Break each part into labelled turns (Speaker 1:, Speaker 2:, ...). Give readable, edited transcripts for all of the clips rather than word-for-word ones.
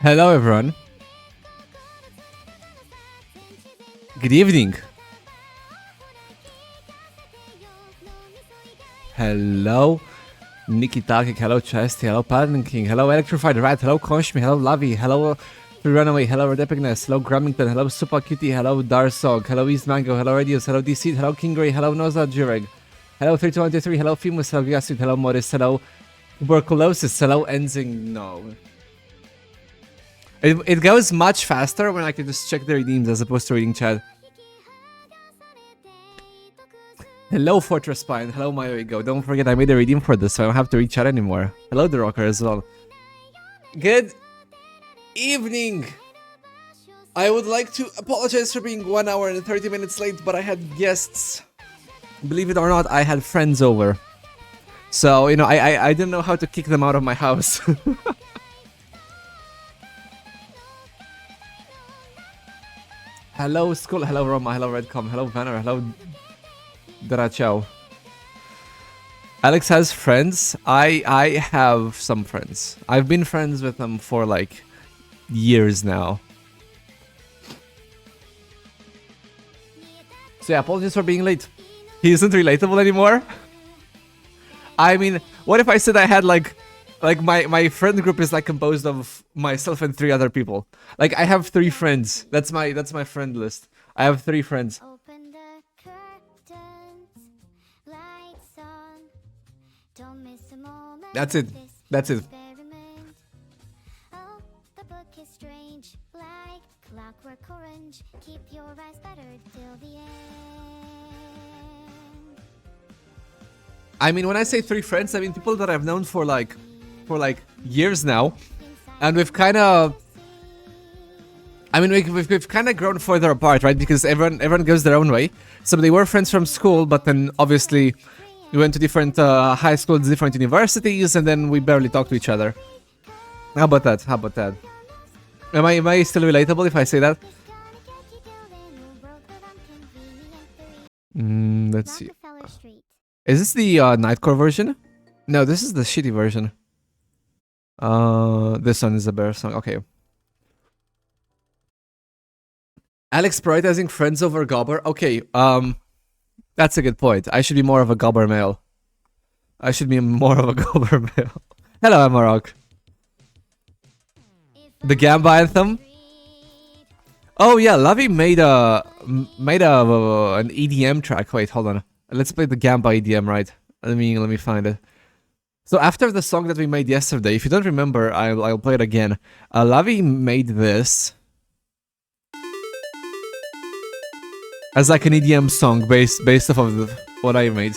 Speaker 1: Hello everyone. Good evening. Hello Nikki Takik, hello Chesty, hello Paladin King, hello Electrified Rat, hello Konshmi, hello Lavi, hello Runaway, hello Red Epicness, hello Grummington, hello Super Cutie, hello Darsog, hello East Mango, hello Radius, hello DC, hello King Grey, hello Noza Jureg, hello 3213, hello Fimus, hello Gasit, hello Morris, hello Tuberculosis, hello Enzing. No. It goes much faster when I can just check the redeems as opposed to reading chat. Hello Fortress Spine, hello my ego. Don't forget I made a redeem for this, so I don't have to read chat anymore. Hello The Rocker as well. Good evening. I would like to apologize for being 1 hour and 30 minutes late, but I had guests. Believe it or not, I had friends over. So, you know, I didn't know how to kick them out of my house. Hello Skull, hello Roma, hello Redcom, hello Vanner, hello Drachao. Alex has friends. I have some friends. I've been friends with them for like years now. So yeah, apologies for being late. He isn't relatable anymore. I mean, what if I said I had like my friend group is like composed of myself and 3 other people. Like I have 3 friends. That's my friend list. I have 3 friends. That's it. That's it. I mean, when I say 3 friends, I mean people that I've known for like years now, and we've kind of, I mean, we've kind of grown further apart, right? Because everyone goes their own way. So they were friends from school, but then obviously we went to different high schools, different universities, and then we barely talk to each other. How about that? How about that? Am I still relatable if I say that? Let's see. Is this the Nightcore version? No, this is the shitty version. This one is a better song. Okay. Alex prioritizing friends over gobber. Okay, that's a good point. I should be more of a gobber male. I should be more of a gobber male. Hello, Amarok. The Gamba anthem. Oh yeah, Lavi made an EDM track. Wait, hold on. Let's play the Gamba EDM, right? Let me find it. So after the song that we made yesterday, if you don't remember, I'll play it again. Lavi made this as like an EDM song based off of what I made.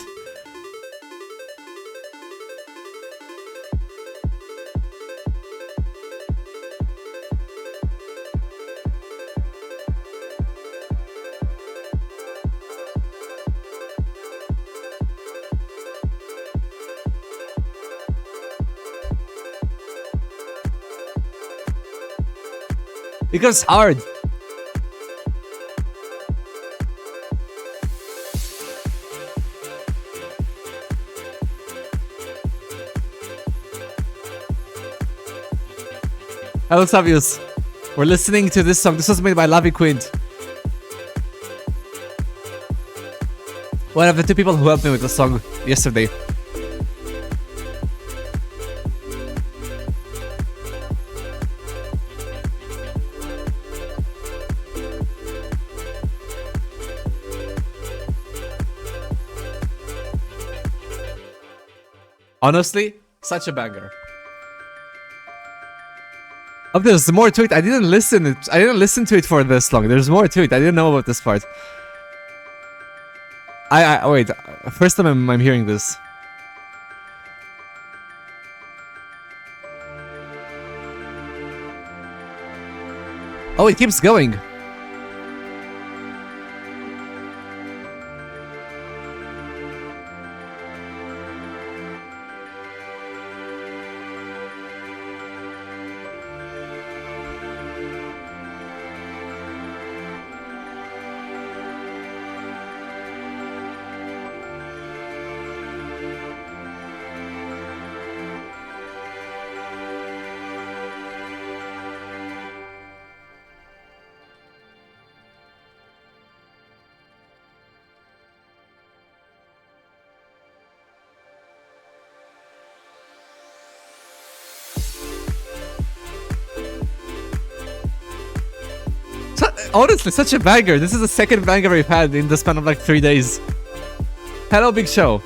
Speaker 1: It goes hard. Hello, Savius. We're listening to this song. This was made by Lavi Quint. One of the two people who helped me with the song yesterday. Honestly, such a banger. Oh, there's more to it. I didn't listen to it for this long. There's more to it. I didn't know about this part. Wait. First time I'm hearing this. Oh, it keeps going. Honestly, such a banger. This is the second banger we've had in the span of like 3 days. Hello, Big Show.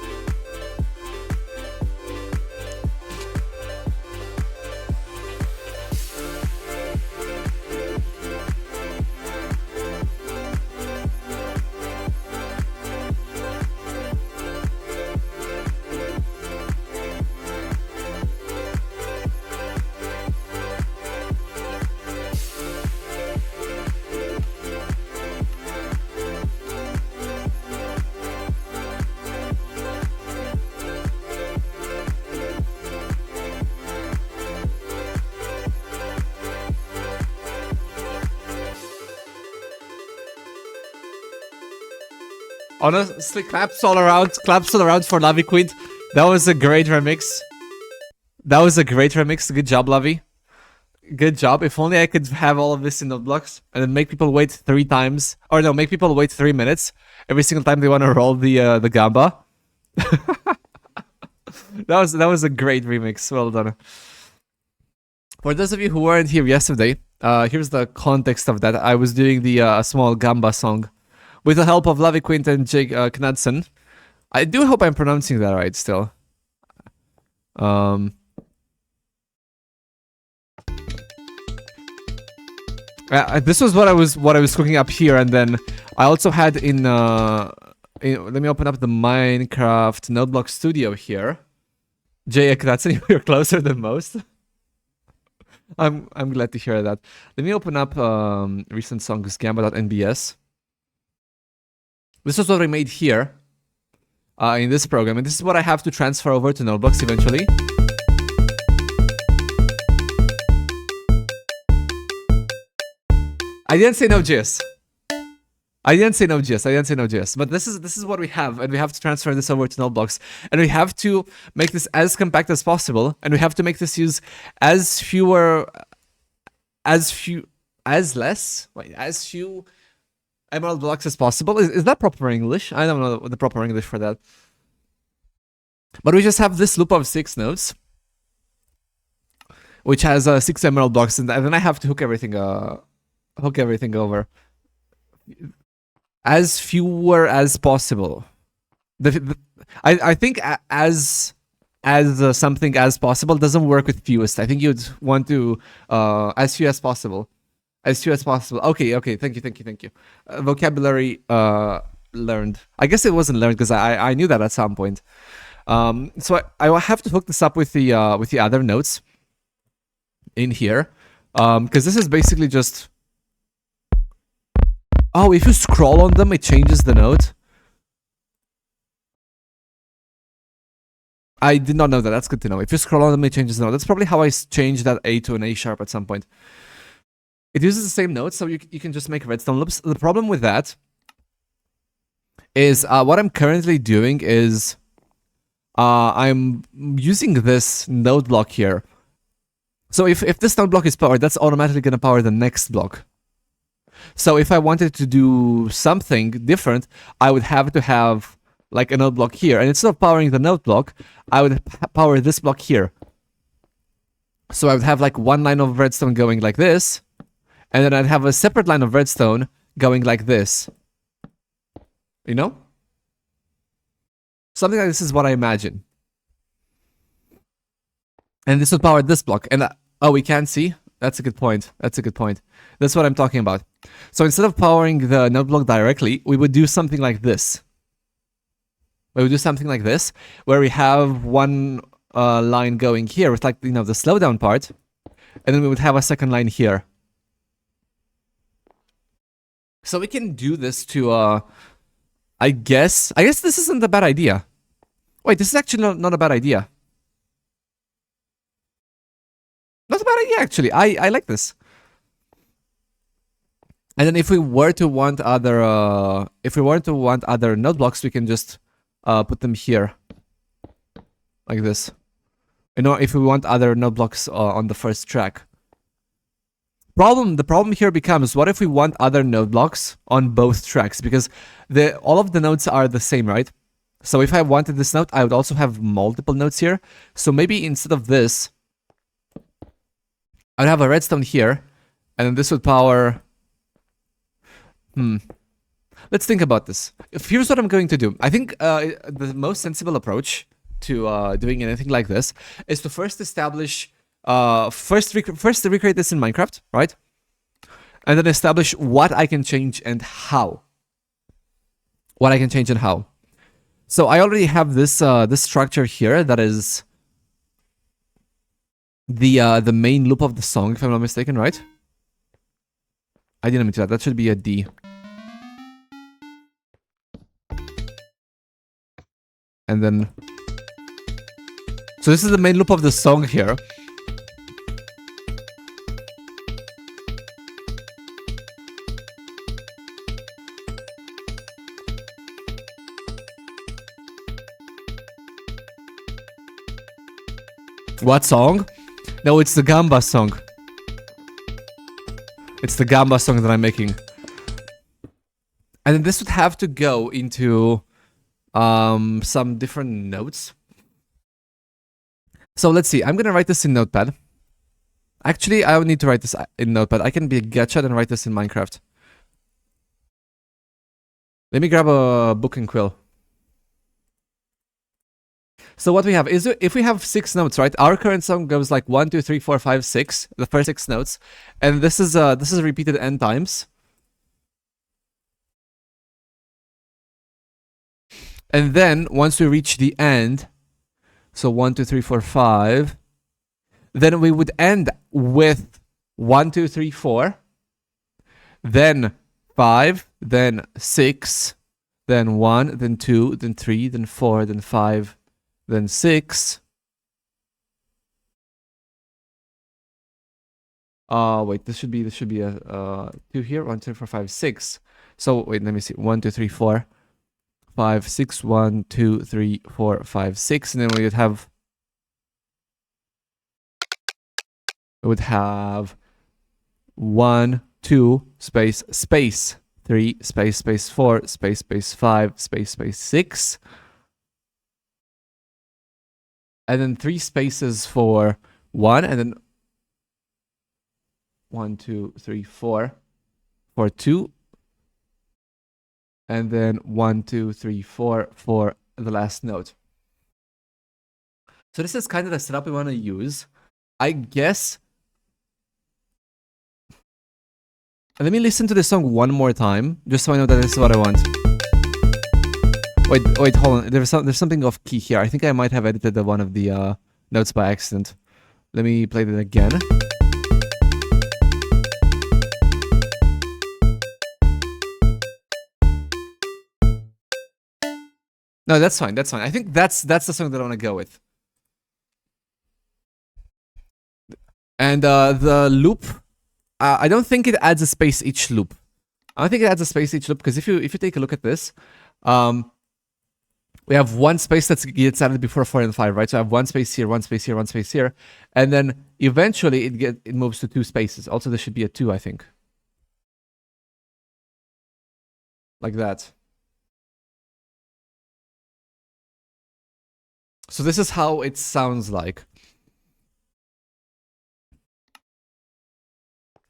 Speaker 1: Honestly, claps all around for Lavi Quint. That was a great remix. Good job, Lavi. Good job. If only I could have all of this in Notblocks and then make people wait 3 times. Or no, make people wait 3 minutes every single time they want to roll the gamba. that was a great remix. Well done. For those of you who weren't here yesterday, here's the context of that. I was doing the small gamba song with the help of Lavi Quint and Jake Knudsen. I do hope I'm pronouncing that right still. This was what I was cooking up here, and then I also had in let me open up the Minecraft Noteblock Studio here. Jay Knudsen, you're closer than most. I'm glad to hear that. Let me open up recent songs gamba.nbs. This is what we made here in this program, and this is what I have to transfer over to Notebooks eventually. I didn't say Node.js. But this is what we have, and we have to transfer this over to Notebooks, and we have to make this as compact as possible, and we have to make this use as few emerald blocks as possible. Is that proper English? I don't know the proper English for that. But we just have this loop of 6 nodes, which has 6 emerald blocks, and then I have to hook everything over. As fewer as possible. I think as something as possible doesn't work with fewest. I think you'd want to as few as possible. As few as possible. Okay. Thank you. Vocabulary learned. I guess it wasn't learned because I knew that at some point. So I will have to hook this up with the other nodes in here, because this is basically just. Oh, if you scroll on them, it changes the note. I did not know that. That's good to know. If you scroll on them, it changes the note. That's probably how I changed that A to an A sharp at some point. It uses the same notes, so you can just make redstone loops. The problem with that is what I'm currently doing is I'm using this node block here. So if this node block is powered, that's automatically going to power the next block. So if I wanted to do something different, I would have to have like a node block here. And instead of powering the node block, I would power this block here. So I would have like one line of redstone going like this. And then I'd have a separate line of redstone going like this. You know? Something like this is what I imagine. And this would power this block. And oh, we can't see? That's a good point. That's a good point. That's what I'm talking about. So instead of powering the node block directly, we would do something like this. We would do something like this, where we have one line going here with like, you know, the slowdown part. And then we would have a second line here. So we can do this to, I guess this isn't a bad idea. Wait, this is actually not a bad idea. Not a bad idea, actually. I like this. And then if we were to want other, node blocks, we can just put them here, like this. You know, if we want other node blocks on the first track. The problem here becomes, what if we want other node blocks on both tracks? Because all of the nodes are the same, right? So if I wanted this node, I would also have multiple nodes here. So maybe instead of this, I would have a redstone here, and then this would power... Let's think about this. Here's what I'm going to do. I think the most sensible approach to doing anything like this is to first establish... first recreate this in Minecraft, right? And then establish what I can change and how. What I can change and how. So I already have this this structure here that is the main loop of the song, if I'm not mistaken, right? I didn't mean to that. That should be a D. And then... So this is the main loop of the song here. What song? No, it's the Gamba song. It's the Gamba song that I'm making. And then this would have to go into some different notes. So let's see. I'm gonna write this in Notepad. Actually, I don't need to write this in Notepad. I can be a Getcha and write this in Minecraft. Let me grab a book and quill. So what we have is, if we have 6 notes, right? Our current song goes like 1, 2, 3, 4, 5, 6. The first 6 notes, and this is repeated n times. And then once we reach the end, so 1, 2, 3, 4, 5, then we would end with 1, 2, 3, 4, then 5, then 6, then 1, then 2, then 3, then 4, then 5. Then 6. Wait, this should be a 2 here. 1, 2, 3, 4, 5, 6. So wait, let me see. 1, 2, 3, 4, 5, 6. 1, 2, 3, 4, 5, 6. And then we would have 1, 2, space, 3, space, 4, space, 5, space, 6. And then 3 spaces for 1, and then 1, 2, 3, 4 for 2, and then 1, 2, 3, 4 for the last note. So this is kind of the setup we want to use. I guess. Let me listen to the song one more time, just so I know that this is what I want. Wait, hold on. There's something off key here. I think I might have edited one of the notes by accident. Let me play that again. No, that's fine. That's fine. I think that's the song that I want to go with. And the loop, I don't think it adds a space each loop. I don't think it adds a space each loop because if you take a look at this, we have one space that gets added before 4 and 5, right? So I have one space here, one space here, one space here, and then eventually it moves to 2 spaces. Also, there should be a 2, I think, like that. So this is how it sounds like.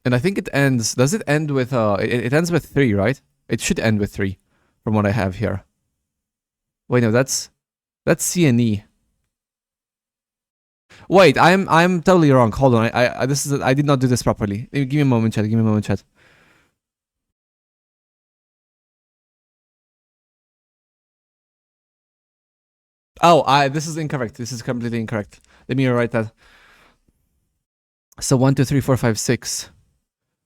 Speaker 1: And I think it ends. Does it end with it ends with 3, right? It should end with 3 from what I have here. Wait, no, that's C and E. Wait, I'm totally wrong. Hold on. I did not do this properly. Give me a moment, chat. Give me a moment, chat. Oh, this is incorrect. This is completely incorrect. Let me rewrite that. So 1, 2, 3, 4, 5, 6.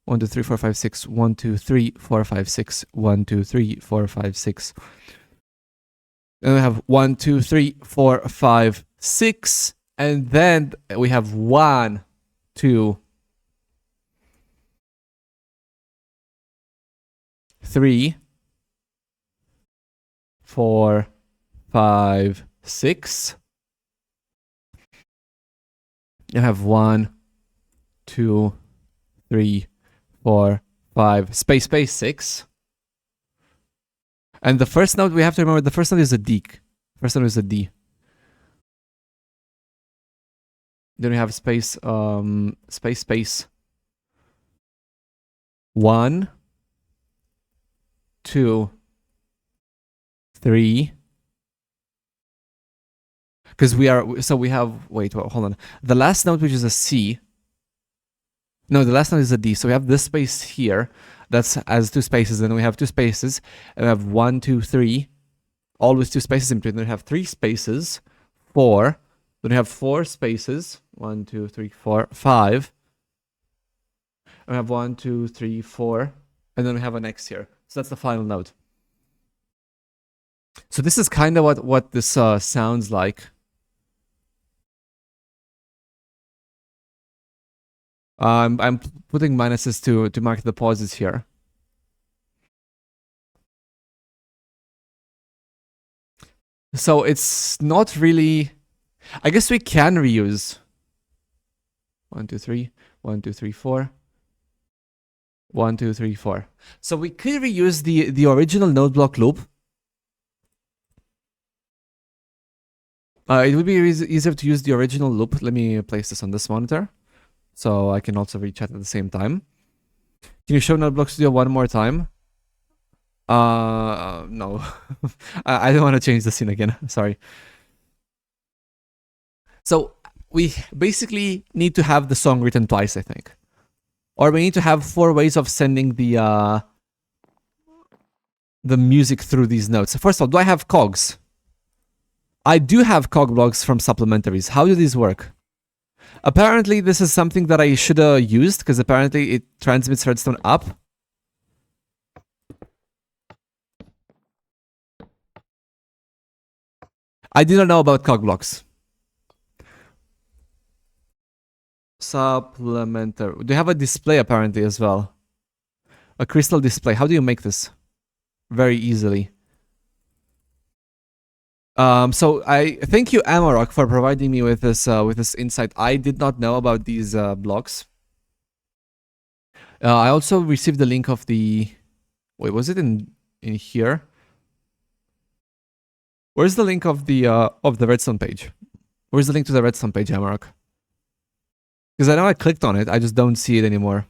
Speaker 1: 1, 2, 3, 4, 5, 6. 1, 2, 3, 4, 5, 6. 1, 2, 3, 4, 5, 6. Then we have 1, 2, 3, 4, 5, 6. And then we have 1, 2, 3, 4, 5, 6. You have 1, 2, 3, 4, 5, space, 6. And the first note, we have to remember, the first note is a D. First note is a D. Then we have space, space. 1, 2, 3. Because we have, wait, hold on. The last note, which is a C. No, the last note is a D. So we have this space here. That's has 2 spaces. Then we have 2 spaces. And we have 1, 2, 3. Always 2 spaces in between. Then we have 3 spaces. 4. Then we have 4 spaces. 1, 2, 3, 4, 5. And we have 1, 2, 3, 4. And then we have an X here. So that's the final note. So this is kind of what this sounds like. I'm putting minuses to mark the pauses here. So it's not really. I guess we can reuse. 1, 2, 3. 1, 2, 3, 4. 1, 2, 3, 4. So we could reuse the original node block loop. It would be easier to use the original loop. Let me place this on this monitor, so I can also read chat at the same time. Can you show Nodeblock Studio one more time? No. I don't want to change the scene again. Sorry. So we basically need to have the song written twice, I think. Or we need to have 4 ways of sending the music through these notes. First of all, do I have cogs? I do have cog blocks from supplementaries. How do these work? Apparently, this is something that I should have used, because apparently it transmits redstone up. I did not know about cog blocks. Supplementary. They have a display apparently as well. A crystal display. How do you make this? Very easily. So I thank you, Amarok, for providing me with this insight. I did not know about these blocks. I also received the link of the. Wait, was it in here? Where's the link of the redstone page? Where's the link to the redstone page, Amarok? Because I know I clicked on it, I just don't see it anymore.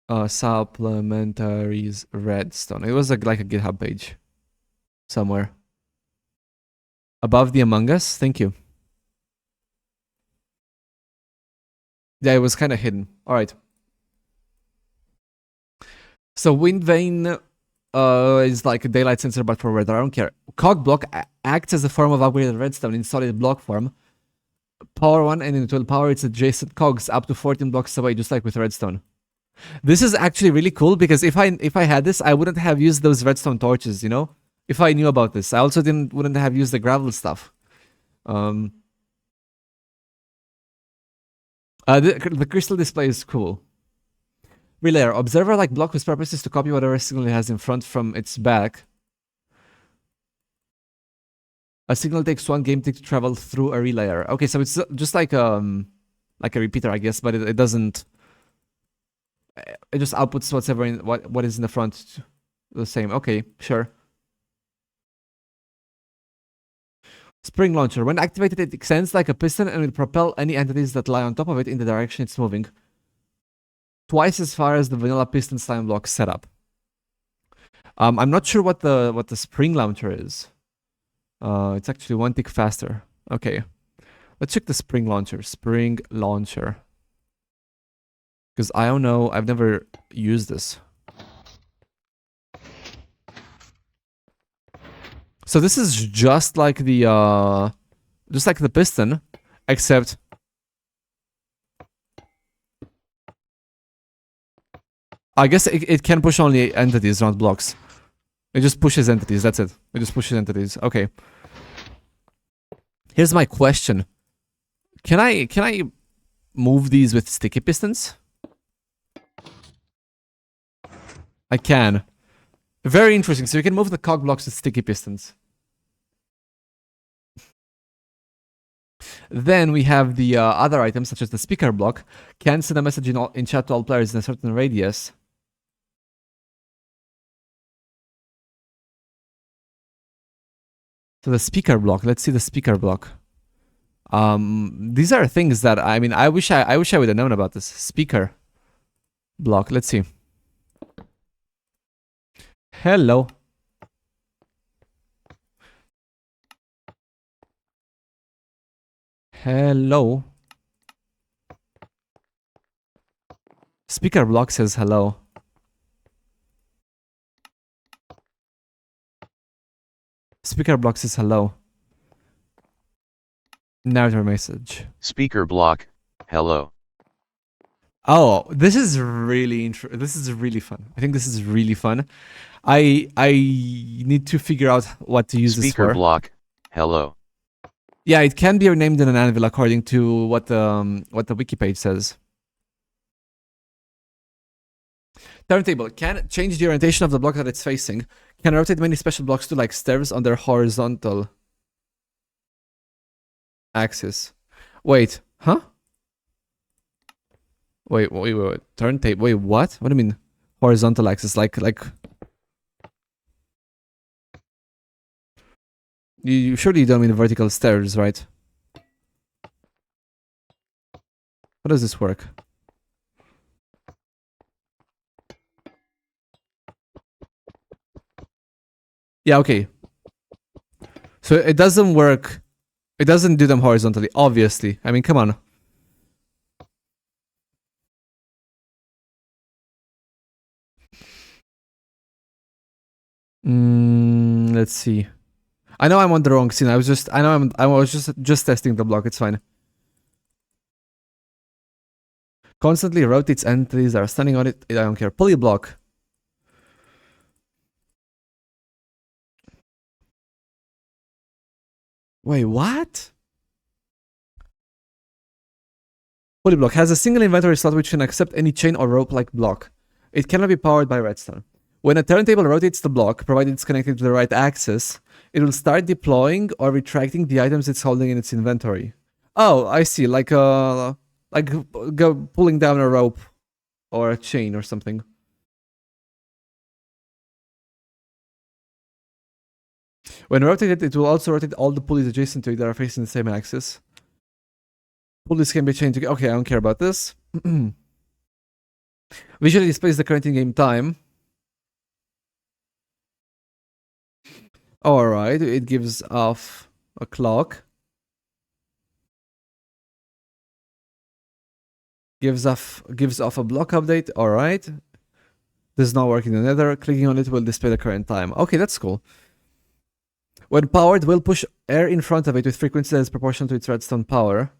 Speaker 1: Supplementaries redstone. It was like a GitHub page. Somewhere. Above the Among Us? Thank you. Yeah, it was kind of hidden. Alright. So Wind Vane is like a daylight sensor but for weather. I don't care. Cog block acts as a form of upgraded redstone in solid block form. Power 1 and it will power its adjacent cogs up to 14 blocks away, just like with redstone. This is actually really cool because if I had this, I wouldn't have used those redstone torches, you know? If I knew about this. I also wouldn't have used the gravel stuff. The crystal display is cool. Relayer. Observer-like block whose purpose is to copy whatever signal it has in front from its back. A signal takes one game tick to travel through a relayer. Okay, so it's just like a repeater, I guess, but it doesn't. It just outputs whatever in what is in the front. The same. Okay, sure. Spring launcher. When activated, it extends like a piston and will propel any entities that lie on top of it in the direction it's moving. Twice as far as the vanilla piston slime block setup. I'm not sure what the spring launcher is. It's actually one tick faster. Okay. Let's check the spring launcher. Spring launcher. Because I don't know. I've never used this. So this is just like the piston, except I guess it can push only entities, not blocks. It just pushes entities, that's it. It just pushes entities. Okay. Here's my question. Can I move these with sticky pistons? I can. Very interesting. So you can move the cog blocks with sticky pistons. Then we have the other items, such as the speaker block. Can send a message in chat to all players in a certain radius. So the speaker block. Let's see the speaker block. These are things that I mean. I wish I would have known about this speaker block. Let's see. Hello. Hello. Speaker block says hello. Speaker block says hello. Narrator message.
Speaker 2: Speaker block, hello.
Speaker 1: Oh, this is really this is really fun. I think this is really fun. I need to figure out what to use this for.
Speaker 2: Speaker block, hello.
Speaker 1: Yeah, it can be renamed in an anvil according to what the wiki page says. Turntable can change the orientation of the block that it's facing. Can rotate many special blocks to like stairs on their horizontal axis. Wait, huh? Wait. Turntable. Wait, what? What do you mean horizontal axis? Like you surely you don't mean vertical stairs, right? How does this work? Yeah, okay. So it doesn't work. It doesn't do them horizontally, obviously. I mean, come on. Let's see. I know I'm on the wrong scene. I was just testing the block. It's fine. Constantly rotates entities that are standing on it. I don't care. Pulley block. Wait, what? Pulley block has a single inventory slot which can accept any chain or rope-like block. It cannot be powered by redstone. When a turntable rotates the block, provided it's connected to the right axis, it will start deploying or retracting the items it's holding in its inventory. Oh, I see. Like pulling down a rope or a chain or something. When rotated, it will also rotate all the pulleys adjacent to it that are facing the same axis. Pulleys can be chained together. Okay, I don't care about this. Visually displays the current in-game time. Alright, it gives off a clock. Gives off a block update. Alright. This is not working in the nether. Clicking on it will display the current time. Okay, that's cool. When powered, will push air in front of it with frequency that is proportional to its redstone power.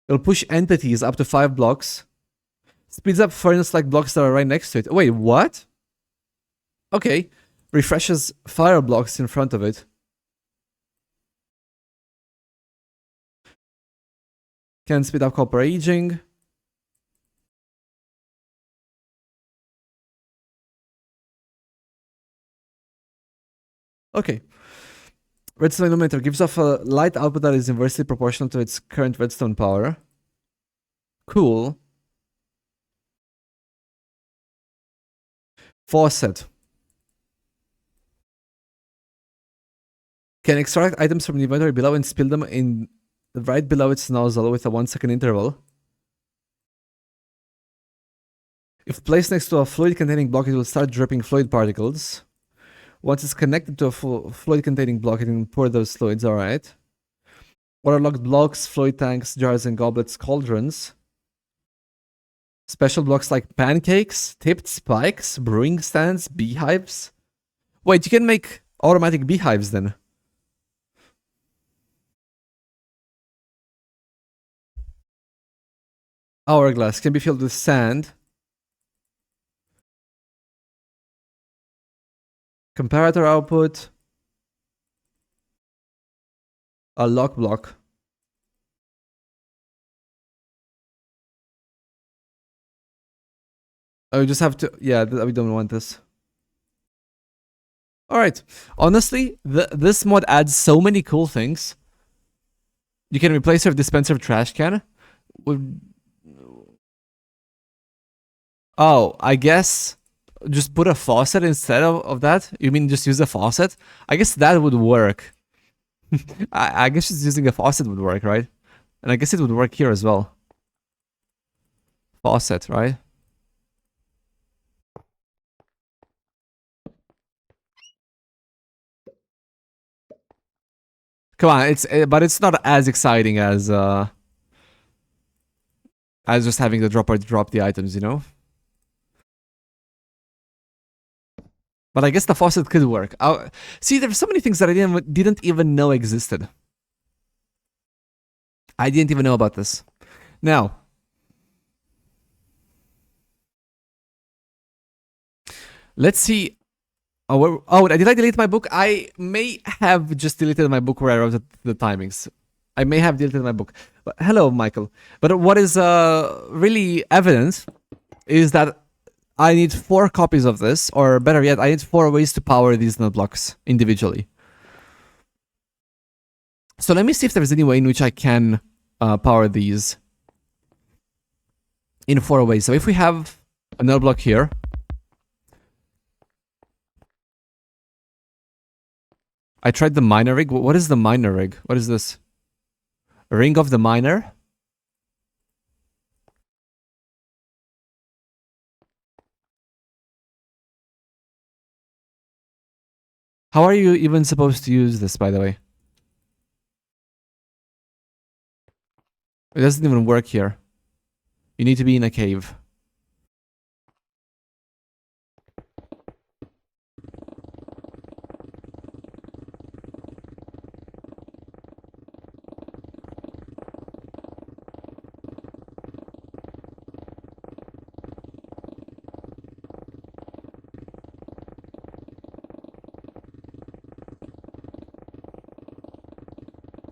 Speaker 1: It'll push entities up to 5 blocks. Speeds up furnace-like blocks that are right next to it. Wait, what? Okay. Refreshes fire blocks in front of it. Can speed up copper aging. Okay. Redstone illuminator gives off a light output that is inversely proportional to its current redstone power. Cool. Faucet. Can extract items from the inventory below and spill them in right below its nozzle with a 1-second interval. If placed next to a fluid-containing block, it will start dripping fluid particles. Once it's connected to a fluid-containing block, it can pour those fluids, alright. Waterlogged blocks, fluid tanks, jars and goblets, cauldrons. Special blocks like pancakes, tipped spikes, brewing stands, beehives. Wait, you can make automatic beehives then. Hourglass can be filled with sand. Comparator output. A lock block. Oh, you just have to... Yeah, we don't want this. Alright. Honestly, this mod adds so many cool things. You can replace your dispenser of trash can. Oh, I guess just put a faucet instead of that? You mean just use a faucet? I guess that would work. I guess just using a faucet would work, right? And I guess it would work here as well. Faucet, right? Come on, but it's not as exciting as just having the dropper drop the items, you know? But I guess the faucet could work. See, there's so many things that I didn't even know existed. I didn't even know about this. Now, let's see. Oh, did I delete my book? I may have just deleted my book where I wrote the timings. I may have deleted my book. But, hello, Michael. But what is really evident is that I need 4 copies of this, or better yet, I need 4 ways to power these node blocks individually. So let me see if there's any way in which I can power these in 4 ways. So if we have a node block here, I tried the miner rig. What is the miner rig? What is this? Ring of the miner? How are you even supposed to use this, by the way? It doesn't even work here. You need to be in a cave.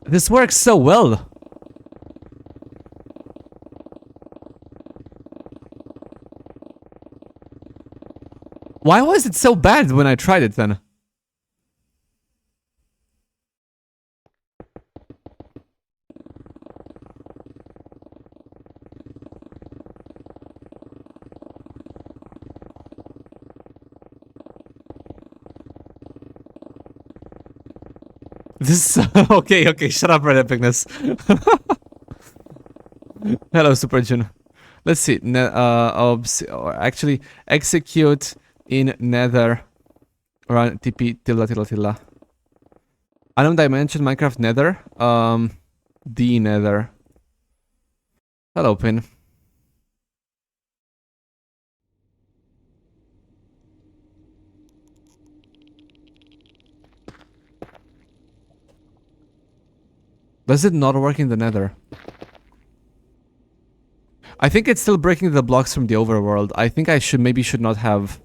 Speaker 1: This works so well. Why was it so bad when I tried it then? This okay, shut up, Red Epicness. Hello, Super June. Let's see. Actually, execute in Nether. Run TP tilde. Unknown dimension Minecraft Nether. D Nether. Hello, Pin. Does it not work in the Nether? I think it's still breaking the blocks from the overworld. I think I should not have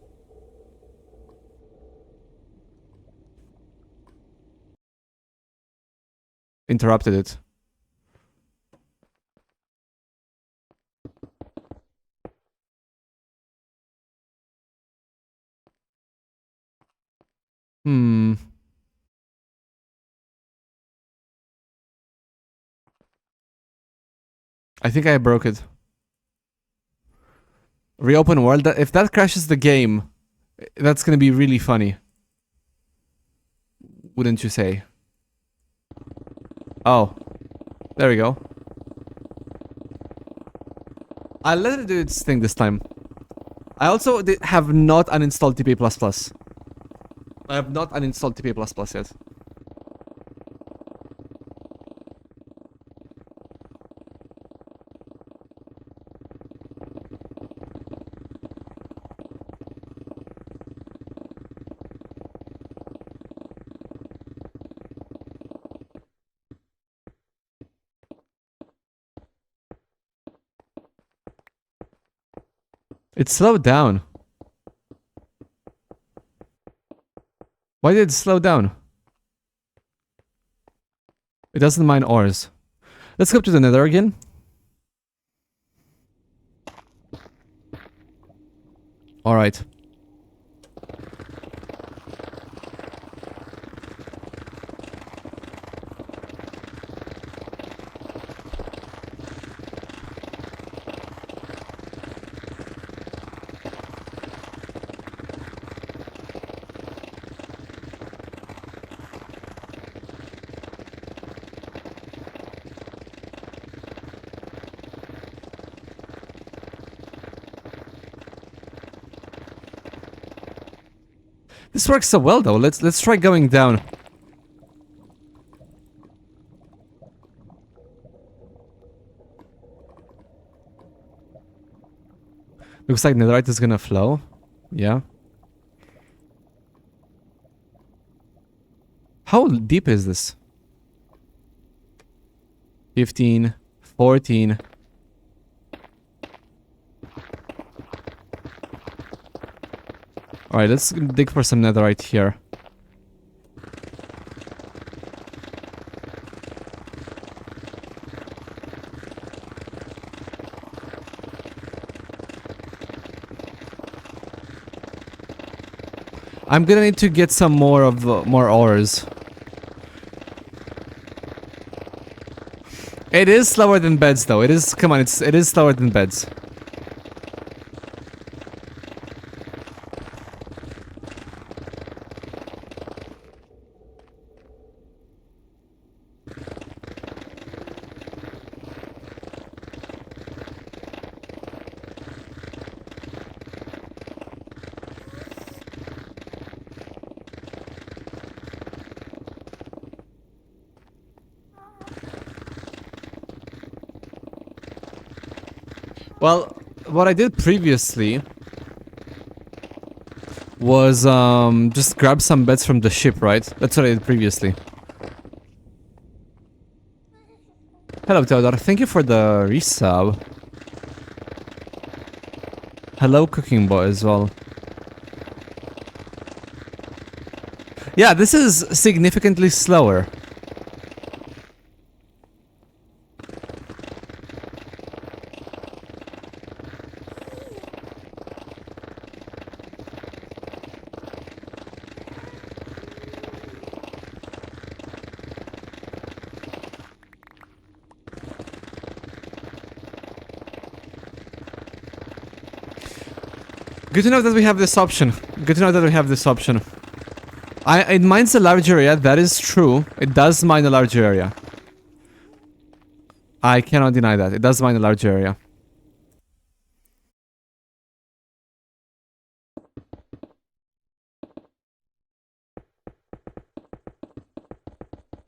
Speaker 1: interrupted it. Hmm. I think I broke it. Reopen world. If that crashes the game, that's gonna be really funny. Wouldn't you say? Oh, there we go. I'll let it do its thing this time. I also have not uninstalled TP++. I have not uninstalled TP++ yet. It slowed down. Why did it slow down? It doesn't mind ores. Let's go to the nether again. Alright. This works so well though. Let's try going down. Looks like netherite is gonna flow. Yeah. How deep is this? 15, 14. Alright, let's dig for some netherite here. I'm gonna need to get some more of more ores. It is slower than beds though. It is, come on, it is slower than beds. Well, what I did previously was just grab some beds from the ship, right? That's what I did previously. Hello, Theodore. Thank you for the resub. Hello, Cooking Boy as well. Yeah, this is significantly slower. Good to know that we have this option. Good to know that we have this option. It mines a large area, that is true. It does mine a large area. I cannot deny that. It does mine a large area.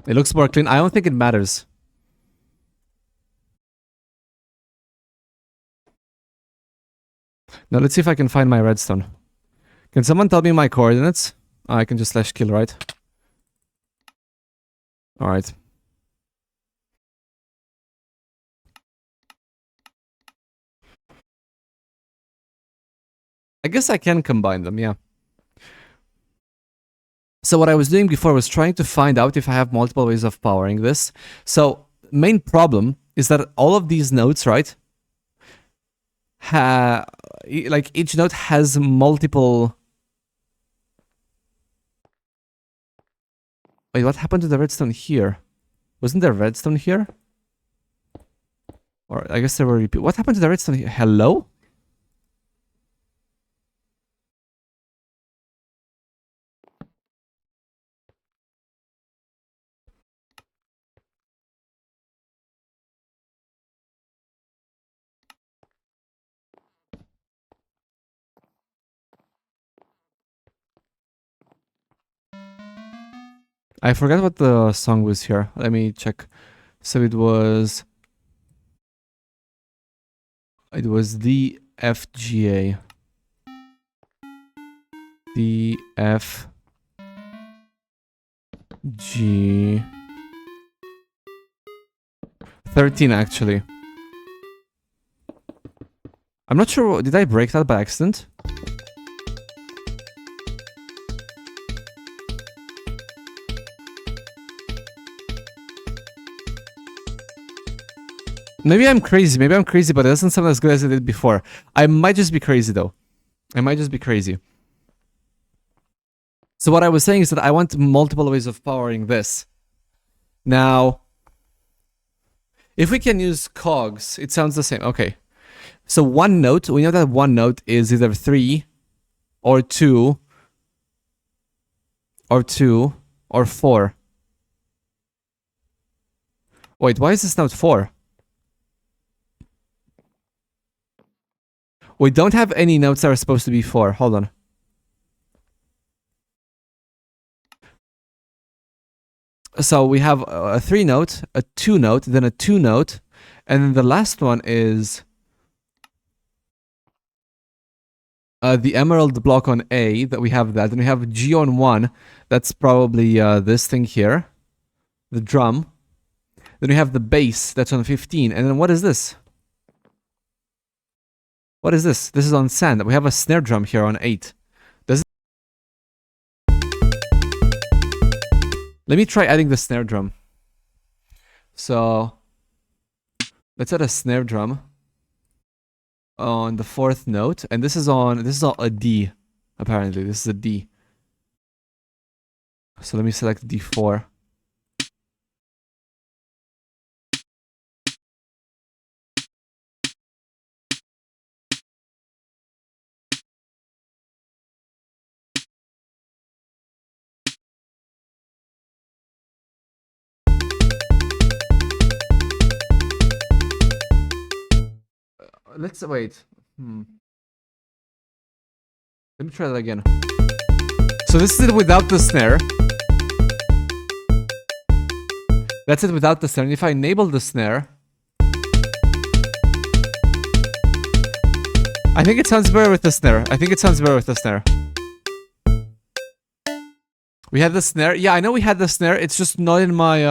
Speaker 1: It looks more clean. I don't think it matters. Now let's see if I can find my redstone. Can someone tell me my coordinates? I can just slash kill, right? Alright. I guess I can combine them, yeah. So what I was doing before was trying to find out if I have multiple ways of powering this. So main problem is that all of these nodes, right? Like each node has multiple Wait, what happened to the redstone here? Wasn't there redstone here? Or I guess there were repeat. What happened to the redstone here? Hello? I forgot what the song was here. Let me check. So it was the FGA. The F G 13 actually. I'm not sure. Did I break that by accident? Maybe I'm crazy. Maybe I'm crazy, but it doesn't sound as good as it did before. I might just be crazy though. I might just be crazy. So what I was saying is that I want multiple ways of powering this. Now, if we can use cogs, it sounds the same. Okay. So one note, we know that one note is either 3 or 2 or 2 or 4. Wait, why is this note 4? We don't have any notes that are supposed to be 4. Hold on. So we have a 3 note, a 2 note, then a 2 note, and then the last one is the emerald block on A, that we have that. Then we have G on 1, that's probably this thing here, the drum. Then we have the bass, that's on 15, and then what is this? What is this? This is on sand. We have a snare drum here on 8. Let me try adding the snare drum. So let's add a snare drum on the 4th note, and this is a D. Apparently, this is a D. So let me select D4. Let's wait. Let me try that again. So this is it without the snare. That's it without the snare. And if I enable the snare, I think it sounds better with the snare. We had the snare. Yeah, I know we had the snare. It's just not in my.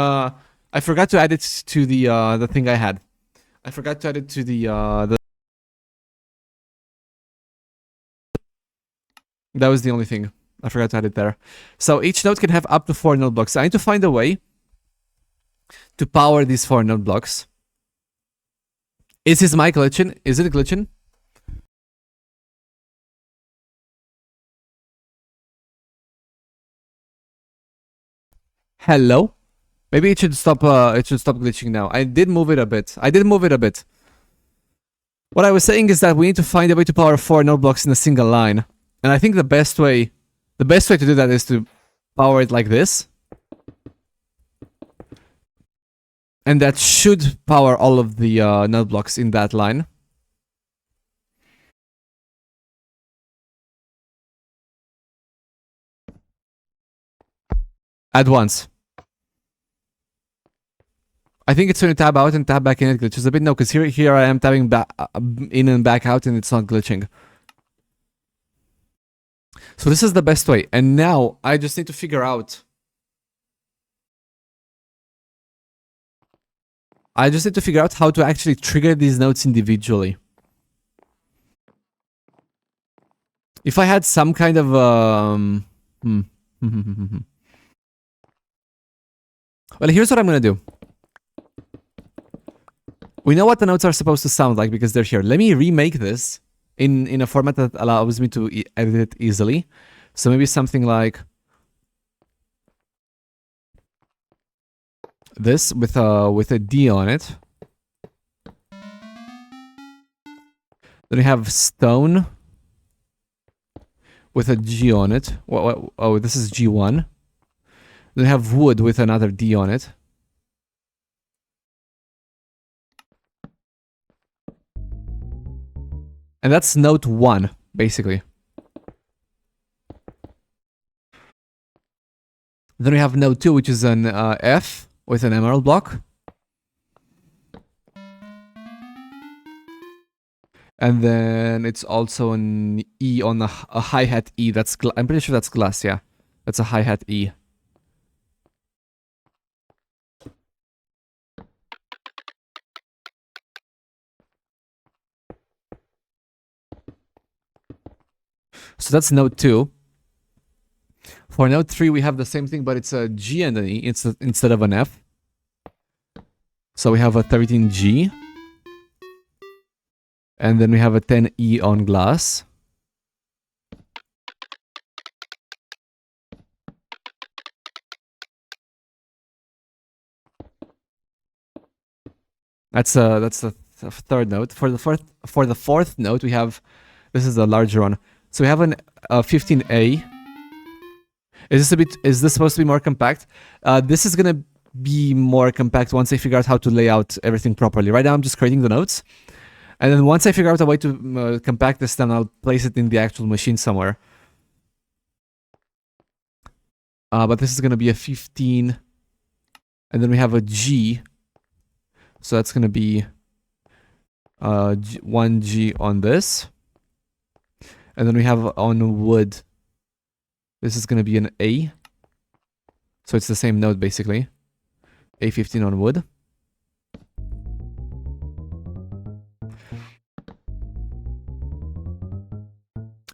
Speaker 1: I forgot to add it to the thing I had. I forgot to add it to the. That was the only thing. I forgot to add it there. So each note can have up to 4 note blocks. I need to find a way to power these 4 note blocks. Is his mic glitching? Is it glitching? Hello? Maybe it should stop glitching now. I did move it a bit. What I was saying is that we need to find a way to power 4 note blocks in a single line. And I think the best way to do that is to power it like this. And that should power all of the note blocks in that line. At once. I think it's when you tab out and tab back in, it glitches a bit. No, because here I am tabbing back in and back out, and it's not glitching. So this is the best way. And now I just need to figure out. How to actually trigger these notes individually. If I had some kind of well, here's what I'm gonna do. We know what the notes are supposed to sound like because they're here. Let me remake this in a format that allows me to edit it easily. So maybe something like this with a D on it. Then we have stone with a G on it. Oh, this is G1. Then we have wood with another D on it. And that's note 1, basically. Then we have note 2, which is an F with an emerald block. And then it's also an E on a hi-hat E. I'm pretty sure that's glass, yeah. That's a hi-hat E. So that's note 2. For note 3, we have the same thing, but it's a G and an E instead of an F. So we have a 13G. And then we have a 10E on glass. That's the third note. For the fourth note, we have, this is the larger one. So we have an 15A. Is this supposed to be more compact? This is gonna be more compact once I figure out how to lay out everything properly. Right now I'm just creating the notes. And then once I figure out a way to compact this, then I'll place it in the actual machine somewhere. But this is gonna be a 15. And then we have a G. So that's gonna be 1G on this. And then we have on wood, this is gonna be an A. So it's the same note basically. A15 on wood.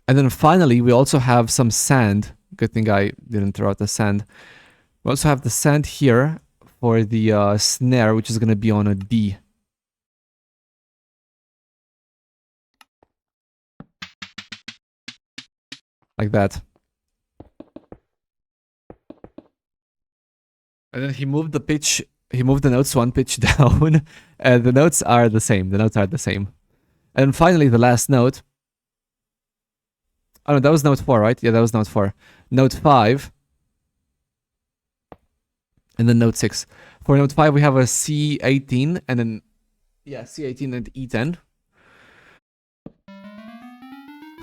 Speaker 1: And then finally, we also have some sand. Good thing I didn't throw out the sand. We also have the sand here for the snare, which is going to be on a D. Like that. And then he moved the pitch, he moved the notes one pitch down, and the notes are the same. The notes are the same. And finally, the last note. Oh no, that was note 4, right? Yeah, that was note 4. Note 5. And then note 6. For note 5, we have a C18 and then, yeah, C18 and E10.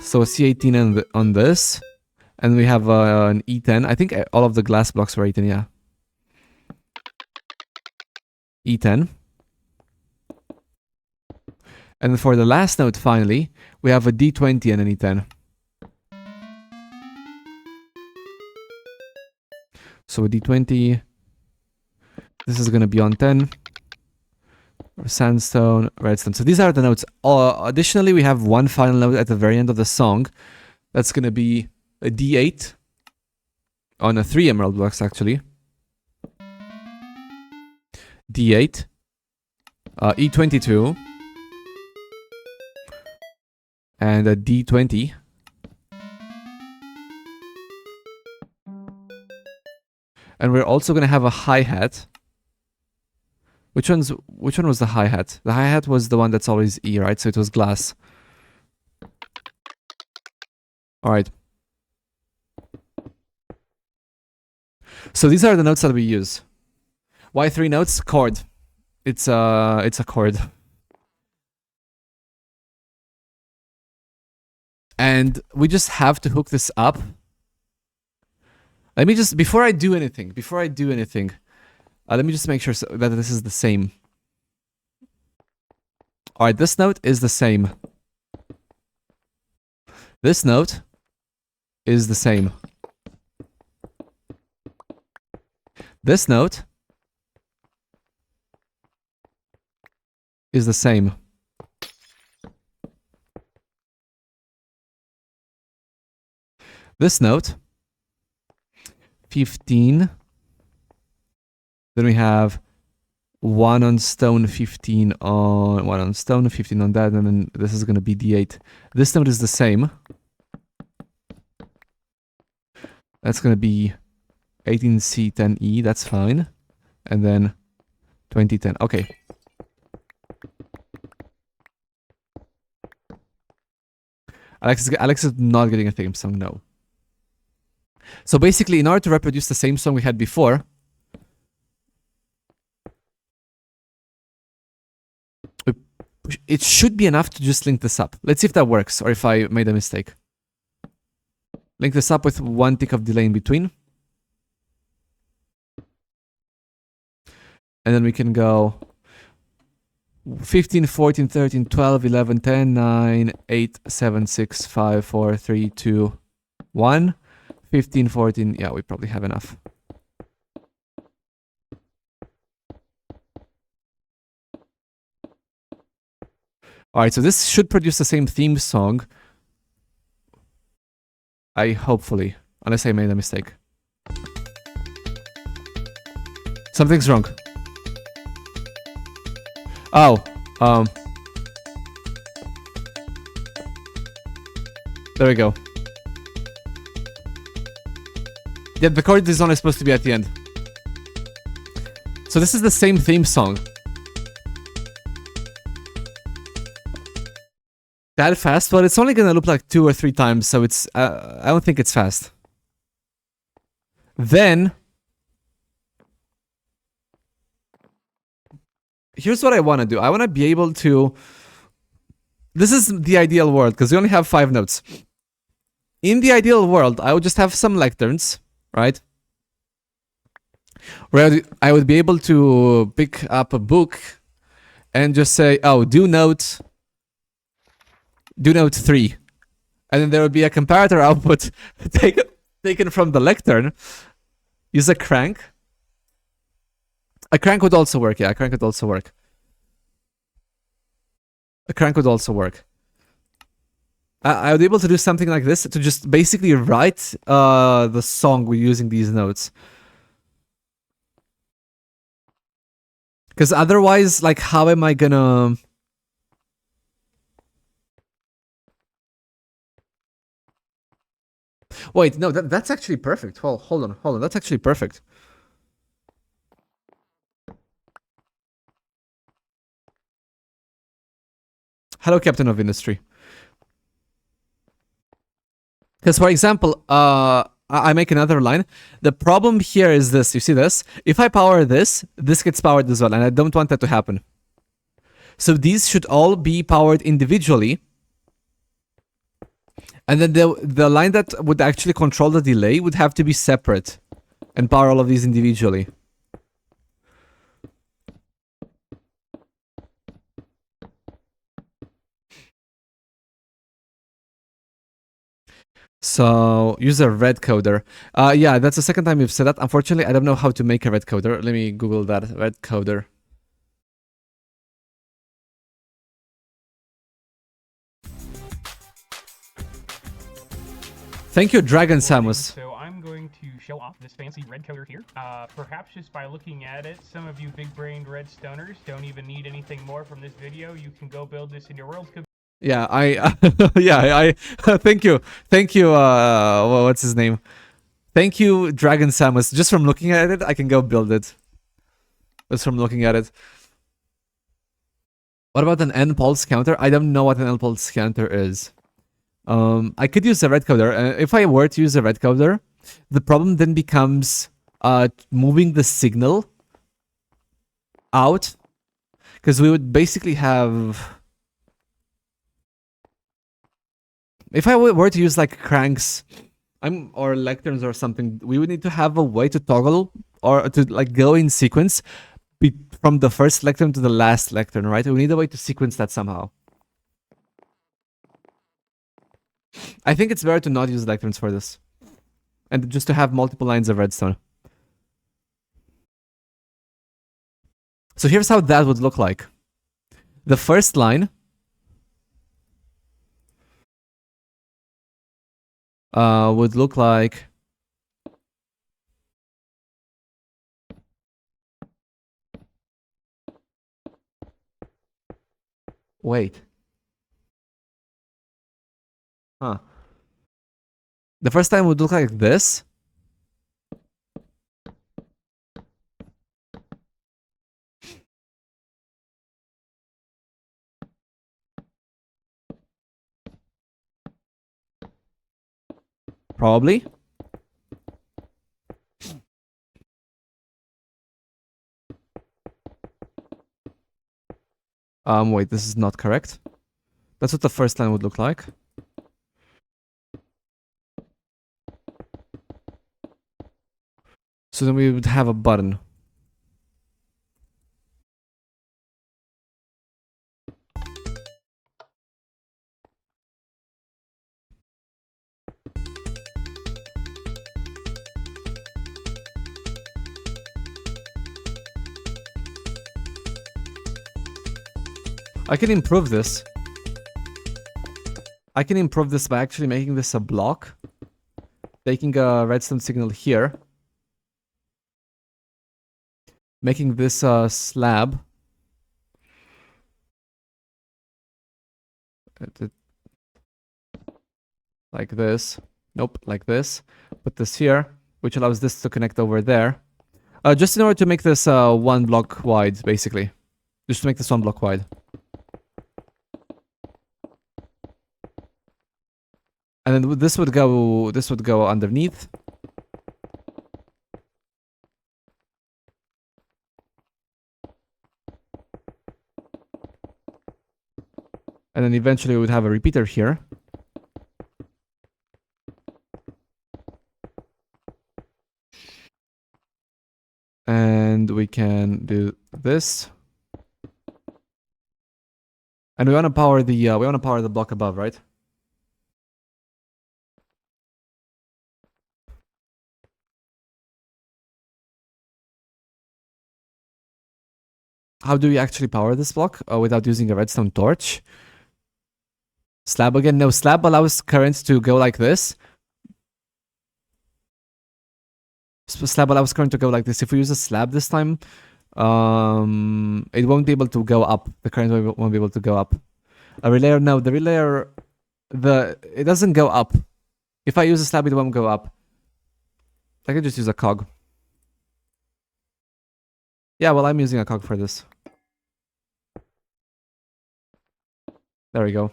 Speaker 1: So a C18 on this. And we have an E10. I think all of the glass blocks were E10, yeah. E10. And then for the last note, finally, we have a D20 and an E10. So a D20, this is going to be on 10, sandstone, redstone. So these are the notes. Additionally, we have one final note at the very end of the song. That's going to be a D8 on a 3 emerald blocks, actually. D8, E22, and a D20. And we're also going to have a hi-hat. Which one was the hi-hat? The hi-hat was the one that's always E, right? So it was glass. All right. So these are the notes that we use. Why 3 notes? Chord. It's a chord. And we just have to hook this up. Let me just, before I do anything, let me just make sure that this is the same. All right, this note is the same. This note is the same. This note is the same. This note, 15. Then we have 1 on stone, 15 on 1 on stone, 15 on that, and then this is going to be D8. This note is the same. That's going to be 18C, 10E, that's fine. And then 2010. Okay. Alex is not getting a theme song, no. So basically, in order to reproduce the same song we had before, it should be enough to just link this up. Let's see if that works, or if I made a mistake. Link this up with 1 tick of delay in between. And then we can go 15, 14, 13, 12, 11, 10, 9, 8, 7, 6, 5, 4, 3, 2, 1. 15, 14, yeah, we probably have enough. Alright, so this should produce the same theme song. Hopefully, unless I made a mistake. Something's wrong. Oh, there we go. Yeah, the chord is only supposed to be at the end. So this is the same theme song. That fast? Well, it's only gonna loop like 2 or 3 times, so it's... I don't think it's fast. Then... here's what I want to do. I want to be able to... This is the ideal world, because we only have 5 notes. In the ideal world, I would just have some lecterns, right? Where I would be able to pick up a book and just say, oh, do note 3. And then there would be a comparator output taken from the lectern. Use a crank. A crank would also work, yeah, a crank would also work. A crank would also work. I would be able to do something like this to just basically write the song we're using these notes. Because otherwise, like, how am I gonna... Wait, no, that's actually perfect. Well, hold on. That's actually perfect. Hello, Captain of Industry. Because, for example, I make another line. The problem here is this. You see this? If I power this, this gets powered as well, and I don't want that to happen. So these should all be powered individually. And then the line that would actually control the delay would have to be separate and power all of these individually. So, use a red coder. Yeah, that's the second time you've said that. Unfortunately, I don't know how to make a red coder. Let me Google that. Red coder. Thank you, Dragon Samus.
Speaker 3: So I'm going to show off this fancy red coder here. Perhaps just by looking at it, some of you big-brained redstoners don't even need anything more from this video. You can go build this in your world.
Speaker 1: Yeah, thank you, what's his name? Thank you, Dragon Samus. Just from looking at it, I can go build it. Just from looking at it. What about an N pulse counter? I don't know what an N pulse counter is. I could use a red coder. If I were to use a red coder, the problem then becomes moving the signal out, because we would basically have... If I were to use like cranks or lecterns or something, we would need to have a way to toggle or to like go in sequence from the first lectern to the last lectern, right? We need a way to sequence that somehow. I think it's better to not use lecterns for this. And just to have multiple lines of redstone. So here's how that would look like. The first line would look like... Wait. Huh. The first time would look like this. Probably. Wait, this is not correct. That's what the first line would look like. So then we would have a button. I can improve this. I can improve this by actually making this a block. Taking a redstone signal here. Making this a slab. Like this. Nope, like this. Put this here, which allows this to connect over there. Just in order to make this 1 block wide, basically. Just to make this 1 block wide. And then this would go underneath. And then eventually we would have a repeater here. And we can do this. And we want to power the block above, right? How do we actually power this block without using a redstone torch? Slab again? No, slab allows current to go like this. Slab allows current to go like this. If we use a slab this time, it won't be able to go up. The current won't be able to go up. A relayer, no, the relayer, it doesn't go up. If I use a slab, it won't go up. I can just use a cog. Yeah, well, I'm using a cog for this. There we go.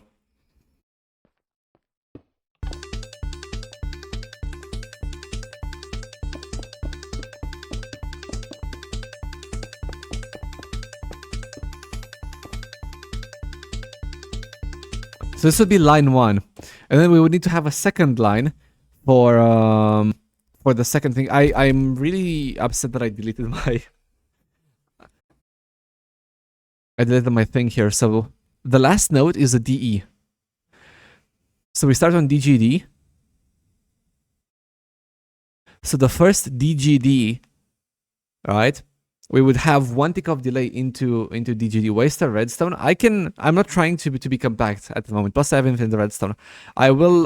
Speaker 1: So this would be line 1. And then we would need to have a second line for the second thing. I'm really upset that I deleted my thing here. So the last node is a DE. So we start on DGD. So the first DGD, right? We would have 1 tick of delay into DGD. Waste a redstone. I'm not trying to be compact at the moment. Plus I have infinite redstone. I will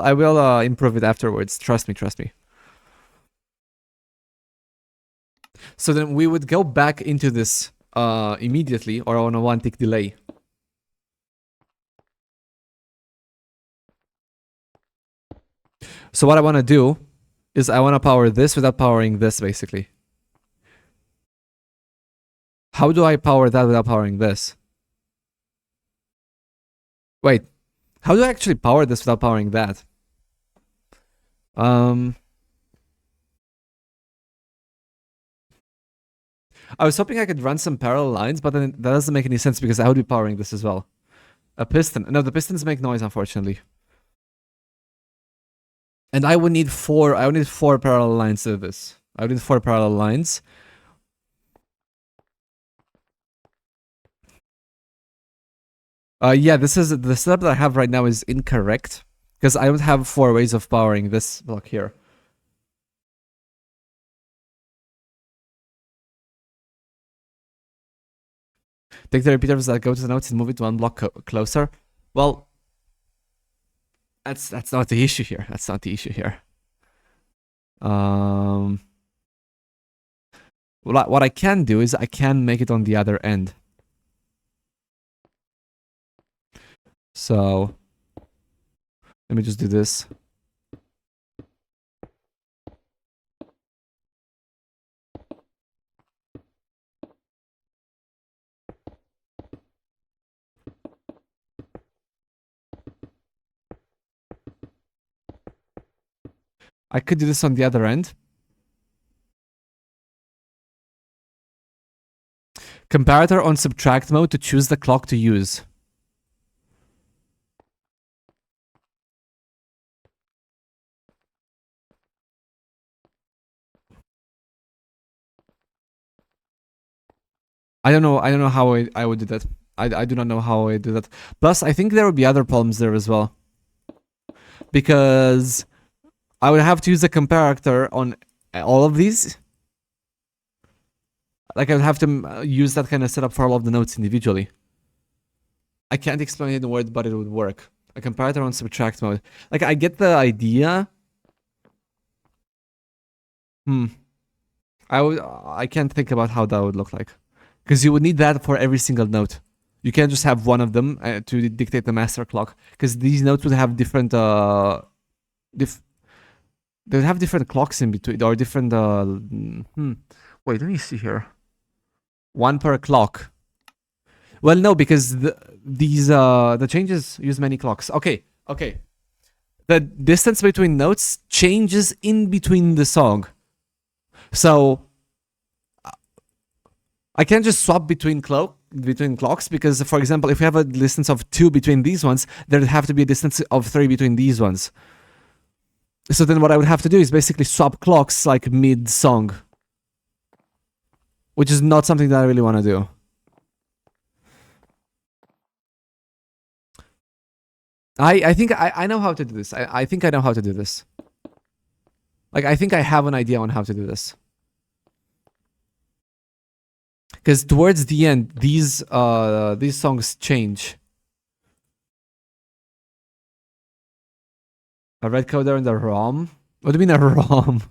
Speaker 1: improve it afterwards. Trust me. So then we would go back into this immediately or on a 1 tick delay. So what I want to do is I want to power this without powering this, basically. How do I power that without powering this? Wait, how do I actually power this without powering that? I was hoping I could run some parallel lines, but then that doesn't make any sense because I would be powering this as well. A piston. No, the pistons make noise, unfortunately. And I would need 4 parallel lines to this. I would need 4 parallel lines. Yeah, this is the setup that I have right now is incorrect because I don't have 4 ways of powering this block here. Take the repeaters that go to the nodes and move it 1 block closer. Well, that's not the issue here. That's not the issue here. Well, what I can do is I can make it on the other end. So let me just do this. I could do this on the other end. Comparator on subtract mode to choose the clock to use. I don't know how I would do that. I do not know how I do that. Plus, I think there would be other problems there as well. Because I would have to use a comparator on all of these. Like, I would have to use that kind of setup for all of the nodes individually. I can't explain it in words, but it would work. A comparator on subtract mode. Like, I get the idea. I can't think about how that would look like. Because you would need that for every single node. You can't just have one of them to dictate the master clock. Because these nodes would have different... they would have different clocks in between, or different... Wait, let me see here. One per clock. Well, no, because the changes use many clocks. Okay. The distance between notes changes in between the song. So I can't just swap between clocks because, for example, if we have a distance of 2 between these ones, there'd have to be a distance of 3 between these ones. So then what I would have to do is basically swap clocks like mid-song. Which is not something that I really want to do. I think I know how to do this. I think I know how to do this. Like, I think I have an idea on how to do this. Because towards the end, these songs change. A red coder in the ROM? What do you mean a ROM?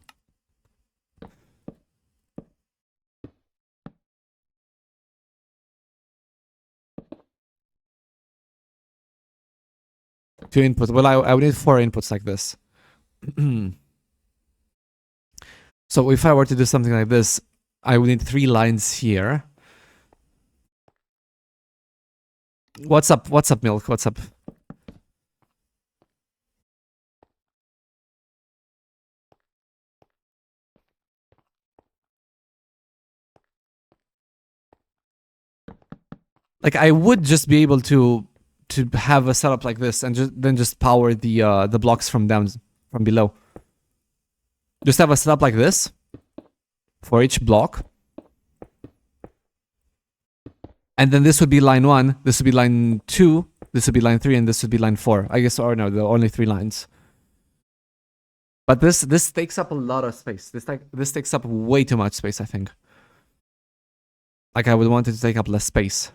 Speaker 1: Two inputs. Well, I would need 4 inputs like this. So if I were to do something like this, I would need 3 lines here. What's up? What's up, Milk? What's up? Like, I would just be able to have a setup like this and then just power the blocks from below. Just have a setup like this for each block. And then this would be line 1, this would be line 2, this would be line 3, and this would be line 4. I guess, or no, there are only 3 lines. But this takes up a lot of space. This takes up way too much space, I think. Like, I would want it to take up less space.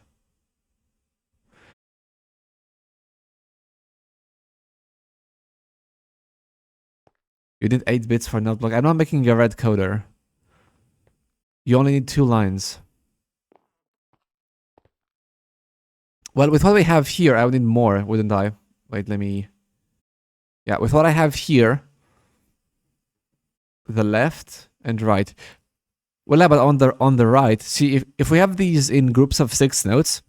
Speaker 1: You need 8 bits for node block. I'm not making a red coder. You only need 2 lines. Well, with what we have here, I would need more, wouldn't I? Wait, let me... Yeah, with what I have here, the left and right. Well, yeah, but on the right, see, if we have these in groups of 6 nodes,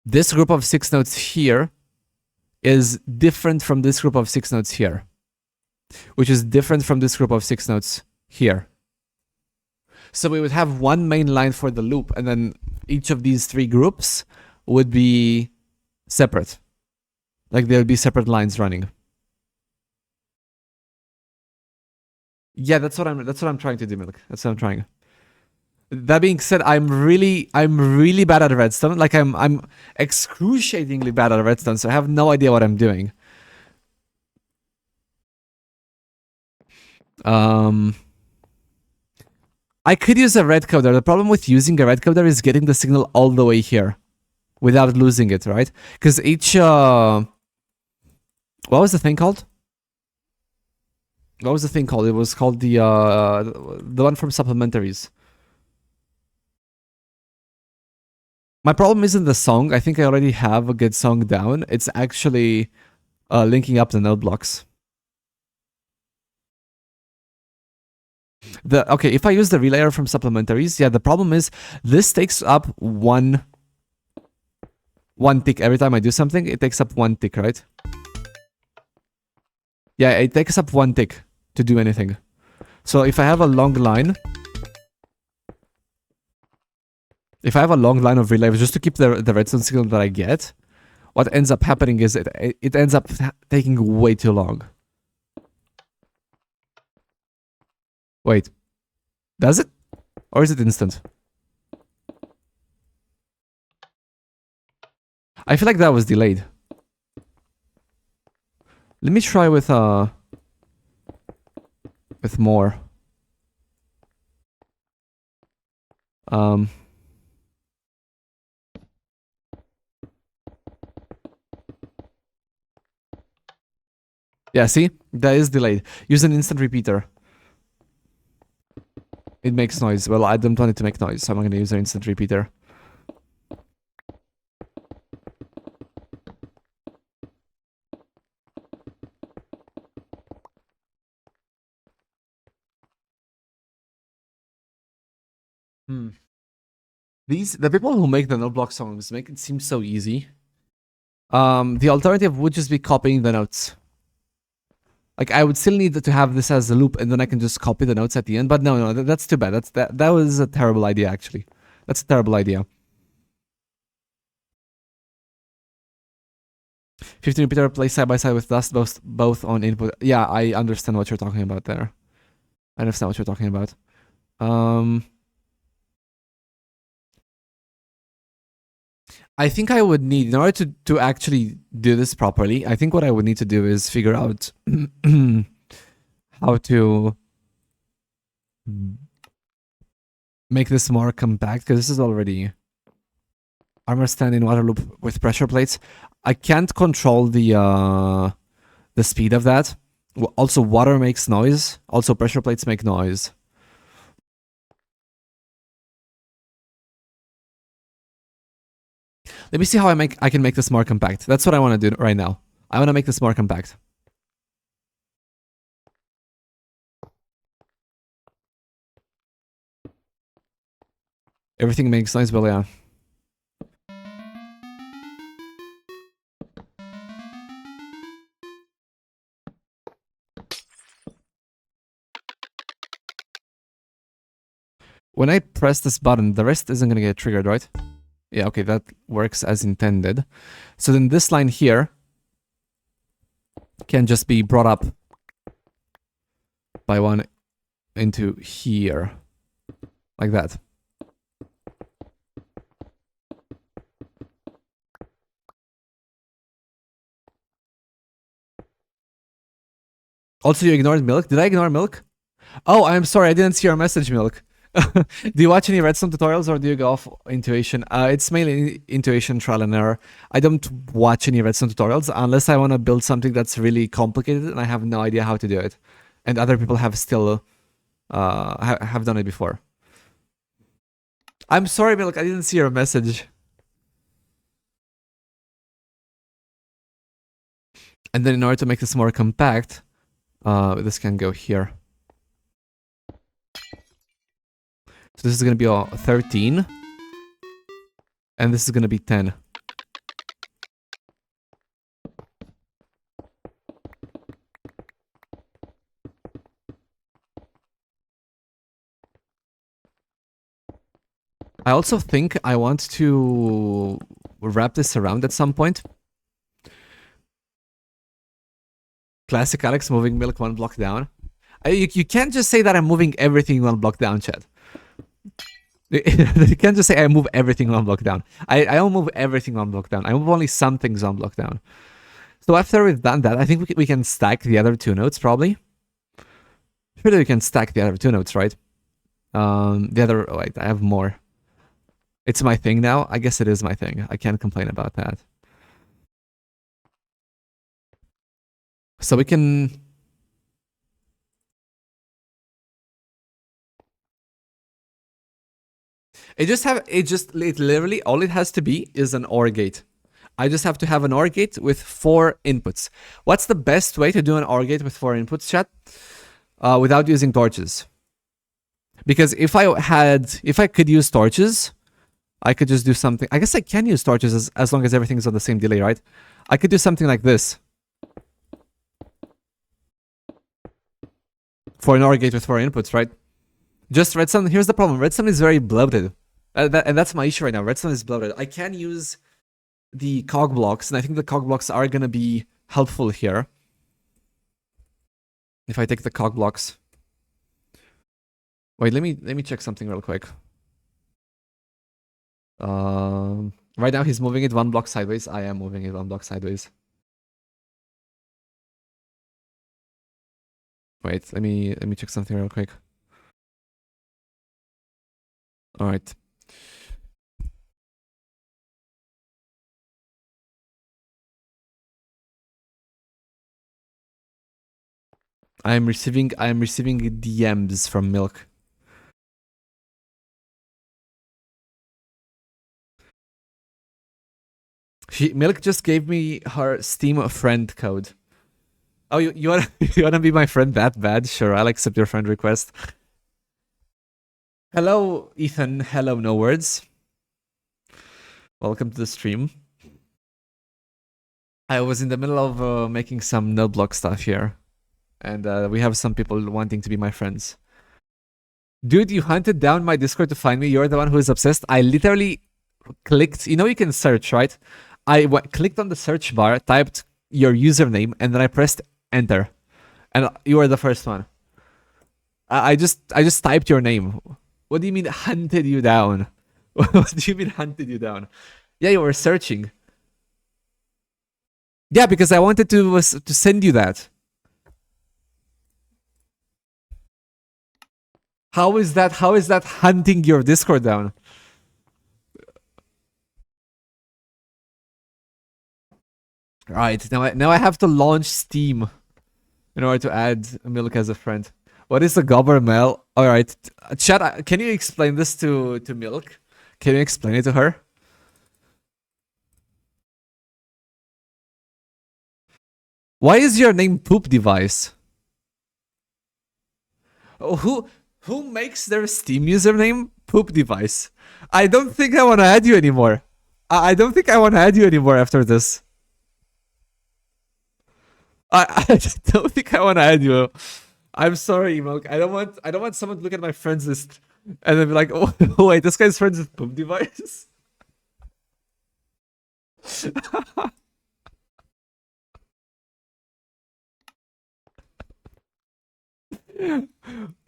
Speaker 1: this group of 6 nodes here is different from this group of 6 nodes here, which is different from this group of 6 nodes here. So we would have one main line for the loop, and then each of these 3 groups would be separate. Like, there would be separate lines running. Yeah, that's what I'm trying to do, Milk. That's what I'm trying. That being said, I'm really bad at redstone. Like, I'm excruciatingly bad at redstone, so I have no idea what I'm doing. I could use a red coder. The problem with using a red coder is getting the signal all the way here without losing it, right? Because each what was the thing called? What was the thing called? It was called the one from supplementaries. My problem isn't the song. I think I already have a good song down. It's actually linking up the node blocks. Okay, if I use the relayer from supplementaries, yeah, the problem is this takes up one tick every time I do something. It takes up 1 tick, right? Yeah, it takes up 1 tick to do anything. So if I have a long line... If I have a long line of relays just to keep the redstone signal that I get, what ends up happening is it ends up taking way too long. Wait. Does it? Or is it instant? I feel like that was delayed. Let me try with more. Yeah, see? That is delayed. Use an instant repeater. It makes noise. Well, I don't want it to make noise, so I'm gonna use an instant repeater. The people who make the no block songs make it seem so easy. The alternative would just be copying the notes. Like, I would still need to have this as a loop, and then I can just copy the notes at the end. But no, that's too bad. That was a terrible idea, actually. That's a terrible idea. 15 repeater place side by side with dust, both on input. Yeah, I understand what you're talking about there. I understand what you're talking about. I think I would need, in order to actually do this properly, I think what I would need to do is figure out how to make this more compact, because this is already armor stand in water loop with pressure plates. I can't control the speed of that. Also, water makes noise. Also, pressure plates make noise. Let me see how I can make this more compact. That's what I want to do right now. I want to make this more compact. Everything makes noise, but yeah. When I press this button, the rest isn't going to get triggered, right? Yeah, okay, that works as intended. So then this line here can just be brought up by 1 into here. Like that. Also, you ignored milk? Did I ignore milk? Oh, I'm sorry, I didn't see your message, milk. Do you watch any redstone tutorials or do you go off intuition? It's mainly intuition, trial and error. I don't watch any redstone tutorials unless I want to build something that's really complicated and I have no idea how to do it. And other people have still have done it before. I'm sorry, Milk, I didn't see your message. And then in order to make this more compact, this can go here. So this is going to be a 13. And this is going to be 10. I also think I want to wrap this around at some point. Classic Alex, moving milk 1 block down. You can't just say that I'm moving everything 1 block down, chat. You can't just say I move everything 1 block down. I don't move everything 1 block down. I move only some things 1 block down. So after we've done that, I think we can stack the other 2 nodes, probably. Surely we can stack the other 2 nodes, right? Wait, I have more. It's my thing now. I guess it is my thing. I can't complain about that. So we can... It literally, all it has to be is an OR gate. I just have to have an OR gate with 4 inputs. What's the best way to do an OR gate with 4 inputs, chat? Without using torches. Because if I could use torches, I could just do something. I guess I can use torches as long as everything's on the same delay, right? I could do something like this. for an OR gate with 4 inputs, right? Just redstone. Here's the problem. Redstone is very bloated. And that's my issue right now. Redstone is bloated. I can use the cog blocks, and I think the cog blocks are gonna be helpful here. If I take the cog blocks. Wait, let me check something real quick. Right now he's moving it 1 block sideways. I am moving it 1 block sideways. Wait, let me check something real quick. All right. I am receiving DMs from Milk. Milk just gave me her Steam friend code. Oh, you wanna you wanna be my friend that bad? Sure, I'll accept your friend request. Hello, Ethan. Hello, no words. Welcome to the stream. I was in the middle of making some node block stuff here, and we have some people wanting to be my friends. Dude, you hunted down my Discord to find me. You're the one who is obsessed. I literally clicked. You know, you can search, right? I clicked on the search bar, typed your username, and then I pressed enter, and you were the first one. I just typed your name. What do you mean hunted you down? What do you mean hunted you down? Yeah, you were searching. Yeah, because I wanted to send you that. How is that hunting your Discord down? Right, now I have to launch Steam in order to add Milk as a friend. What is a gobber mail? Alright, chat, can you explain this to Milk? Can you explain it to her? Why is your name Poop Device? Oh, who makes their Steam username Poop Device? I don't think I want to add you anymore. I don't think I want to add you anymore after this. I don't think I want to add you. I'm sorry, Milk. I don't want someone to look at my friends list and then be like, oh wait, this guy's friends with Poop Device.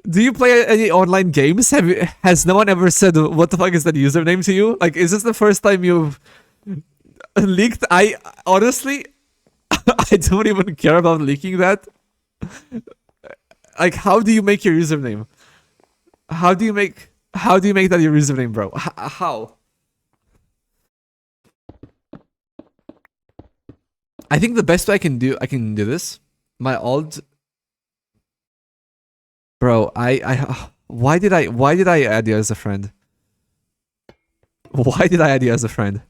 Speaker 1: Do you play any online games? Has no one ever said what the fuck is that username to you? Like, is this the first time you've leaked? I honestly, I don't even care about leaking that. Like, how do you make your username? How do you make that your username, bro? How? I think the best way I can do this. My alt, bro. Why did I add you as a friend? Why did I add you as a friend?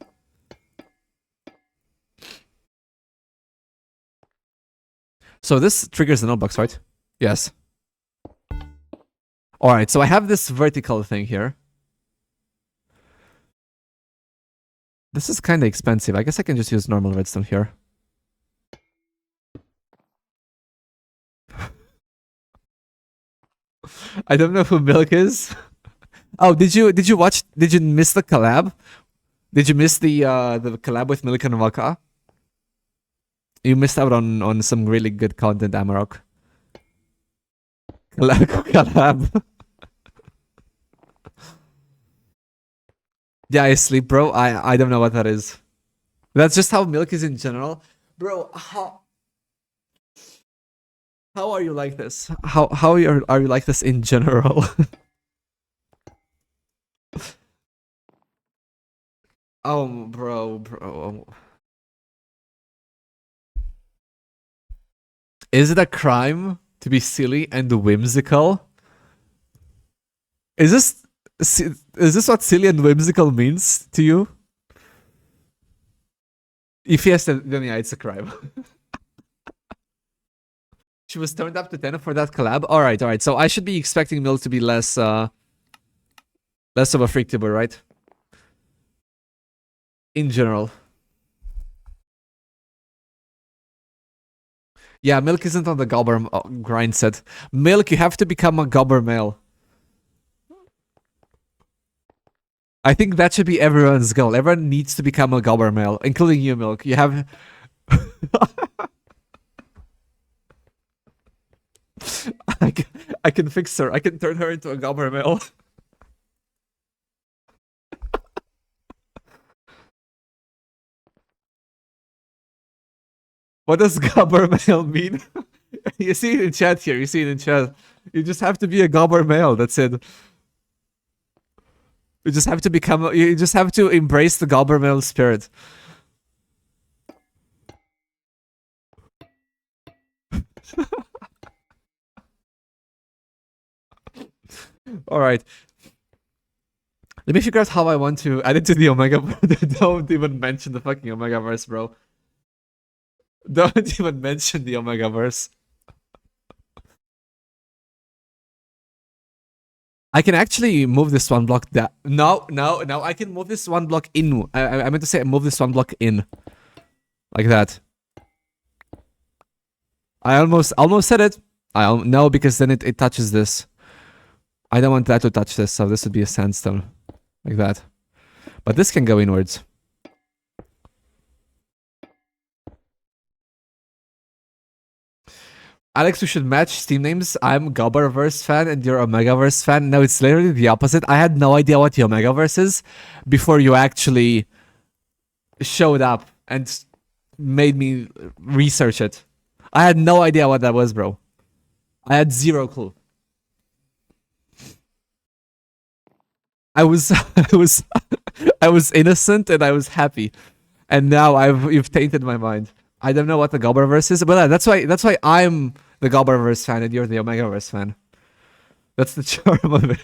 Speaker 1: So this triggers the notebox, right? Yes. Alright, so I have this vertical thing here. This is kind of expensive. I guess I can just use normal redstone here. I don't know who Milk is. Oh, did you miss the collab? Did you miss the collab with Milk and Vaka? You missed out on some really good content, Amarok. Collab. Yeah, I sleep, bro. I don't know what that is. That's just how Milk is in general. Bro, how are you like this? How are you like this in general? Oh, bro. Is it a crime to be silly and whimsical? Is this what silly and whimsical means to you? If yes, then yeah, it's a crime. She was turned up to 10 for that collab. All right. So I should be expecting Milk to be less of a freak tuber, right? In general. Yeah, Milk isn't on the gobber grind set. Milk, you have to become a gobber male. I think that should be everyone's goal. Everyone needs to become a gobber male, including you, Milk. You have... I can fix her. I can turn her into a gobber male. What does gobber male mean? You see it in chat here. You see it in chat. You just have to be a gobber male. That's it. You just have to become. You just have to embrace the gobber male spirit. All right. Let me figure out how I want to add it to the Omega. Don't even mention the fucking Omega verse, bro. Don't even mention the Omega verse. I can actually move this one block down. No. I can move this one block in. I meant to say move this one block in. Like that. I almost said it. No, because then it touches this. I don't want that to touch this, so this would be a sandstone. Like that. But this can go inwards. Alex, we should match Steam names. I'm Gobberverse fan and you're Omegaverse fan. No, it's literally the opposite. I had no idea what the Omegaverse is before you actually showed up and made me research it. I had no idea what that was, bro. I had zero clue. I was I was innocent and I was happy. And now you've tainted my mind. I don't know what the Gobberverse is, but that's why I'm the Gobberverse fan and you're the Omegaverse fan. That's the charm of it.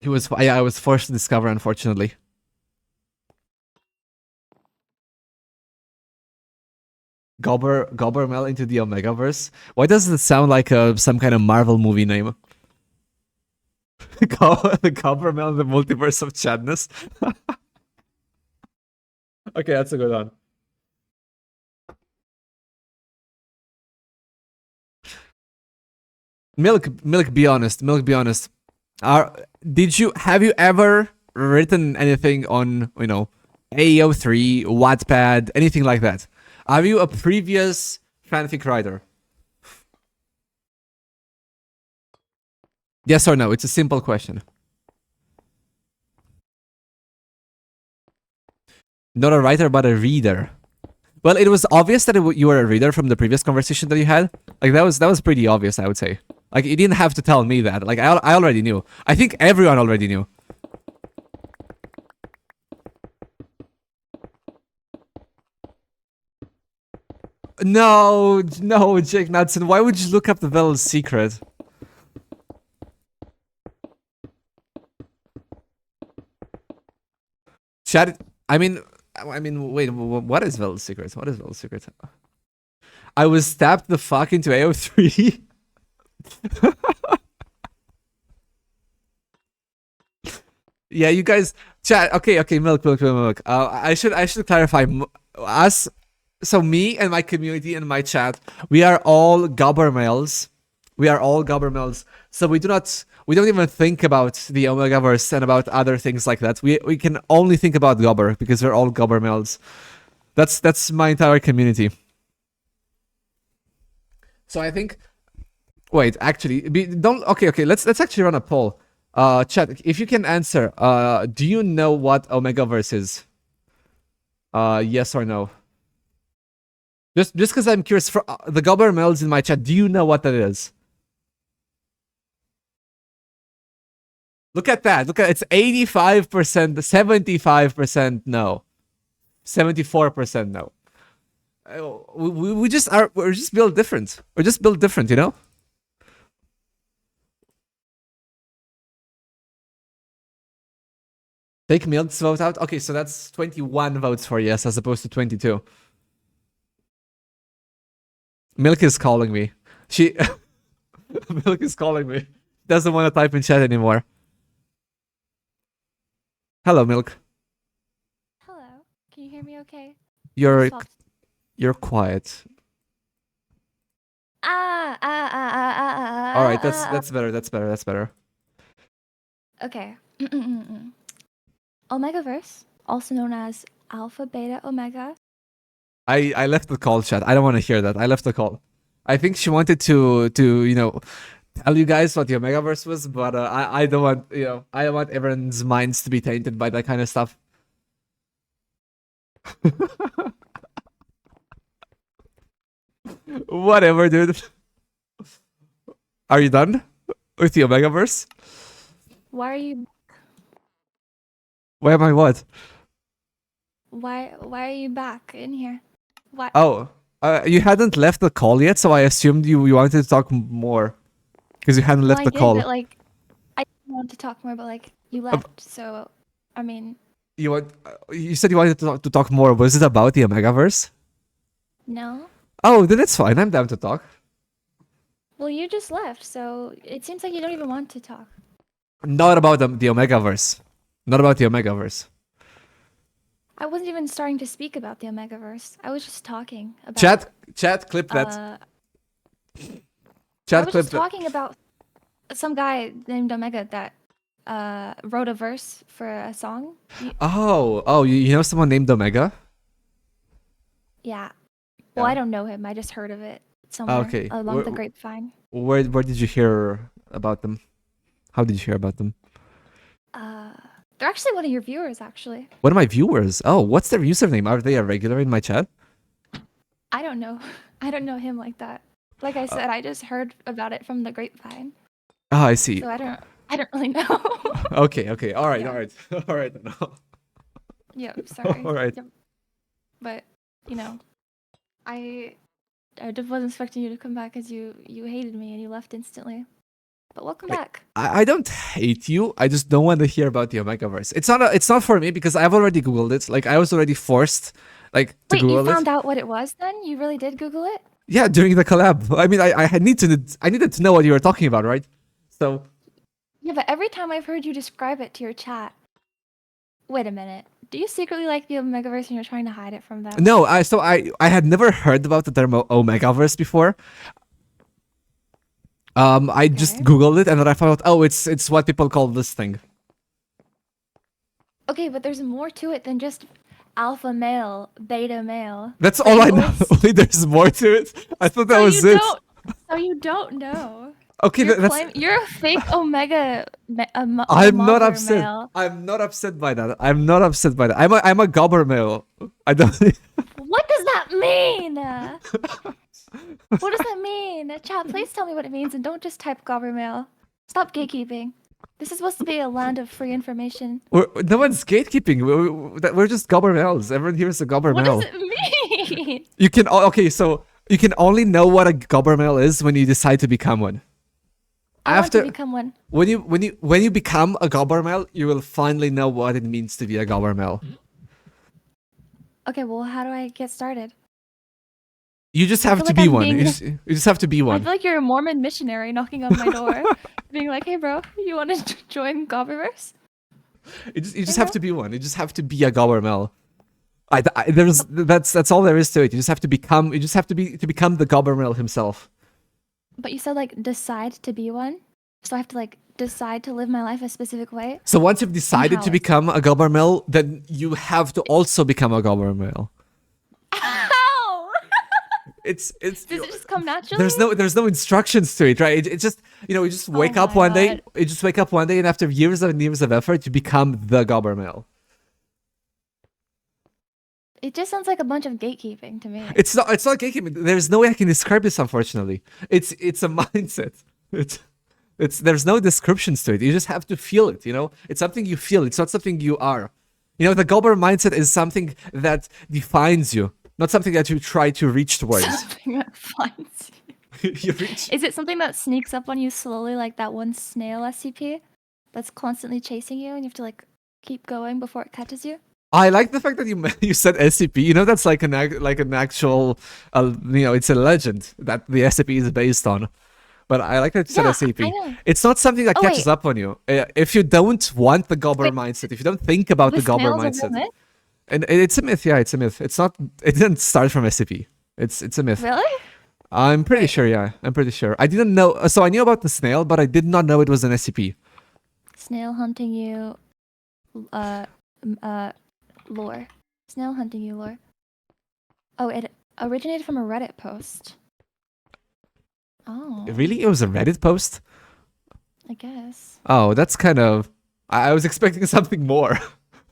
Speaker 1: I was forced to discover, unfortunately. Gobbermel into the Omegaverse? Why doesn't it sound like some kind of Marvel movie name? The Gobbermel in the Multiverse of Chadness? Okay, that's a good one. Milk, be honest. Have you ever written anything on, AO3, Wattpad, anything like that? Are you a previous fanfic writer? Yes or no? It's a simple question. Not a writer, but a reader. Well, it was obvious that you were a reader from the previous conversation that you had. Like, that was pretty obvious, I would say. Like, you didn't have to tell me that. Like, I already knew. I think everyone already knew. No, Jake Knudsen. Why would you look up the Veil's secret? Chat. I mean, wait. What is Veil's secret? What is Veil's secret? I was stabbed the fuck into AO3. Yeah, you guys. Chat. Okay. Milk. I should clarify. Us. So me and my community and my chat, we are all gobber males. So we don't even think about the Omegaverse and about other things like that. We can only think about gobber because we're all gobber males. That's my entire community. So I think. Wait, actually, don't. Okay. Let's actually run a poll. Chat, if you can answer. Do you know what Omegaverse is? Yes or no? Just because I'm curious, for the gobber males in my chat, do you know what that is? Look at that. It's 85%, 75% no. 74% no. We're just built different. We're just built different, you know? Take Milk's vote out? Okay, so that's 21 votes for yes as opposed to 22. Milk is calling me. Milk is calling me. Doesn't want to type in chat anymore. Hello, Milk.
Speaker 4: Hello. Can you hear me okay?
Speaker 1: You're
Speaker 4: Swapped-
Speaker 1: you're quiet.
Speaker 4: Ah.
Speaker 1: All right, that's better. That's better. That's better.
Speaker 4: Okay. Omegaverse, also known as Alpha, Beta, Omega.
Speaker 1: I left the call, chat. I don't want to hear that. I left the call. I think she wanted to tell you guys what the Omegaverse was, but I don't want I don't want everyone's minds to be tainted by that kind of stuff. Whatever, dude. Are you done with the Omegaverse?
Speaker 4: Why are you?
Speaker 1: Why am I what?
Speaker 4: Why are you back in here? Why?
Speaker 1: Oh, you hadn't left the call yet, so I assumed you wanted to talk more because you hadn't left
Speaker 4: I
Speaker 1: the
Speaker 4: did,
Speaker 1: call.
Speaker 4: but like, I want to talk more, but like, you left. So, I mean,
Speaker 1: You said you wanted to talk more. Was it about the Omegaverse?
Speaker 4: no.
Speaker 1: Oh, then it's fine. I'm down to talk.
Speaker 4: Well, you just left, so it seems like you don't even want to talk.
Speaker 1: Not about the Omegaverse. Not about the Omegaverse.
Speaker 4: I wasn't even starting to speak about the Omegaverse. I was just talking about.
Speaker 1: Chat, clip that.
Speaker 4: I
Speaker 1: Chat,
Speaker 4: was
Speaker 1: clip
Speaker 4: just
Speaker 1: that.
Speaker 4: talking about some guy named Omega that wrote a verse for a song.
Speaker 1: Oh, you know someone named Omega?
Speaker 4: Yeah. Well,
Speaker 1: Yeah.
Speaker 4: I don't know him. I just heard of it somewhere
Speaker 1: Okay.
Speaker 4: along the grapevine.
Speaker 1: Where did you hear about them? How did you hear about them?
Speaker 4: They're actually one of your viewers, actually.
Speaker 1: One of my viewers. Oh, what's their username? Are they a regular in my chat?
Speaker 4: I don't know. I don't know him like that. Like I said, I just heard about it from the grapevine.
Speaker 1: Oh, I see.
Speaker 4: So I don't really know.
Speaker 1: Okay. All right.
Speaker 4: Yeah.
Speaker 1: All right. No.
Speaker 4: Yeah, sorry.
Speaker 1: All right.
Speaker 4: Yep. But, I just wasn't expecting you to come back because you hated me and you left instantly. But welcome back.
Speaker 1: I don't hate you. I just don't want to hear about the Omegaverse. It's not for me because I've already Googled it. Like I was already forced to
Speaker 4: Wait,
Speaker 1: Google
Speaker 4: you
Speaker 1: it.
Speaker 4: found out what it was then? You really did Google it?
Speaker 1: Yeah, during the collab. I mean, I needed to know what you were talking about, right? So
Speaker 4: Yeah, but every time I've heard you describe it to your chat. Wait a minute. Do you secretly like the Omegaverse and you're trying to hide it from them?
Speaker 1: no, I had never heard about the term Omegaverse before. I just
Speaker 4: Okay.
Speaker 1: Googled it and then I found out, oh, it's what people call this thing.
Speaker 4: Okay, but there's more to it than just alpha male, beta male.
Speaker 1: That's
Speaker 4: So
Speaker 1: all
Speaker 4: you
Speaker 1: I know.
Speaker 4: always-
Speaker 1: Only there's more to it. I thought that was it.
Speaker 4: So you don't know.
Speaker 1: Okay, that's.
Speaker 4: You're a fake Omega.
Speaker 1: I'm not
Speaker 4: mother
Speaker 1: upset.
Speaker 4: male.
Speaker 1: I'm not upset by that. I'm not upset by that. I'm a gobber male. I don't.
Speaker 4: What does that mean? What does that mean? Chat, please tell me what it means and don't just type gobber male. Stop gatekeeping. This is supposed to be a land of free information.
Speaker 1: No one's gatekeeping. We're just gobber males. Everyone here is a gobber
Speaker 4: What
Speaker 1: male.
Speaker 4: does it mean?
Speaker 1: You can so you can only know what a gobber male is when you decide to become one.
Speaker 4: I want to become one.
Speaker 1: When you become a gobber male, you will finally know what it means to be a gobber male.
Speaker 4: Okay, well, how do I get started?
Speaker 1: You just have
Speaker 4: feel
Speaker 1: to
Speaker 4: like
Speaker 1: be
Speaker 4: I'm
Speaker 1: one.
Speaker 4: being-
Speaker 1: You just have to be
Speaker 4: I
Speaker 1: one.
Speaker 4: feel like you're a Mormon missionary knocking on my door, being like, "Hey, bro, you want to join Gobberverse?"
Speaker 1: You just have to be one. You just have to be a gobber male. That's all there is to it. You just have to become. You just have to become the gobber male himself.
Speaker 4: But you said like decide to be one, so I have to like decide to live my life a specific way.
Speaker 1: So once you've decided to
Speaker 4: Somehow.
Speaker 1: become a gobber male, then you have to also become a gobber male.
Speaker 4: How?
Speaker 1: It's
Speaker 4: Does it just come naturally?
Speaker 1: there's no instructions to it, right? It's just you just wake up
Speaker 4: my
Speaker 1: one day.
Speaker 4: God.
Speaker 1: You just wake up one day, and after years and years of effort, you become the gobber male.
Speaker 4: It just sounds like a bunch of gatekeeping to me.
Speaker 1: It's not gatekeeping. There's no way I can describe this, unfortunately. It's a mindset. There's no descriptions to it. You just have to feel it, It's something you feel. It's not something you are. The gobber mindset is something that defines you, not something that you try to reach towards.
Speaker 4: Something that finds you.
Speaker 1: You reach.
Speaker 4: Is it something that sneaks up on you slowly, like that one snail SCP that's constantly chasing you, and you have to like keep going before it catches you?
Speaker 1: I like the fact that you said SCP. That's like an actual, it's a legend that the SCP is based on. But I like that you said
Speaker 4: Yeah,
Speaker 1: SCP.
Speaker 4: I know.
Speaker 1: It's not something that
Speaker 4: Oh,
Speaker 1: catches
Speaker 4: wait.
Speaker 1: up on you. If you don't want the gobber
Speaker 4: Wait.
Speaker 1: mindset, if you don't think about the
Speaker 4: The
Speaker 1: gobber
Speaker 4: snails are
Speaker 1: mindset,
Speaker 4: real myth?
Speaker 1: and it's a myth. Yeah, it's a myth. It's not. It didn't start from SCP. It's a myth.
Speaker 4: Really?
Speaker 1: I'm pretty
Speaker 4: Wait.
Speaker 1: sure. Yeah, I'm pretty sure. I didn't know. So I knew about the snail, but I did not know it was an SCP.
Speaker 4: Snail hunting you. Lore. Snail hunting you lore. Oh, it originated from a Reddit post. Oh.
Speaker 1: Really, it was a Reddit post.
Speaker 4: I guess.
Speaker 1: Oh, that's kind of. I was expecting something more.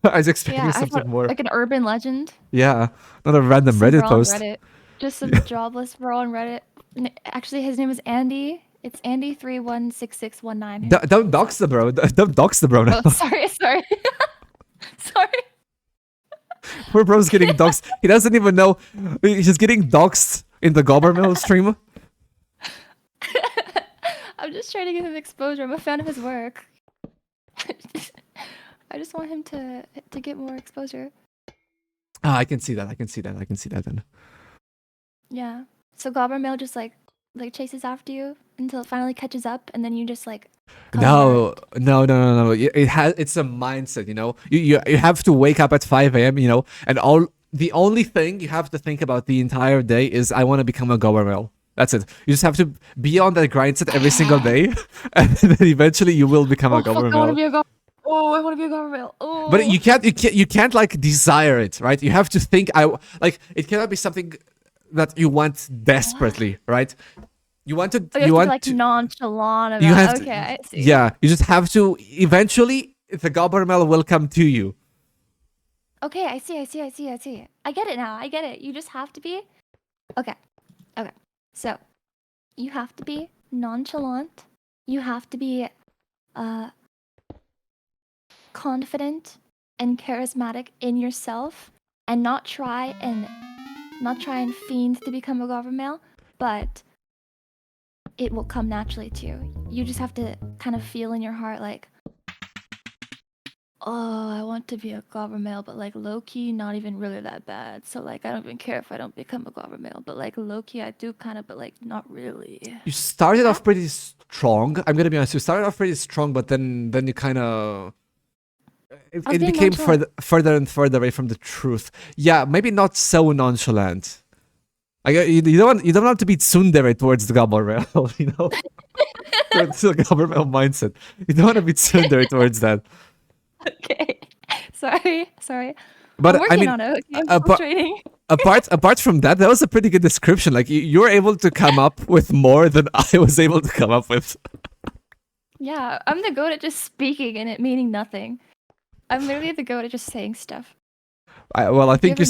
Speaker 1: I was expecting
Speaker 4: Yeah, I
Speaker 1: something
Speaker 4: thought
Speaker 1: more.
Speaker 4: like an urban legend.
Speaker 1: Yeah, not a random
Speaker 4: Some
Speaker 1: Reddit
Speaker 4: bro on
Speaker 1: post.
Speaker 4: Reddit. Just some jobless bro on Reddit. Actually, his name is Andy. It's Andy316619.
Speaker 1: Don't dox the bro. Don't dox the bro now.
Speaker 4: Oh, sorry. Sorry.
Speaker 1: Poor bro's getting doxed. He doesn't even know. He's getting doxed in the Gobbermill stream.
Speaker 4: I'm just trying to give him exposure. I'm a fan of his work. I just want him to get more exposure.
Speaker 1: Ah, I can see that. I can see that. I can see that then.
Speaker 4: Yeah. So Gobbermail just like chases after you until it finally catches up, and then you just like. come
Speaker 1: No,
Speaker 4: back.
Speaker 1: no. It has. It's a mindset. You know. You have to wake up at 5 a.m. You know, and the only thing you have to think about the entire day is I want to become a Gobbermill. That's it. You just have to be on that grind set every single day, and then eventually you will become a
Speaker 4: Oh fuck! I want to
Speaker 1: Gobbermill.
Speaker 4: be a I want to be a Gobbermail. Oh.
Speaker 1: But you can't like desire it, right? You have to think. It cannot be something that you want desperately, right? You want to.
Speaker 4: Oh, you have to
Speaker 1: want
Speaker 4: be like
Speaker 1: to.
Speaker 4: nonchalant about
Speaker 1: You have
Speaker 4: it.
Speaker 1: to-
Speaker 4: Okay, I see.
Speaker 1: Yeah, you just have to. Eventually, the Gobbermill will come to you.
Speaker 4: Okay, I see. I get it now. I get it. You just have to be. Okay. So, you have to be nonchalant. You have to be confident and charismatic in yourself, and not try and fiend to become a Gobbermail, but it will come naturally to you. You just have to kind of feel in your heart like, oh, I want to be a Gobbermail, but like low-key, not even really that bad. So like, I don't even care if I don't become a Gobbermail, but like low-key, I do kind of, but like not really.
Speaker 1: You started off pretty strong. I'm gonna be honest. You started off pretty strong, but then you kind of. It
Speaker 4: I was being
Speaker 1: became
Speaker 4: nonchalant.
Speaker 1: further and further away from the truth. Yeah, maybe not so nonchalant. You don't want to be tsundere towards the Gobbermill, you know, towards the Gobbermill mindset. You don't want to be tsundere towards that.
Speaker 4: Okay. Sorry.
Speaker 1: But
Speaker 4: I'm
Speaker 1: I
Speaker 4: working
Speaker 1: mean,
Speaker 4: on it. Okay, I'm
Speaker 1: apart-
Speaker 4: training.
Speaker 1: apart from that, that was a pretty good description. Like you're able to come up with more than I was able to come up with.
Speaker 4: Yeah, I'm the goat at just speaking and it meaning nothing. I'm literally the goat at just saying stuff.
Speaker 1: I think
Speaker 4: You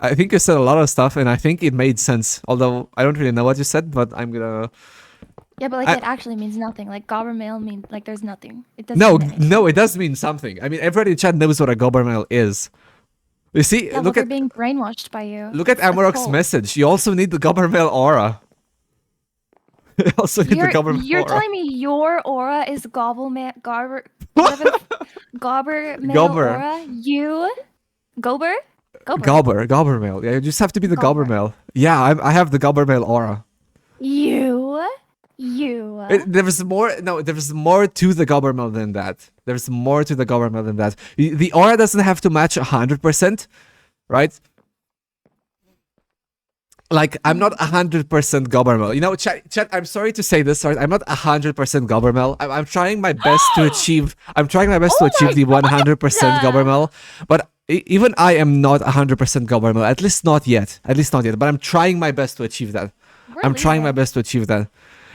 Speaker 1: I think you said a lot of stuff, and I think it made sense. Although I don't really know what you said, but I'm gonna.
Speaker 4: Yeah, but like
Speaker 1: I-
Speaker 4: it actually means nothing. Like Gobbermail means like there's nothing. It doesn't.
Speaker 1: No,
Speaker 4: mean anything.
Speaker 1: no, it does mean something. I mean, everybody in chat knows what a Gobbermill is. You see,
Speaker 4: Yeah,
Speaker 1: look
Speaker 4: but
Speaker 1: at
Speaker 4: they're being brainwashed by you.
Speaker 1: look at
Speaker 4: It's a
Speaker 1: Amarok's
Speaker 4: cult.
Speaker 1: message. You also need the Gobbermill aura. You also need the Gobbermill
Speaker 4: You're
Speaker 1: aura.
Speaker 4: telling me your aura is Gobbermail Gobbermail
Speaker 1: Gobber.
Speaker 4: aura? You Gobber?
Speaker 1: Gobbermill. Yeah, you just have to be the
Speaker 4: Gobber.
Speaker 1: Gobbermill. Yeah, I have the Gobbermill aura.
Speaker 4: You.
Speaker 1: There's more. No, there's more to the Gobbermill than that. There's more to the Gobbermill than that. The aura doesn't have to match 100%, right? Like I'm not 100% Gobbermill. You know, chat. I'm sorry to say this. Sorry, I'm not 100% Gobbermill. I'm trying my best to achieve. I'm trying my best to
Speaker 4: Oh my
Speaker 1: achieve the 100% Gobbermill. But even I am not 100% Gobbermill. At least not yet. But I'm trying my best to achieve that. I'm trying my best to achieve that.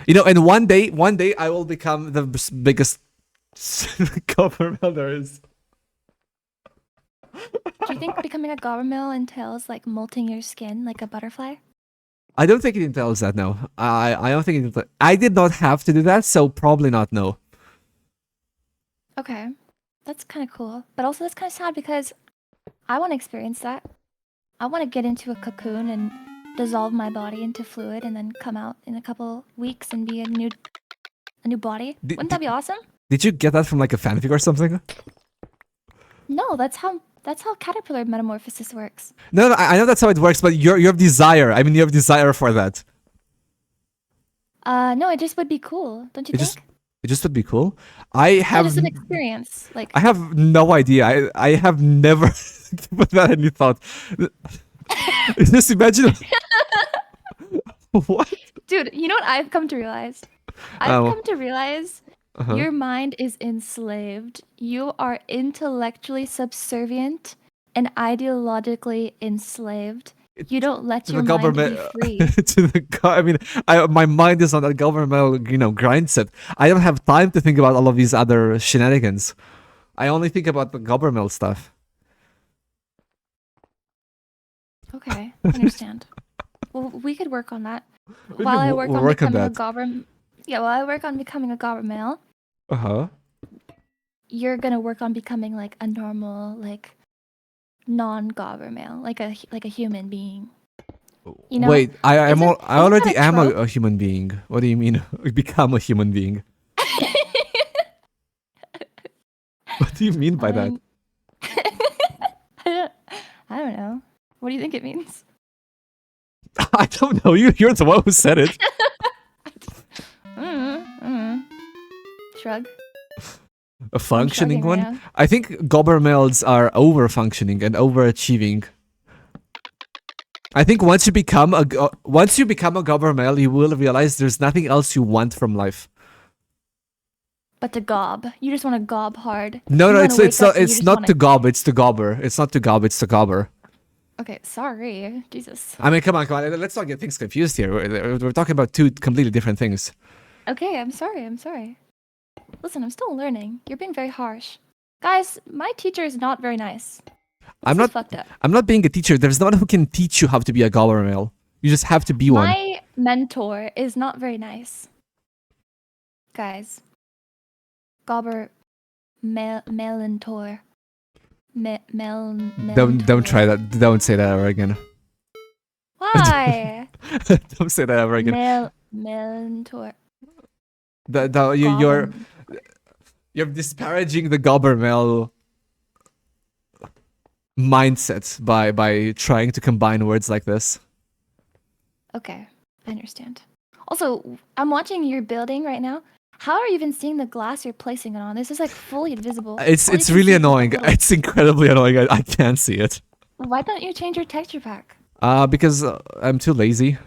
Speaker 1: You know, and one day I will become the biggest Gobbermill there is.
Speaker 4: Do you think becoming a Gobbermail entails like molting your skin like a butterfly?
Speaker 1: I don't think it entails that. No, I don't think it. I did not have to do that, so probably not. No.
Speaker 4: Okay, that's kind of cool, but also that's kind of sad because I want to experience that. I want to get into a cocoon and dissolve my body into fluid and then come out in a couple weeks and be a new body. Wouldn't that be awesome?
Speaker 1: Did you get that from like a fanfic or something?
Speaker 4: No, that's how caterpillar metamorphosis works.
Speaker 1: No, I know that's how it works, but you have desire. I mean, you have desire for that.
Speaker 4: No, it just would be cool, don't you
Speaker 1: It
Speaker 4: think?
Speaker 1: just would be cool. I
Speaker 4: Yeah,
Speaker 1: have
Speaker 4: just an experience. Like,
Speaker 1: I have no idea. I have never given that any thought. Just imagine what?
Speaker 4: dude, you know what I've come to realize? I've
Speaker 1: Oh,
Speaker 4: come to realize
Speaker 1: uh-huh.
Speaker 4: your mind is enslaved. You are intellectually subservient and ideologically enslaved. You don't let
Speaker 1: To
Speaker 4: your
Speaker 1: the
Speaker 4: mind
Speaker 1: government,
Speaker 4: be free.
Speaker 1: to the I mean, my mind is on a governmental, grind set. I don't have time to think about all of these other shenanigans. I only think about the governmental stuff.
Speaker 4: Okay, understand. Well, we could work on that.
Speaker 1: We
Speaker 4: While
Speaker 1: can
Speaker 4: I work
Speaker 1: we'll
Speaker 4: on
Speaker 1: work on
Speaker 4: becoming a
Speaker 1: that.
Speaker 4: government, yeah, while I work on becoming a government,
Speaker 1: Uh huh.
Speaker 4: you're gonna work on becoming like a normal, like non-government, like a human being. You know?
Speaker 1: Wait, I
Speaker 4: Isn't that
Speaker 1: already
Speaker 4: a
Speaker 1: am
Speaker 4: trope?
Speaker 1: a human being. What do you mean? Become a human being? What do you mean by that?
Speaker 4: Um, I don't know. What do you think it means?
Speaker 1: I don't know. You're the one who said it.
Speaker 4: Mm. Shrug.
Speaker 1: A functioning
Speaker 4: shrugging right
Speaker 1: one.
Speaker 4: now.
Speaker 1: I think governments are over functioning and overachieving. I think once you become a government, you will realize there's nothing else you want from life.
Speaker 4: But to gob. You just want to gob hard.
Speaker 1: No,
Speaker 4: You
Speaker 1: no,
Speaker 4: wanna
Speaker 1: it's
Speaker 4: wake up and you
Speaker 1: it's
Speaker 4: just
Speaker 1: not
Speaker 4: wanna-
Speaker 1: to gob, it's to gobber. It's not to gob, it's to gobber.
Speaker 4: Okay, sorry. Jesus.
Speaker 1: I mean, come on. Let's not get things confused here. We're talking about two completely different things.
Speaker 4: Okay, I'm sorry. Listen, I'm still learning. You're being very harsh. Guys, my teacher is not very nice.
Speaker 1: I'm
Speaker 4: This is
Speaker 1: not
Speaker 4: fucked up.
Speaker 1: I'm not being a teacher. There's no one who can teach you how to be a gobber male. You just have to be one.
Speaker 4: My mentor is not very nice. Guys. Gobber Melantor.
Speaker 1: Don't try that. Don't say that ever again.
Speaker 4: Why?
Speaker 1: Don't say that ever again.
Speaker 4: Melantor.
Speaker 1: You're disparaging the gobber male mindset by trying to combine words like this.
Speaker 4: Okay, I understand. Also, I'm watching your building right now. How are you even seeing the glass you're placing it on? This is like fully invisible.
Speaker 1: It's
Speaker 4: All you
Speaker 1: it's
Speaker 4: can
Speaker 1: really
Speaker 4: see is, like, a
Speaker 1: annoying.
Speaker 4: little-
Speaker 1: It's incredibly annoying. I can't see it.
Speaker 4: Why don't you change your texture pack?
Speaker 1: Because I'm too lazy.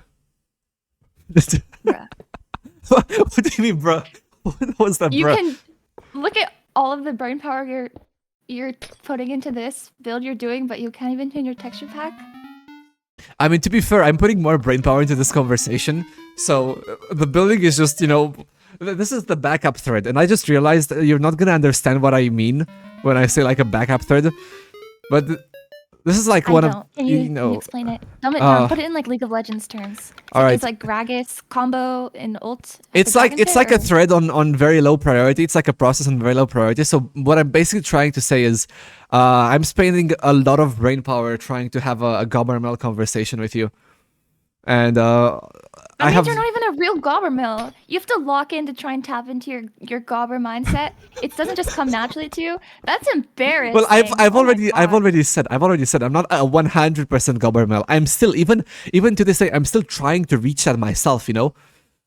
Speaker 4: Bruh.
Speaker 1: What do you mean, bro? What was that,
Speaker 4: You
Speaker 1: bro?
Speaker 4: can look at all of the brain power you're putting into this build you're doing, but you can't even change your texture pack.
Speaker 1: I mean, to be fair, I'm putting more brain power into this conversation. So the building is just, this is the backup thread. And I just realized that you're not going to understand what I mean when I say like a backup thread. But this is like one
Speaker 4: I
Speaker 1: of,
Speaker 4: don't. Can you explain it? Dumb it
Speaker 1: uh,
Speaker 4: down. Put it in like League of Legends terms.
Speaker 1: Alright.
Speaker 4: It's like Gragas combo in ult.
Speaker 1: It's like a thread on very low priority. It's like a process on very low priority. So what I'm basically trying to say is, I'm spending a lot of brain power trying to have a governmental conversation with you, and
Speaker 4: That means
Speaker 1: have.
Speaker 4: you're not even a real gobber mill. You have to lock in to try and tap into your gobber mindset. It doesn't just come naturally to you. That's embarrassing.
Speaker 1: Well, I've
Speaker 4: Oh my God.
Speaker 1: already said I'm not a 100% governmental. I'm still even to this day I'm still trying to reach that myself.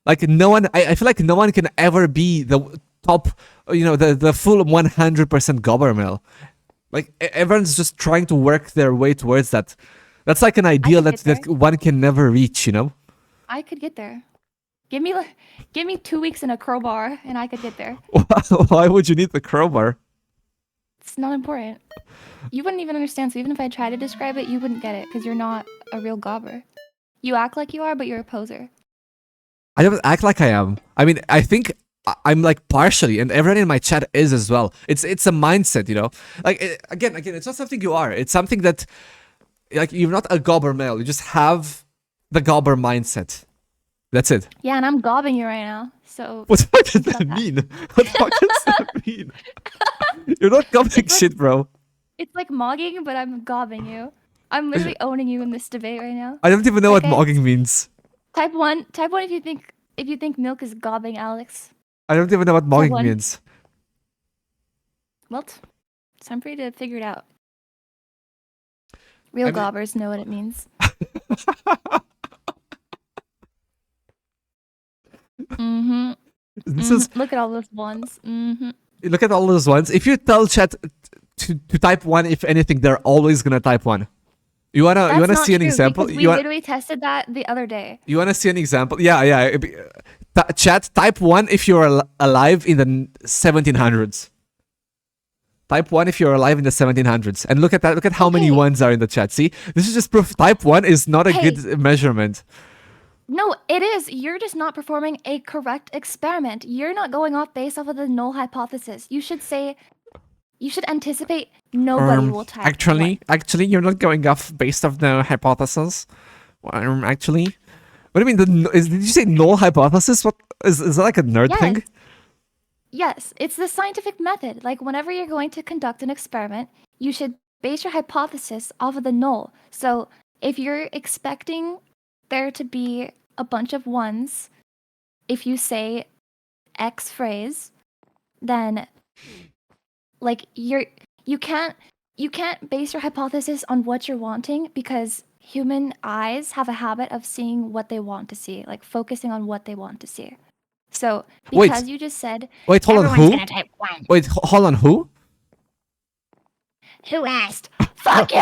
Speaker 1: Like no one. I feel like no one can ever be the top. The full 100% governmental. Like everyone's just trying to work their way towards that. That's like an ideal
Speaker 4: get
Speaker 1: that one can never reach.
Speaker 4: I could get there. Give me 2 weeks in a crowbar, and I could get there.
Speaker 1: Why would you need the crowbar?
Speaker 4: It's not important. You wouldn't even understand. So even if I try to describe it, you wouldn't get it because you're not a real gobber. You act like you are, but you're a poser.
Speaker 1: I don't act like I am. I mean, I think I'm like partially, and everyone in my chat is as well. It's a mindset, Like again, it's not something you are. It's something that, like, you're not a gobber male. You just have the gobber mindset. That's it.
Speaker 4: Yeah, and I'm gobbing you right now. So
Speaker 1: What the fuck does
Speaker 4: about
Speaker 1: that
Speaker 4: that.
Speaker 1: mean? What the fuck does that mean? You're not gobbing shit, bro.
Speaker 4: it's like mogging, but I'm gobbing you. I'm literally owning you in this debate right now.
Speaker 1: I don't even know
Speaker 4: Okay.
Speaker 1: what mogging means.
Speaker 4: Type one if you think Milk is gobbing Alex.
Speaker 1: I don't even know what mogging
Speaker 4: one.
Speaker 1: means.
Speaker 4: Well, it's time for you to figure it out. Real
Speaker 1: I mean-
Speaker 4: gobbers know what it means.
Speaker 1: sentences.
Speaker 4: Look at all those ones.
Speaker 1: Look at all those ones. If you tell chat to type 1, if anything, they're always gonna type 1. You wanna
Speaker 4: That's not
Speaker 1: see an
Speaker 4: true,
Speaker 1: example?
Speaker 4: because we literally tested that the other day.
Speaker 1: You wanna see an example? Yeah. Chat, type 1 if you're alive in the 1700s. Type 1 if you're alive in the 1700s. And look at that. Look at how many ones are in the chat. See? This is just proof. Type 1 is not a good measurement.
Speaker 4: No, it is. You're just not performing a correct experiment. You're not going off based off of the null hypothesis. You should anticipate nobody will type.
Speaker 1: Actually, you're not going off based off the hypothesis. Actually, what do you mean? Did you say null hypothesis? What is that, like a nerd thing?
Speaker 4: Yes, it's the scientific method. Like whenever you're going to conduct an experiment, you should base your hypothesis off of the null. So if you're expecting there to be a bunch of ones, if you say X phrase, then like you can't base your hypothesis on what you're wanting, because human eyes have a habit of seeing what they want to see, like focusing on what they want to see. So because you just said
Speaker 1: hold on,
Speaker 4: everyone's
Speaker 1: who?
Speaker 4: gonna type 1.
Speaker 1: Wait, hold on, who?
Speaker 4: Who asked? Fuck you!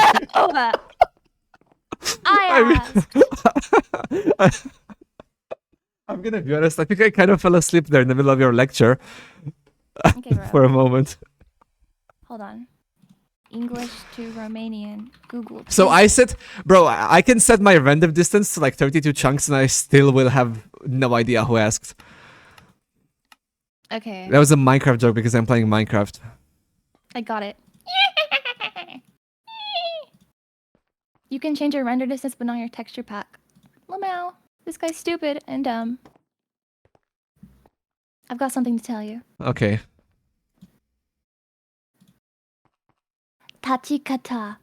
Speaker 4: I asked.
Speaker 1: I'm gonna be honest. I think I kind of fell asleep there in the middle of your lecture
Speaker 4: Okay, bro.
Speaker 1: for a moment.
Speaker 4: Hold on. English to Romanian. Google.
Speaker 1: So I said, bro, I can set my random distance to like 32 chunks, and I still will have no idea who asked.
Speaker 4: Okay.
Speaker 1: That was a Minecraft joke because I'm playing Minecraft.
Speaker 4: I got it. You can change your render distance, but not your texture pack. Lamau, this guy's stupid and dumb. I've got something to tell you.
Speaker 1: Okay.
Speaker 4: Tachikata.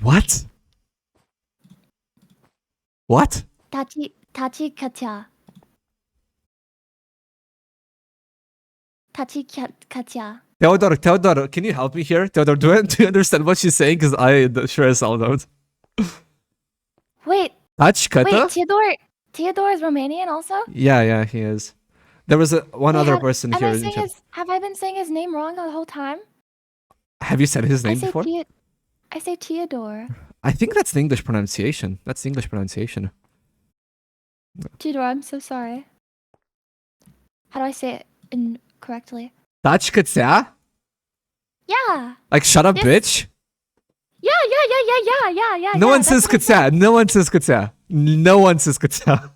Speaker 1: What? What?
Speaker 4: Tachikata. Tachikata.
Speaker 1: Theodore, can you help me here? Theodore, do you understand what she's saying? Because I sure as hell don't.
Speaker 4: Wait,
Speaker 1: Tachikata?
Speaker 4: Theodore is Romanian also?
Speaker 1: Yeah, he is. There was one other person here.
Speaker 4: Have I been saying his name wrong the whole time?
Speaker 1: Have you said his name before?
Speaker 4: I say Theodore.
Speaker 1: I think that's the English pronunciation.
Speaker 4: Theodore, I'm so sorry. How do I say it correctly?
Speaker 1: Tachikata?
Speaker 4: Yeah.
Speaker 1: Like shut up, bitch?
Speaker 4: Yeah.
Speaker 1: No one says Katsa. No one says Katsa. No one says Katsa.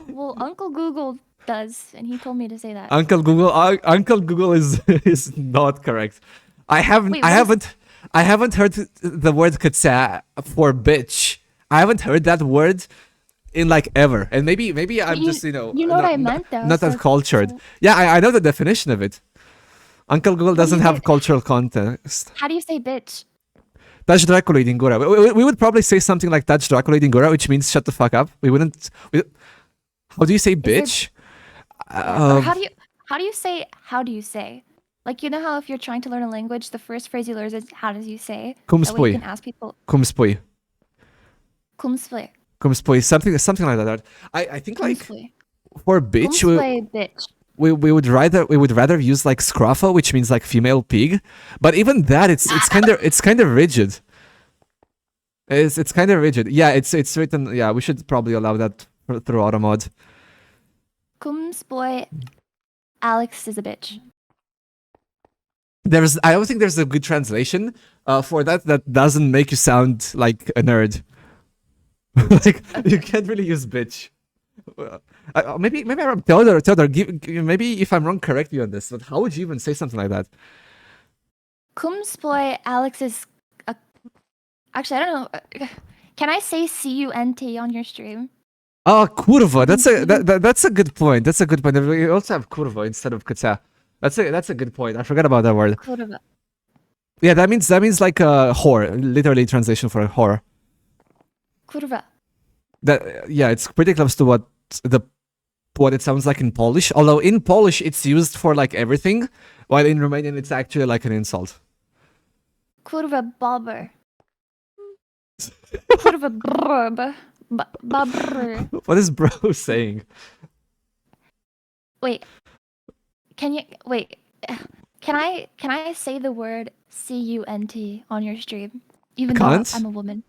Speaker 4: Well, Uncle Google does, and he told me to say that.
Speaker 1: Uncle Google is not correct. I haven't heard the word Katsa for bitch. I haven't heard that word in like ever. And maybe I'm just
Speaker 4: You know what I meant though.
Speaker 1: Not that cultured. Yeah, I know the definition of it. Uncle Google doesn't have cultural context.
Speaker 4: How do you say bitch?
Speaker 1: Taci Dracului din gură. We would probably say something like Taci Dracului din gură, which means shut the fuck up. How do you say bitch?
Speaker 4: Or how do you say? Like, you know how if you're trying to learn a language, the first phrase you learn is how does you say?
Speaker 1: Cum
Speaker 4: That way you
Speaker 1: spui?
Speaker 4: can ask people.
Speaker 1: Cum spui?
Speaker 4: Cum spui.
Speaker 1: Cum spui? Something like that. I think
Speaker 4: Cum
Speaker 1: like
Speaker 4: spui.
Speaker 1: for bitch,
Speaker 4: Cum spui, bitch.
Speaker 1: we would rather use like scruffa, which means like female pig. But even that, it's kind of rigid. It's kind of rigid. Yeah, it's written. Yeah, we should probably allow that through automod.
Speaker 4: Cum spui. Alex is a bitch.
Speaker 1: I don't think there's a good translation for that doesn't make you sound like a nerd. Like you can't really use bitch. Maybe I'm wrong. Theodore, maybe if I'm wrong, correct me on this. But how would you even say something like that?
Speaker 4: Cum spui. Alex is a. Actually, I don't know. Can I say cunt on your stream?
Speaker 1: Oh, kurva. That's a good point. That's a good point. We also have kurva instead of kata. That's a good point. I forgot about that word.
Speaker 4: Kurva.
Speaker 1: Yeah, that means like a whore. Literally translation for a whore.
Speaker 4: Kurva.
Speaker 1: It's pretty close to what it sounds like in Polish. Although in Polish it's used for like everything, while in Romanian it's actually like an insult.
Speaker 4: Kurva bobber. Kurva brb. Bobber.
Speaker 1: What is bro saying?
Speaker 4: Wait. Can you wait? Can I say the word cunt on your stream, even though
Speaker 1: Cunt?
Speaker 4: I'm a woman?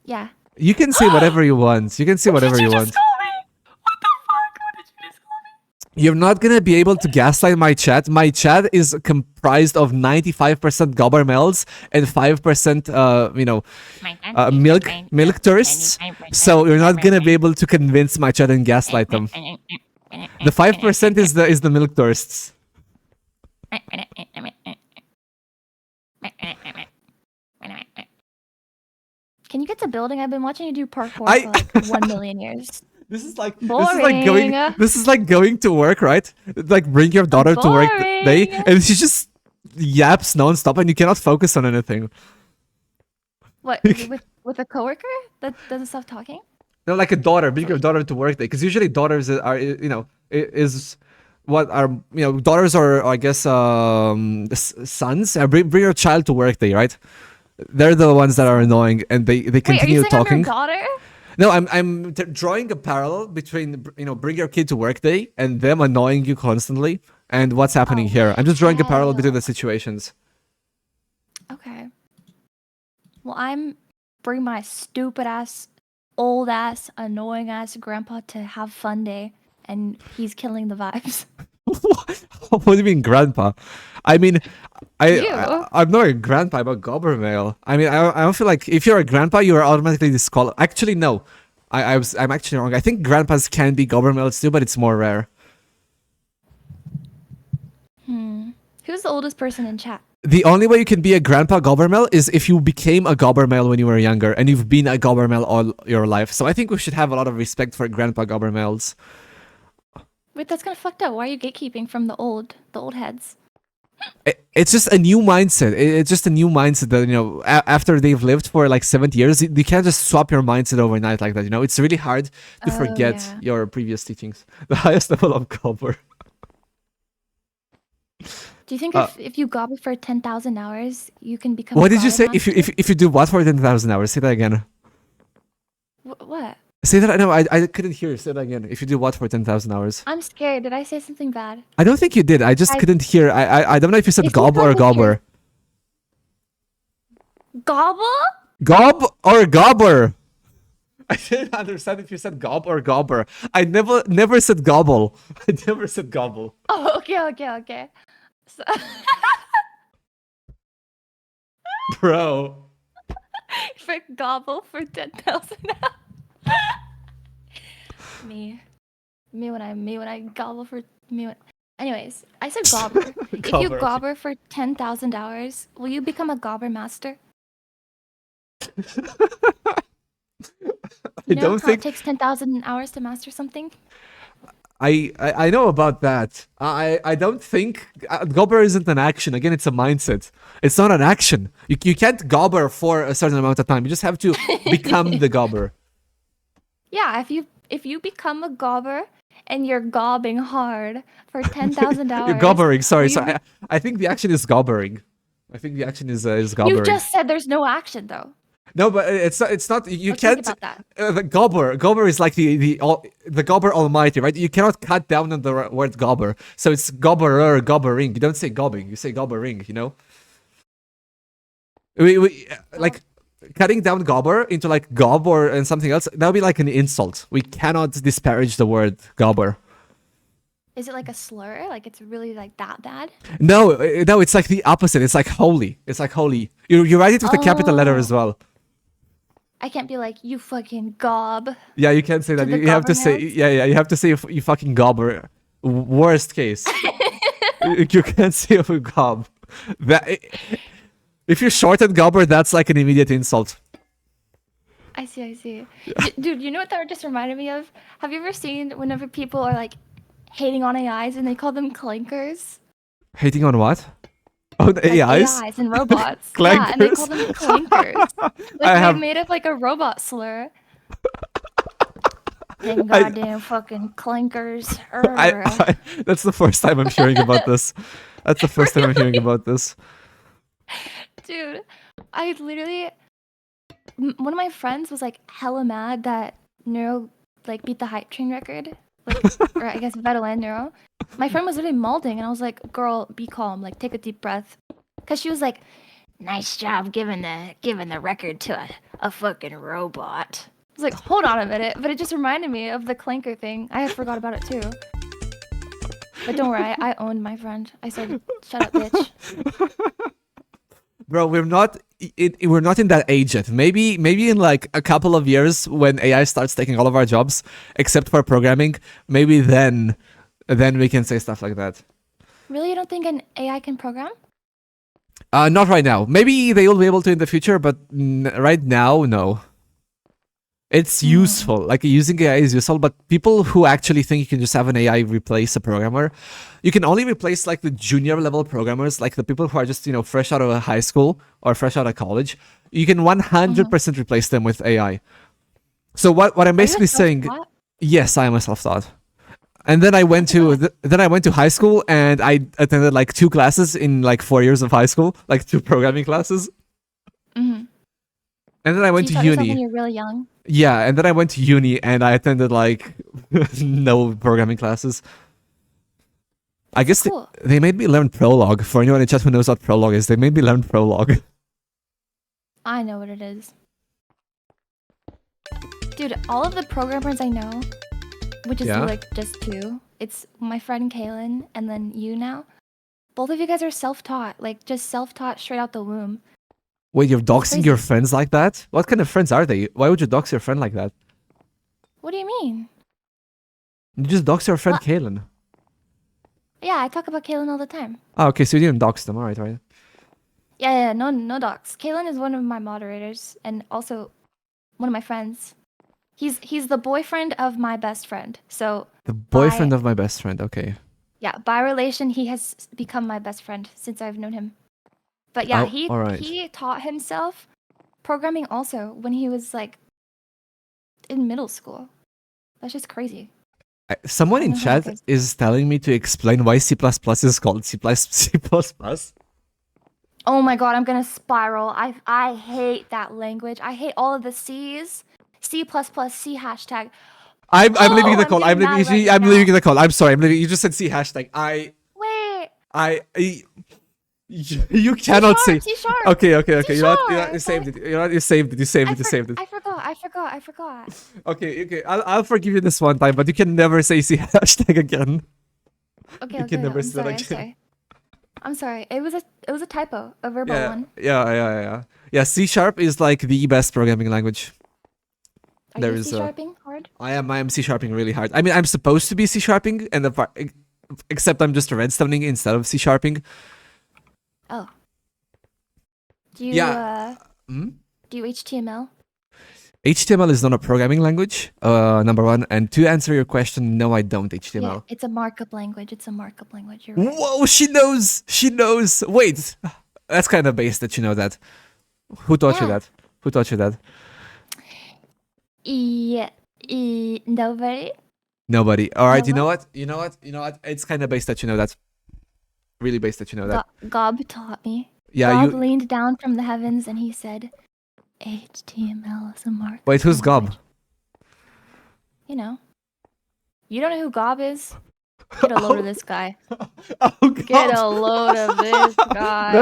Speaker 4: Yeah.
Speaker 1: You can say whatever you want. You can say whatever you want.
Speaker 4: call me? What the fuck? What did you just call me?
Speaker 1: You're not gonna be able to gaslight my chat. My chat is comprised of 95% gobbermels and 5%, milk tourists. So you're not gonna be able to convince my chat and gaslight them. The 5% is the milk tourists.
Speaker 4: Can you get to building? I've been watching you do parkour
Speaker 1: I-
Speaker 4: for like 1,000,000 years.
Speaker 1: This is like
Speaker 4: Boring.
Speaker 1: going to work, right? Like bring your daughter to work day,
Speaker 4: Boring.
Speaker 1: and she just yaps nonstop, and you cannot focus on anything.
Speaker 4: What with a coworker that doesn't stop talking?
Speaker 1: No, like a daughter, bring your daughter to work day, because usually daughters are is what are daughters are I guess sons. Bring your child to work day, right? They're the ones that are annoying, and they
Speaker 4: Wait, are
Speaker 1: continue
Speaker 4: you saying
Speaker 1: talking.
Speaker 4: I'm your daughter?
Speaker 1: No, I'm drawing a parallel between bring your kid to work day and them annoying you constantly and what's happening
Speaker 4: Oh,
Speaker 1: here. I'm just drawing a parallel between the
Speaker 4: hell.
Speaker 1: situations.
Speaker 4: Okay. Well, I'm bring my stupid ass, old ass, annoying ass grandpa to have fun day, and he's killing the vibes.
Speaker 1: What do you mean, grandpa? I mean,
Speaker 4: You.
Speaker 1: I'm not a grandpa. I'm a gobber male. I mean, I don't feel like if you're a grandpa, you are automatically disqualified. Actually, no. I'm actually wrong. I think grandpas can be gobber males too, but it's more rare.
Speaker 4: Who's the oldest person in chat?
Speaker 1: The only way you can be a grandpa gobbermel is if you became a gobbermel when you were younger and you've been a gobbermel all your life. So I think we should have a lot of respect for grandpa gobbermels.
Speaker 4: Wait, that's kind of fucked up. Why are you gatekeeping from the old heads?
Speaker 1: It's just a new mindset. It's just a new mindset that, after they've lived for like 70 years, you can't just swap your mindset overnight like that. It's really hard to forget
Speaker 4: Yeah.
Speaker 1: your previous teachings. The highest level of gobber.
Speaker 4: Do you think if you gobble for 10,000 hours, you can become?
Speaker 1: What
Speaker 4: a
Speaker 1: did you say?
Speaker 4: gobble
Speaker 1: If
Speaker 4: master?
Speaker 1: you do what for 10,000 hours? Say that again.
Speaker 4: What?
Speaker 1: Say that. No, I couldn't hear you. Say that again. If you do what for 10,000 hours?
Speaker 4: I'm scared. Did I say something bad?
Speaker 1: I don't think you did. I just couldn't hear. I don't know if you said
Speaker 4: If you
Speaker 1: gob or
Speaker 4: couldn't hear-
Speaker 1: gobber.
Speaker 4: Gobble?
Speaker 1: Gob or gobber? I didn't understand if you said gob or gobber. I never said gobble. I never said gobble.
Speaker 4: Oh, okay. So,
Speaker 1: Bro.
Speaker 4: for gobble for 10,000 hours. Me when I gobble for me. Anyways, I said gobber. If you
Speaker 1: Gobber.
Speaker 4: gobber for 10,000 hours, will you become a gobber master? You know
Speaker 1: don't
Speaker 4: how
Speaker 1: think
Speaker 4: it takes 10,000 hours to master something?
Speaker 1: I know about that. I don't think gobber isn't an action. Again, it's a mindset. It's not an action. You can't gobber for a certain amount of time. You just have to become the gobber.
Speaker 4: Yeah, if you become a gobber and you're gobbing hard for 10,000 hours.
Speaker 1: You're gobbering. Sorry.
Speaker 4: will you
Speaker 1: So I think the action is gobbering. I think the action is
Speaker 4: You
Speaker 1: gobbering.
Speaker 4: just said there's no action though.
Speaker 1: No, but it's not. It's not. You
Speaker 4: Let's think
Speaker 1: can't.
Speaker 4: about that.
Speaker 1: The gobber is like the gobber almighty, right? You cannot cut down on the word gobber. So it's gobberer, gobbering. You don't say gobbing. You say gobbering. Like cutting down gobber into like gob and something else. That would be like an insult. We cannot disparage the word gobber.
Speaker 4: Is it like a slur? Like it's really like that bad?
Speaker 1: No, it's like the opposite. It's like holy. It's like holy. You write it with a capital letter as well.
Speaker 4: I can't be like, you fucking gob.
Speaker 1: Yeah, you can't say that.
Speaker 4: the
Speaker 1: You have to say,
Speaker 4: gobbermouths?
Speaker 1: yeah. You have to say you fucking gobber. Worst case. You can't say a gob. If you shorten gobber, that's like an immediate insult.
Speaker 4: I see. Dude, you know what that just reminded me of? Have you ever seen whenever people are like hating on AIs and they call them clankers?
Speaker 1: Hating on what? On
Speaker 4: Like
Speaker 1: AIs?
Speaker 4: AIs and robots. Yeah, and they call them clankers. Like
Speaker 1: have-
Speaker 4: they made up like a robot slur. Them goddamn fucking clankers.
Speaker 1: That's the first time I'm hearing about this. That's the first time I'm hearing about this.
Speaker 4: Dude, I literally one of my friends was like hella mad that Neuro like beat the hype train record, like, or I guess Vettel and Neuro, My friend was literally molding, and I was like, "Girl, be calm. Like, take a deep breath." Cause she was like, "Nice job giving the record to a fucking robot." I was like, "Hold on a minute," but it just reminded me of the clanker thing. I had forgot about it too. But don't worry, I owned my friend. I said, "Shut up, bitch."
Speaker 1: Bro, we're not in that age yet. Maybe in like a couple of years when AI starts taking all of our jobs, except for programming, maybe then we can say stuff like that.
Speaker 4: Really, you don't think an AI can program?
Speaker 1: Not right now. Maybe they will be able to in the future, but right now, no. It's useful. Like using AI is useful, but people who actually think you can just have an AI replace a programmer, you can only replace like the junior level programmers, like the people who are just, fresh out of high school or fresh out of college. You can 100% replace them with AI. So what I'm basically saying, yes, I am a self-taught. And then I went to high school and I attended like 2 classes in like 4 years of high school, like 2 programming classes.
Speaker 4: Mm-hmm.
Speaker 1: And then I went
Speaker 4: So you
Speaker 1: to
Speaker 4: taught yourself
Speaker 1: uni.
Speaker 4: when you're really young.
Speaker 1: Yeah, and then I went to uni and I attended like no programming classes. I guess
Speaker 4: Cool.
Speaker 1: they made me learn Prolog. For anyone in chat who knows what Prolog is, they made me learn Prolog.
Speaker 4: I know what it is. Dude, all of the programmers I know, which is like just 2, it's my friend Kaylin and then you now. Both of you guys are self-taught, like just self-taught straight out the womb.
Speaker 1: Wait, you're doxing your friends like that? What kind of friends are they? Why would you dox your friend like that?
Speaker 4: What do you mean?
Speaker 1: You just dox your friend Kaylin.
Speaker 4: Yeah, I talk about Kaylin all the time.
Speaker 1: Oh, okay, so you didn't dox them, alright.
Speaker 4: Yeah, no docs. Kaylin is one of my moderators and also one of my friends. He's the boyfriend of my best friend. So
Speaker 1: the boyfriend of my best friend, okay.
Speaker 4: Yeah, by relation, he has become my best friend since I've known him. But yeah, he taught himself programming also when he was like in middle school. That's just crazy.
Speaker 1: Someone in chat is telling me to explain why C++ is called C++.
Speaker 4: Oh my god, I'm gonna spiral. I hate that language. I hate all of the C's. C++, C hashtag.
Speaker 1: I'm leaving the call. I'm leaving the call. I'm sorry. You just said C hashtag.
Speaker 4: Wait.
Speaker 1: You cannot say.
Speaker 4: C-sharp.
Speaker 1: Okay. You saved it. You saved it.
Speaker 4: I forgot.
Speaker 1: Okay. I'll forgive you this one time, but you can never say C hashtag again.
Speaker 4: Okay.
Speaker 1: You can never say that again.
Speaker 4: I'm sorry. It was a typo, a verbal one.
Speaker 1: Yeah. Yeah, C# is like the best programming language.
Speaker 4: Are you C-sharping hard?
Speaker 1: I am C-sharping really hard. I mean, I'm supposed to be C-sharping, except I'm just redstoning instead of C-sharping.
Speaker 4: Oh. Do you do you HTML?
Speaker 1: HTML is not a programming language, number 1. And to answer your question, no, I don't HTML.
Speaker 4: Yeah, it's a markup language. You're right.
Speaker 1: Whoa, she knows. Wait, that's kind of base that you know that. Who taught you that?
Speaker 4: Yeah, nobody.
Speaker 1: Nobody. All right, you know what? It's kind of base that you know that. Really base that you know that.
Speaker 4: Gob taught me.
Speaker 1: Yeah,
Speaker 4: Gob leaned down from the heavens and he said, HTML is a markup.
Speaker 1: Wait, who's Gob?
Speaker 4: You know. You don't know who Gob is? Get a load of this guy.
Speaker 1: Oh, God.
Speaker 4: Get a load of this guy.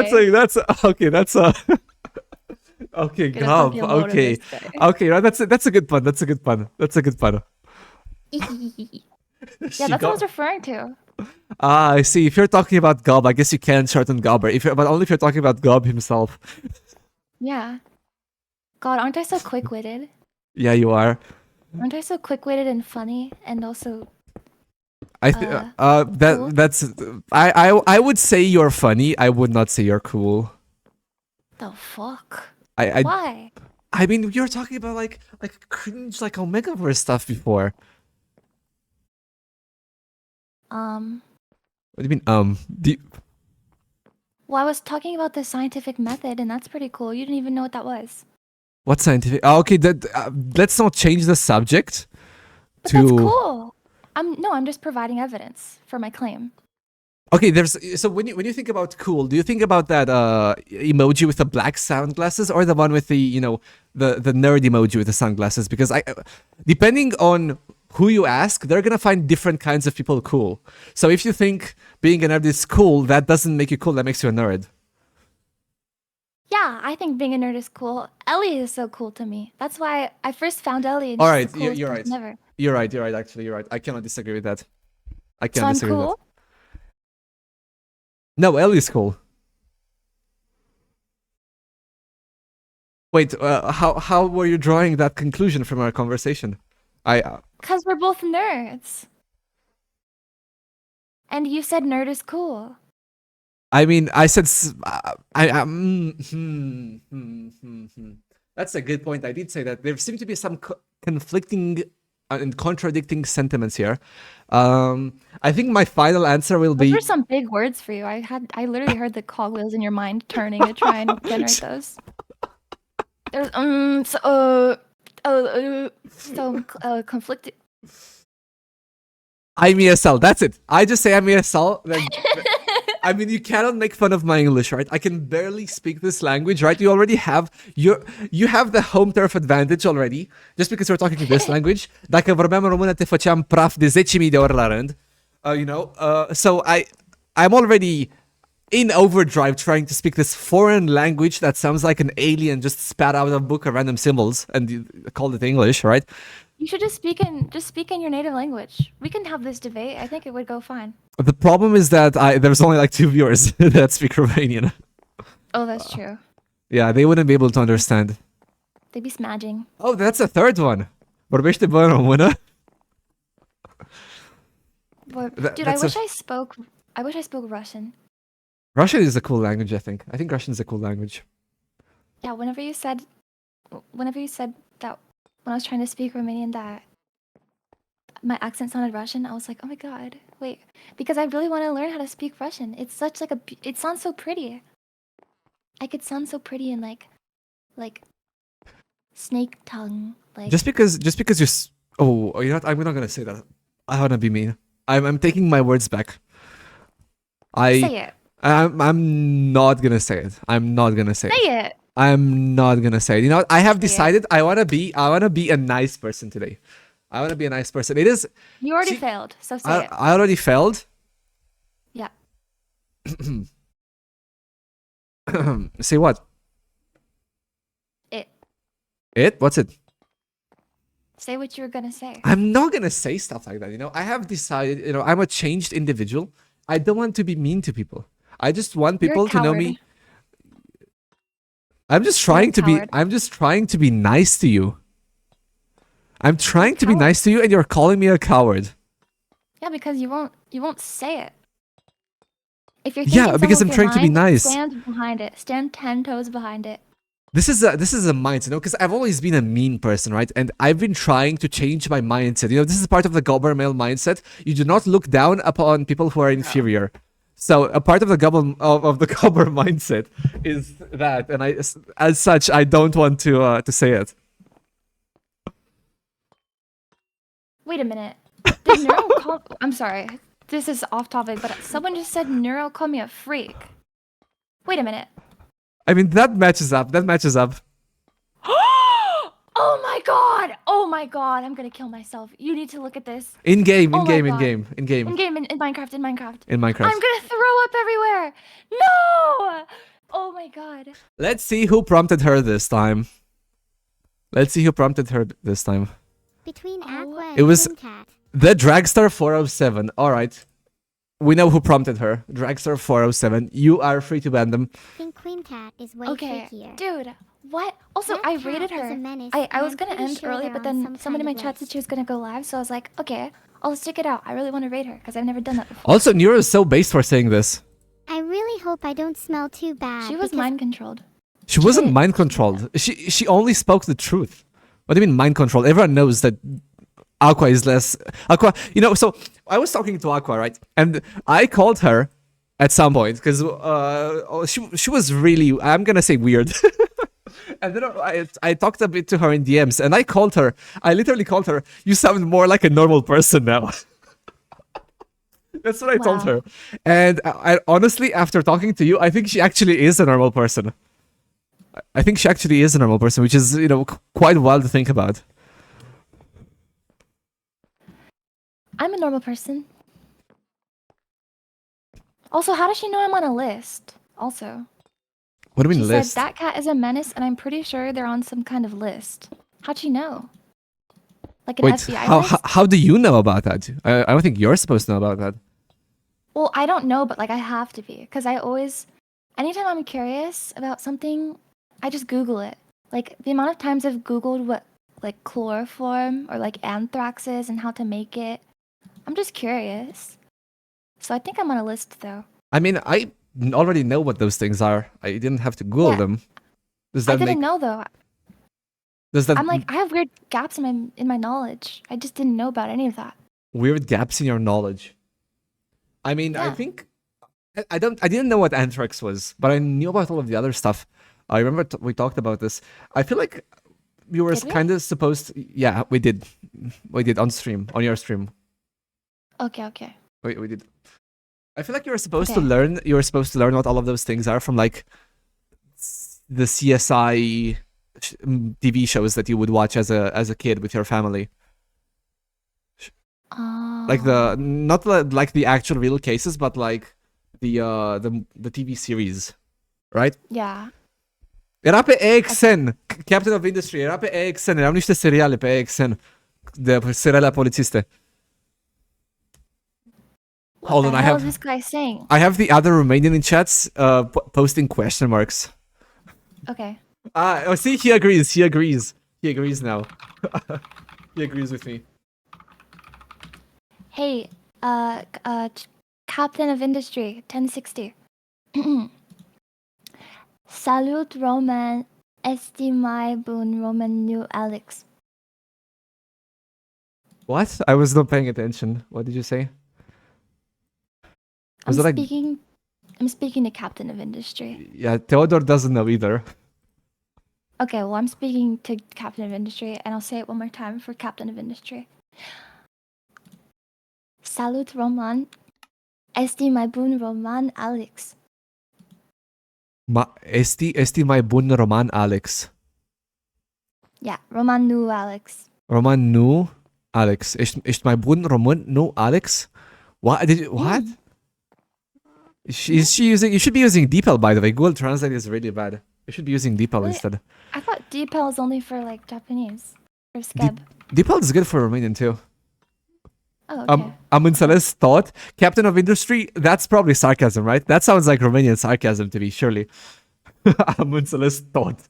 Speaker 1: Okay, Gob. Okay. Okay, that's a good pun.
Speaker 4: Yeah, that's what I was referring to.
Speaker 1: I see. If you're talking about Gob, I guess you can shorten Gobber. But only if you're talking about Gob himself.
Speaker 4: Yeah. God, aren't I so quick-witted?
Speaker 1: Yeah, you are.
Speaker 4: Aren't I so quick-witted and funny, and also?
Speaker 1: Cool? I would say you're funny. I would not say you're cool.
Speaker 4: The fuck?
Speaker 1: Why? I mean, you were talking about like cringe, like Omegaverse stuff before. What do you mean?
Speaker 4: Well, I was talking about the scientific method, and that's pretty cool. You didn't even know what that was.
Speaker 1: What scientific? Oh, okay, let's not change the subject.
Speaker 4: But that's cool. I'm just providing evidence for my claim.
Speaker 1: Okay, so when you think about cool, do you think about that emoji with the black sunglasses or the one with the the nerd emoji with the sunglasses? Because depending on who you ask, they're gonna find different kinds of people cool. So if you think being a nerd is cool, that doesn't make you cool. That makes you a nerd.
Speaker 4: Yeah, I think being a nerd is cool. Ellie is so cool to me. That's why I first found Ellie. And
Speaker 1: All
Speaker 4: she's
Speaker 1: right,
Speaker 4: the coolest
Speaker 1: you're right.
Speaker 4: person ever.
Speaker 1: You're right. You're right. Actually, you're right. I cannot disagree with that. I
Speaker 4: So
Speaker 1: cannot
Speaker 4: I'm
Speaker 1: disagree with
Speaker 4: cool.
Speaker 1: that. No, Ellie's cool. Wait, how were you drawing that conclusion from our conversation?
Speaker 4: Because we're both nerds. And you said nerd is cool.
Speaker 1: I mean, I said That's a good point. I did say that there seem to be some conflicting and contradicting sentiments here. I think my final answer will
Speaker 4: Those
Speaker 1: be
Speaker 4: were some big words for you. I literally heard the cogwheels in your mind turning to try and generate those. There's conflicted.
Speaker 1: I'm ESL. That's it. I just say I'm ESL. I mean, you cannot make fun of my English, right? I can barely speak this language, right? You already have you have the home turf advantage already, just because you're talking this language. Dacă vorbeam română, te făceam praf de 10.000 de ori la rând. You know, so I'm already in overdrive trying to speak this foreign language that sounds like an alien just spat out of a book of random symbols and called it English, right?
Speaker 4: You should just speak in your native language. We can have this debate. I think it would go fine.
Speaker 1: The problem is that there's only like 2 viewers that speak Romanian.
Speaker 4: Oh, that's true.
Speaker 1: Yeah, they wouldn't be able to understand.
Speaker 4: They'd be smudging.
Speaker 1: Oh, that's a third one. Vorbește bă în română?
Speaker 4: Dude, I wish I spoke Russian.
Speaker 1: Russian is a cool language, I think. I think Russian is a cool language.
Speaker 4: Yeah, whenever you said that when I was trying to speak Romanian that my accent sounded Russian, I was like, oh my god, wait, because I really want to learn how to speak Russian. It's such like it sounds so pretty. I could sound so pretty in like snake tongue, like.
Speaker 1: Just because you oh, you know what? I'm not gonna say that. I wanna be mean. I'm taking my words back.
Speaker 4: Say it.
Speaker 1: I'm not gonna say it. I'm not gonna say it.
Speaker 4: Say it.
Speaker 1: I'm not gonna say it. You know what? I have decided I wanna be a nice person today. I wanna be a nice person. It is.
Speaker 4: You already failed, so say it.
Speaker 1: I already failed.
Speaker 4: Yeah.
Speaker 1: Say what? It? What's it?
Speaker 4: Say what you were gonna say.
Speaker 1: I'm not gonna say stuff like that. You know, I have decided. You know, I'm a changed individual. I don't want to be mean to people. I just want people to know me. I'm just trying to be. I'm just trying to be nice to you. I'm trying to be nice to you, and you're calling me a coward.
Speaker 4: Yeah, because you won't say it. If you're
Speaker 1: because I'm trying to be nice.
Speaker 4: Stand behind it. Stand 10 toes behind it.
Speaker 1: This is a mindset, you know, because I've always been a mean person, right? And I've been trying to change my mindset. You know, this is part of the gobber male mindset. You do not look down upon people who are inferior. So a part of the gobber mindset is that, and as such, I don't want to say it.
Speaker 4: Wait a minute. Did Neuro call? I'm sorry. This is off topic, but someone just said Neuro called me a freak. Wait a minute.
Speaker 1: I mean, that matches up. That matches up.
Speaker 4: Oh my god! Oh my god! I'm gonna kill myself. You need to look at this.
Speaker 1: In game,
Speaker 4: in
Speaker 1: Minecraft.
Speaker 4: In Minecraft.
Speaker 1: In Minecraft.
Speaker 4: I'm gonna throw up everywhere. No! Oh my god.
Speaker 1: Let's see who prompted her this time.
Speaker 5: Between Aqua and
Speaker 1: It was
Speaker 5: Cat.
Speaker 1: the Dragster 407. All right. We know who prompted her. Dragster 407. You are free to ban them.
Speaker 5: I think Queen Cat is way
Speaker 4: Okay,
Speaker 5: freakier.
Speaker 4: dude. What? Also,
Speaker 5: That
Speaker 4: I
Speaker 5: cat
Speaker 4: rated
Speaker 5: is a
Speaker 4: her.
Speaker 5: menace,
Speaker 4: I
Speaker 5: and
Speaker 4: was
Speaker 5: I'm
Speaker 4: gonna
Speaker 5: pretty
Speaker 4: end
Speaker 5: sure
Speaker 4: early,
Speaker 5: they're
Speaker 4: but
Speaker 5: on
Speaker 4: then
Speaker 5: some
Speaker 4: someone in
Speaker 5: kind
Speaker 4: my
Speaker 5: of
Speaker 4: chat said
Speaker 5: list.
Speaker 4: she was gonna go live, so I was like, okay, I'll stick it out. I really want to rate her because I've never done that before.
Speaker 1: Also, Nero is so based for saying this.
Speaker 5: I really hope I don't smell too bad.
Speaker 4: She was
Speaker 5: because
Speaker 4: mind controlled.
Speaker 1: She wasn't
Speaker 4: did.
Speaker 1: mind controlled. She only spoke the truth. What do you mean mind controlled? Everyone knows that Aqua is less. Aqua, you know. So I was talking to Aqua, right? And I called her at some point because she was really, I'm gonna say, weird. And then I talked a bit to her in DMs, and I called her. I literally called her. You sound more like a normal person now. That's what I told her. And I honestly, after talking to you, I think she actually is a normal person. I think she actually is a normal person, which is, you know, quite wild to think about.
Speaker 4: I'm a normal person. Also, how does she know I'm on a list? Also,
Speaker 1: What do you
Speaker 4: she
Speaker 1: mean
Speaker 4: said
Speaker 1: list?
Speaker 4: that cat is a menace, and I'm pretty sure they're on some kind of list. How'd she know? Like an
Speaker 1: Wait,
Speaker 4: FBI list?
Speaker 1: how do you know about that? I don't think you're supposed to know about that.
Speaker 4: Well, I don't know, but like I have to be, because I always, anytime I'm curious about something, I just Google it. Like the amount of times I've Googled what like chloroform or like anthrax is and how to make it, I'm just curious. So I think I'm on a list though.
Speaker 1: I mean, I already know what those things are. I didn't have to Google
Speaker 4: Yeah,
Speaker 1: them. Does
Speaker 4: I
Speaker 1: that
Speaker 4: didn't
Speaker 1: make?
Speaker 4: know though.
Speaker 1: Does that
Speaker 4: I'm like I have weird gaps in my knowledge. I just didn't know about any of that.
Speaker 1: weird gaps in your knowledge? I mean, I
Speaker 4: Yeah.
Speaker 1: think I didn't know what anthrax was, but I knew about all of the other stuff. I remember we talked about this. I feel like we were
Speaker 4: Did we?
Speaker 1: kind of supposed. Yeah, we did. We did on stream, on your stream.
Speaker 4: Okay, okay.
Speaker 1: We did. I feel like you were supposed to
Speaker 4: Okay.
Speaker 1: learn. You were supposed to learn what all of those things are from like the CSI TV shows that you would watch as a kid with your family. Like the
Speaker 4: Oh.
Speaker 1: not like the actual real cases, but like the TV series, right?
Speaker 4: Yeah.
Speaker 1: Era pe AXN, Captain of Industry, era pe AXN, erau niște seriale pe AXN, de seriale polițiste.
Speaker 4: What
Speaker 1: Hold
Speaker 4: the
Speaker 1: on,
Speaker 4: hell is this guy saying?
Speaker 1: I have the other Romanian in chats posting question marks.
Speaker 4: Okay.
Speaker 1: Oh, see, he agrees. He agrees now. He agrees with me.
Speaker 4: Hey, Captain of Industry, 1060. Salut, Roman. Esti mai bun, Roman new Alex.
Speaker 1: What? I was not paying attention. What did you say? Was that like?
Speaker 4: I'm speaking to Captain of Industry.
Speaker 1: Yeah, Theodore doesn't know either.
Speaker 4: Okay, well, I'm speaking to Captain of Industry, and I'll say it one more time for Captain of Industry. Salut, Roman. Esti mai bun, Roman Alex.
Speaker 1: Esti mai bun Roman Alex.
Speaker 4: Yeah, Roman nu Alex.
Speaker 1: Roman nu Alex. Ești mai bun român nu Alex? What? What? Is she using? You should be using DeepL, by the way. Google Translate is really bad. You should be using DeepL
Speaker 4: Really?
Speaker 1: instead.
Speaker 4: I thought DeepL is only for like Japanese or Skeb.
Speaker 1: DeepL is good for Romanian too.
Speaker 4: Oh, okay.
Speaker 1: Am înțeles tot. Captain of Industry, that's probably sarcasm, right? That sounds like Romanian sarcasm to me, surely. Am înțeles tot.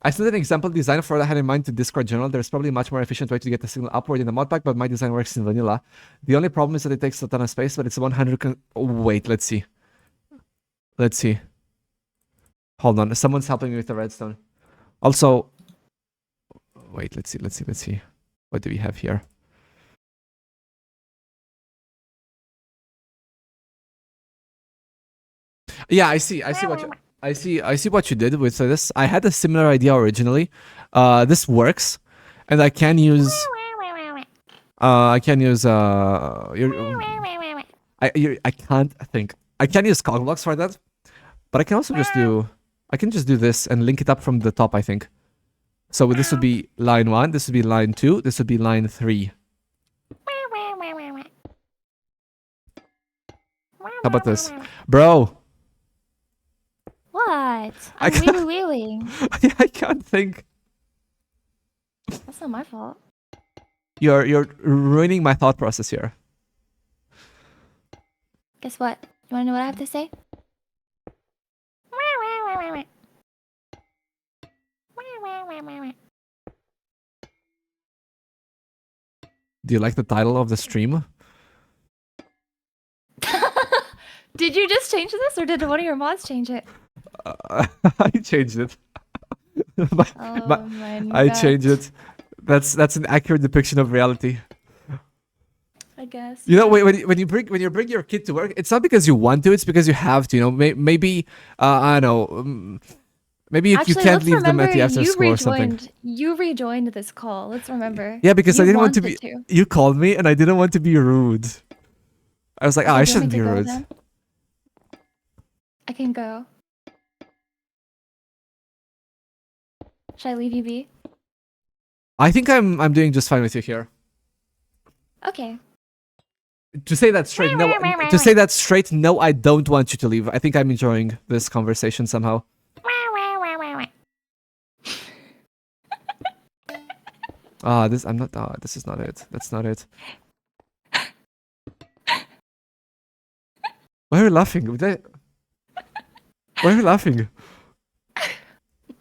Speaker 1: I still did an example design for what I had in mind to Discord General. There's probably a much more efficient way to get the signal upward in the modpack, but my design works in vanilla. The only problem is that it takes a ton of space, but it's 100... wait, let's see. Let's see. Hold on, someone's helping me with the redstone. Also... wait, let's see. What do we have here? Yeah, I see what you did with this. I had a similar idea originally. This works, and I can use I can't think. I can use cogblocks for that, but I can also just do this and link it up from the top, I think. So this would be line 1, this would be line 2, this would be line 3. How about this? Bro!
Speaker 4: What?
Speaker 1: I
Speaker 4: I'm
Speaker 1: can't-
Speaker 4: wheeling.
Speaker 1: I can't think.
Speaker 4: That's not my fault.
Speaker 1: You're ruining my thought process here.
Speaker 4: Guess what? You wanna know what I have to say?
Speaker 1: Do you like the title of the stream?
Speaker 4: Did you just change this, or did one of your mods change it?
Speaker 1: I changed it.
Speaker 4: Oh my
Speaker 1: I
Speaker 4: god.
Speaker 1: changed it. That's an accurate depiction of reality.
Speaker 4: I guess.
Speaker 1: You know, when you bring your kid to work, it's not because you want to; it's because you have to. You know, maybe I don't know. Maybe you
Speaker 4: Actually,
Speaker 1: can't
Speaker 4: let's
Speaker 1: leave them at
Speaker 4: remember
Speaker 1: the after
Speaker 4: you
Speaker 1: school or something.
Speaker 4: rejoined. You rejoined this call. Let's remember.
Speaker 1: Yeah, because I
Speaker 4: You
Speaker 1: didn't want to be.
Speaker 4: wanted
Speaker 1: You called me, and I didn't want to be rude. I was like,
Speaker 4: Okay,
Speaker 1: I
Speaker 4: do you want me
Speaker 1: shouldn't be
Speaker 4: to go
Speaker 1: rude.
Speaker 4: then? I can go. Should I leave you be?
Speaker 1: I think I'm doing just fine with you here.
Speaker 4: Okay.
Speaker 1: To say that straight, no. To say that straight, no. I don't want you to leave. I think I'm enjoying this conversation somehow. This I'm not. This is not it. That's not it. Why are you laughing? Why are you laughing?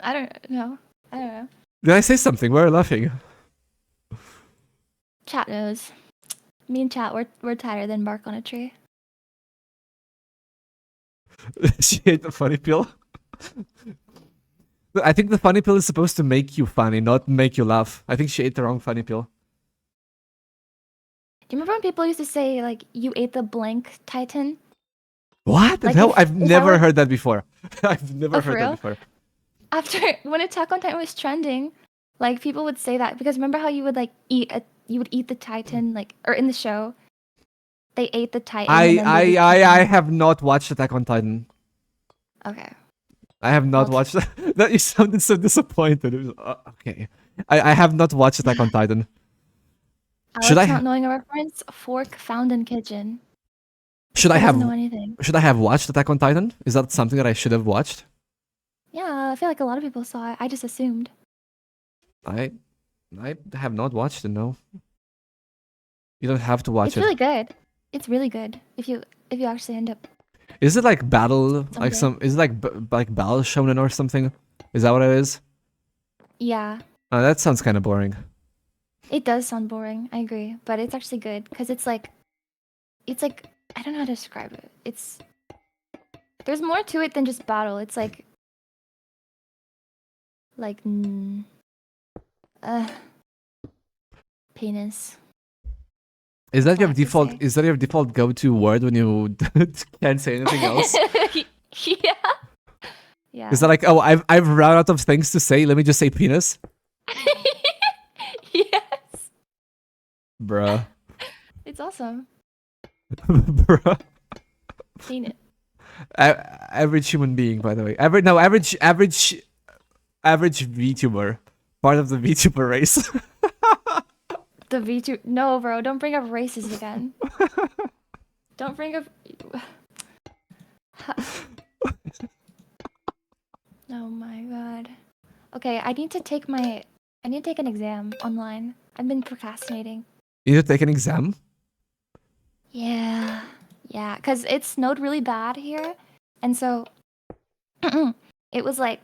Speaker 4: I don't know. I don't know.
Speaker 1: Did I say something? Why are you laughing?
Speaker 4: Chat knows. Me and chat, we're tighter than bark on a tree.
Speaker 1: She ate the funny pill. I think the funny pill is supposed to make you funny, not make you laugh. I think she ate the wrong funny pill.
Speaker 4: Do you remember when people used to say like you ate the blank Titan?
Speaker 1: What the
Speaker 4: Like,
Speaker 1: hell?
Speaker 4: if-
Speaker 1: I've
Speaker 4: if I
Speaker 1: never
Speaker 4: were-
Speaker 1: heard that before. I've never
Speaker 4: Oh, for
Speaker 1: heard that
Speaker 4: real?
Speaker 1: before.
Speaker 4: After when Attack on Titan was trending, like people would say that because remember how you would like eat the Titan like or in the show, they ate the Titan. and then they
Speaker 1: I
Speaker 4: became-
Speaker 1: have not watched Attack on Titan.
Speaker 4: Okay.
Speaker 1: I have not
Speaker 4: Well,
Speaker 1: watched that. That you sounded so disappointed. It was, okay. I have not watched Attack on Titan. Should
Speaker 4: Alex
Speaker 1: I-
Speaker 4: not knowing a reference? Fork found in kitchen.
Speaker 1: Should I
Speaker 4: He doesn't know
Speaker 1: have
Speaker 4: anything.
Speaker 1: watched Attack on Titan? Is that something that I should have watched?
Speaker 4: Yeah, I feel like a lot of people saw it. I just assumed.
Speaker 1: I have not watched it. No. You don't have to watch
Speaker 4: It's
Speaker 1: it.
Speaker 4: really good. It's really good if you actually end up.
Speaker 1: Is it like battle? Like
Speaker 4: Someday.
Speaker 1: is it like like battle shonen or something? Is that what it is?
Speaker 4: Yeah,
Speaker 1: That sounds kind of boring.
Speaker 4: it does sound boring. I agree, but it's actually good because it's like I don't know how to describe it. There's more to it than just battle. It's like penis.
Speaker 1: Is that
Speaker 4: I
Speaker 1: your
Speaker 4: have to
Speaker 1: default?
Speaker 4: say.
Speaker 1: Is that your default go-to word when you can't say anything else?
Speaker 4: Yeah. Yeah.
Speaker 1: Is that like, oh, I've run out of things to say. Let me just say penis,
Speaker 4: Yes.
Speaker 1: bruh.
Speaker 4: It's awesome.
Speaker 1: Bruh.
Speaker 4: Seen it.
Speaker 1: Average human being, by the way. Average VTuber, part of the VTuber race.
Speaker 4: The V2. No, bro. Don't bring up races again. Don't bring up. Oh my god. Okay, I need to take an exam online. I've been procrastinating.
Speaker 1: You need to take an exam.
Speaker 4: Yeah. Yeah, because it snowed really bad here. And so it was like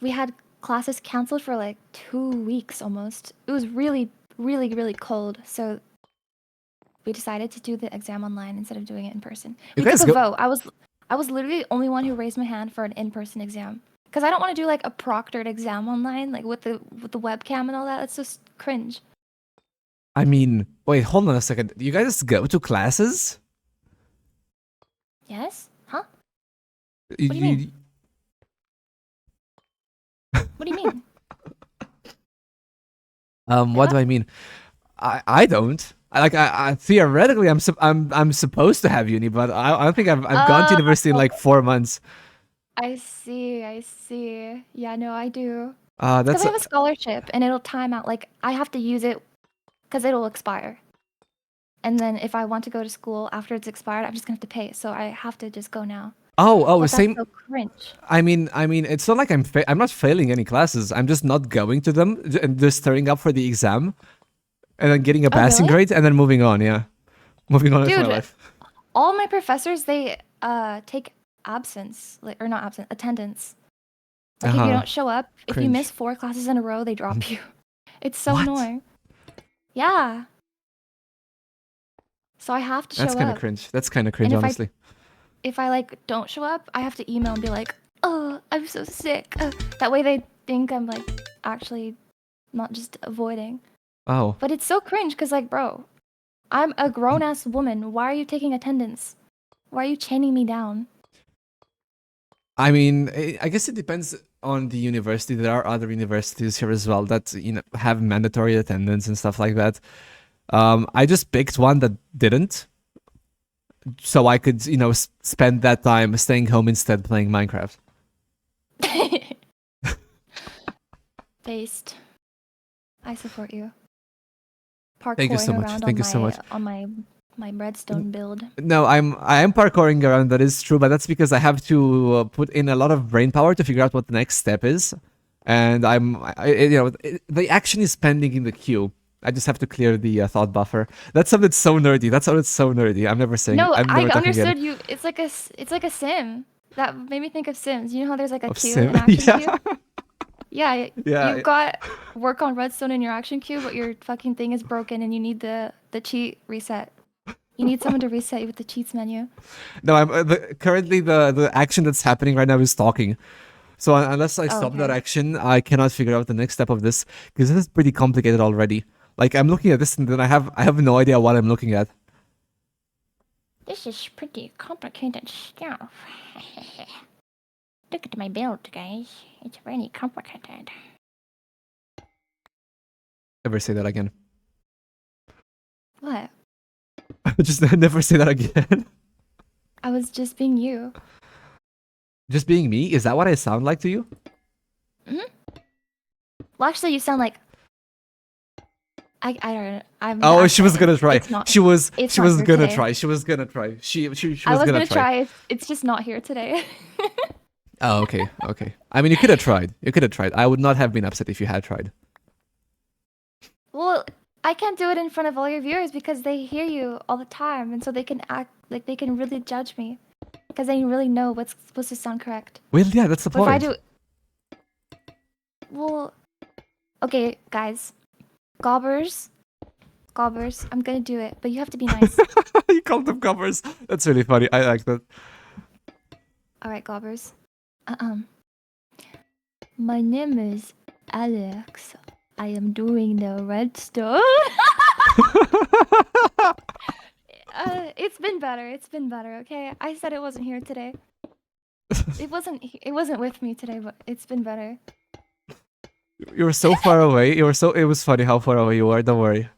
Speaker 4: we had classes canceled for like 2 weeks almost. It was really, really, really cold. So we decided to do the exam online instead of doing it in person.
Speaker 1: You
Speaker 4: We
Speaker 1: guys
Speaker 4: took a
Speaker 1: go-
Speaker 4: vote. I was literally the only one who raised my hand for an in-person exam. Because I don't want to do like a proctored exam online, like with the webcam and all that. That's just cringe.
Speaker 1: I mean, wait, hold on a second. You guys go to classes?
Speaker 4: Yes? Huh?
Speaker 1: What
Speaker 4: do you mean? What do you mean?
Speaker 1: What
Speaker 4: Yeah?
Speaker 1: do I mean? I don't. I theoretically I'm supposed to have uni, but I don't think I've gone to university in like 4 months.
Speaker 4: I see. Yeah, no, I do.
Speaker 1: That's
Speaker 4: Because I have a scholarship and it'll time out. Like, I have to use it because it'll expire. And then if I want to go to school after it's expired, I'm just going to have to pay. So I have to just go now.
Speaker 1: oh
Speaker 4: But that's
Speaker 1: same.
Speaker 4: so cringe.
Speaker 1: I mean, it's not like I'm not failing any classes. I'm just not going to them and just turning up for the exam, and then getting a passing
Speaker 4: really?
Speaker 1: grade, and then moving on. Yeah, moving on with my
Speaker 4: Dude,
Speaker 1: life.
Speaker 4: All my professors, they take absence, or not absence, attendance. Like, if you
Speaker 1: Uh-huh.
Speaker 4: don't show up, if you
Speaker 1: Cringe.
Speaker 4: miss 4 classes in a row, they drop you. It's so
Speaker 1: What?
Speaker 4: annoying. Yeah. So I have to show
Speaker 1: That's kind of
Speaker 4: up.
Speaker 1: cringe. That's kind of cringe,
Speaker 4: if I-
Speaker 1: honestly.
Speaker 4: If I like don't show up, I have to email and be like, "Oh, I'm so sick." That way they think I'm like actually not just avoiding.
Speaker 1: Oh,
Speaker 4: But it's so cringe because like, bro, I'm a grown ass woman. Why are you taking attendance? Why are you chaining me down?
Speaker 1: I mean, I guess it depends on the university. There are other universities here as well that have mandatory attendance and stuff like that. I just picked one that didn't, so I could spend that time staying home instead playing Minecraft.
Speaker 4: Based. I support you.
Speaker 1: Thank you so
Speaker 4: Parkouring
Speaker 1: much.
Speaker 4: around
Speaker 1: Thank you so much.
Speaker 4: on my redstone build.
Speaker 1: No, I am parkouring around. That is true, but that's because I have to put in a lot of brain power to figure out what the next step is, and the action is pending in the queue. I just have to clear the thought buffer. That sounded so nerdy. That sounded so nerdy. I'm never saying.
Speaker 4: No,
Speaker 1: I'm
Speaker 4: I
Speaker 1: never talking again.
Speaker 4: understood you. It's like a sim. That made me think of Sims. You know how there's like a
Speaker 1: Of
Speaker 4: queue,
Speaker 1: sim.
Speaker 4: an action
Speaker 1: Yeah.
Speaker 4: queue? Yeah,
Speaker 1: Yeah.
Speaker 4: you've got work on redstone in your action queue, but your fucking thing is broken and you need the cheat reset. You need someone to reset you with the cheats menu.
Speaker 1: No, I'm currently the action that's happening right now is talking. So unless I stop that
Speaker 4: Okay.
Speaker 1: action, I cannot figure out the next step of this because this is pretty complicated already. Like I'm looking at this and then I have no idea what I'm looking at.
Speaker 4: This is pretty complicated stuff. Look at my build, guys. It's really complicated.
Speaker 1: Never say that again.
Speaker 4: What?
Speaker 1: Just never say that again.
Speaker 4: I was just being you.
Speaker 1: Just being me? Is that what I sound like to you?
Speaker 4: Well, actually, you sound like. I don't know.
Speaker 1: Oh, she was gonna try.
Speaker 4: It's not.
Speaker 1: She was
Speaker 4: it's
Speaker 1: she
Speaker 4: not
Speaker 1: was
Speaker 4: here
Speaker 1: gonna
Speaker 4: today.
Speaker 1: try. She was gonna try. She was
Speaker 4: I was
Speaker 1: gonna try.
Speaker 4: It's just not here today.
Speaker 1: Oh, okay, okay. I mean, you could have tried. You could have tried. I would not have been upset if you had tried.
Speaker 4: Well, I can't do it in front of all your viewers because they hear you all the time, and so they can act like they can really judge me because they really know what's supposed to sound correct.
Speaker 1: Well, yeah, that's the
Speaker 4: But if I
Speaker 1: point.
Speaker 4: do, well, okay, guys, gobbers, I'm gonna do it, but you have to be nice.
Speaker 1: You called them covers. That's really funny. I like that.
Speaker 4: All right, gobbers. My name is Alex. I am doing the redstone. It's been better. It's been better. Okay, I said it wasn't here today. It wasn't with me today, but it's been better.
Speaker 1: You were so far away. It was funny how far away you were. Don't worry.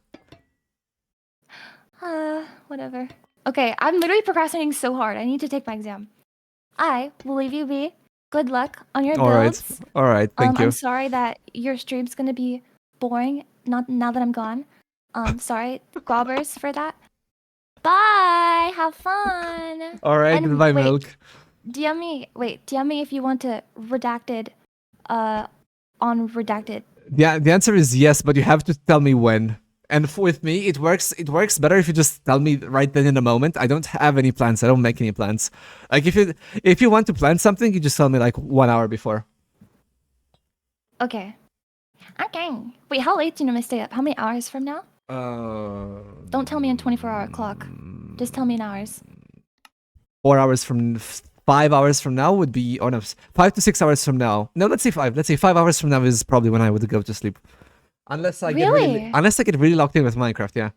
Speaker 4: Whatever. Okay, I'm literally procrastinating so hard. I need to take my exam. I will leave you be. Good luck on your
Speaker 1: All right.
Speaker 4: builds.
Speaker 1: All right. Thank you.
Speaker 4: I'm sorry that your stream's gonna be boring. Not now that I'm gone. Sorry, gobbers, for that. Bye. Have fun.
Speaker 1: All right.
Speaker 4: And
Speaker 1: Goodbye,
Speaker 4: wait.
Speaker 1: milk.
Speaker 4: DM me if you want to redacted, on redacted.
Speaker 1: Yeah, the answer is yes, but you have to tell me when. And with me, it works better if you just tell me right then in the moment. I don't have any plans. I don't make any plans. Like if you want to plan something, you just tell me like 1 hour before.
Speaker 4: Okay. Okay. Wait, how late do you normally stay up? How many hours from now? Don't tell me in 24-hour clock. Just tell me in hours.
Speaker 1: 4 hours from 5 hours from now would be, or no, 5 to 6 hours from now. No, let's say 5. Let's say 5 hours from now is probably when I would go to sleep. Unless I
Speaker 4: Really?
Speaker 1: get really locked in with Minecraft, yeah.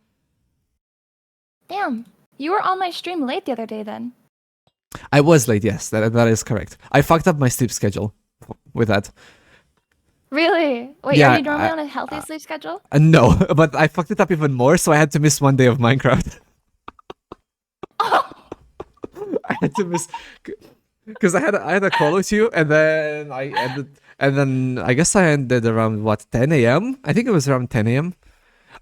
Speaker 4: Damn. You were on my stream late the other day then.
Speaker 1: I was late, yes, that is correct. I fucked up my sleep schedule with that.
Speaker 4: Really? Wait,
Speaker 1: Yeah,
Speaker 4: are you normally on a healthy sleep schedule?
Speaker 1: No, but I fucked it up even more, so I had to miss 1 day of Minecraft. I had to miss because I had a call with you, and then I guess I ended around what 10 a.m. I think it was around 10 a.m.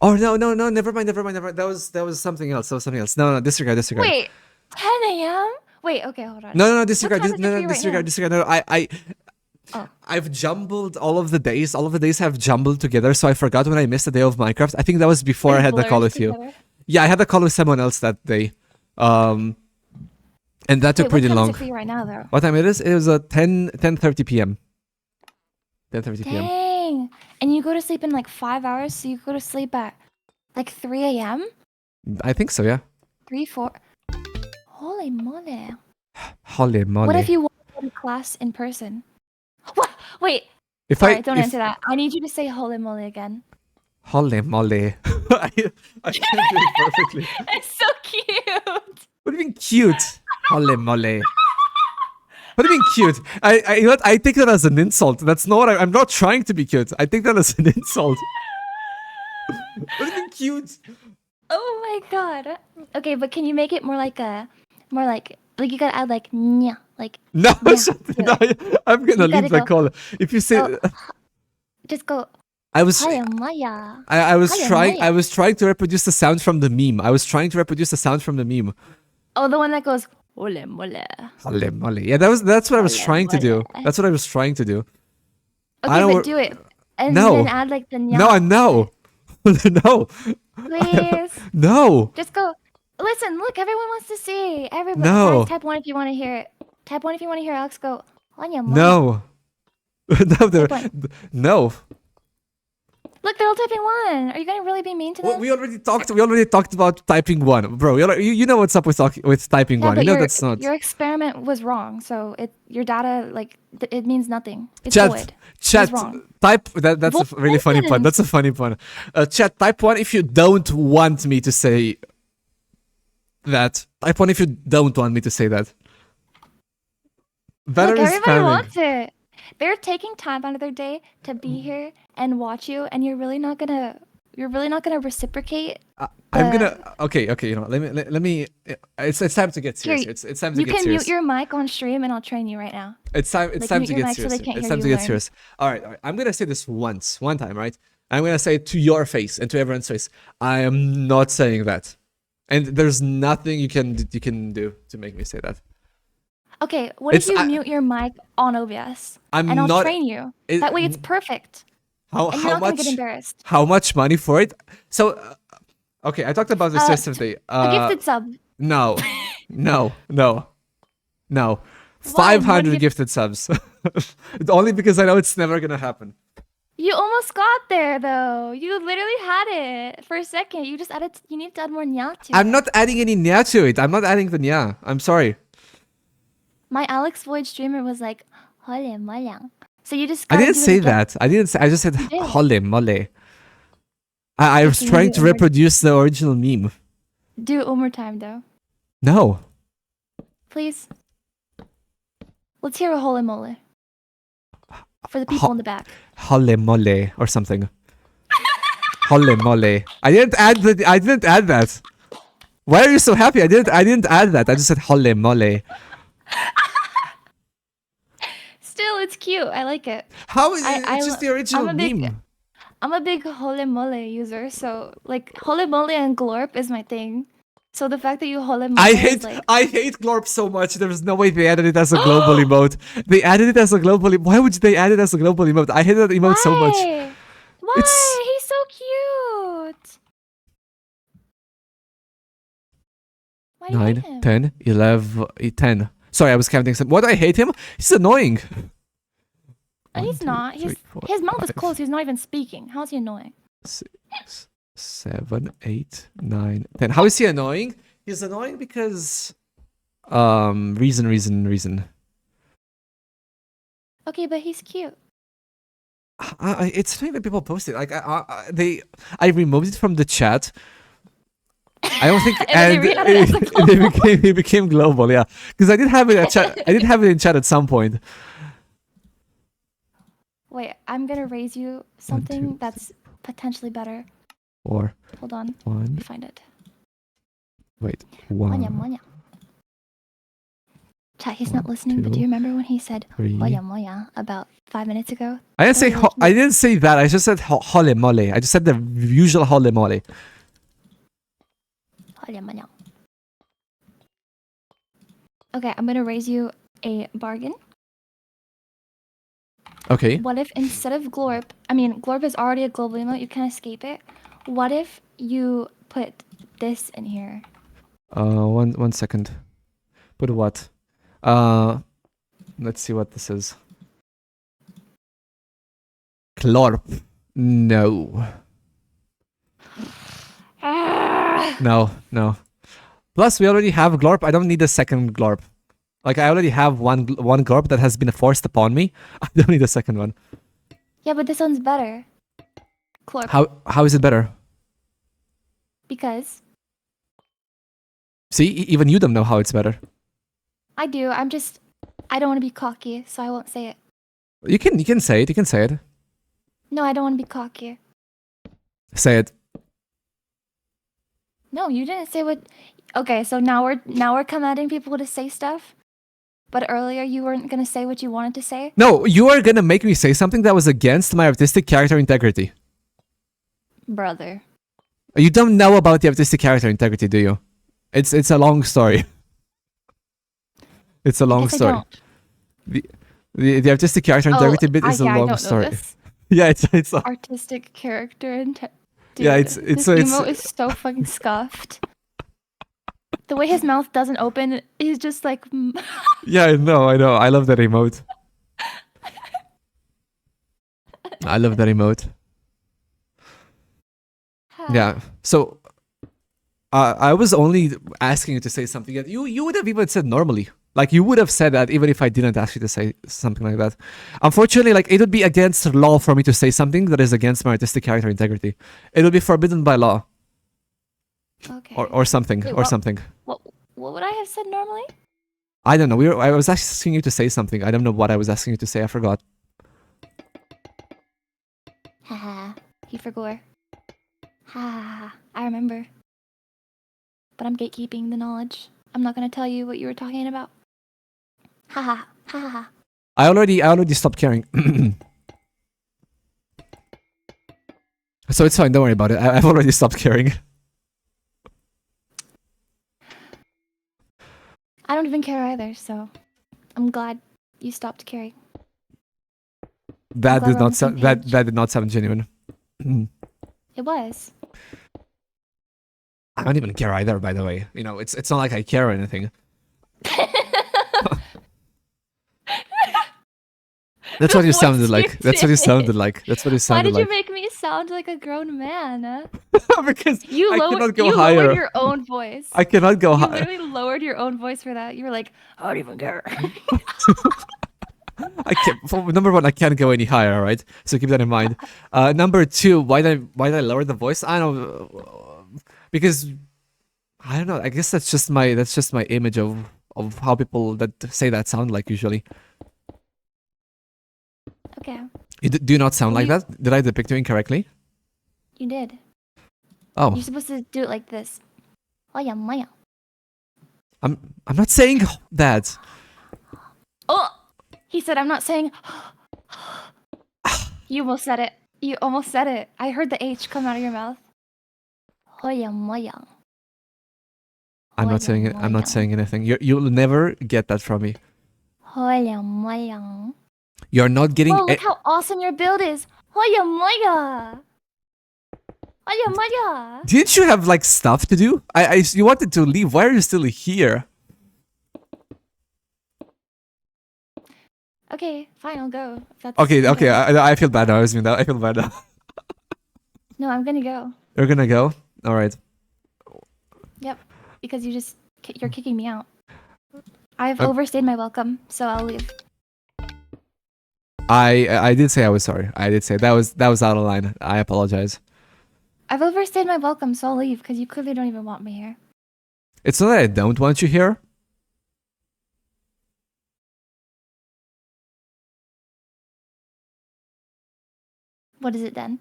Speaker 1: Oh no, never mind. That was something else. No, disregard.
Speaker 4: Wait, 10 a.m.? Wait, okay, hold on.
Speaker 1: No, disregard.
Speaker 4: What time is it for you right
Speaker 1: Disregard. No,
Speaker 4: Oh.
Speaker 1: I've jumbled all of the days. All of the days have jumbled together, so I forgot when I missed a day of Minecraft. I think that was before I had the call with you. Yeah, I had a call with someone else that day. And that took pretty
Speaker 4: what time
Speaker 1: long.
Speaker 4: is it for you right now, though?
Speaker 1: What time it is? It was 10:30 p.m. 10:30 p.m.
Speaker 4: Dang. And you go to sleep in like 5 hours, so you go to sleep at like 3 a.m.?
Speaker 1: I think so, yeah.
Speaker 4: 3, 4. Holy moly.
Speaker 1: Holy moly.
Speaker 4: What if you want to go to class in person? What? Wait.
Speaker 1: If
Speaker 4: Sorry, don't answer that. I need you to say holy moly again.
Speaker 1: Holy moly. I can't do it perfectly.
Speaker 4: It's so cute.
Speaker 1: What do you mean cute? Holy moly. What do you mean cute? You know what? I take that as an insult. That's not what I'm not trying to be cute. I take that as an insult. What do you mean cute?
Speaker 4: Oh my god. Okay, but can you make it more like you gotta add like nya, like
Speaker 1: No,
Speaker 4: yeah,
Speaker 1: no, I'm gonna
Speaker 4: You gotta
Speaker 1: leave the
Speaker 4: go.
Speaker 1: call. If you say
Speaker 4: oh, Just go.
Speaker 1: I was
Speaker 4: Hiya Maya.
Speaker 1: I was
Speaker 4: Hiya,
Speaker 1: trying
Speaker 4: Maya.
Speaker 1: I was trying to reproduce the sound from the meme. I was trying to reproduce the sound from the meme.
Speaker 4: Oh, the one that goes. Ole mole.
Speaker 1: Hale mole. Yeah, that's what I was
Speaker 4: Ole
Speaker 1: trying to do.
Speaker 4: mole.
Speaker 1: That's what I was trying to do. I
Speaker 4: Okay,
Speaker 1: don't
Speaker 4: but do it. And
Speaker 1: No.
Speaker 4: then add like the nya.
Speaker 1: No, no. No.
Speaker 4: Please.
Speaker 1: No.
Speaker 4: Just go. Listen, look, everyone wants to see. Everybody.
Speaker 1: No.
Speaker 4: Guys, type 1 if you want to hear it. Type 1 if you want to hear Alex go. Hiya Maya.
Speaker 1: No. No,
Speaker 4: Type 1.
Speaker 1: no.
Speaker 4: Look, they're all typing 1. Are you gonna really be mean to them?
Speaker 1: We already talked about typing 1. Bro, you know what's up with typing
Speaker 4: Yeah,
Speaker 1: 1.
Speaker 4: but
Speaker 1: You know
Speaker 4: your,
Speaker 1: that's not.
Speaker 4: your experiment was wrong. So your data it means nothing. It's
Speaker 1: Chat,
Speaker 4: void.
Speaker 1: chat,
Speaker 4: wrong.
Speaker 1: type that's a really funny pun.
Speaker 4: Void.
Speaker 1: That's a funny pun. Chat, type 1 if you don't want me to say that. Type 1 if you don't want me to say that. Better
Speaker 4: Look,
Speaker 1: is
Speaker 4: everybody
Speaker 1: spamming.
Speaker 4: wants it. They're taking time out of their day to be here and watch you, and you're really not gonna reciprocate.
Speaker 1: I'm gonna okay. You know, let me. It's time to get serious.
Speaker 4: Here,
Speaker 1: It's time to
Speaker 4: You
Speaker 1: get
Speaker 4: can
Speaker 1: serious.
Speaker 4: mute your mic on stream, and I'll train you right now.
Speaker 1: It's time
Speaker 4: like,
Speaker 1: to
Speaker 4: mute your
Speaker 1: get
Speaker 4: mic so they
Speaker 1: serious.
Speaker 4: can't
Speaker 1: It's
Speaker 4: hear
Speaker 1: time
Speaker 4: you
Speaker 1: to get
Speaker 4: learn.
Speaker 1: serious. All right. I'm gonna say this one time, right? I'm gonna say it to your face and to everyone's face. I am not saying that, and there's nothing you can do to make me say that.
Speaker 4: Okay, what if
Speaker 1: It's-
Speaker 4: you mute your mic on OBS,
Speaker 1: I'm
Speaker 4: and I'll
Speaker 1: not.
Speaker 4: train you.
Speaker 1: it-
Speaker 4: That way, it's perfect,
Speaker 1: How
Speaker 4: and you're
Speaker 1: how
Speaker 4: not gonna
Speaker 1: much
Speaker 4: get embarrassed.
Speaker 1: how much money for it? So okay, I talked about this yesterday.
Speaker 4: A gifted sub.
Speaker 1: No, no, no, no.
Speaker 4: Why? What
Speaker 1: 500
Speaker 4: do you-
Speaker 1: gifted subs. Only because I know it's never gonna happen.
Speaker 4: You almost got there though. You literally had it for a second. You just added. You need to add more nya to
Speaker 1: I'm
Speaker 4: it.
Speaker 1: not adding any nya to it. I'm not adding the nya. I'm sorry.
Speaker 4: My Alex Void streamer was like, "Hole molang." So you just.
Speaker 1: I
Speaker 4: gotta
Speaker 1: didn't
Speaker 4: do it
Speaker 1: say
Speaker 4: again.
Speaker 1: that. I didn't say. I just said
Speaker 4: You did.
Speaker 1: hole mole. I was
Speaker 4: Okay,
Speaker 1: trying
Speaker 4: maybe
Speaker 1: to
Speaker 4: over-
Speaker 1: reproduce the original meme.
Speaker 4: Do it one more time though,
Speaker 1: No.
Speaker 4: please. Let's hear a hole mole. For the people in the back.
Speaker 1: Hole mole or something. Hole mole. I didn't add that. Why are you so happy? I didn't add that. I just said hole mole.
Speaker 4: Still, it's cute. I like it.
Speaker 1: How is it?
Speaker 4: I
Speaker 1: It's just the
Speaker 4: I'm
Speaker 1: original
Speaker 4: a big-
Speaker 1: meme.
Speaker 4: I'm a big hole mole user, so like hole mole and glorp is my thing. So the fact that you hole mole
Speaker 1: I
Speaker 4: is like,
Speaker 1: hate Glorp so much. There's no way they added it as a global emote. They added it as a global. Why would they add it as a global emote? I hate that emote so much.
Speaker 4: Why?
Speaker 1: It's-
Speaker 4: He's so cute. Why do you hate
Speaker 1: 9,
Speaker 4: him?
Speaker 1: 10, 11, 10. Sorry, I was counting some. Why do I hate him? He's annoying.
Speaker 4: And he's
Speaker 1: 1, 2,
Speaker 4: not.
Speaker 1: 3,
Speaker 4: He's
Speaker 1: 4,
Speaker 4: his mouth is
Speaker 1: 5,
Speaker 4: closed. He's not even speaking. How's he annoying?
Speaker 1: 6, 7, 8, 9, 10. How is he annoying? He's annoying because reason.
Speaker 4: Okay, but he's cute.
Speaker 1: It's funny that people post it. Like I removed it from the chat. I don't think,
Speaker 4: And
Speaker 1: and
Speaker 4: they re-added it as a
Speaker 1: it became global. Yeah, because I did have it in chat. I did have it in chat at some point.
Speaker 4: Wait, I'm gonna raise you something that's potentially better.
Speaker 1: 4,
Speaker 4: Hold on, let
Speaker 1: 1.
Speaker 4: me find it.
Speaker 1: Wait,
Speaker 4: Monya,
Speaker 1: 1,
Speaker 4: monya. Chat, he's not listening, but do
Speaker 1: 2,
Speaker 4: you remember when he said
Speaker 1: 3.
Speaker 4: moya moya about 5 minutes ago?
Speaker 1: I didn't say
Speaker 4: Oh,
Speaker 1: I didn't say that. I just said hole mole. I just said the usual hole mole.
Speaker 4: Moya moya. Okay, I'm gonna raise you a bargain.
Speaker 1: Okay.
Speaker 4: What if instead of glorp, I mean glorp is already a global emote, you can't escape it. What if you put this in here?
Speaker 1: One second. Put what? Let's see what this is. Glorp. No. No. Plus, we already have Glorp. I don't need a second Glorp. Like, I already have one Glorp that has been forced upon me. I don't need a second one.
Speaker 4: Yeah, but this one's better. Glorp.
Speaker 1: How is it better?
Speaker 4: Because
Speaker 1: See, even you don't know how it's better.
Speaker 4: I do. I don't want to be cocky, so I won't say it.
Speaker 1: You can say it. You can say it.
Speaker 4: No, I don't want to be cocky.
Speaker 1: Say it.
Speaker 4: No, you didn't say what. Okay, so now we're commanding people to say stuff. But earlier you weren't gonna say what you wanted to say.
Speaker 1: No, you are gonna make me say something that was against my artistic character integrity.
Speaker 4: Brother.
Speaker 1: You don't know about the artistic character integrity, do you? It's a long story. It's a long
Speaker 4: Guess I
Speaker 1: story.
Speaker 4: don't.
Speaker 1: The artistic character integrity bit is a
Speaker 4: I
Speaker 1: long
Speaker 4: don't
Speaker 1: story.
Speaker 4: Know this.
Speaker 1: Yeah, it's
Speaker 4: Artistic character and
Speaker 1: yeah, it's
Speaker 4: this emote is so fucking scuffed. The way his mouth doesn't open, he's just like.
Speaker 1: yeah, I know. I love that emote. I love that emote. Yeah. So, I was only asking you to say something that you would have even said normally. Like you would have said that even if I didn't ask you to say something like that. Unfortunately, like it would be against law for me to say something that is against my artistic character integrity. It would be forbidden by law.
Speaker 4: Okay.
Speaker 1: Or something.
Speaker 4: Wait,
Speaker 1: or something.
Speaker 4: What would I have said normally?
Speaker 1: I don't know. I was asking you to say something. I don't know what I was asking you to say. I forgot.
Speaker 4: Haha. He forgot. Ha. I remember. But I'm gatekeeping the knowledge. I'm not gonna tell you what you were talking about. Haha. Ha.
Speaker 1: I already stopped caring. So it's fine. Don't worry about it. I've already stopped caring.
Speaker 4: I don't even care either, so I'm glad you stopped caring.
Speaker 1: That
Speaker 4: glad
Speaker 1: did
Speaker 4: we're on
Speaker 1: not
Speaker 4: the same
Speaker 1: sound that
Speaker 4: page.
Speaker 1: did not sound genuine.
Speaker 4: It was.
Speaker 1: I don't even care either, by the way. You know, it's not like I care or anything. That's what you
Speaker 4: voice
Speaker 1: sounded
Speaker 4: you
Speaker 1: like. That's what you
Speaker 4: did.
Speaker 1: sounded like. That's what you
Speaker 4: Why
Speaker 1: sounded
Speaker 4: did you
Speaker 1: like.
Speaker 4: make me sound like a grown man?
Speaker 1: Because
Speaker 4: You
Speaker 1: I cannot
Speaker 4: lowered
Speaker 1: go
Speaker 4: you
Speaker 1: higher.
Speaker 4: lowered your own voice.
Speaker 1: I cannot go
Speaker 4: You
Speaker 1: higher.
Speaker 4: literally lowered your own voice for that. You were like, I don't even care.
Speaker 1: I can't. For number one, I can't go any higher. Right. So keep that in mind. Number two, why did I lower the voice? I don't know. Because I don't know. I guess that's just my image of how people that say that sound like usually.
Speaker 4: Okay,
Speaker 1: You do you not sound like
Speaker 4: You-
Speaker 1: that? Did I depict you incorrectly?
Speaker 4: you did.
Speaker 1: Oh,
Speaker 4: You're supposed to do it like this. Oh yeah, Maya.
Speaker 1: I'm not saying that.
Speaker 4: Oh, he said I'm not saying. You almost said it. You almost said it. I heard the H come out of your mouth. Oh yeah, Maya.
Speaker 1: I'm not saying it. I'm not saying anything. You'll never get that from me.
Speaker 4: Oh yeah, Maya.
Speaker 1: You're not getting.
Speaker 4: Oh, look how awesome your build is. Oh yeah, Maya. Oh yeah, Maya.
Speaker 1: Didn't you have like stuff to do? You wanted to leave. Why are you still here?
Speaker 4: Okay, fine, I'll go. If that's
Speaker 1: Okay. I feel bad now. I feel bad now.
Speaker 4: No, I'm gonna go.
Speaker 1: You're gonna go. All right.
Speaker 4: Yep, because you're kicking me out. I've overstayed my welcome, so I'll leave.
Speaker 1: I did say I was sorry. I did say that was out of line. I apologize.
Speaker 4: I've overstayed my welcome, so I'll leave because you clearly don't even want me here.
Speaker 1: It's not that I don't want you here.
Speaker 4: What is it then?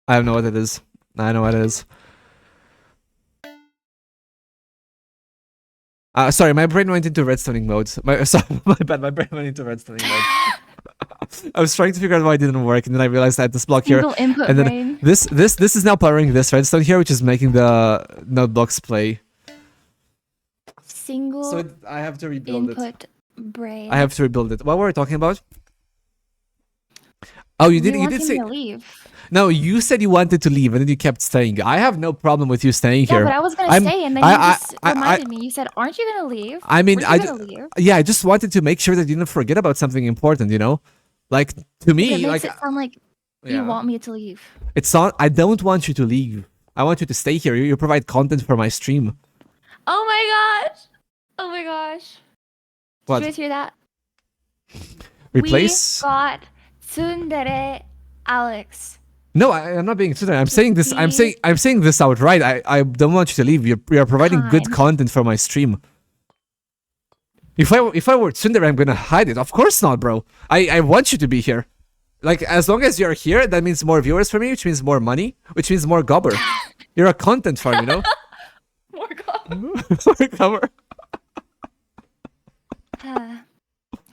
Speaker 1: I don't know what it is. I know what it is. Sorry, my brain went into redstoning mode. My bad. My brain went into redstoning mode. I was trying to figure out why it didn't work, and then I realized I had this block here.
Speaker 4: Single input
Speaker 1: And then
Speaker 4: brain.
Speaker 1: this is now powering this redstone here, which is making the node blocks play.
Speaker 4: Single
Speaker 1: So I have to rebuild it.
Speaker 4: input brain.
Speaker 1: I have to rebuild it. What were we talking about? Oh, you didn't. You
Speaker 4: wanted
Speaker 1: did
Speaker 4: me
Speaker 1: say
Speaker 4: to leave.
Speaker 1: no. You said you wanted to leave, and then you kept staying. I have no problem with you staying
Speaker 4: Yeah,
Speaker 1: here.
Speaker 4: but I was gonna
Speaker 1: I'm-
Speaker 4: stay, and then
Speaker 1: I-
Speaker 4: you
Speaker 1: I-
Speaker 4: just
Speaker 1: I-
Speaker 4: reminded me. You said, "Aren't you gonna leave?"
Speaker 1: I mean,
Speaker 4: Were you gonna leave?
Speaker 1: yeah, I just wanted to make sure that you didn't forget about something important. You know, like to me,
Speaker 4: It makes
Speaker 1: like
Speaker 4: it sound like you
Speaker 1: yeah.
Speaker 4: want me to leave.
Speaker 1: It's not. I don't want you to leave. I want you to stay here. You provide content for my stream.
Speaker 4: Oh my gosh! Oh my gosh!
Speaker 1: What?
Speaker 4: Did you guys hear that?
Speaker 1: Replace?
Speaker 4: We got Tsundere Alex.
Speaker 1: No, I'm not being stupid. I'm saying this. I'm
Speaker 4: Please.
Speaker 1: saying this outright. I don't want you to leave. You're providing good
Speaker 4: Fine.
Speaker 1: content for my stream. If I were Tsundere, I'm gonna hide it. Of course not, bro. I want you to be here. Like as long as you're here, that means more viewers for me, which means more money, which means more gobber. You're a content farm, you know.
Speaker 4: More God.
Speaker 1: More gobber.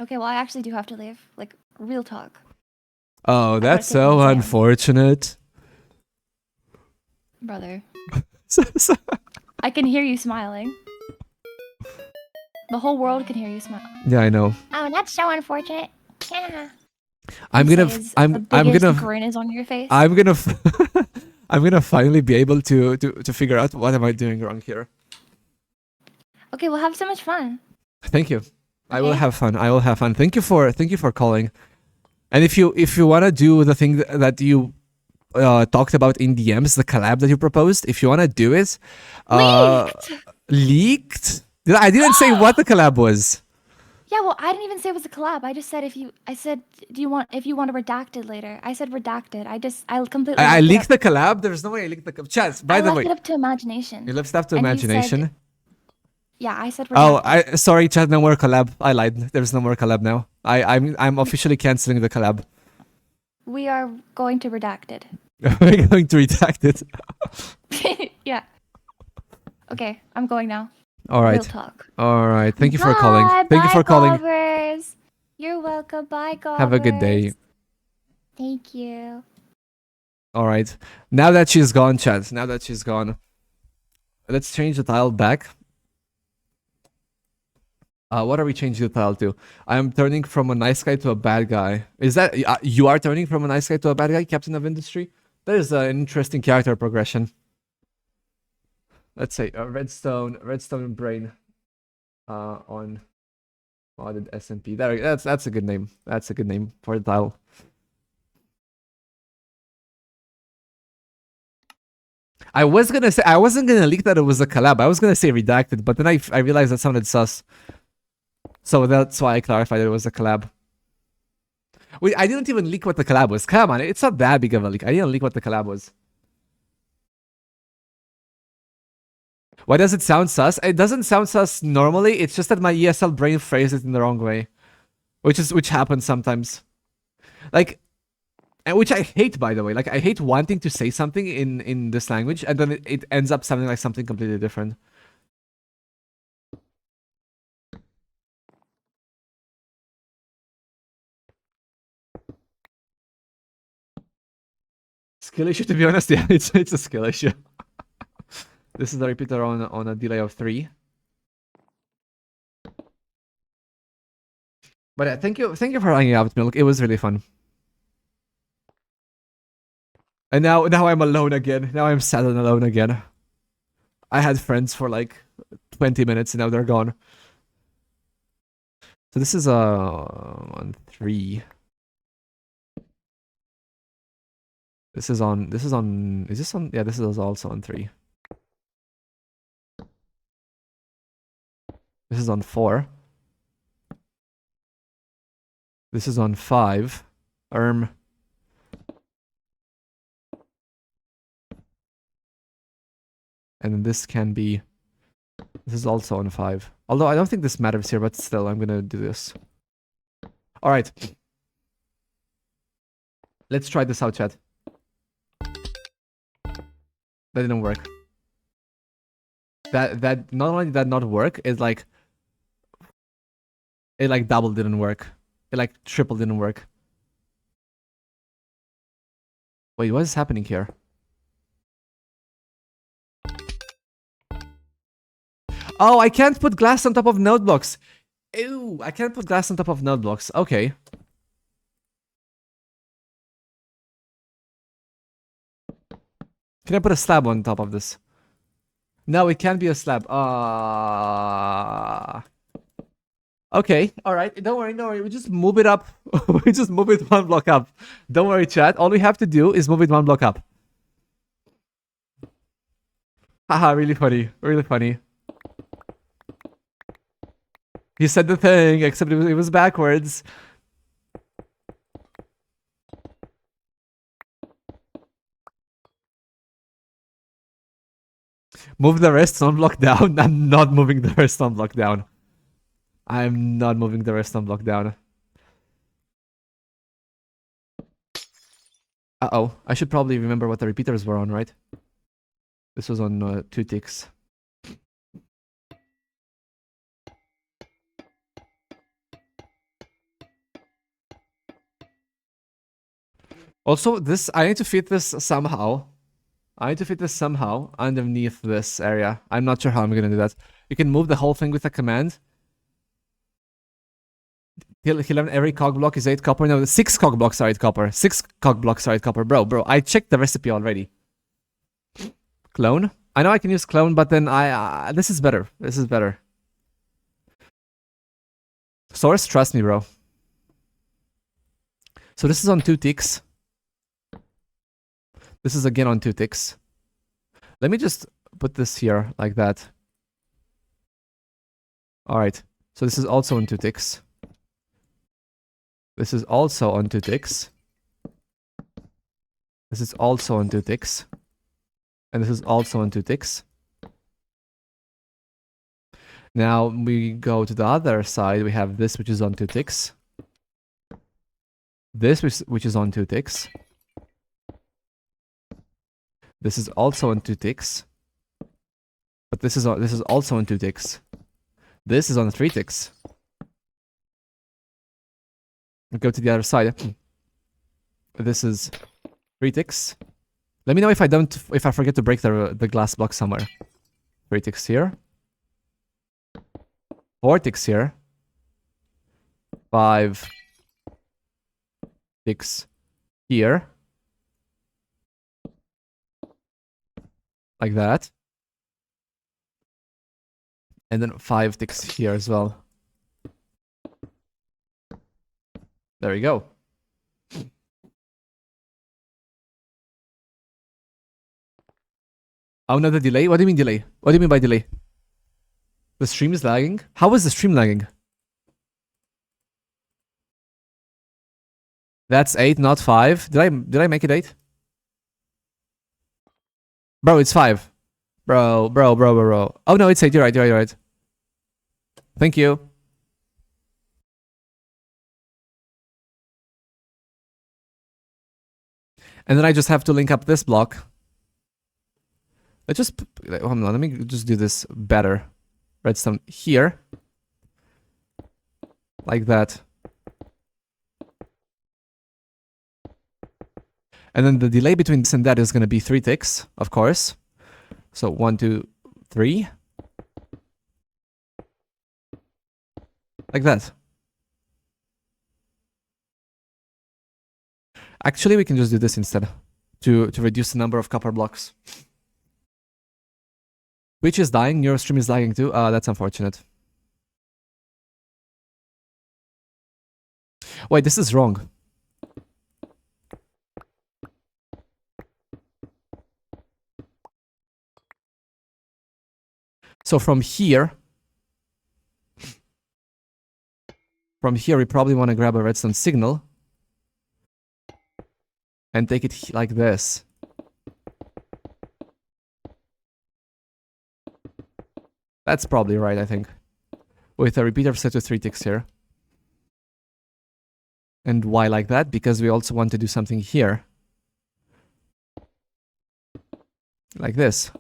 Speaker 4: Okay, well, I actually do have to leave. Like, real talk.
Speaker 1: Oh,
Speaker 4: gotta
Speaker 1: that's
Speaker 4: take an
Speaker 1: so
Speaker 4: exam.
Speaker 1: unfortunate.
Speaker 4: Brother.
Speaker 1: So-
Speaker 4: I can hear you smiling. The whole world can hear you smile.
Speaker 1: yeah, I know.
Speaker 5: Oh, that's so unfortunate. Yeah.
Speaker 1: I'm
Speaker 4: You
Speaker 1: gonna.
Speaker 4: say
Speaker 1: f-
Speaker 4: is the
Speaker 1: I'm
Speaker 4: biggest
Speaker 1: gonna.
Speaker 4: grin is on your face.
Speaker 1: I'm gonna. I'm gonna finally be able to figure out what am I doing wrong here.
Speaker 4: Okay, we'll have so much fun.
Speaker 1: Thank you. I will
Speaker 4: Okay.
Speaker 1: have fun. I will have fun. Thank you for calling. And if you wanna do the thing that you talked about in DMs, the collab that you proposed, if you wanna do it,
Speaker 4: Leaked!
Speaker 1: leaked. I didn't say what the collab was.
Speaker 4: Yeah, well, I didn't even say it was a collab. I just said I said, do you want, if you want to redact it later. I said redacted. I completely
Speaker 1: I
Speaker 4: left it
Speaker 1: leaked
Speaker 4: up.
Speaker 1: the collab. There's no way I leaked the chat. By
Speaker 4: I
Speaker 1: the
Speaker 4: left
Speaker 1: way,
Speaker 4: it up to imagination.
Speaker 1: you left stuff to
Speaker 4: And you said-
Speaker 1: imagination.
Speaker 4: Yeah, I said redacted.
Speaker 1: Oh, sorry, chat. No more collab. I lied. There's no more collab now. I'm officially canceling the collab.
Speaker 4: We are going to redact it.
Speaker 1: We're going to redact it.
Speaker 4: Yeah. Okay, I'm going now.
Speaker 1: All
Speaker 4: Real
Speaker 1: right.
Speaker 4: talk.
Speaker 1: All right. Thank you for
Speaker 4: Bye,
Speaker 1: calling. Thank you
Speaker 4: bye,
Speaker 1: for calling.
Speaker 4: Gobbers. You're welcome. Bye, Gobbers.
Speaker 1: Have a good day.
Speaker 5: Thank you.
Speaker 1: All right. Now that she's gone, chat. Now that she's gone, let's change the tile back. What are we changing the tile to? I'm turning from a nice guy to a bad guy. Is that you are turning from a nice guy to a bad guy, Captain of Industry? That is an interesting character progression. Let's say redstone brain, on modded SMP. That's a good name. That's a good name for the tile. I wasn't gonna leak that it was a collab. I was gonna say redacted, but then I realized that sounded sus. So that's why I clarified it was a collab. Wait, I didn't even leak what the collab was. Come on, it's not that big of a leak. I didn't leak what the collab was. Why does it sound sus? It doesn't sound sus normally. It's just that my ESL brain phrased it in the wrong way, which happens sometimes. Like, and which I hate, by the way. Like, I hate wanting to say something in this language, and then it ends up sounding like something completely different. Skill issue, to be honest. Yeah, it's a skill issue. This is the repeater on a delay of 3. But thank you for hanging out with me. Look, it was really fun. And now I'm alone again. Now I'm sad and alone again. I had friends for like 20 minutes and now they're gone. So this is on 3. This is on is this on? Yeah, this is also on 3. This is on 4. This is on 5. And then this can be... This is also on 5. Although I don't think this matters here, but still, I'm gonna do this. Alright. Let's try this out, chat. That didn't work. That not only did that not work, it like double didn't work. It like triple didn't work. Wait, what is happening here? Oh, I can't put glass on top of node blocks. Ew, I can't put glass on top of node blocks. Okay. Can I put a slab on top of this? No, it can't be a slab. Okay, alright. Don't worry. We just move it up. We just move it 1 block up. Don't worry, chat. All we have to do is move it 1 block up. Haha, really funny. Really funny. He said the thing, except it was backwards. Move the redstone block down. I'm not moving the redstone block down. I'm not moving the redstone block down. Uh-oh. I should probably remember what the repeaters were on, right? This was on 2 ticks. Also, this I need to fit this somehow. I need to fit this somehow underneath this area. I'm not sure how I'm gonna do that. You can move the whole thing with a command. He'll learn every cog block is 8 copper. No, 6 cog blocks are 8 copper. 6 cog blocks are 8 copper. Bro, I checked the recipe already. Clone? I know I can use clone, but then this is better. This is better. Source, trust me, bro. So this is on 2 ticks. This is again on 2 ticks. Let me just put this here like that. Alright. So this is also on 2 ticks. This is also on 2 ticks. This is also on 2 ticks. And this is also on 2 ticks. Now we go to the other side. We have this, which is on 2 ticks. This, which is on 2 ticks. This is also on 2 ticks. But this is also on 2 ticks. This is on 3 ticks. We go to the other side. This is 3 ticks. Let me know if I forget to break the glass block somewhere. 3 ticks here. 4 ticks here. 5 ticks here. Like that. And then 5 ticks here as well. There we go. Oh no, the delay? What do you mean delay? What do you mean by delay? The stream is lagging? How is the stream lagging? That's 8, not 5. Did I make it 8? Bro, it's 5. Bro. Oh no, it's 8. You're right. Thank you. And then I just have to link up this block. Hold on, let me just do this better. Redstone here. Like that. And then the delay between this and that is going to be 3 ticks, of course. So 1, 2, 3. Like that. Actually, we can just do this instead to reduce the number of copper blocks. Twitch is dying, your stream is lagging too. That's unfortunate. Wait, this is wrong. So from here, we probably want to grab a redstone signal and take it like this. That's probably right, I think. With a repeater set to 3 ticks here. And why like that? Because we also want to do something here. Like this.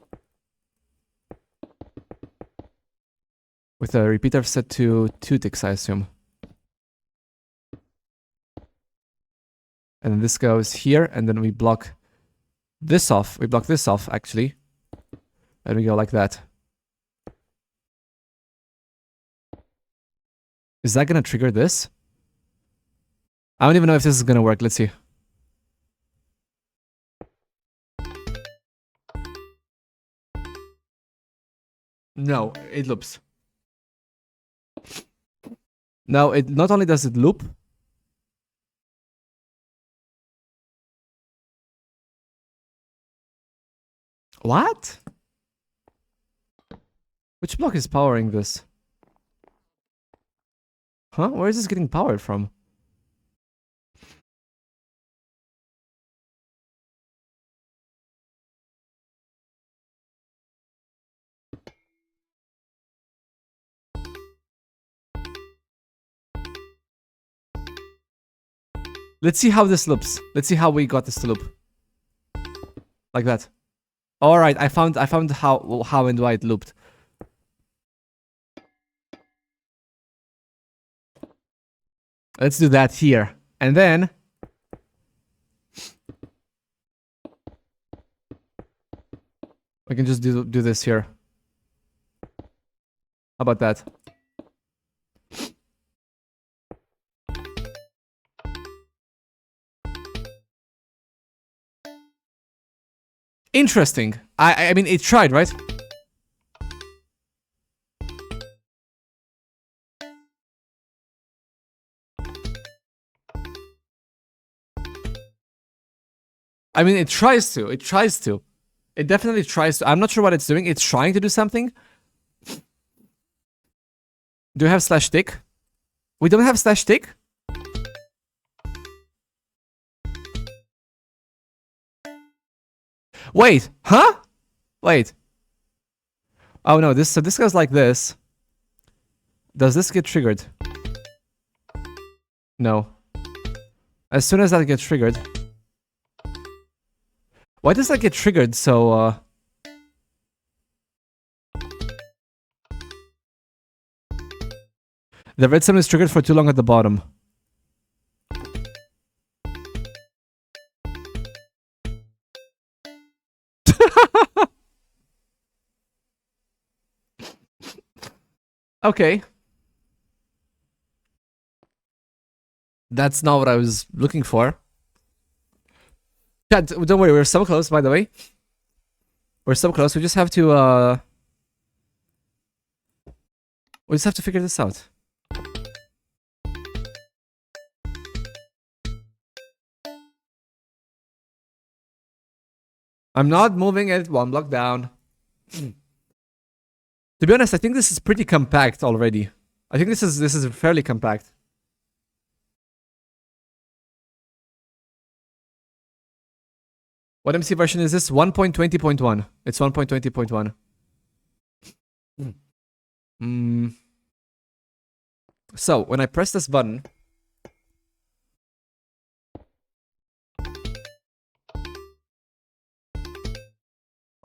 Speaker 1: With a repeater set to 2 ticks, I assume. And then this goes here, and then we block this off. We block this off, actually. And we go like that. Is that gonna trigger this? I don't even know if this is gonna work. Let's see. No, it loops. No, it not only does it loop. What? Which block is powering this? Huh? Where is this getting powered from? Let's see how this loops. Let's see how we got this to loop. Like that. Alright, I found how and why it looped. Let's do that here. And then We can just do this here. How about that? Interesting. I mean, it tried, right? I mean, it tries to. It tries to. It definitely tries to. I'm not sure what it's doing. It's trying to do something. Do you have slash tick? We don't have slash tick? Wait, huh? Wait. Oh no, this goes like this. Does this get triggered? No. As soon as that gets triggered. Why does that get triggered so the redstone is triggered for too long at the bottom. Okay. That's not what I was looking for. Chat, don't worry, we're so close, by the way. We're so close, we just have to, we just have to figure this out. I'm not moving it 1 block down. To be honest, I think this is pretty compact already. I think this is fairly compact. What MC version is this? 1.20.1. It's 1.20.1. So, when I press this button...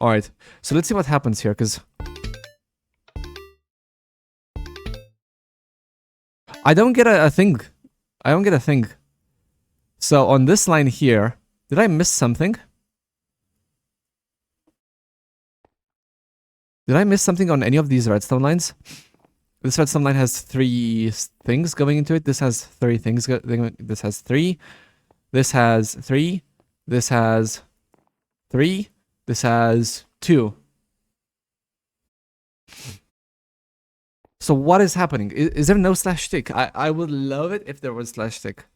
Speaker 1: Alright, so let's see what happens here, because... I don't get a thing. I don't get a thing. So, on this line here... Did I miss something? Did I miss something on any of these redstone lines? This redstone line has 3 things going into it. This has 3 things. This has 3. This has 3. This has 3. This has 2. So what is happening? Is there no slash tick? I would love it if there was slash tick.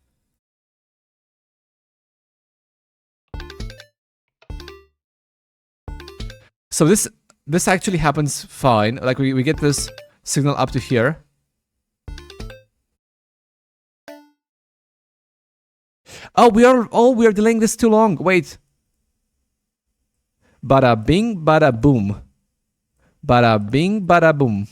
Speaker 1: So this actually happens fine. Like we get this signal up to here. Oh, we are delaying this too long. Wait. Bada bing, bada boom. Bada bing, bada boom.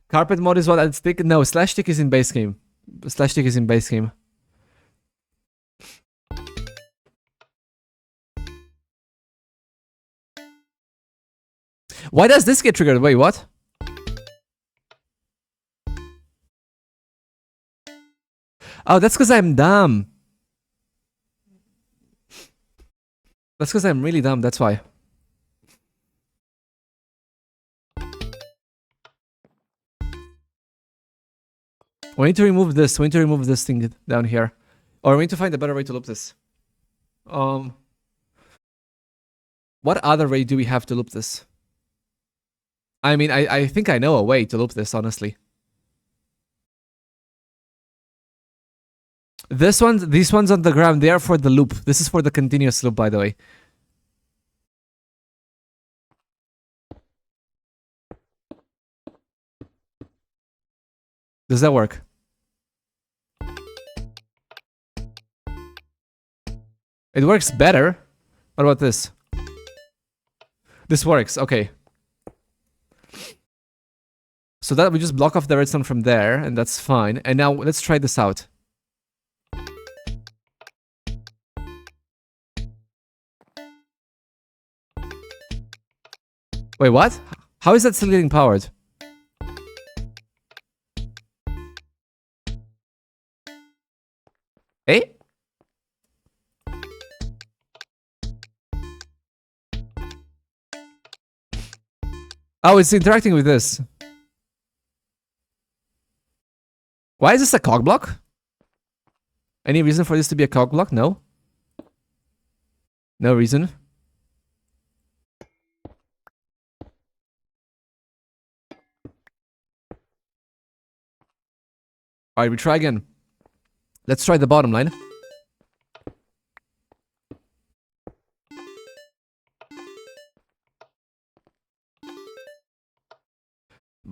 Speaker 1: Carpet mode is what I'd stick. No, slash tick is in base game. Slash tick is in base game. Why does this get triggered? Wait, what? Oh, that's because I'm dumb. That's because I'm really dumb, that's why. We need to remove this. We need to remove this thing down here. Or we need to find a better way to loop this. What other way do we have to loop this? I mean, I think I know a way to loop this, honestly. These ones on the ground, they are for the loop. This is for the continuous loop, by the way. Does that work? It works better. What about this? This works, okay. So that we just block off the redstone from there, and that's fine. And now let's try this out. Wait, what? How is that still getting powered? Eh? Oh, it's interacting with this. Why is this a cog block? Any reason for this to be a cog block? No. No reason. Alright, we try again. Let's try the bottom line.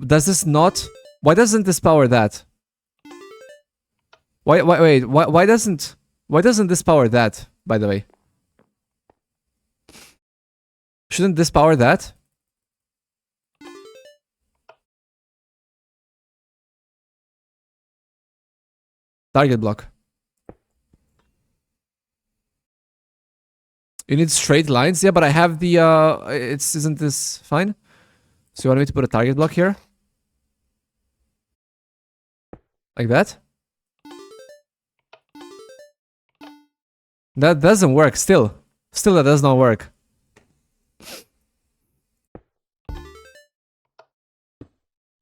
Speaker 1: Does this not? Why doesn't this power that? Why doesn't this power that, by the way? Shouldn't this power that? Target block. You need straight lines? Yeah, but I have the isn't this fine? So you want me to put a target block here? Like that? That doesn't work still. Still that does not work.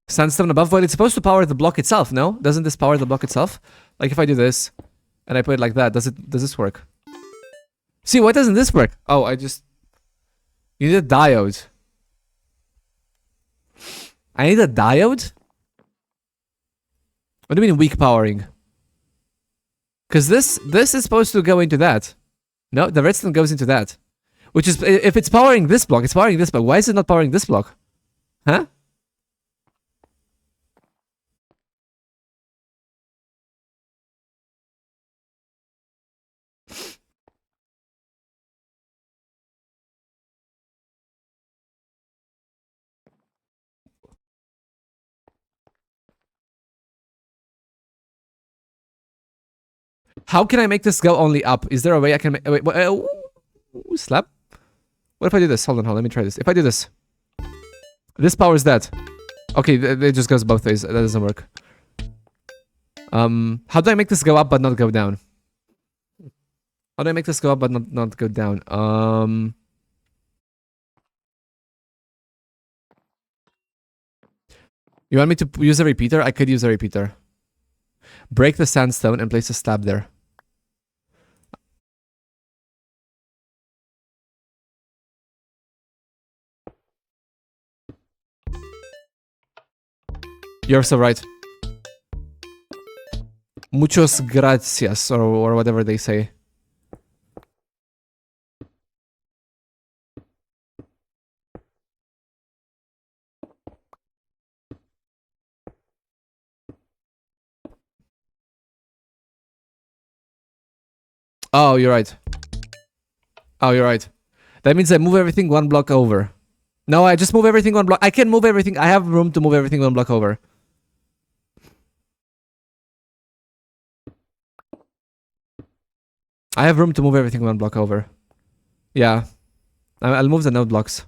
Speaker 1: Sandstone above, but it's supposed to power the block itself, no? Doesn't this power the block itself? Like if I do this and I put it like that, does this work? See, why doesn't this work? Oh, you need a diode. I need a diode? What do you mean weak powering? Because this is supposed to go into that. No, the redstone goes into that. Which is, if it's powering this block, it's powering this block. Why is it not powering this block? Huh? How can I make this go only up? Is there a way I can make... Wait, slap? What if I do this? Hold on, let me try this. If I do this. This powers that. Okay, it just goes both ways. That doesn't work. How do I make this go up but not go down? How do I make this go up but not go down? You want me to use a repeater? I could use a repeater. Break the sandstone and place a slab there. You're so right. Muchos gracias, or whatever they say. Oh, you're right. Oh, you're right. That means I move everything one block over. No, I just move everything one block. I can move everything. I have room to move everything one block over. I have room to move everything one block over. Yeah. I'll move the node blocks.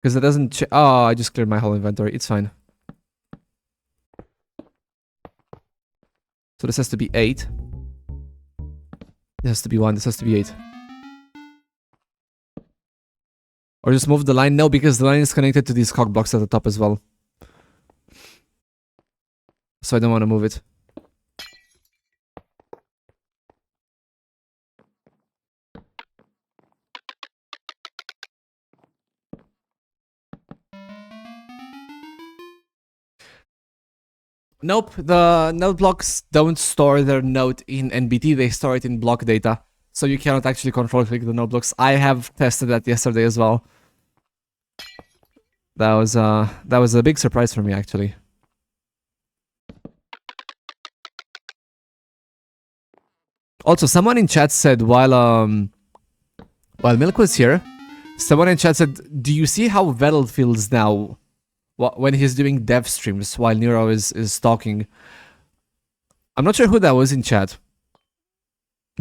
Speaker 1: Because it doesn't... Oh, I just cleared my whole inventory. It's fine. So this has to be 8. This has to be 1. This has to be 8. Or just move the line. No, because the line is connected to these cog blocks at the top as well. So I don't want to move it. Nope, the node blocks don't store their node in NBT, they store it in block data. So you cannot actually control click the node blocks. I have tested that yesterday as well. That was a big surprise for me actually. Also, someone in chat said while Milk was here, someone in chat said, "Do you see how Vettel feels now when he's doing dev streams while Nero is talking?" I'm not sure who that was in chat.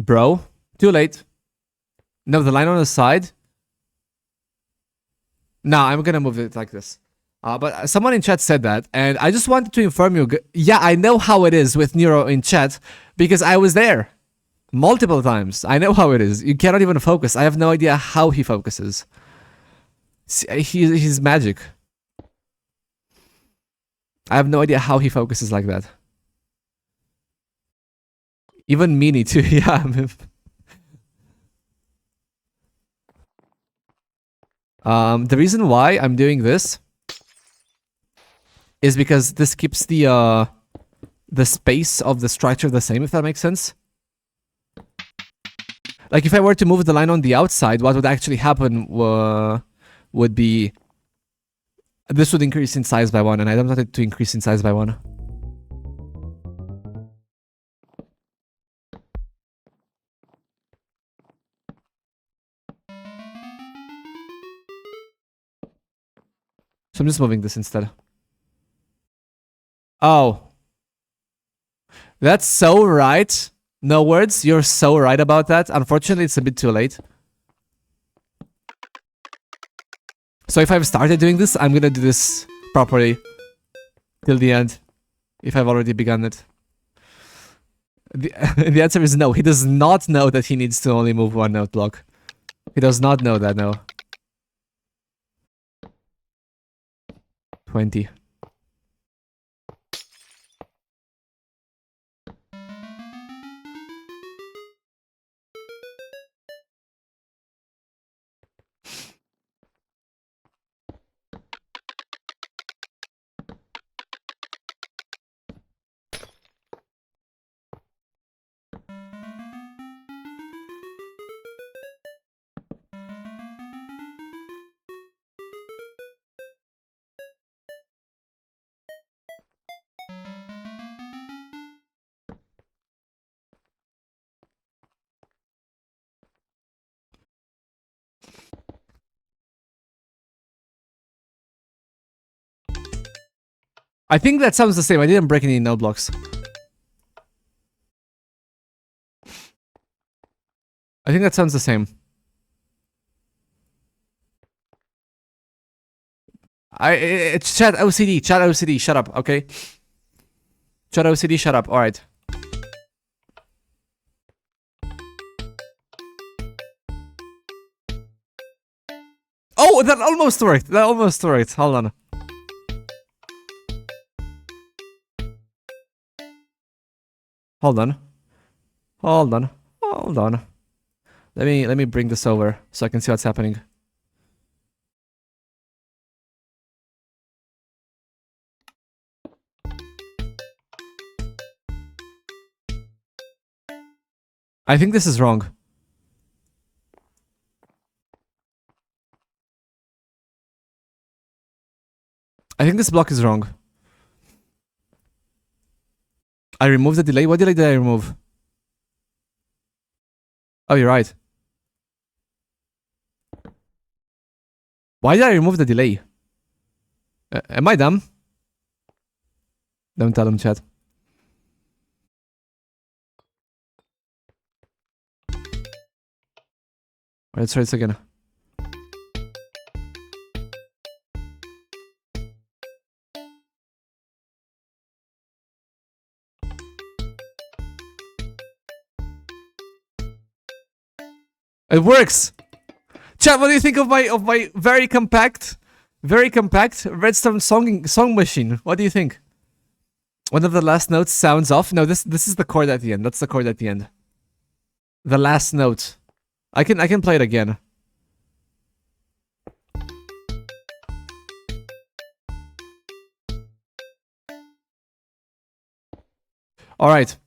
Speaker 1: Bro, too late. No, the line on the side. No, I'm gonna move it like this. But someone in chat said that, and I just wanted to inform you. Yeah, I know how it is with Nero in chat because I was there multiple times. I know how it is. You cannot even focus. I have no idea how he focuses. He's magic. I have no idea how he focuses like that. Even Meanie too. Yeah. The reason why I'm doing this is because this keeps the space of the structure the same, if that makes sense. Like if I were to move the line on the outside, what would actually happen would be this would increase in size by 1, and I don't want it to increase in size by 1. So I'm just moving this instead. Oh. That's so right. No words. You're so right about that. Unfortunately, it's a bit too late. So if I've started doing this, I'm gonna do this properly till the end. If I've already begun it. The answer is no. He does not know that he needs to only move 1 note block. He does not know that, no. 20. I think that sounds the same. I didn't break any note blocks. I think that sounds the same. It's chat OCD, shut up, okay? Chat OCD, shut up, alright. Oh, that almost worked, hold on. Hold on. Let me bring this over so I can see what's happening. I think this is wrong. I think this block is wrong. I removed the delay. What delay did I remove? Oh, you're right. Why did I remove the delay? Am I dumb? Don't tell him, chat. Let's try this again. It works. Chat, what do you think of my very compact redstone song machine? What do you think? One of the last notes sounds off. No, this is the chord at the end. That's the chord at the end. The last note. I can play it again. All right.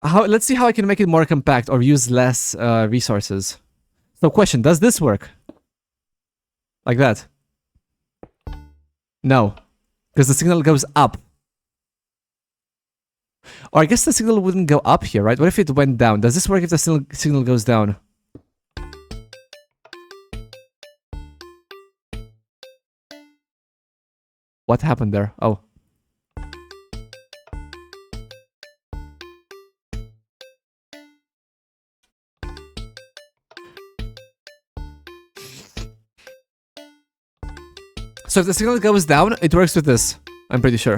Speaker 1: Let's see how I can make it more compact or use less resources. So question, does this work? Like that? No. Because the signal goes up. Or I guess the signal wouldn't go up here, right? What if it went down? Does this work if the signal goes down? What happened there? Oh. So if the signal goes down, it works with this. I'm pretty sure.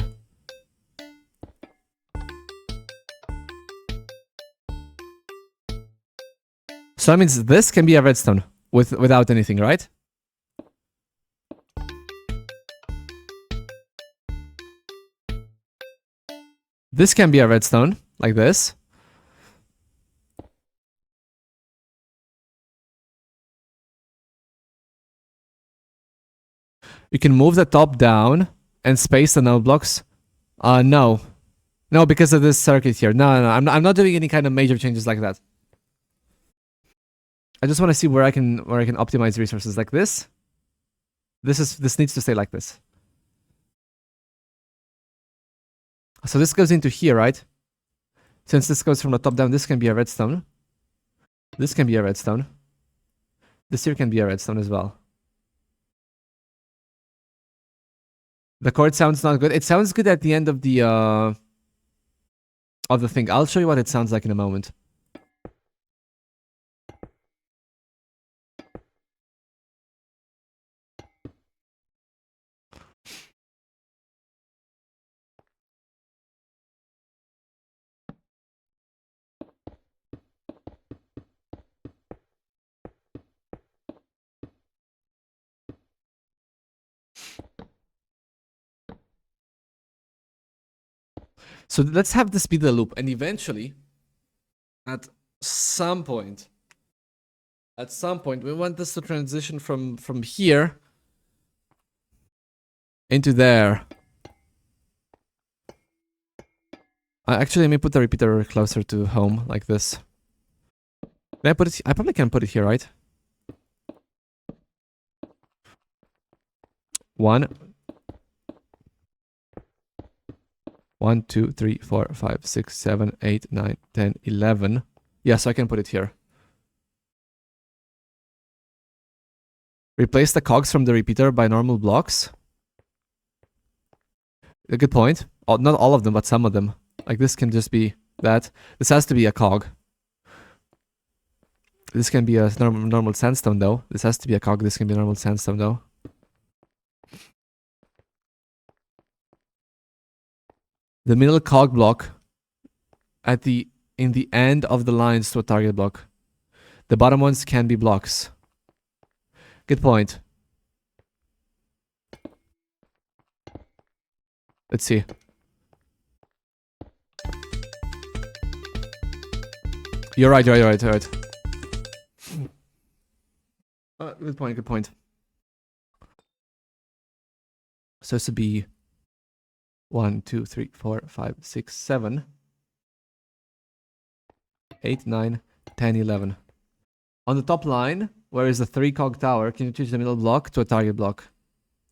Speaker 1: So that means this can be a redstone without anything, right? This can be a redstone, like this. You can move the top down and space the node blocks. No. No, because of this circuit here. No, I'm not doing any kind of major changes like that. I just want to see where I can optimize resources like this. This needs to stay like this. So this goes into here, right? Since this goes from the top down, this can be a redstone. This can be a redstone. This here can be a redstone as well. The chord sounds not good. It sounds good at the end of the thing. I'll show you what it sounds like in a moment. So let's have this be the loop, and eventually, at some point, we want this to transition from here into there. Actually, let me put the repeater closer to home, like this. Can I put it? I probably can put it here, right? 1, 2, 3, 4, 5, 6, 7, 8, 9, 10, 11. Yes, I can put it here. Replace the cogs from the repeater by normal blocks. A good point. Not all of them, but some of them. Like this can just be that. This has to be a cog. This can be a normal sandstone though. This has to be a cog. This can be a normal sandstone though. The middle cog block in the end of the lines to a target block. The bottom ones can be blocks. Good point. Let's see. You're right. Good point. So this would be 1, 2, 3, 4, 5, 6, 7, 8, 9, 10, 11. On the top line, where is the 3 cog tower, can you change the middle block to a target block?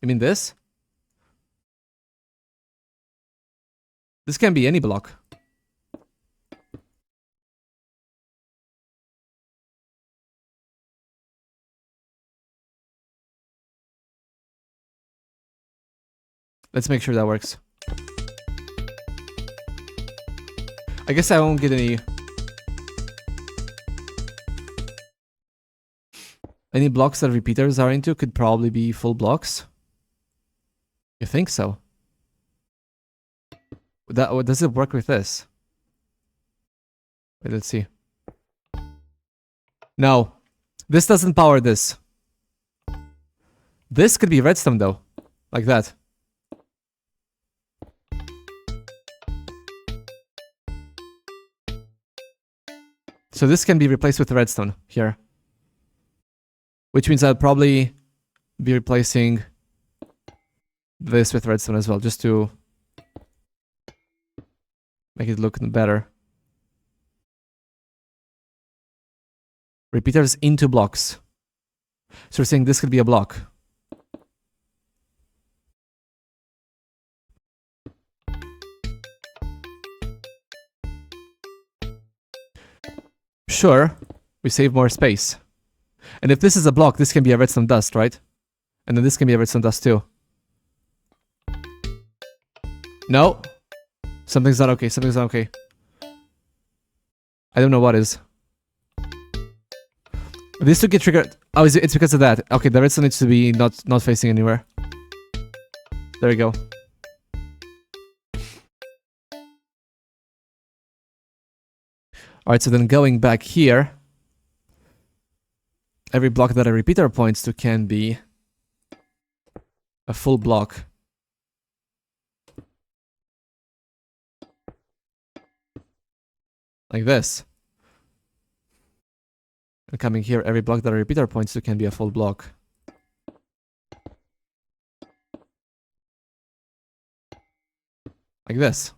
Speaker 1: You mean this? This can be any block. Let's make sure that works. I guess I won't get any blocks that repeaters are into could probably be full blocks. You think so? Does it work with this? Wait, let's see. No. This doesn't power this. This could be redstone though. Like that. So this can be replaced with redstone here. Which means I'll probably be replacing this with redstone as well, just to make it look better. Repeaters into blocks. So we're saying this could be a block. Sure, we save more space. And if this is a block, this can be a redstone dust, right? And then this can be a redstone dust too. No. Something's not okay. Something's not okay. I don't know what is. These two get triggered. Oh, it's because of that. Okay, the redstone needs to be not facing anywhere. There you go. Alright, so then going back here, every block that a repeater points to can be a full block. Like this. And coming here, every block that a repeater points to can be a full block. Like this.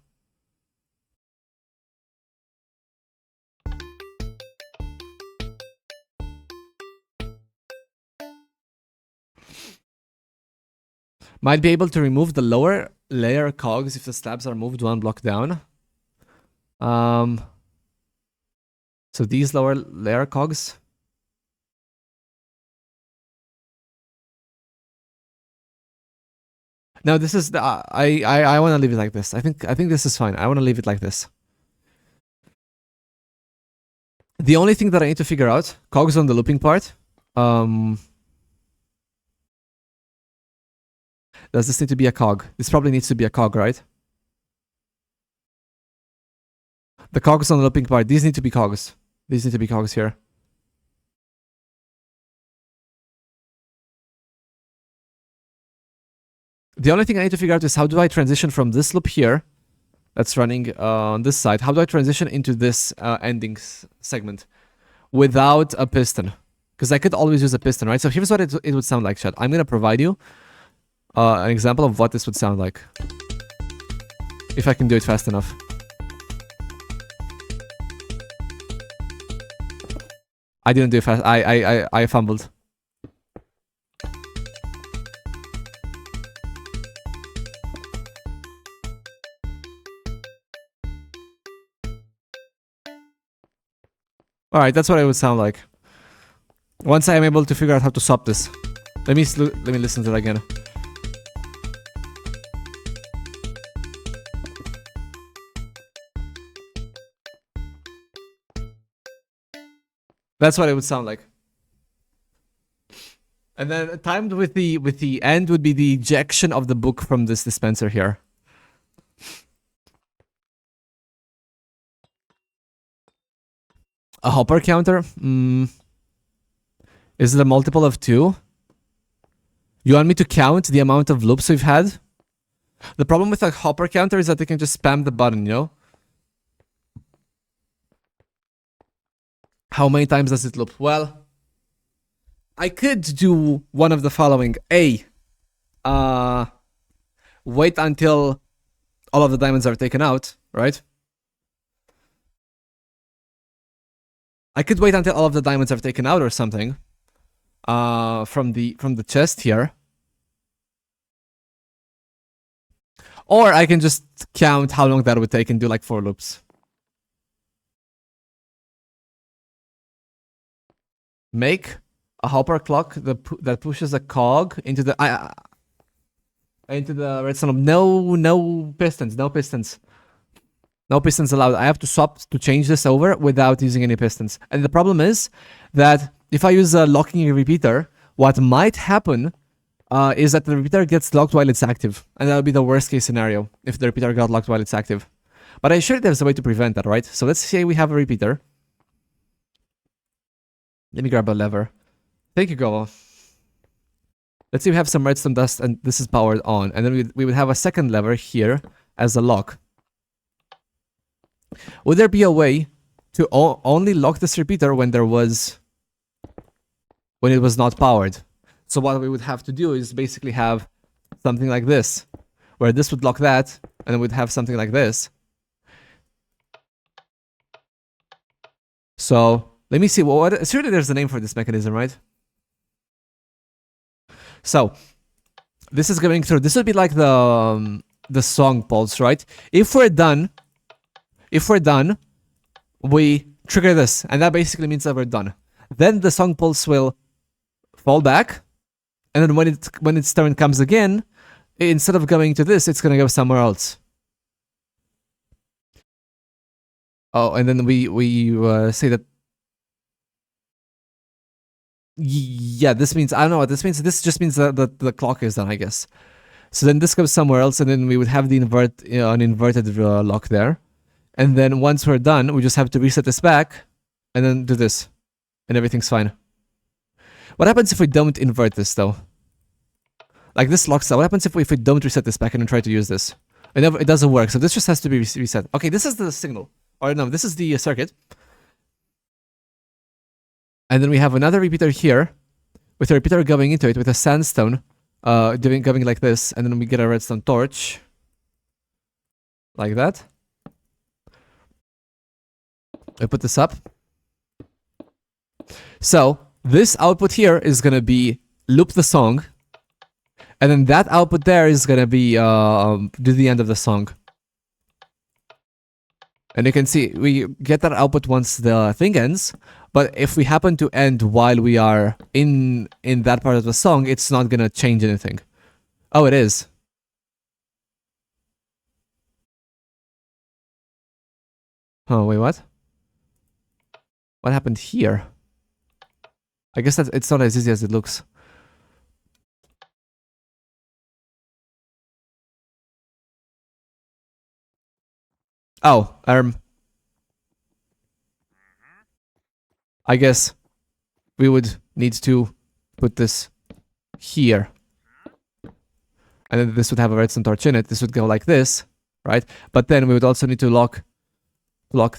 Speaker 1: Might be able to remove the lower layer cogs if the slabs are moved one block down. So these lower layer cogs. No, this is the I want to leave it like this. I think this is fine. I want to leave it like this. The only thing that I need to figure out, cogs on the looping part. Does this need to be a cog? This probably needs to be a cog, right? The cogs on the looping part, these need to be cogs. These need to be cogs here. The only thing I need to figure out is how do I transition from this loop here that's running on this side. How do I transition into this ending segment without a piston? Because I could always use a piston, right? So here's what it would sound like, chat. I'm going to provide you an example of what this would sound like. If I can do it fast enough. I didn't do it fast. I fumbled. All right, that's what it would sound like. Once I am able to figure out how to swap this. Let me listen to it again. That's what it would sound like. And then timed with the end would be the ejection of the book from this dispenser here. A hopper counter? Is it a multiple of 2? You want me to count the amount of loops we've had? The problem with a hopper counter is that they can just spam the button, you know? How many times does it loop? Well, I could do one of the following. A, wait until all of the diamonds are taken out, right? I could wait until all of the diamonds are taken out or something. From the chest here. Or I can just count how long that would take and do like 4 loops. Make a hopper clock that pushes a cog into the redstone. No pistons. No pistons allowed. I have to swap to change this over without using any pistons. And the problem is that if I use a locking repeater, what might happen is that the repeater gets locked while it's active. And that would be the worst case scenario if the repeater got locked while it's active. But I'm sure there's a way to prevent that, right? So let's say we have a repeater. Let me grab a lever. Thank you, Govo. Let's say we have some redstone dust and this is powered on. And then we would have a second lever here as a lock. Would there be a way to only lock this repeater when it was not powered? So what we would have to do is basically have something like this, where this would lock that, and then we'd have something like this. So let me see. Surely there's a name for this mechanism, right? So this is going through. This would be like the song pulse, right? If we're done, we trigger this, and that basically means that we're done. Then the song pulse will fall back, and then when its turn comes again, instead of going to this, it's gonna go somewhere else. Oh, and then we say that. Yeah, this means I don't know what this means. This just means that the clock is done, I guess. So then this goes somewhere else, and then we would have the an inverted lock there. And then once we're done, we just have to reset this back, and then do this, and everything's fine. What happens if we don't invert this though? Like this locks out. What happens if we don't reset this back and then try to use this? It doesn't work. So this just has to be reset. Okay, this is the signal. Or no, this is the circuit. And then we have another repeater here, with a repeater going into it with a sandstone, going like this, and then we get a redstone torch, like that. I put this up. So this output here is gonna be loop the song, and then that output there is gonna be do the end of the song. And you can see we get that output once the thing ends. But if we happen to end while we are in that part of the song, it's not gonna change anything. Oh, it is. Oh, wait, what? What happened here? I guess that it's not as easy as it looks. Oh, I guess we would need to put this here. And then this would have a redstone torch in it. This would go like this, right? But then we would also need to lock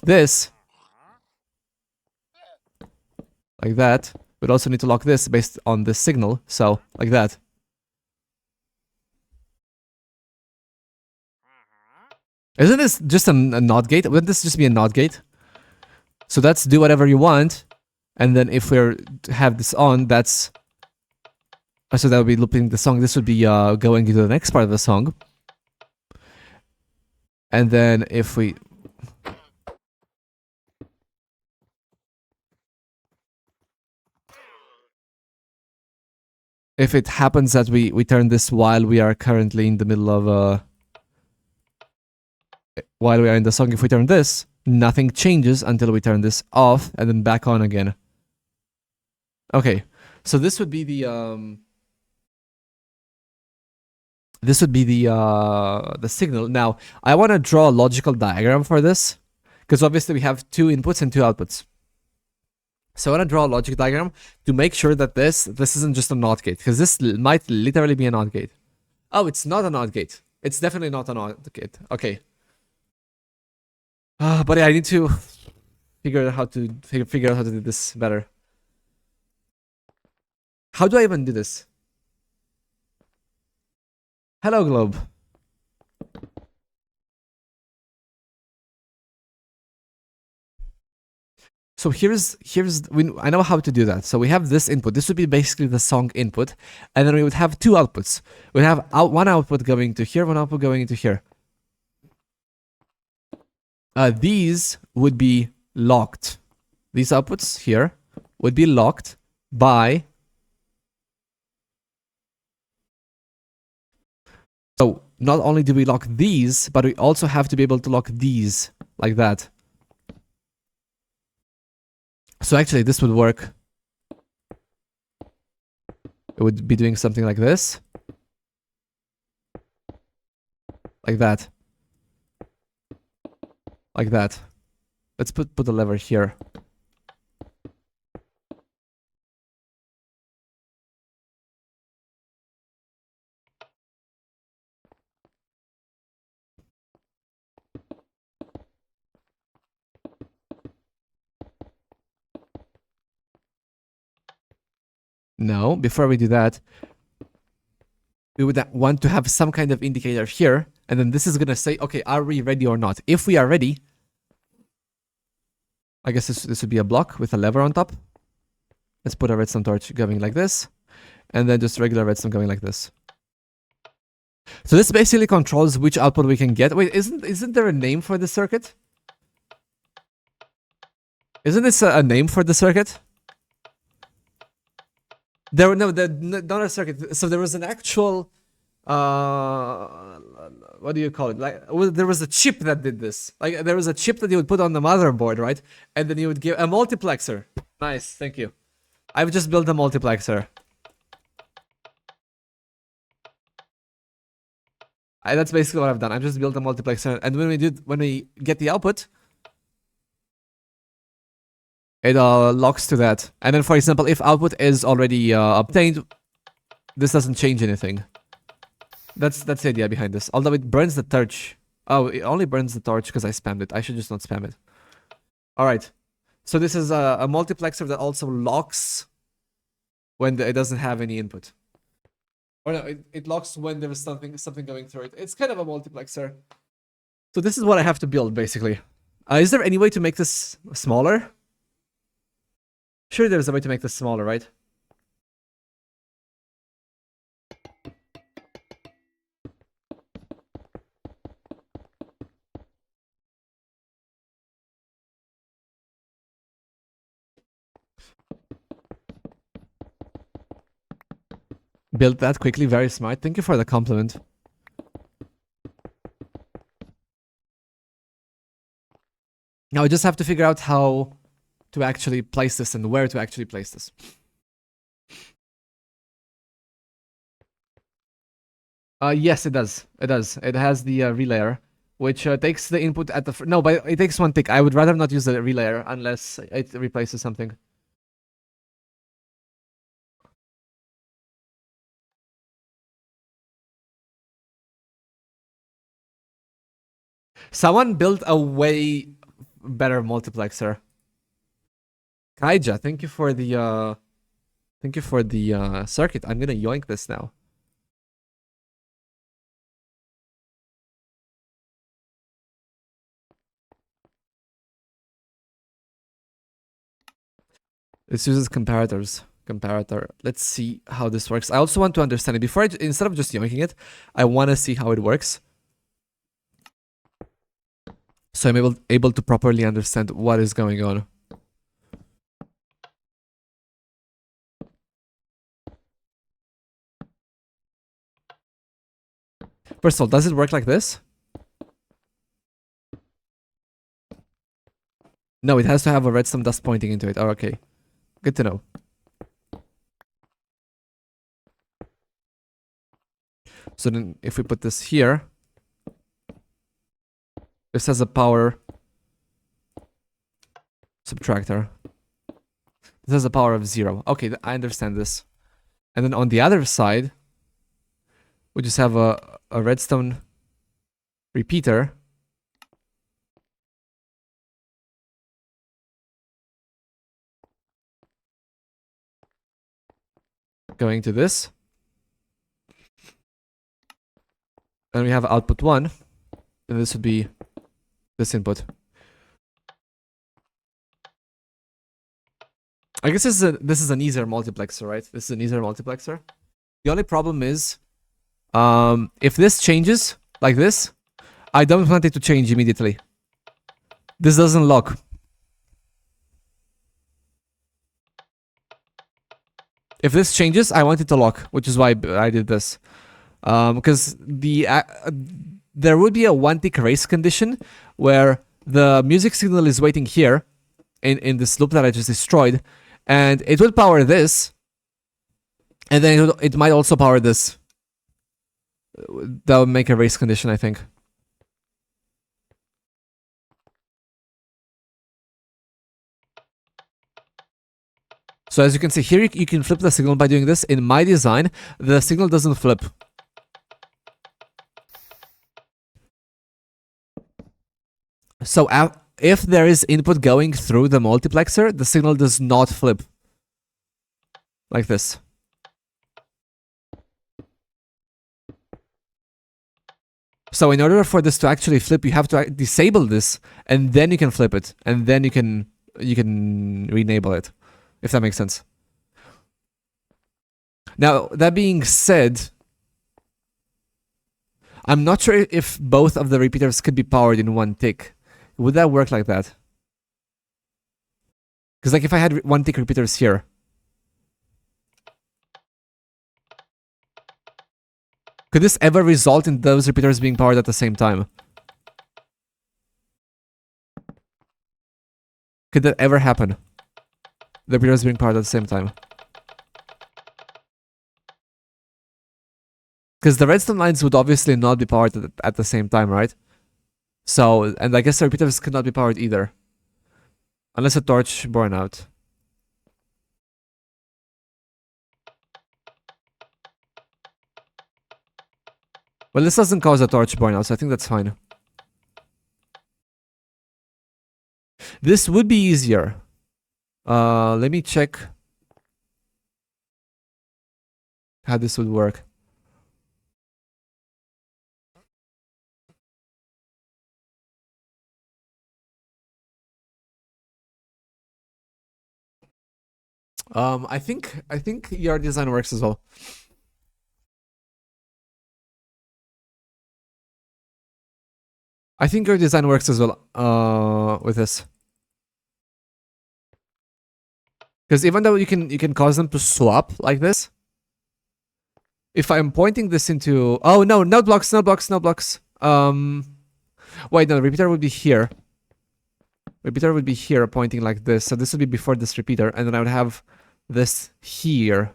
Speaker 1: this. Like that. We'd also need to lock this based on this signal. So, like that. Isn't this just a NOT gate? Wouldn't this just be a NOT gate? So that's do whatever you want. And then if we're to have this on, that's... So that would be looping the song. This would be going into the next part of the song. And then if we... If it happens that we turn this while we are currently in the middle of... While we are in the song, if we turn this, nothing changes until we turn this off and then back on again. Okay, so this would be the the signal. Now, I want to draw a logical diagram for this, because obviously we have 2 inputs and 2 outputs. So I want to draw a logic diagram to make sure that this isn't just a NOT gate, because this might literally be a NOT gate. Oh, it's not a NOT gate. It's definitely not a NOT gate. Okay. But yeah, I need to figure out how to do this better. How do I even do this? Hello, Globe. So I know how to do that. So we have this input. This would be basically the song input, and then we would have 2 outputs. We have one output going to here, one output going into here. These would be locked. These outputs here would be locked by... So not only do we lock these, but we also have to be able to lock these like that. So actually this would work. It would be doing something like this. Like that. Like that. Let's put the lever here. No, before we do that, we would want to have some kind of indicator here, and then this is gonna say, okay, are we ready or not? If we are ready, I guess this would be a block with a lever on top. Let's put a redstone torch going like this, and then just regular redstone going like this. So this basically controls which output we can get. Wait, isn't there a name for the circuit? Isn't this a name for the circuit? Not a circuit. So there was an actual, what do you call it? Like, there was a chip that did this. Like, there was a chip that you would put on the motherboard, right? And then you would give a multiplexer. Nice, thank you. I've just built a multiplexer. That's basically what I've done. I just built a multiplexer, and when we get the output, it locks to that. And then, for example, if output is already obtained, this doesn't change anything. That's the idea behind this. Although it burns the torch. Oh, it only burns the torch because I spammed it. I should just not spam it. All right. So this is a multiplexer that also locks when it doesn't have any input. Or no, it locks when there is something going through it. It's kind of a multiplexer. So this is what I have to build, basically. Is there any way to make this smaller? Sure, there's a way to make this smaller, right? Built that quickly, very smart. Thank you for the compliment. Now I just have to figure out how to actually place this and where to actually place this. Yes, it does. It does. It has the relayer, which takes the input at the... No, but it takes one tick. I would rather not use the relayer unless it replaces something. Someone built a way better multiplexer. Kaija, thank you for the circuit. I'm gonna yoink this now. This uses comparators. Comparator. Let's see how this works. I also want to understand it before instead of just yoinking it. I want to see how it works, so I'm able to properly understand what is going on. First of all, does it work like this? No, it has to have a redstone dust pointing into it. Oh, okay. Good to know. So then if we put this here, this has a power subtractor. This has a power of 0. Okay, I understand this. And then on the other side, we just have a redstone repeater. Going to this. And we have output 1. And this would be this input. I guess this is an easier multiplexer, right? This is an easier multiplexer. The only problem is, if this changes like this, I don't want it to change immediately. This doesn't lock. If this changes, I want it to lock, which is why I did this. Because there would be a one-tick race condition where the music signal is waiting here in this loop that I just destroyed, and it will power this, and then it might also power this. That would make a race condition, I think. So as you can see here, you can flip the signal by doing this. In my design, the signal doesn't flip. So if there is input going through the multiplexer, the signal does not flip. Like this. So in order for this to actually flip, you have to disable this, and then you can flip it, and then you can re-enable it, if that makes sense. Now, that being said, I'm not sure if both of the repeaters could be powered in one tick. Would that work like that? Because like if I had one tick repeaters here, could this ever result in those repeaters being powered at the same time? Could that ever happen? The repeaters being powered at the same time. Because the redstone lines would obviously not be powered at the same time, right? So, and I guess the repeaters could not be powered either. Unless a torch burn out. Well, this doesn't cause a torch burnout, so I think that's fine. This would be easier. Let me check how this would work. I think your design works as well. I think your design works as well with this. Because even though you can cause them to swap like this, if I'm pointing this into no blocks. Wait, no, the repeater would be here. Repeater would be here pointing like this. So this would be before this repeater, and then I would have this here.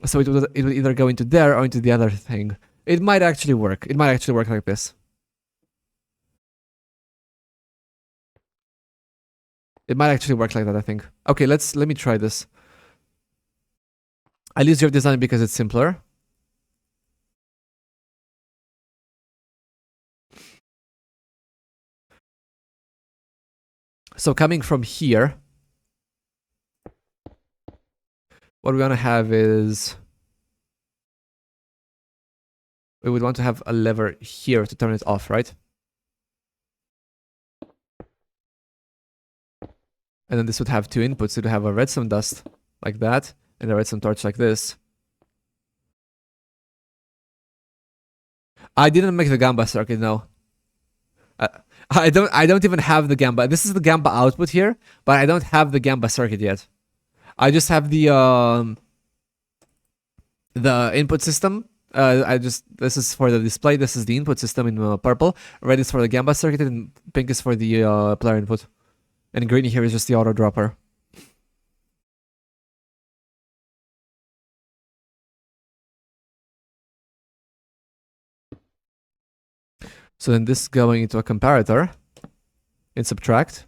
Speaker 1: So it would either go into there or into the other thing. It might actually work. It might actually work like this. It might actually work like that, I think. Okay, let me try this. I'll use your design because it's simpler. So coming from here, what we're gonna have is we would want to have a lever here to turn it off, right? And then this would have two inputs. It would have a redstone dust like that, and a redstone torch like this. I didn't make the Gamba circuit, no. I don't even have the Gamba. This is the Gamba output here, but I don't have the Gamba circuit yet. I just have the input system. This is for the display. This is the input system in purple. Red is for the Gamba circuit, and pink is for the player input. And green here is just the auto dropper. So then this going into a comparator in subtract.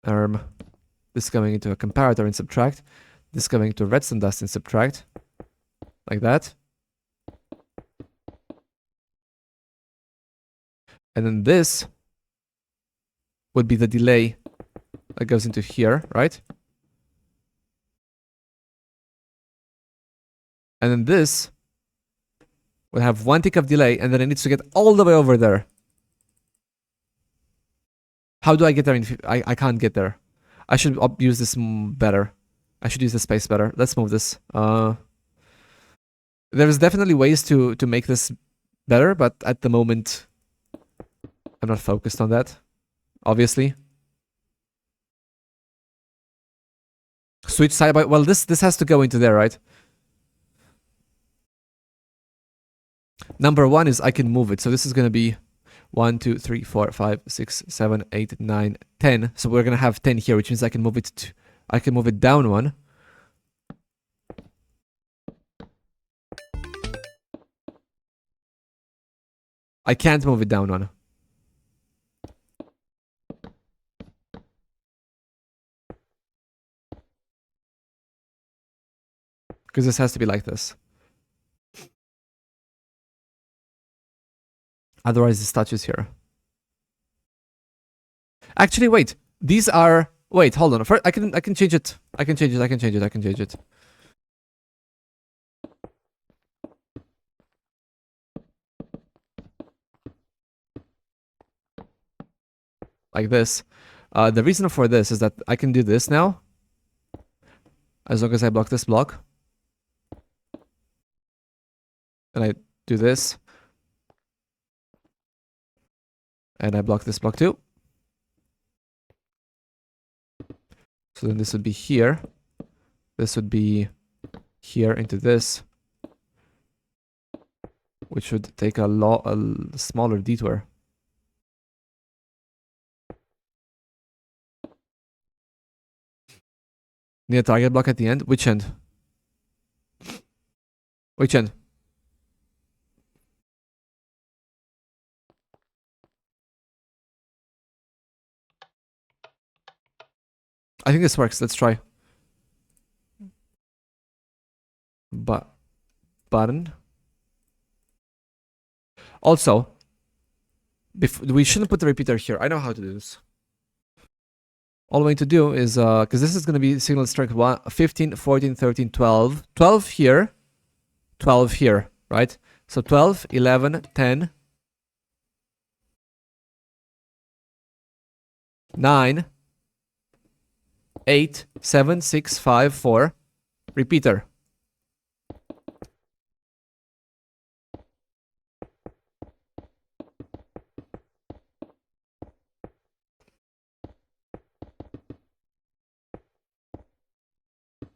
Speaker 1: This going into a comparator in subtract. This going into redstone dust in subtract. Like that. And then this would be the delay that goes into here, right? And then this will have one tick of delay, and then it needs to get all the way over there. How do I get there? I can't get there. I should use this better. I should use the space better. Let's move this. There's definitely ways to make this better, but at the moment, I'm not focused on that, obviously. Switch side by... Well, this has to go into there, right? Number one is I can move it. So this is going to be 1, 2, 3, 4, 5, 6, 7, 8, 9, 10. So we're going to have 10 here, which means I can move it I can move it down one. I can't move it down one. Because this has to be like this. Otherwise, this touches here. Actually, wait. These are... Wait, hold on. First, I can change it. I can change it. Like this. The reason for this is that I can do this now. As long as I block this block. And I do this. And I block this block too. So then this would be here. This would be here into this. Which would take a smaller detour. Need a target block at the end? Which end? Which end? I think this works. Let's try. Button. Also, we shouldn't put the repeater here. I know how to do this. All we need to do is, because this is going to be signal strength 15, 14, 13, 12. 12 here, 12 here, right? So 12, 11, 10, 9, 8, 7, 6, 5, 4. Repeater.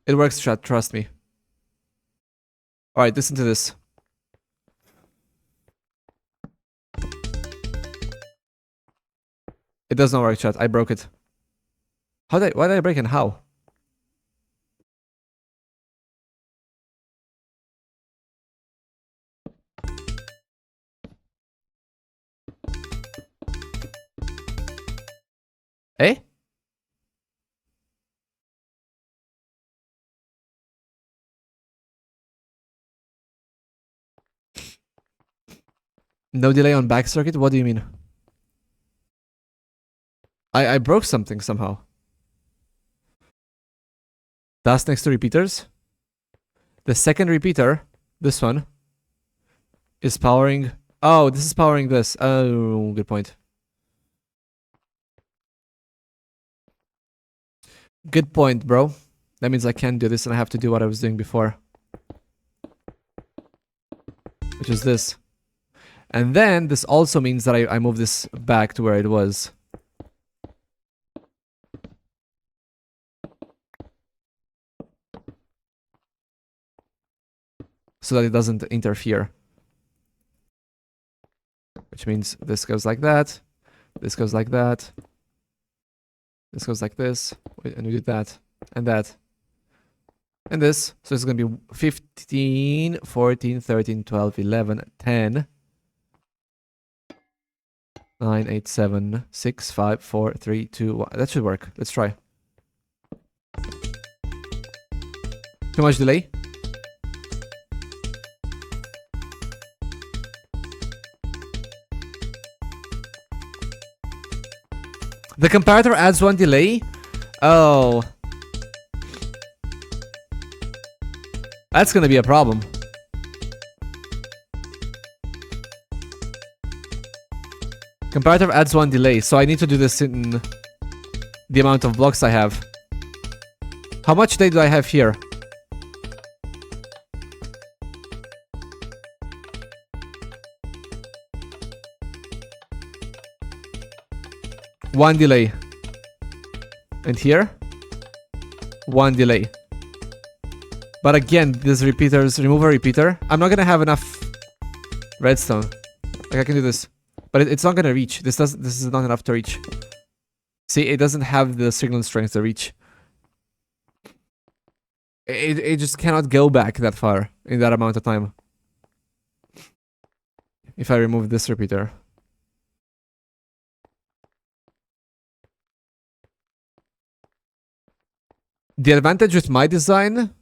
Speaker 1: It works, chat, trust me. Alright, listen to this. It does not work, chat. I broke it. Why did I break it and how? Eh? No delay on back circuit? What do you mean? I broke something somehow. That's next to repeaters. The second repeater, this one, is powering... Oh, this is powering this. Oh, good point. Good point, bro. That means I can't do this and I have to do what I was doing before. Which is this. And then this also means that I move this back to where it was. So that it doesn't interfere. Which means this goes like that. This goes like that. This goes like this. And we did that. And that. And this. So it's going to be 15, 14, 13, 12, 11, 10. 9, 8, 7, 6, 5, 4, 3, 2, 1. That should work. Let's try. Too much delay? The comparator adds 1 delay? Oh. That's gonna be a problem. Comparator adds 1 delay, so I need to do this in the amount of blocks I have. How much delay do I have here? One delay. And here? 1 delay. But again, these repeaters, remove a repeater. I'm not gonna have enough redstone. Like I can do this. But it's not gonna reach. This is not enough to reach. See, it doesn't have the signal strength to reach. It just cannot go back that far in that amount of time. If I remove this repeater. The advantage with my design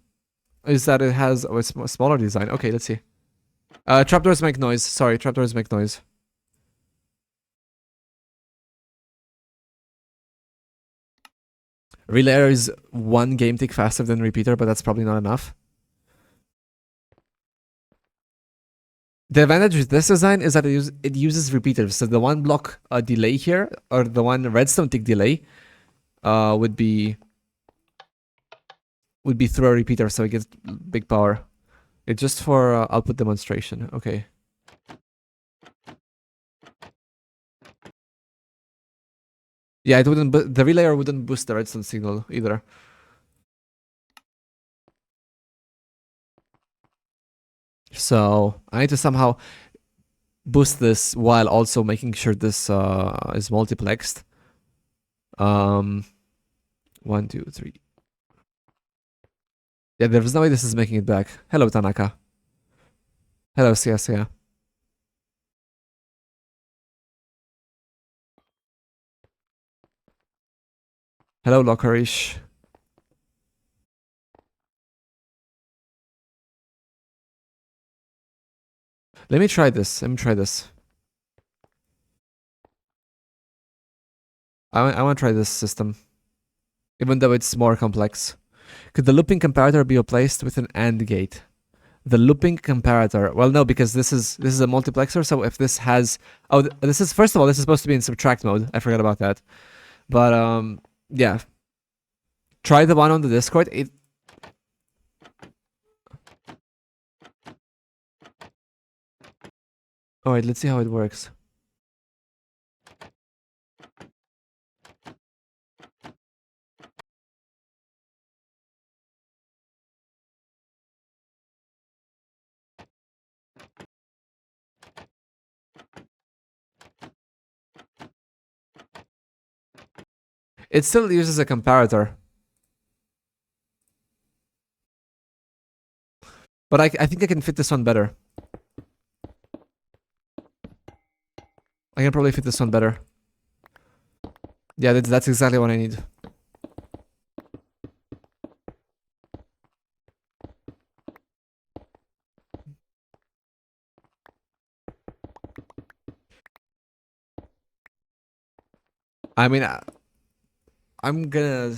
Speaker 1: is that it has a smaller design. Okay, let's see. Trapdoors make noise. Sorry, trapdoors make noise. Relayer is 1 game tick faster than repeater, but that's probably not enough. The advantage with this design is that it uses repeaters. So the 1 block delay here, or the 1 redstone tick delay, would be through a repeater, so it gets big power. It's just for output demonstration. Okay. Yeah, it wouldn't. But the relayer wouldn't boost the redstone signal either. So I need to somehow boost this while also making sure this is multiplexed. 1, 2, 3. Yeah, there's no way this is making it back. Hello, Tanaka. Hello, Sia. Hello, Lockerish. Let me try this. I want to try this system, even though it's more complex. Could the looping comparator be replaced with an AND gate? The looping comparator. Well, no, because this is a multiplexer. So if this has, this is, first of all, this is supposed to be in subtract mode. I forgot about that. But yeah. Try the one on the Discord. All right, let's see how it works. It still uses a comparator. But I think I can fit this one better. I can probably fit this one better. Yeah, that's exactly what I need. I mean, I'm gonna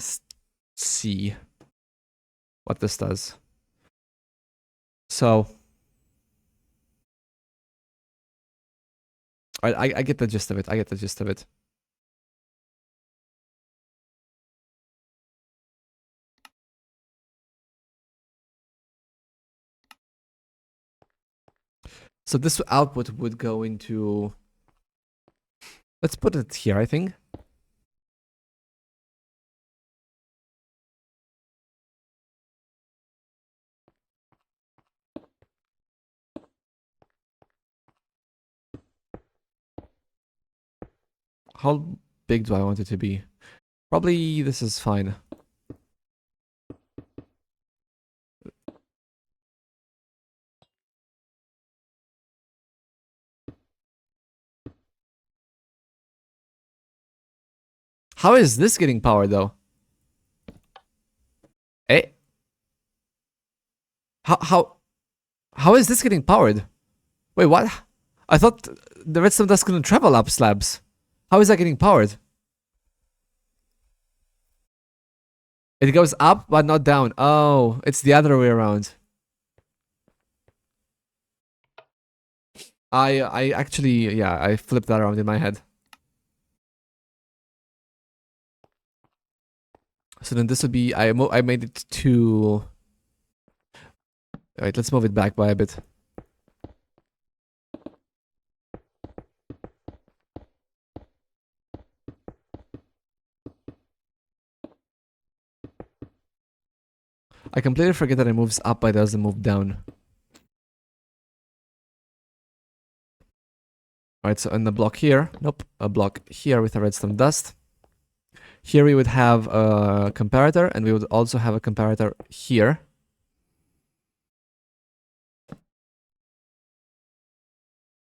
Speaker 1: see what this does. So, I get the gist of it. So this output would go into... Let's put it here, I think. How big do I want it to be? Probably this is fine. How is this getting powered though? Eh? How is this getting powered? Wait, what? I thought the redstone dust couldn't travel up slabs. How is that getting powered? It goes up but not down. Oh, it's the other way around. I actually, yeah, I flipped that around in my head. So then this would be, I made it to... Alright, let's move it back by a bit. I completely forget that it moves up but it doesn't move down. Alright, so in the block here, nope, a block here with a redstone dust. Here we would have a comparator, and we would also have a comparator here.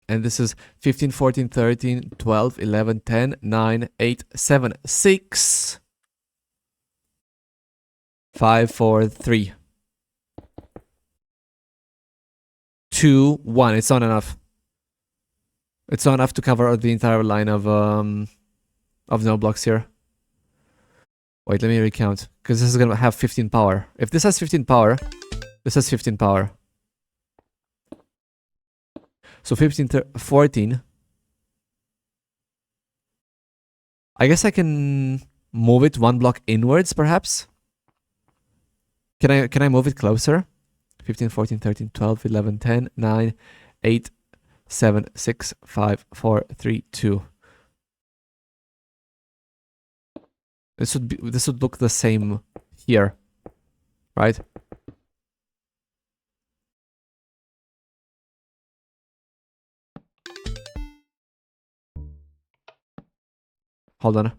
Speaker 1: And this is 15, 14, 13, 12, 11, 10, 9, 8, 7, 6, 5, 4, 3, 2, 1. It's not enough. It's not enough to cover the entire line of no blocks here. Wait, let me recount. Because this is going to have 15 power. If this has 15 power, this has 15 power. So 15, 14. I guess I can move it one block inwards, perhaps? Can I move it closer? 15, 14, 13, 12, 11, 10, 9, 8, 7, 6, 5, 4, 3, 2. This would look the same here, right? Hold on.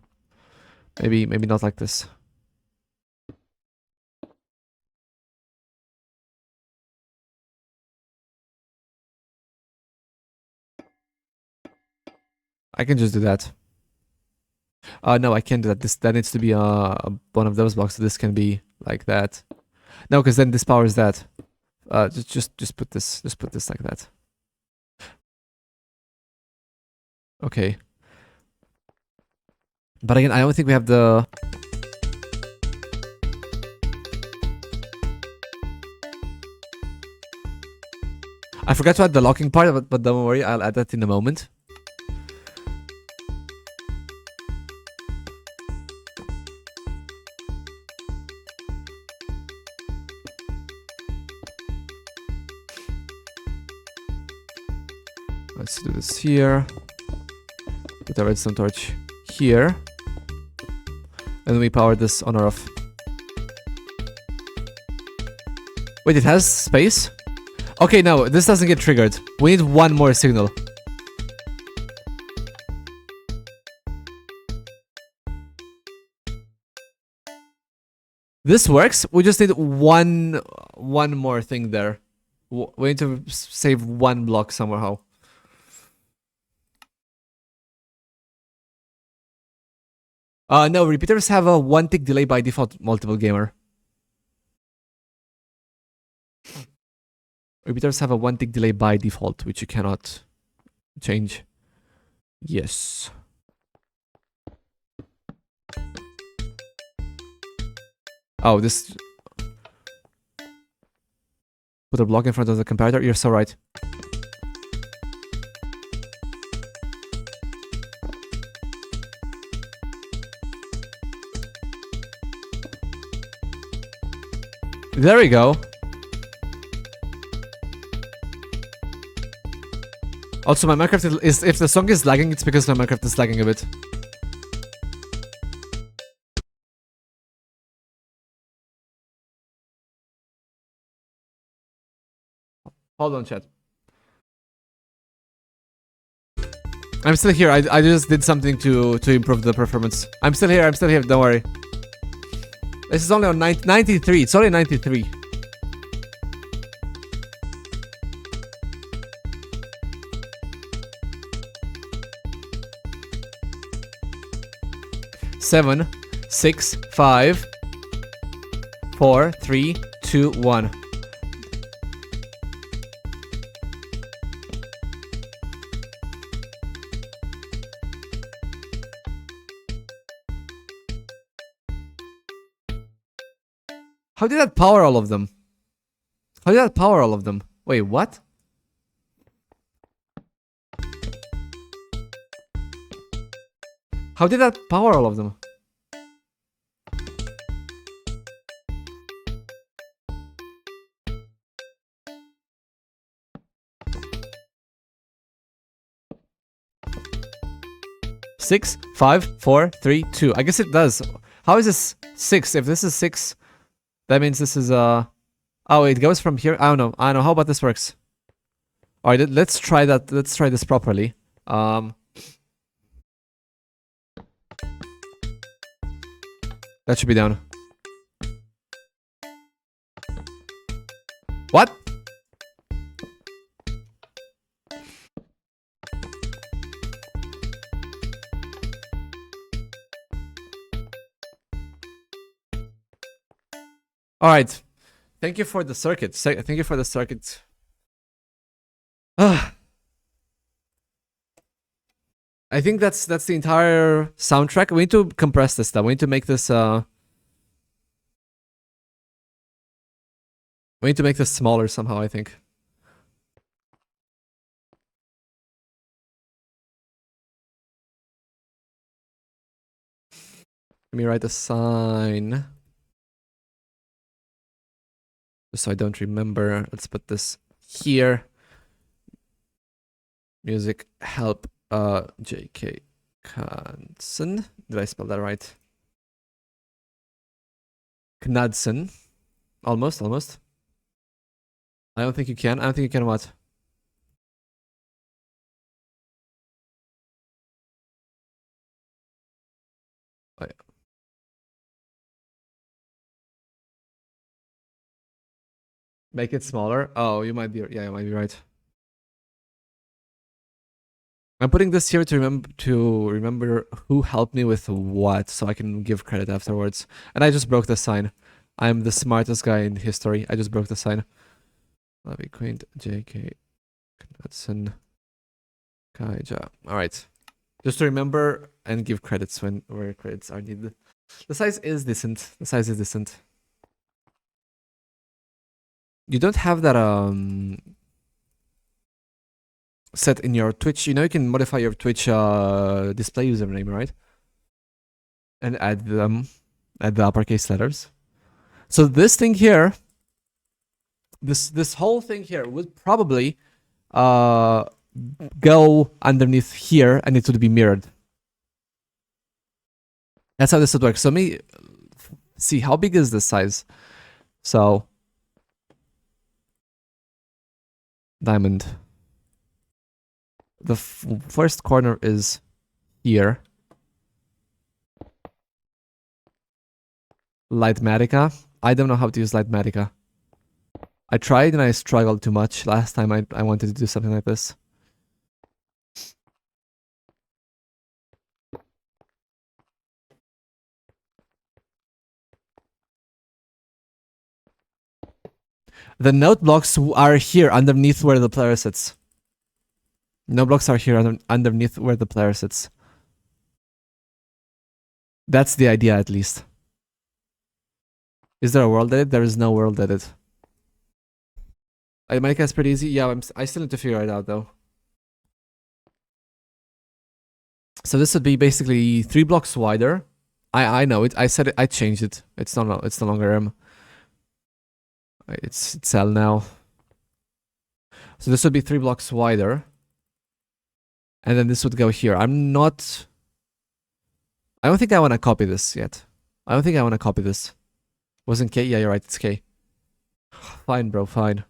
Speaker 1: Maybe not like this. I can just do that. No, I can't do that. That needs to be one of those blocks. So this can be like that. No, because then this powers that. Just put this. Just put this like that. Okay. But again, I don't think we have the. I forgot to add the locking part, but don't worry, I'll add that in a moment. Let's do this here. Put a redstone torch here. And then we power this on or off. Wait, it has space? Okay, no, this doesn't get triggered. We need one more signal. This works. We just need one more thing there. We need to save one block somehow. No, repeaters have a 1 tick delay by default, multiple gamer. Repeaters have a 1 tick delay by default, which you cannot change. Yes. Oh, this... Put a block in front of the comparator. You're so right. There we go. Also, my Minecraft is... If the song is lagging, it's because my Minecraft is lagging a bit. Hold on, chat. I'm still here. I just did something to improve the performance. I'm still here. Don't worry. This is only on 93. It's only 93. Seven, 6, 5, 4, 3, 2, 1. How did that power all of them? How did that power all of them? Wait, what? How did that power all of them? Six, 5, 4, 3, 2. I guess it does. How is this 6? If this is 6, that means this is oh, it goes from here. I don't know. How about this works? All right, let's try that. Let's try this properly. That should be down. What? All right. Thank you for the circuit. Thank you for the circuit. I think that's the entire soundtrack. We need to compress this stuff. We need to make this we need to make this smaller somehow, I think. Let me write a sign. Just so I don't remember. Let's put this here. Music help J.K. Knudsen. Did I spell that right? Knudsen. Almost. I don't think you can. I don't think you can what? Oh, yeah. Make it smaller. Oh, you might be. Yeah, you might be right. I'm putting this here to remember who helped me with what, so I can give credit afterwards. And I just broke the sign. I'm the smartest guy in history. I just broke the sign. Levy Quaint, JK, Knudsen, Kaija. Alright. Just to remember and give credits where credits are needed. The size is decent. The size is decent. You don't have that set in your Twitch. You know you can modify your Twitch display username, right? And add the uppercase letters. So this thing here, this whole thing here would probably go underneath here, and it would be mirrored. That's how this would work. So see how big is this size? So diamond. The first corner is here. Lightmatica. I don't know how to use Lightmatica. I tried and I struggled too much last time I wanted to do something like this. The note blocks are here underneath where the player sits. No blocks are here underneath where the player sits. That's the idea, at least. Is there a world edit? There is no world edit. Lightmatica is pretty easy. Yeah, I still need to figure it out, though. So this would be basically 3 blocks wider. I know it. I said it. I changed it. It's no longer M. It's L now. So this would be 3 blocks wider. And then this would go here. I don't think I want to copy this yet. I don't think I want to copy this. Wasn't K? Yeah, you're right. It's K. Fine, bro. Fine.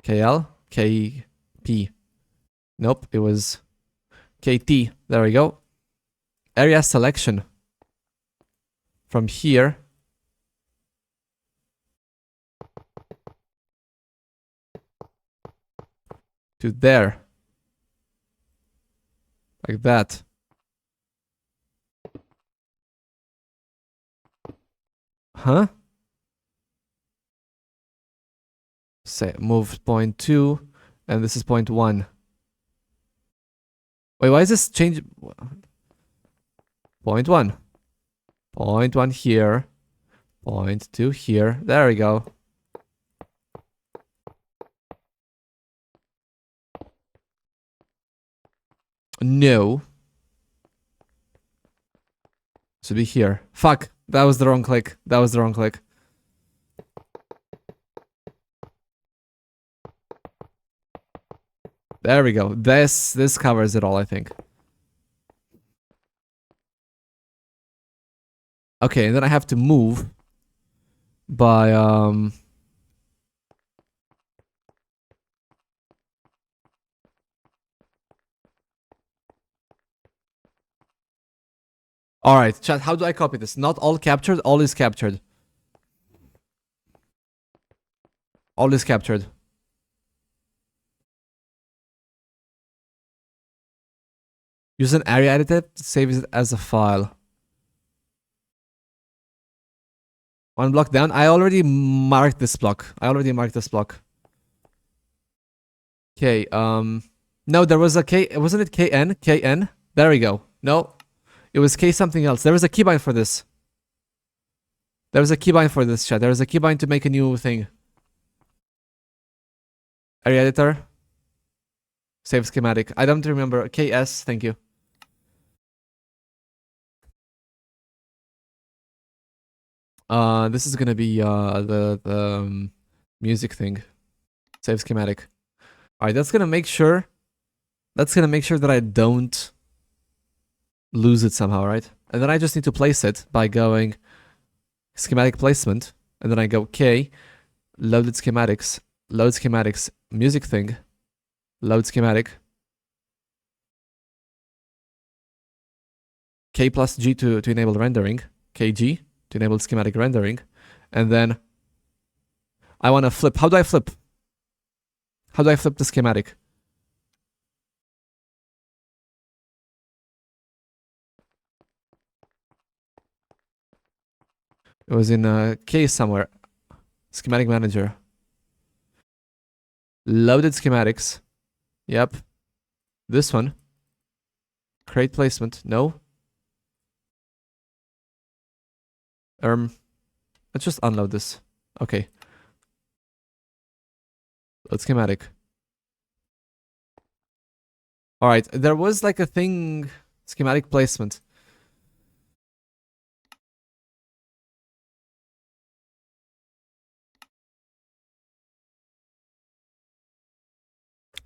Speaker 1: KL? KP. Nope, it was KT. There we go. Area selection. From here to there. Like that. Huh? Say move 0.2 and this is 0.1. Wait, why is this change? 0.1. 0.1 here. 0.2 here. There we go. No. Should be here. Fuck. That was the wrong click. That was the wrong click. There we go. This covers it all, I think. Okay, and then I have to move by all right, chat, how do I copy this? Not all captured, all is captured. All is captured. Use an area editor to save it as a file. 1 block down. I already marked this block. Okay, no, there was a K, wasn't it KN? KN? There we go. No, it was K something else. There was a keybind for this. There was a keybind for this, chat. There was a keybind to make a new thing. Area editor. Save schematic. I don't remember. KS, thank you. This is gonna be the music thing. Save schematic. All right, that's gonna make sure that I don't lose it somehow, right? And then I just need to place it by going schematic placement, and then I go K, loaded schematics, load schematics, music thing, load schematic, K plus G to enable rendering, KG to enable schematic rendering, and then I want to flip. How do I flip? How do I flip the schematic? It was in a case somewhere. Schematic manager. Loaded schematics. Yep. This one. Create placement. No. Let's just unload this. Okay. Load schematic. Alright, there was like a thing... Schematic placement.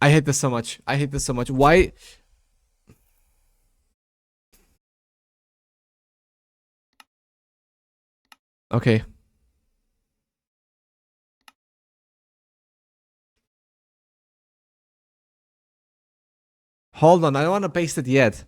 Speaker 1: I hate this so much. I hate this so much. Why? Okay. Hold on, I don't want to paste it yet.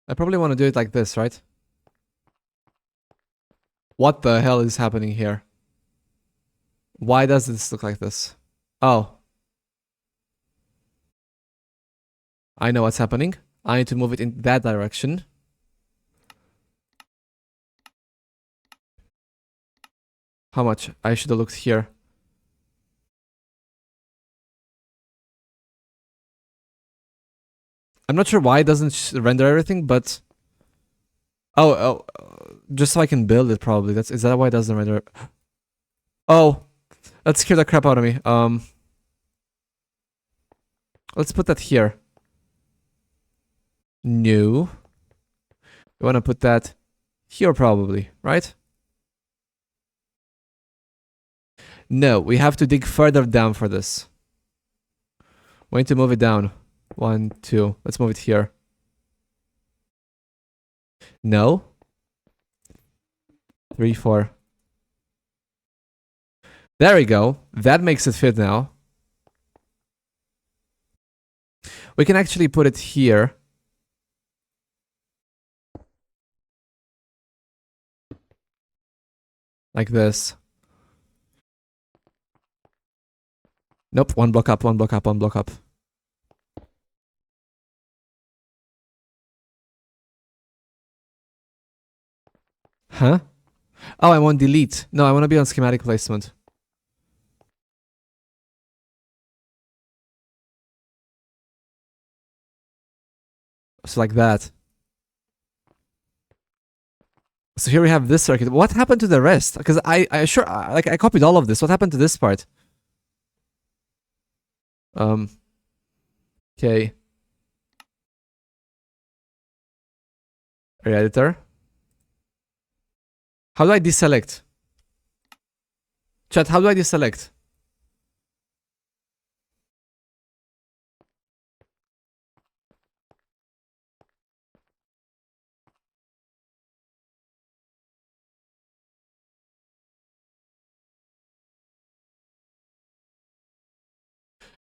Speaker 1: I probably want to do it like this, right? What the hell is happening here? Why does this look like this? Oh. I know what's happening. I need to move it in that direction. How much? I should have looked here. I'm not sure why it doesn't render everything, but... Oh, just so I can build it probably. Is that why it doesn't render? Oh, that scared the crap out of me. Let's put that here. No. We want to put that here probably, right? No, we have to dig further down for this. We need to move it down. 1, 2. Let's move it here. No. 3, 4. There we go. That makes it fit now. We can actually put it here. Like this. Nope, one block up, one block up, one block up. Huh? Oh, I want delete. No, I want to be on schematic placement. So like that. So here we have this circuit. What happened to the rest? Because I copied all of this. What happened to this part? Okay. Area editor. How do I deselect? Chat, how do I deselect?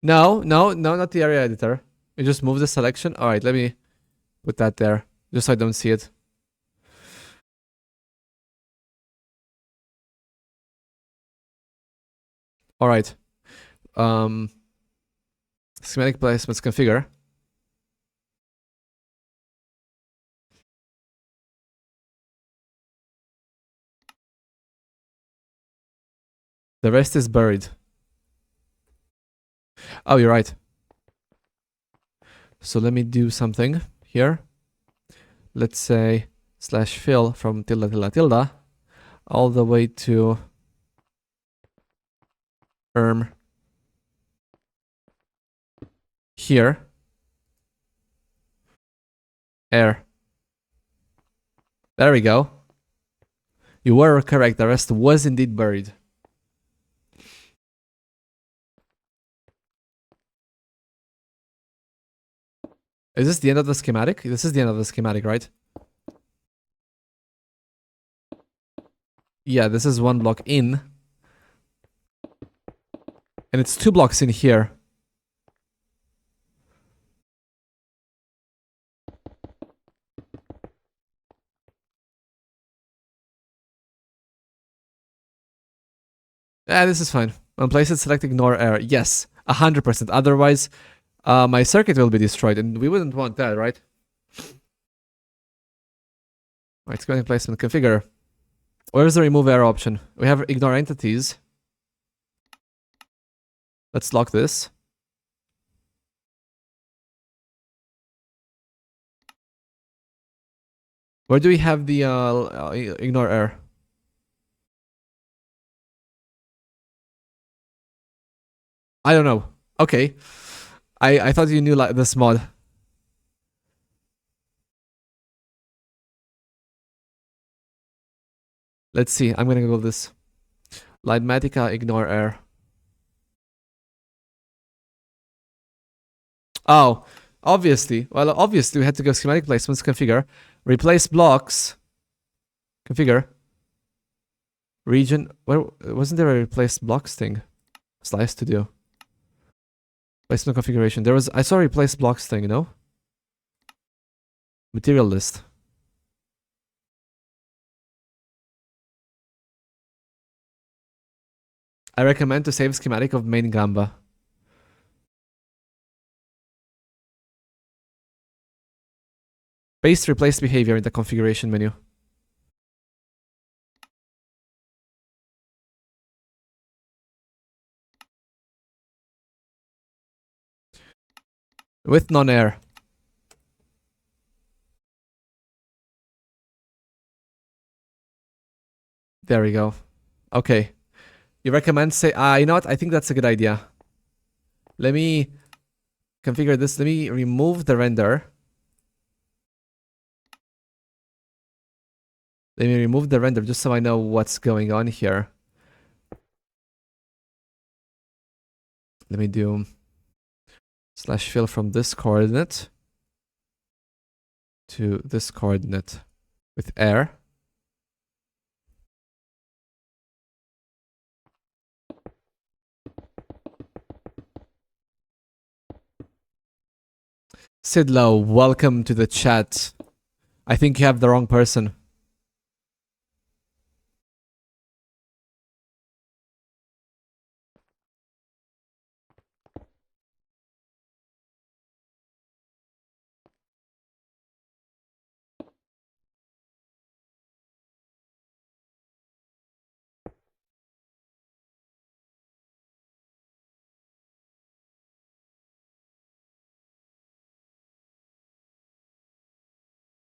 Speaker 1: No, not the area editor. You just move the selection. All right, let me put that there, just so I don't see it. All right. Schematic placements configure. The rest is buried. Oh, you're right. So let me do something here. Let's say /fill from tilde tilde tilde all the way to here. Air. There we go. You were correct. The rest was indeed buried. Is this the end of the schematic? This is the end of the schematic, right? Yeah, this is 1 block in. And it's 2 blocks in here. Yeah, this is fine. When placed, select ignore error. Yes, 100%. Otherwise, my circuit will be destroyed, and we wouldn't want that, right? Right, schematic placement configure. Where's the remove error option? We have ignore entities. Let's lock this. Where do we have the ignore error? I don't know. Okay. I thought you knew like this mod. Let's see. I'm gonna Google this. Lightmatica ignore error. Oh, obviously. Well, obviously we had to go schematic placements, configure, replace blocks, configure, region. Where wasn't there a replace blocks thing? Slice to do. Placement configuration. There was. I saw a replace blocks thing. You know. Material list. I recommend to save schematic of main Gamba. Paste replace behavior in the configuration menu. With non-air. There we go. Okay. You recommend say, you know what? I think that's a good idea. Let me configure this. Let me remove the render. Let me remove the render just so I know what's going on here. Let me do /fill from this coordinate to this coordinate with air. Sidlow, welcome to the chat. I think you have the wrong person.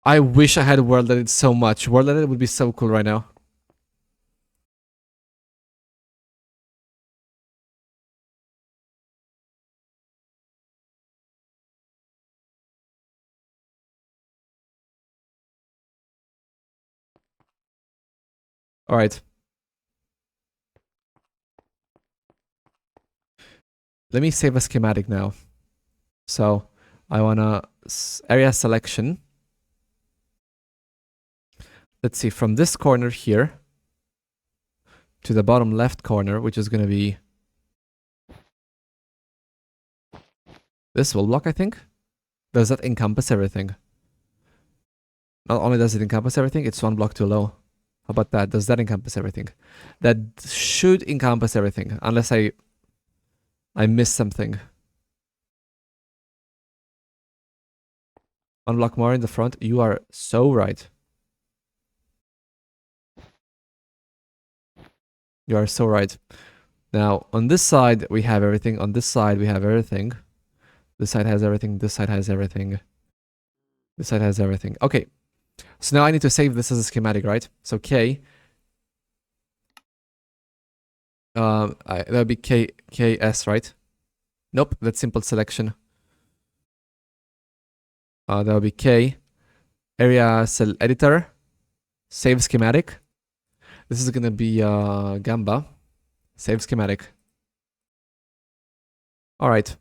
Speaker 1: I wish I had world edit so much. World edit would be so cool right now. All right. Let me save a schematic now. So I wanna area selection. Let's see, from this corner here to the bottom left corner, which is gonna be this will block, I think. Does that encompass everything? Not only does it encompass everything, it's 1 block too low. How about that? Does that encompass everything? That should encompass everything, unless I missed something. 1 block more in the front. You are so right. You are so right. Now, on this side, we have everything. On this side, we have everything. This side has everything. This side has everything. This side has everything. Okay. So now I need to save this as a schematic, right? So K. That would be KS, right? Nope, that's simple selection. That would be K. Area cell editor. Save schematic. This is gonna be Gamba. Save schematic. All right.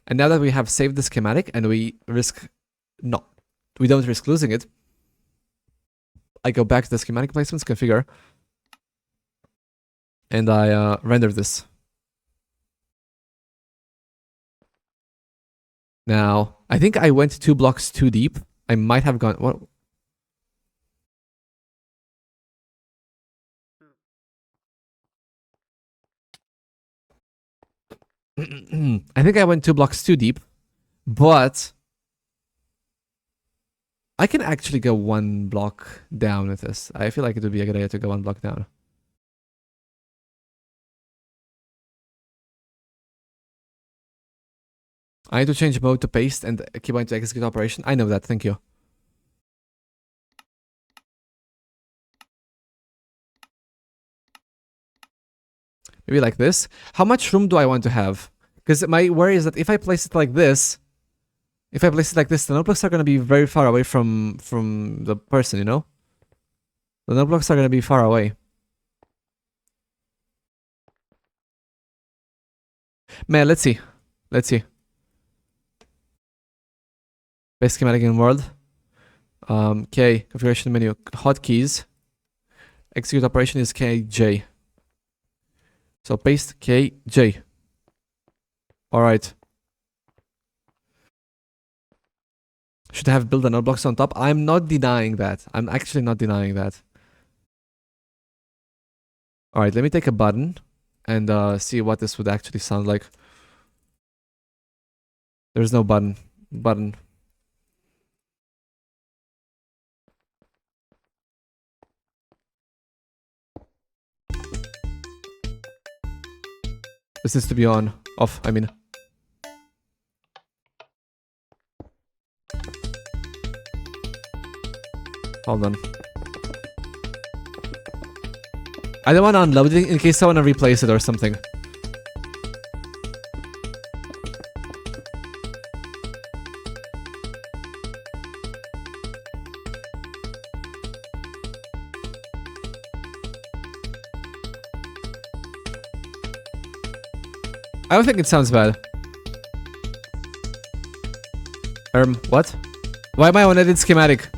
Speaker 1: And now that we have saved the schematic and we don't risk losing it, I go back to the schematic placements, configure, and I render this. Now, I think I went 2 blocks too deep. I might have gone... What? I think I went 2 blocks too deep, but I can actually go 1 block down with this. I feel like it would be a good idea to go 1 block down. I need to change mode to paste and keybind to execute operation. I know that, thank you. Maybe like this. How much room do I want to have? Because my worry is that if I place it like this, the notebooks are going to be very far away from the person, you know? The notebooks are going to be far away. Man, let's see. Let's see. Base schematic in world. K, configuration menu, hotkeys. Execute operation is KJ. So paste KJ. Alright. Should have built the node blocks on top. I'm not denying that. I'm actually not denying that. Alright, let me take a button and see what this would actually sound like. There's no button. Button. This needs to be on. Off, I mean. Hold on. I don't want to unload it in case I want to replace it or something. I don't think it sounds bad. What? Why am I on edit schematic?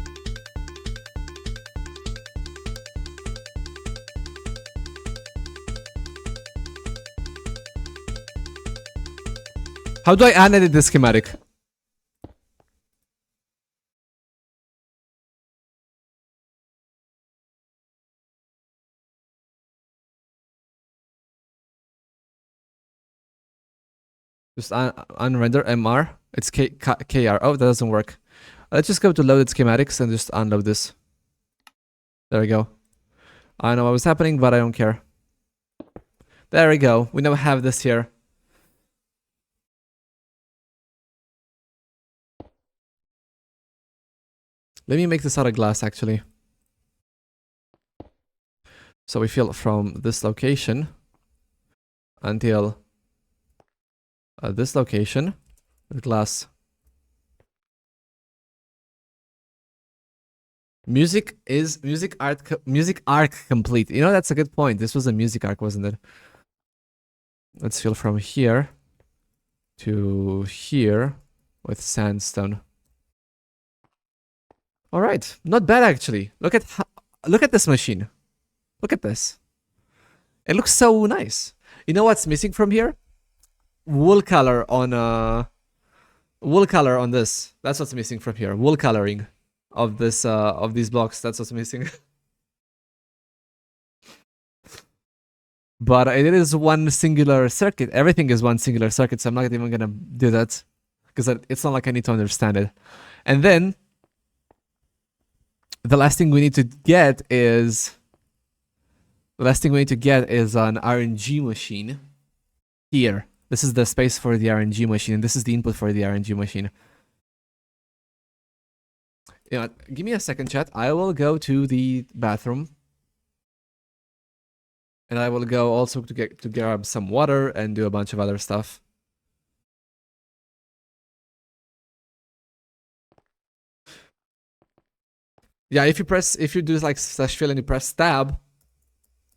Speaker 1: How do I unedit the schematic? Just unrender MR. It's KR. Oh, that doesn't work. Let's just go to loaded schematics and just unload this. There we go. I know what was happening, but I don't care. There we go. We now have this here. Let me make this out of glass, actually. So we fill from this location until this location with glass. Music arc complete. You know, that's a good point. This was a music arc, wasn't it? Let's fill from here to here with sandstone. All right, not bad actually. Look at this machine. Look at this. It looks so nice. You know what's missing from here? Wool color on this. That's what's missing from here. Wool coloring of this of these blocks. That's what's missing. But it is one singular circuit. Everything is one singular circuit, so I'm not even gonna do that because it's not like I need to understand it. And then the last thing we need to get is an RNG machine here. This is the space for the RNG machine, and this is the input for the RNG machine. You know, give me a second, chat. I will go to the bathroom, and I will go also to grab some water and do a bunch of other stuff. Yeah, if you do like /fill and you press tab,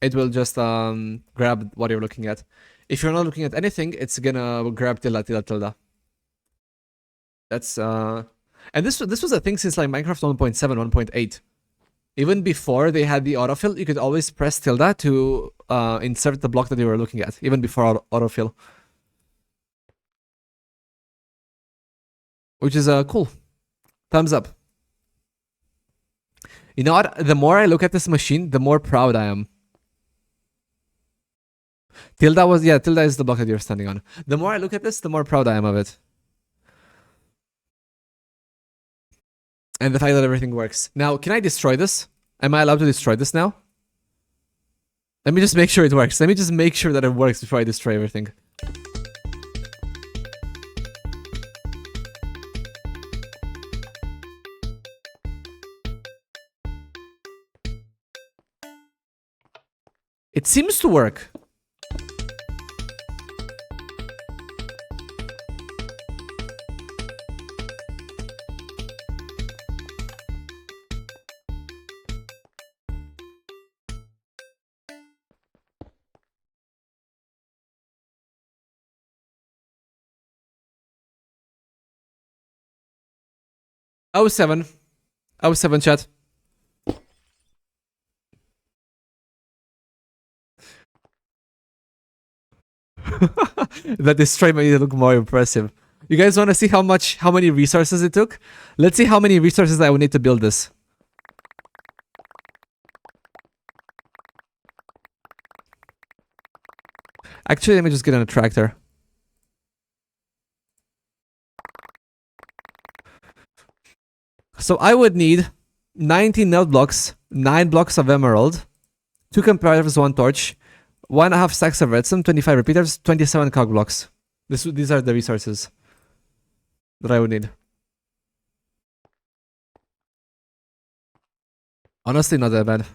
Speaker 1: it will just grab what you're looking at. If you're not looking at anything, it's gonna grab tilde, tilde, tilde. That's and this was a thing since like Minecraft 1.7, 1.8. Even before they had the autofill, you could always press tilde to insert the block that you were looking at, even before autofill. Which is cool. Thumbs up. You know what? The more I look at this machine, the more proud I am. Tilde is the block that you're standing on. The more I look at this, the more proud I am of it. And the fact that everything works. Now, can I destroy this? Am I allowed to destroy this now? Let me just make sure it works. Let me just make sure that it works before I destroy everything. It seems to work. Oh 07. 07 chat. That destroy made it look more impressive. You guys want to see how many resources it took? Let's see how many resources I would need to build this. Actually, let me just get on a tractor. So I would need 19 nail blocks, 9 blocks of emerald, 2 comparators, 1 torch, 1.5 stacks of redstone, 25 repeaters, 27 cog blocks. These are the resources that I would need. Honestly, not that bad.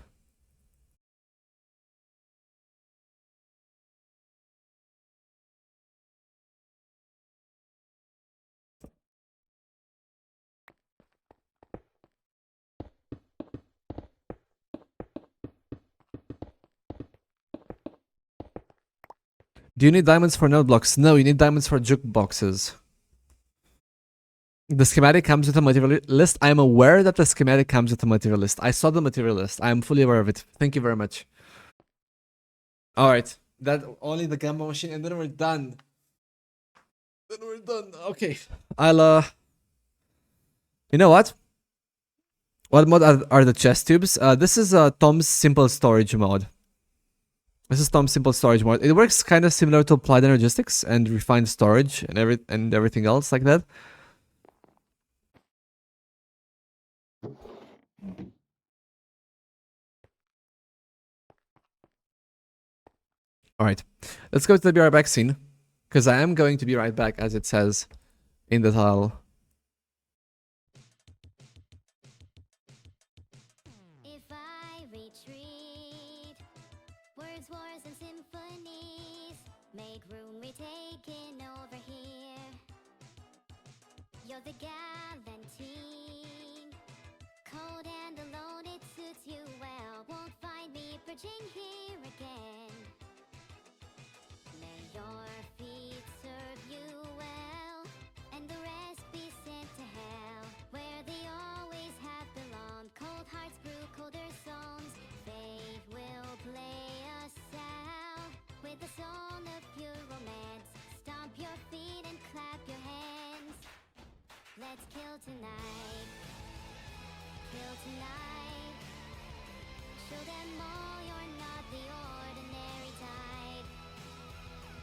Speaker 1: Do you need diamonds for node blocks? No, you need diamonds for jukeboxes. The schematic comes with a material list. I am aware that the schematic comes with a material list. I saw the material list. I am fully aware of it. Thank you very much. Alright. That only the gamma machine, and then we're done. Then we're done. Okay. I'll you know what? What mod are the chest tubes? This is Tom's simple storage mod. This is Tom's simple storage mod. It works kind of similar to applied energistics and refined storage and everything else like that. Alright, let's go to the be right back scene. Because I am going to be right back, as it says in the title.
Speaker 6: If I retreat, words, wars, and symphonies make room, we're taking over here. You're the galantine, cold and alone, it suits you well. Won't find me bridging here again. May your feet serve you well, and the rest be sent to hell, where they always have belonged. Cold hearts brew colder songs, fate will play us out with a song of pure romance. Stomp your feet and clap your hands. Let's kill tonight, kill tonight. Show them all you're not the ordinary type.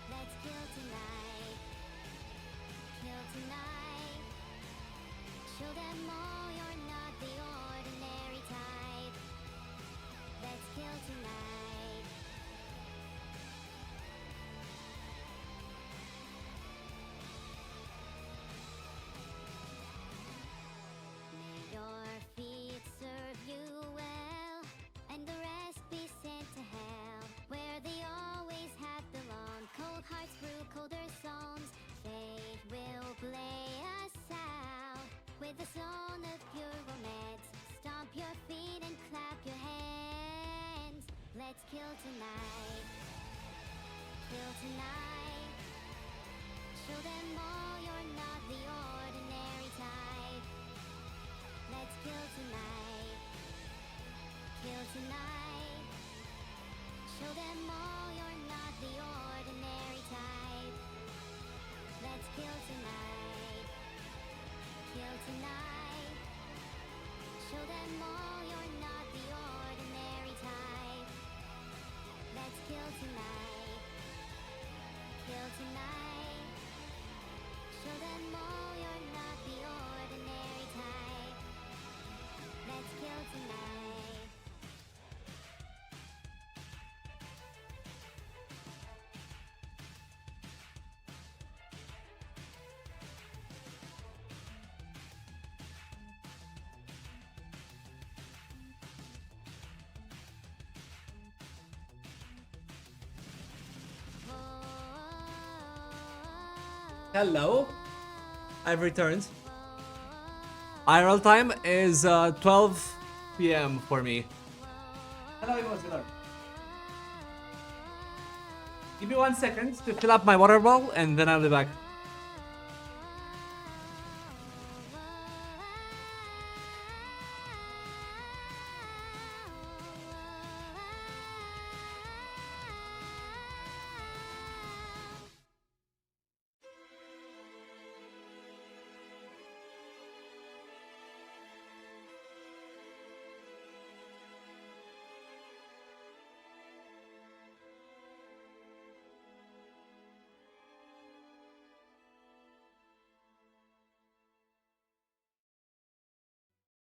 Speaker 6: Let's kill tonight, kill tonight. Show them all you're not the ordinary type. Let's kill tonight. May your feet serve you well, and the rest be sent to hell, where they always have belonged. Cold hearts brew colder songs, fate will play us out with a song of kill tonight. Show them all you're not the ordinary type. Let's kill tonight. Kill tonight. Show them all you're not the ordinary type. Let's kill tonight. Kill tonight. Show them all you're not the ordinary type. Let's kill tonight. Kill tonight. Show them all you're not the ordinary type. Let's kill tonight.
Speaker 1: Hello. I've returned. IRL time is 12 p.m. for me. Hello, everyone. Hello. Give me 1 second to fill up my water bottle and then I'll be back.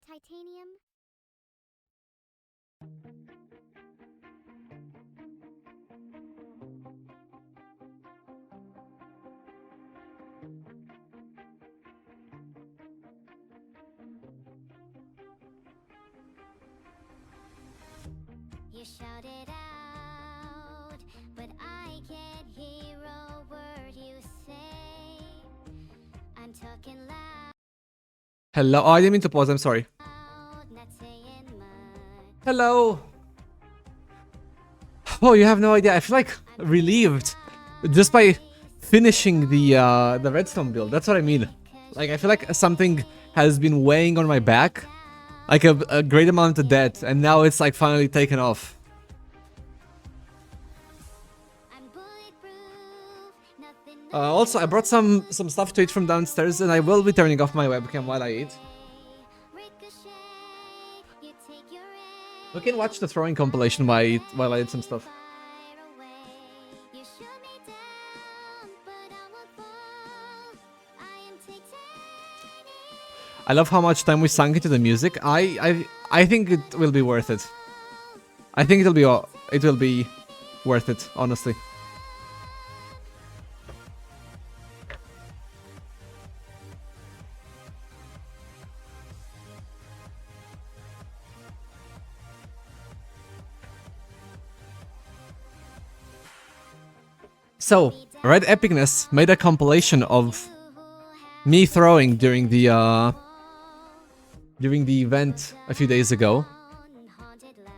Speaker 6: Titanium. You shout it out, but I can't hear a word you say. I'm talking loud,
Speaker 1: Hello. Oh, I didn't mean to pause. I'm sorry.
Speaker 6: not saying much.
Speaker 1: Hello. Oh, you have no idea. I feel like relieved just by finishing the redstone build. That's what I mean. Like I feel like something has been weighing on my back, like a great amount of debt, and now it's like finally taken off.
Speaker 6: I'm bulletproof, nothing
Speaker 1: Also, I brought some stuff to eat from downstairs, and I will be turning off my webcam while I eat.
Speaker 6: ricochet. You take your aim,
Speaker 1: We can watch the throwing compilation while I eat some stuff.
Speaker 6: fire away. You shoot me down, but I won't fall. I am titanium.
Speaker 1: I love how much time we sunk into the music. I think it will be worth it. I think it will be worth it, honestly. So, Red Epicness made a compilation of me throwing during the event a few days ago.
Speaker 6: Haunted love.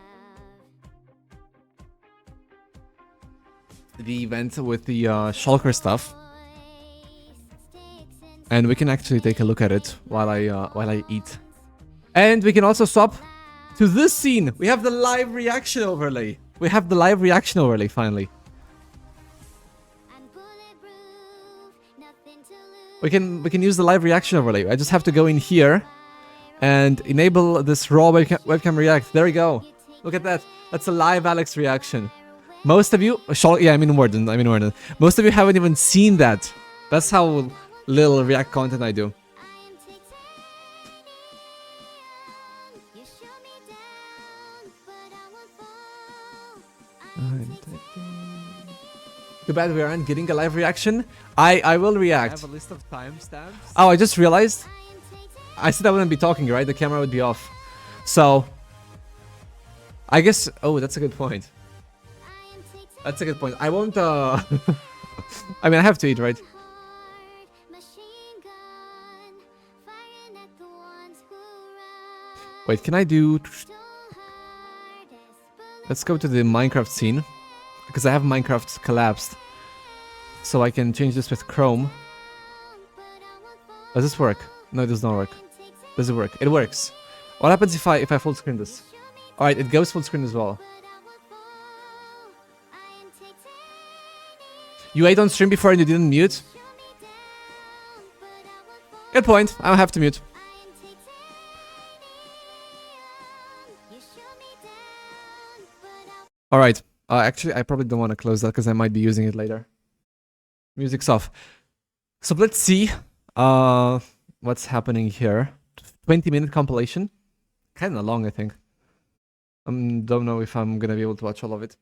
Speaker 1: The event with the shulker stuff,
Speaker 6: Sticks and
Speaker 1: and we can actually take a look at it while I eat. And we can also swap to this scene. We have the live reaction overlay. We have the live reaction overlay finally.
Speaker 6: I'm bulletproof, nothing to lose.
Speaker 1: We can use the live reaction overlay. I just have to go in here and enable this raw webcam react. There we go. Look at that. That's a live Alex reaction. Most of you, yeah, I mean Warden. Most of you haven't even seen that. That's how little react content I do.
Speaker 6: I am titanium. You shoot me down, but I won't fall. I am titanium.
Speaker 1: Too bad we aren't getting a live reaction. I will react.
Speaker 7: have a list of timestamps.
Speaker 1: Oh, I just realized.
Speaker 6: I am titanium.
Speaker 1: I said I wouldn't be talking, right? The camera would be off. So, I guess. Oh, that's a good point.
Speaker 6: I am titanium.
Speaker 1: That's a good point. I won't. I mean, I have to eat, right?
Speaker 6: Heart, machine gun, firing at the ones who run.
Speaker 1: Wait, can I do?
Speaker 6: Don't hurt us,
Speaker 1: Let's go to the Minecraft scene because I have Minecraft collapsed. So I can change this with Chrome. Does this work? No, it does not work. Does it work? It works. What happens if I full screen this? Alright, it goes full screen as well. You ate on stream before and you didn't mute? Good point. I'll have to mute. Alright. Actually, I probably don't want to close that because I might be using it later. Music's off. So let's see what's happening here. 20-minute compilation. Kind of long, I think. Don't know if I'm gonna be able to watch all of it.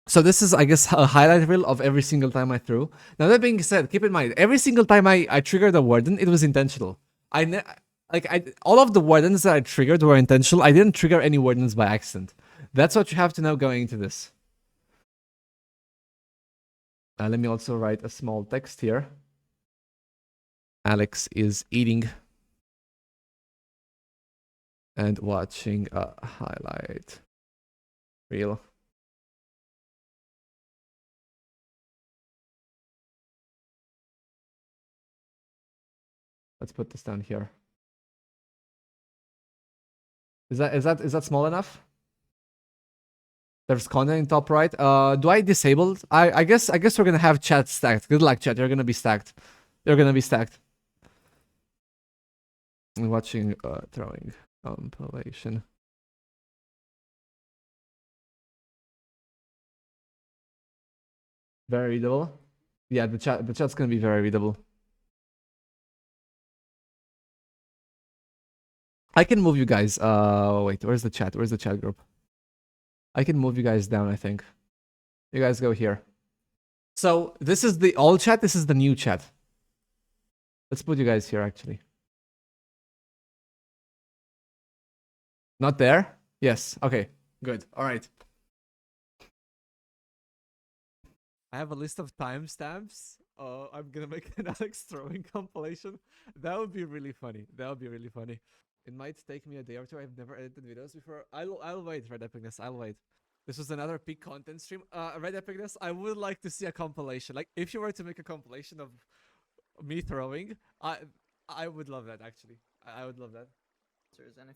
Speaker 1: So this is, I guess, a highlight reel of every single time I threw. Now that being said, keep in mind, every single time I triggered a warden, it was intentional. All of the wardens that I triggered were intentional. I didn't trigger any wardens by accident. That's what you have to know going into this. Let me also write a small text here. Alex is eating and watching a highlight reel. Let's put this down here. Is that small enough? There's content in top right. Do I disable? I guess we're gonna have chat stacked. Good luck, chat. You're gonna be stacked. You're gonna be stacked. I'm watching throwing compilation. Very readable. Yeah, the chat's gonna be very readable. I can move you guys. Wait, where's the chat? Where's the chat group? I can move you guys down, I think. You guys go here. So this is the old chat. This is the new chat. Let's put you guys here, actually. Not there? Yes. Okay. Good. All right. I have a list of timestamps. I'm gonna make an Alex throwing compilation. That would be really funny. That would be really funny. It might take me a day or two. I've never edited videos before. I'll wait, Red Epicness. I'll wait. This was another peak content stream. Red Epicness, I would like to see a compilation. Like, if you were to make a compilation of me throwing, I would love that, actually. I would love that.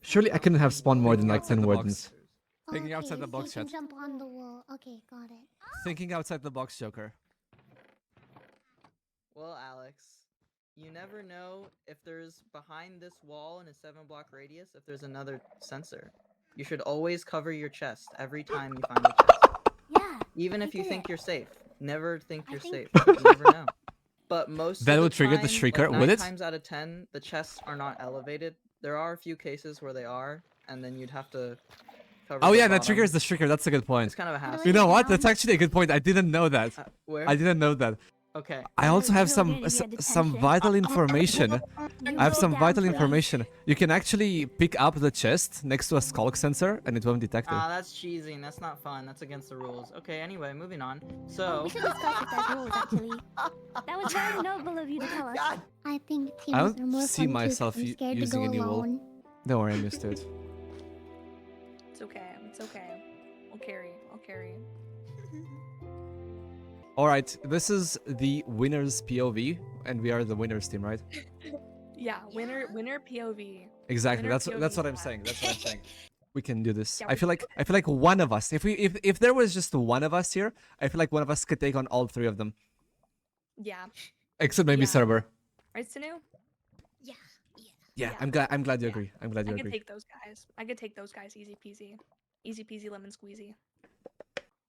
Speaker 1: Surely I couldn't have spawned more than like 10 wardens. Thinking outside the box,
Speaker 5: so you
Speaker 1: chat.
Speaker 5: can jump on the wall. Okay, got it.
Speaker 1: Thinking outside the box, Joker.
Speaker 7: Well, Alex, you never know if there's behind this wall in a 7-block radius, if there's another sensor. You should always cover your chest every time you find a chest.
Speaker 5: Yeah.
Speaker 7: Even
Speaker 5: I
Speaker 7: if you
Speaker 5: did
Speaker 7: think
Speaker 5: it.
Speaker 7: you're safe. Never think
Speaker 5: I
Speaker 7: you're
Speaker 5: think-
Speaker 7: safe. You never know. But most
Speaker 1: That
Speaker 7: of
Speaker 1: would
Speaker 7: the
Speaker 1: trigger the
Speaker 7: time,
Speaker 1: shrieker,
Speaker 7: like
Speaker 1: would
Speaker 7: 9
Speaker 1: it?
Speaker 7: times out of 10, the chests are not elevated. There are a few cases where they are, and then you'd have to cover
Speaker 1: Oh
Speaker 7: the
Speaker 1: yeah, that
Speaker 7: bottom.
Speaker 1: triggers the shrieker. That's a good point.
Speaker 7: It's kind of a hassle.
Speaker 1: You know what?
Speaker 5: down.
Speaker 1: That's actually a good point. I didn't know that.
Speaker 7: Where?
Speaker 1: I didn't know that.
Speaker 7: Okay.
Speaker 1: I also have some
Speaker 5: You're getting
Speaker 1: some
Speaker 5: attention.
Speaker 1: vital information. I have some vital
Speaker 5: please.
Speaker 1: information. You can actually pick up the chest next to a skulk sensor and it won't detect it.
Speaker 7: Ah, that's cheesy and that's not fun. That's against the rules. Okay, anyway, moving on.
Speaker 5: Oh,
Speaker 7: So,
Speaker 5: we should discuss if there's rules, actually. That was very noble of you to tell us. I think teams
Speaker 1: I
Speaker 5: are
Speaker 1: don't
Speaker 5: more
Speaker 1: see
Speaker 5: fun
Speaker 1: myself
Speaker 5: too, 'cause I'm scared to
Speaker 1: using
Speaker 5: go
Speaker 1: a new wool.
Speaker 5: alone.
Speaker 1: Don't worry, I'm used to it.
Speaker 8: It's okay. It's okay. I'll carry. I'll carry.
Speaker 1: Alright, this is the winner's POV, and we are the winner's team, right?
Speaker 8: Yeah, winner POV.
Speaker 1: Exactly.
Speaker 8: Winner
Speaker 1: That's what I'm
Speaker 8: POV.
Speaker 1: saying. That's what I'm saying. We can do this.
Speaker 8: Yeah,
Speaker 1: I feel like one of us. If there was just one of us here, I feel like one of us could take on all three of them.
Speaker 8: Yeah.
Speaker 1: Except maybe
Speaker 8: Yeah.
Speaker 1: Server.
Speaker 8: Right, Sanu?
Speaker 5: Yeah.
Speaker 1: Yeah,
Speaker 8: Yeah.
Speaker 1: I'm glad you
Speaker 8: Yeah.
Speaker 1: agree. I'm glad you
Speaker 8: I could
Speaker 1: agree.
Speaker 8: take those guys. I could take those guys easy peasy. Easy peasy lemon squeezy.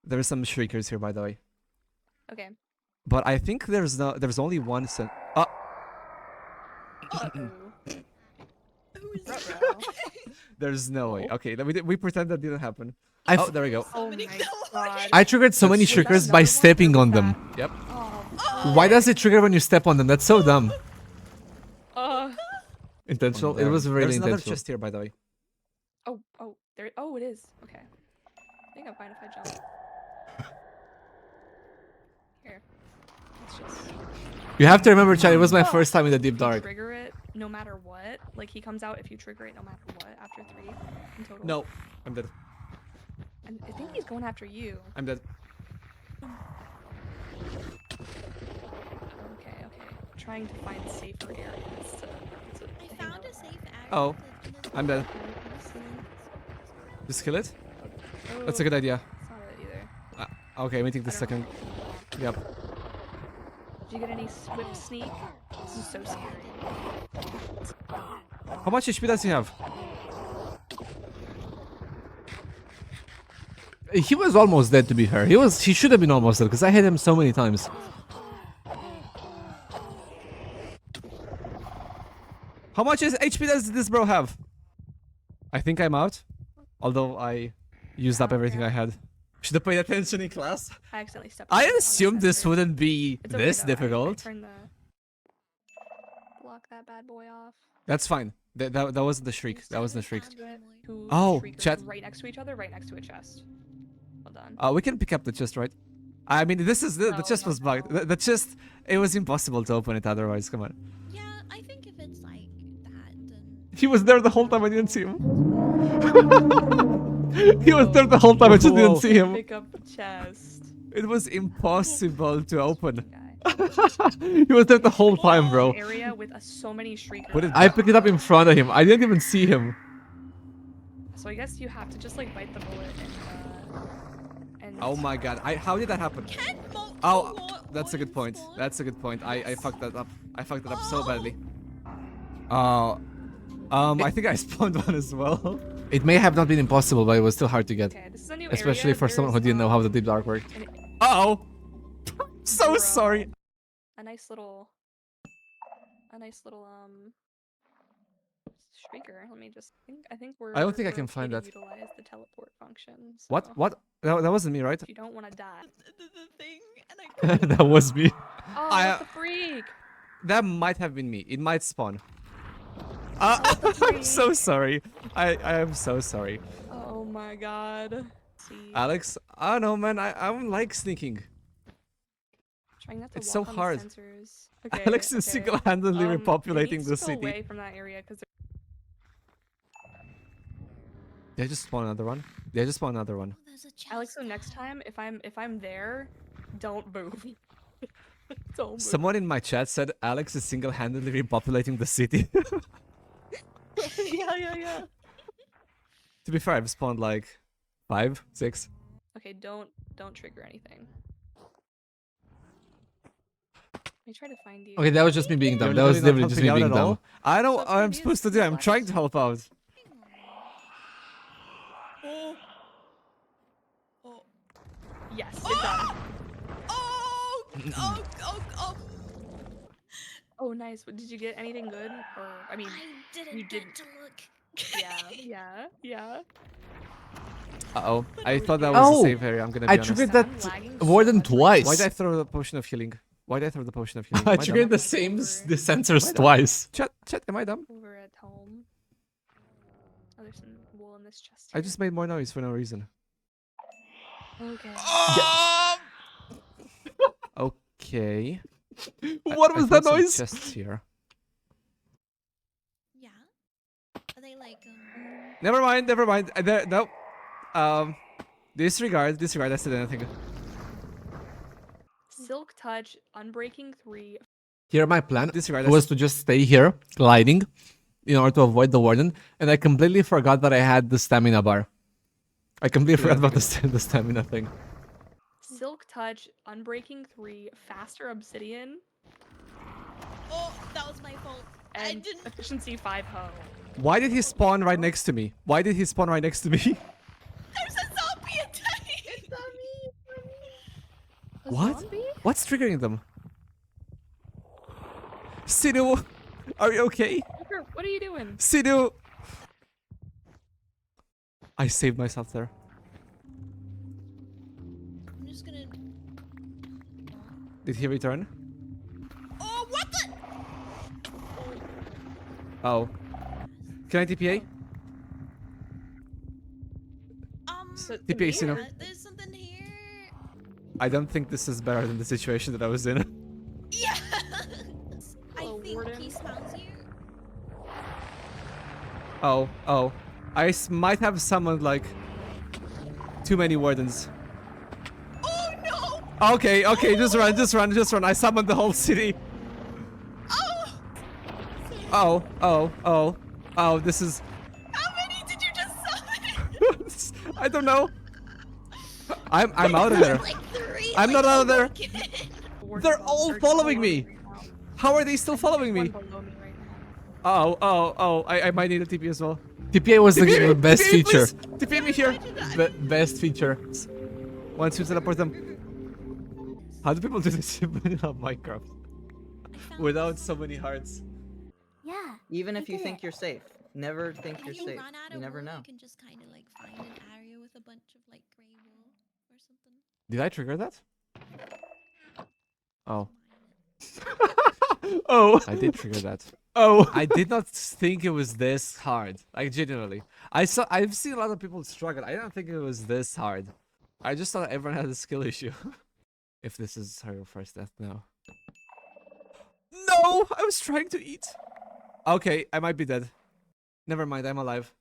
Speaker 1: There are some shriekers here, by the way.
Speaker 8: Okay.
Speaker 1: But I think there's only one
Speaker 8: Uh-oh. Who is that?
Speaker 1: There's no way.
Speaker 8: Oh.
Speaker 1: Okay, we pretend that didn't happen. Oh, there we go.
Speaker 8: Oh my god.
Speaker 1: I triggered so many
Speaker 8: Was that
Speaker 1: shriekers by
Speaker 8: another one, or
Speaker 1: stepping
Speaker 8: was
Speaker 1: on them.
Speaker 8: that-
Speaker 1: Yep.
Speaker 8: Oh,
Speaker 1: Why does it trigger when you step on them? That's so dumb.
Speaker 8: uh,
Speaker 1: Intentional. It was really
Speaker 2: There's another
Speaker 1: intentional.
Speaker 2: chest here, by the way.
Speaker 8: there. Oh, it is. Okay. I think I'm fine if I jump. Here. Let's just.
Speaker 1: You have to remember, Chad. It was my
Speaker 8: Oh,
Speaker 1: first time in the deep
Speaker 8: If you
Speaker 1: dark.
Speaker 8: trigger it no matter what. Like he comes out if you trigger it no matter what after 3 in total.
Speaker 1: No, I'm dead.
Speaker 8: And I think he's going after you.
Speaker 1: I'm dead.
Speaker 8: trying to find safer areas to
Speaker 5: I
Speaker 8: hang
Speaker 5: found
Speaker 8: out.
Speaker 5: a safe area.
Speaker 1: Oh,
Speaker 5: in the
Speaker 1: I'm dead. Just kill it? That's a good idea.
Speaker 8: That's not it either.
Speaker 1: Okay, let me take
Speaker 8: I
Speaker 1: the
Speaker 8: don't
Speaker 1: second.
Speaker 8: know.
Speaker 1: Yep.
Speaker 8: Did you get any swift sneak? This is so scary.
Speaker 1: How much HP does he have? He was almost dead, to be fair. He should have been almost dead because I hit him so many times. How much HP does this bro have? I think I'm out. Although I used up everything I had. Should have paid attention in class.
Speaker 8: I accidentally stepped.
Speaker 1: I
Speaker 8: on the
Speaker 1: assumed this
Speaker 8: sensor.
Speaker 1: wouldn't be
Speaker 8: It's okay,
Speaker 1: this
Speaker 8: though. I
Speaker 1: difficult.
Speaker 8: turned the block that bad boy off.
Speaker 1: That's fine. That wasn't the shriek. That wasn't the shriek.
Speaker 8: Two
Speaker 1: Oh,
Speaker 8: shriekers
Speaker 1: chat.
Speaker 8: right next to each other, right next to a chest. Well done.
Speaker 1: We can pick up the chest, right? I mean, this is the
Speaker 8: No,
Speaker 1: chest
Speaker 8: no,
Speaker 1: was bugged.
Speaker 8: no.
Speaker 1: The chest, it was impossible to open it otherwise. Come on.
Speaker 5: Yeah, I think if it's like that, then
Speaker 1: He was there the whole time. I didn't see him. He was there the whole time. I just didn't see him.
Speaker 8: Pick up the chest.
Speaker 1: It was impossible to open.
Speaker 8: Guy.
Speaker 1: He was there the whole time, bro.
Speaker 8: An area with so many shriekers.
Speaker 1: What did I picked it up in front of him? I didn't even see him.
Speaker 8: So I guess you have to just like bite the bullet and
Speaker 1: Oh my god! How did that happen? Oh, that's a good point. That's a good point. I fucked that up. I fucked it up so badly. I think I spawned one as well. It may have not been impossible, but it was still hard to get.
Speaker 8: Okay, this is a new
Speaker 1: Especially
Speaker 8: area.
Speaker 1: for someone who didn't know how the deep dark worked. Uh-oh! So
Speaker 8: Bro.
Speaker 1: sorry.
Speaker 8: A nice little shrieker. Let me just I think we're
Speaker 1: I don't think I
Speaker 8: we're
Speaker 1: can
Speaker 8: okay
Speaker 1: find
Speaker 8: to
Speaker 1: that.
Speaker 8: Utilize the teleport function.
Speaker 1: What?
Speaker 8: so
Speaker 1: What? That wasn't me, right?
Speaker 8: If you don't want to die.
Speaker 5: the thing, and I
Speaker 1: That was me.
Speaker 8: Oh,
Speaker 1: I,
Speaker 8: what the freak!
Speaker 1: That might have been me. It might spawn.
Speaker 8: What the
Speaker 1: I'm so
Speaker 8: freak?
Speaker 1: sorry. I am so sorry.
Speaker 8: Oh my god. See,
Speaker 1: Alex, I don't know, man. I don't like sneaking.
Speaker 8: trying not to
Speaker 1: it's
Speaker 8: walk
Speaker 1: so
Speaker 8: on
Speaker 1: hard.
Speaker 8: The sensors. Okay,
Speaker 1: Alex is
Speaker 8: okay.
Speaker 1: single-handedly
Speaker 8: It
Speaker 1: repopulating
Speaker 8: needs
Speaker 1: the
Speaker 8: to go
Speaker 1: city.
Speaker 8: away from that area because
Speaker 1: Did I just spawn another one? Did I just spawn another one?
Speaker 5: there's a chest.
Speaker 8: Alex. So next time, if I'm there, don't move. Don't move.
Speaker 1: Someone in my chat said Alex is single-handedly repopulating the city.
Speaker 8: yeah.
Speaker 1: To be fair, I've spawned like 5, 6.
Speaker 8: Okay, don't trigger anything. Let me try to find you.
Speaker 1: Okay, that was just me being dumb. That was
Speaker 2: really not
Speaker 1: definitely just me
Speaker 2: helping out
Speaker 1: being
Speaker 2: at all?
Speaker 1: dumb. I know
Speaker 8: So
Speaker 1: what I'm
Speaker 8: previous
Speaker 1: supposed to do. I'm
Speaker 8: request.
Speaker 1: trying to help out.
Speaker 5: Oh. Oh.
Speaker 8: Yes, it does.
Speaker 5: Oh. Oh. Oh. Oh.
Speaker 8: Oh, nice. Did you get anything good? Or I mean,
Speaker 5: I didn't
Speaker 8: you
Speaker 5: get
Speaker 8: didn't.
Speaker 5: to look.
Speaker 8: yeah.
Speaker 1: Uh-oh. I thought that was
Speaker 2: Oh!
Speaker 1: a safe area. I'm gonna be
Speaker 2: I
Speaker 1: honest.
Speaker 2: triggered
Speaker 8: I'm
Speaker 2: that
Speaker 8: lagging so
Speaker 2: more than
Speaker 8: much right
Speaker 2: twice.
Speaker 1: Why'd I throw the potion of healing? Why'd I throw the potion of healing?
Speaker 2: I
Speaker 1: Am I
Speaker 2: triggered
Speaker 1: dumb?
Speaker 2: the same the
Speaker 1: Am
Speaker 2: sensors
Speaker 1: I dumb?
Speaker 2: twice.
Speaker 1: Chat, am I dumb?
Speaker 8: Over at home. Oh, there's some wool in this chest.
Speaker 1: I
Speaker 8: here.
Speaker 1: just made more noise for no reason.
Speaker 8: Okay.
Speaker 1: Okay.
Speaker 2: What was
Speaker 1: I
Speaker 2: that
Speaker 1: found some
Speaker 2: noise?
Speaker 1: chests here.
Speaker 5: Yeah. Are they like
Speaker 1: Never mind. There, no. Disregard. I said anything.
Speaker 8: Silk touch, unbreaking 3.
Speaker 2: Here, my plan
Speaker 1: Disregard.
Speaker 2: was to just stay here, gliding, in order to avoid the warden, and I completely forgot that I had the stamina bar. I completely forgot about the stamina thing.
Speaker 8: Silk touch, unbreaking 3, faster obsidian,
Speaker 5: Oh, that was my fault. I
Speaker 8: and
Speaker 5: didn't.
Speaker 8: efficiency 5 hoe.
Speaker 1: Why did he spawn right next to me?
Speaker 5: There's a zombie attacking. It's not me.
Speaker 4: A
Speaker 1: What?
Speaker 4: zombie?
Speaker 1: What's triggering them? Sidhu, are you okay?
Speaker 8: Tucker, what are you doing?
Speaker 1: Sidhu! I saved myself there.
Speaker 5: I'm just gonna.
Speaker 1: Did he return?
Speaker 5: Oh, what the?
Speaker 1: Oh. Can I TPA?
Speaker 8: So, to
Speaker 1: TPA,
Speaker 8: me,
Speaker 1: Sidhu.
Speaker 5: There's something here.
Speaker 1: I don't think this is better than the situation that I was in.
Speaker 5: Yeah. I
Speaker 8: Hello,
Speaker 5: think
Speaker 8: warden.
Speaker 5: he smells you.
Speaker 1: Oh. I might have summoned like too many wardens.
Speaker 5: Oh no!
Speaker 1: Okay, just run. I summoned the whole city. Oh, this is...
Speaker 8: How many did you just summon?
Speaker 1: I don't know. I'm out of there.
Speaker 5: Like 3.
Speaker 1: I'm
Speaker 5: like,
Speaker 1: not out
Speaker 5: oh
Speaker 1: of there.
Speaker 5: my God.
Speaker 1: They're all following me. How are they still following me? Oh, I might need a TP as well. TPA was the best feature. TPA me here. Best feature. Once you teleport them. How do people do this in vanilla Minecraft? Without so many hearts.
Speaker 5: Yeah.
Speaker 7: Even
Speaker 5: I
Speaker 7: if you
Speaker 5: did
Speaker 7: think
Speaker 5: it.
Speaker 7: you're safe, never think
Speaker 9: If
Speaker 7: you're
Speaker 9: you
Speaker 7: safe.
Speaker 9: run out
Speaker 7: You
Speaker 9: of
Speaker 7: never
Speaker 9: wool,
Speaker 7: know.
Speaker 9: you can just kind of like find an area with a bunch of like gray wool or something.
Speaker 1: Did I trigger that? Oh.
Speaker 9: Mine it.
Speaker 1: Oh. I did trigger that. Oh. I did not think it was this hard. Like genuinely. I've seen a lot of people struggle. I don't think it was this hard. I just thought everyone had a skill issue. If this is her first death now. No! I was trying to eat. Okay, I might be dead. Never mind, I'm alive.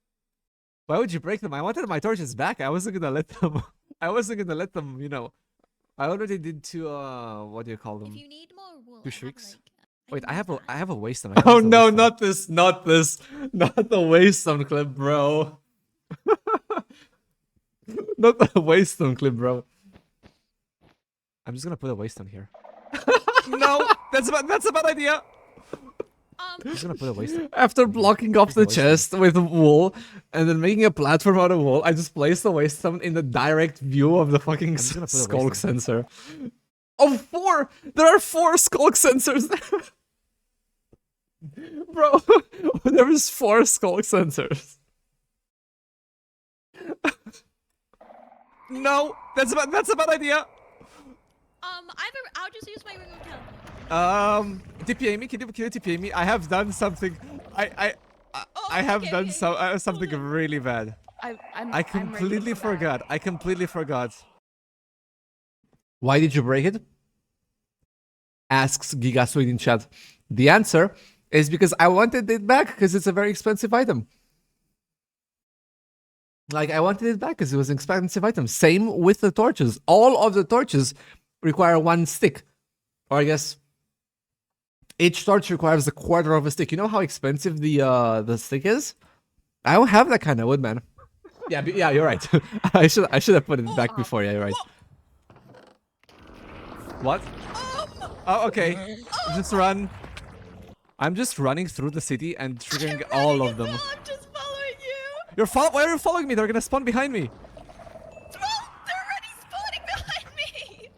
Speaker 1: Why would you break them? I wanted my torches back. I wasn't gonna let them. I wasn't gonna let them, you know. I already did two, what do you call them?
Speaker 9: If you need more wool,
Speaker 1: Two
Speaker 9: I have,
Speaker 1: shrieks?
Speaker 9: like,
Speaker 1: Wait,
Speaker 9: can
Speaker 1: I
Speaker 9: use that.
Speaker 1: have a waste on.
Speaker 2: Oh no, not this, not this. Not the waystone clip, bro. Not the waystone clip, bro.
Speaker 1: I'm just gonna put a waste on here. No, that's a bad idea. I'm just gonna put a waste.
Speaker 2: After blocking off the chest with wool and then making a platform out of wool, I just placed the waystone in the direct view of the fucking
Speaker 1: just gonna put a
Speaker 2: skulk
Speaker 1: waystone.
Speaker 2: sensor. Oh, 4! There are 4 skulk sensors there! Bro, there is 4 skulk sensors.
Speaker 1: No, that's a bad idea.
Speaker 9: I'll just use my ring of teleport.
Speaker 1: TPA me. Can you TPA me? I have done something. I have
Speaker 9: okay,
Speaker 1: done
Speaker 9: okay.
Speaker 1: something really bad. I completely forgot. I completely forgot.
Speaker 2: Why did you break it? Asks GigaSweet in chat. The answer is because I wanted it back because it's a very expensive item. Like, I wanted it back because it was an expensive item. Same with the torches. All of the torches require 1 stick. Or I guess each torch requires a quarter of a stick. You know how expensive the stick is? I don't have that kind of wood, man. Yeah, yeah, you're right. I should have put it back before. Yeah, you're right.
Speaker 1: What? Oh, okay. Just run. I'm just running through the city and triggering all of them.
Speaker 9: I'm just following you.
Speaker 1: Why are you following me? They're gonna spawn behind me.
Speaker 9: Well, they're already spawning behind me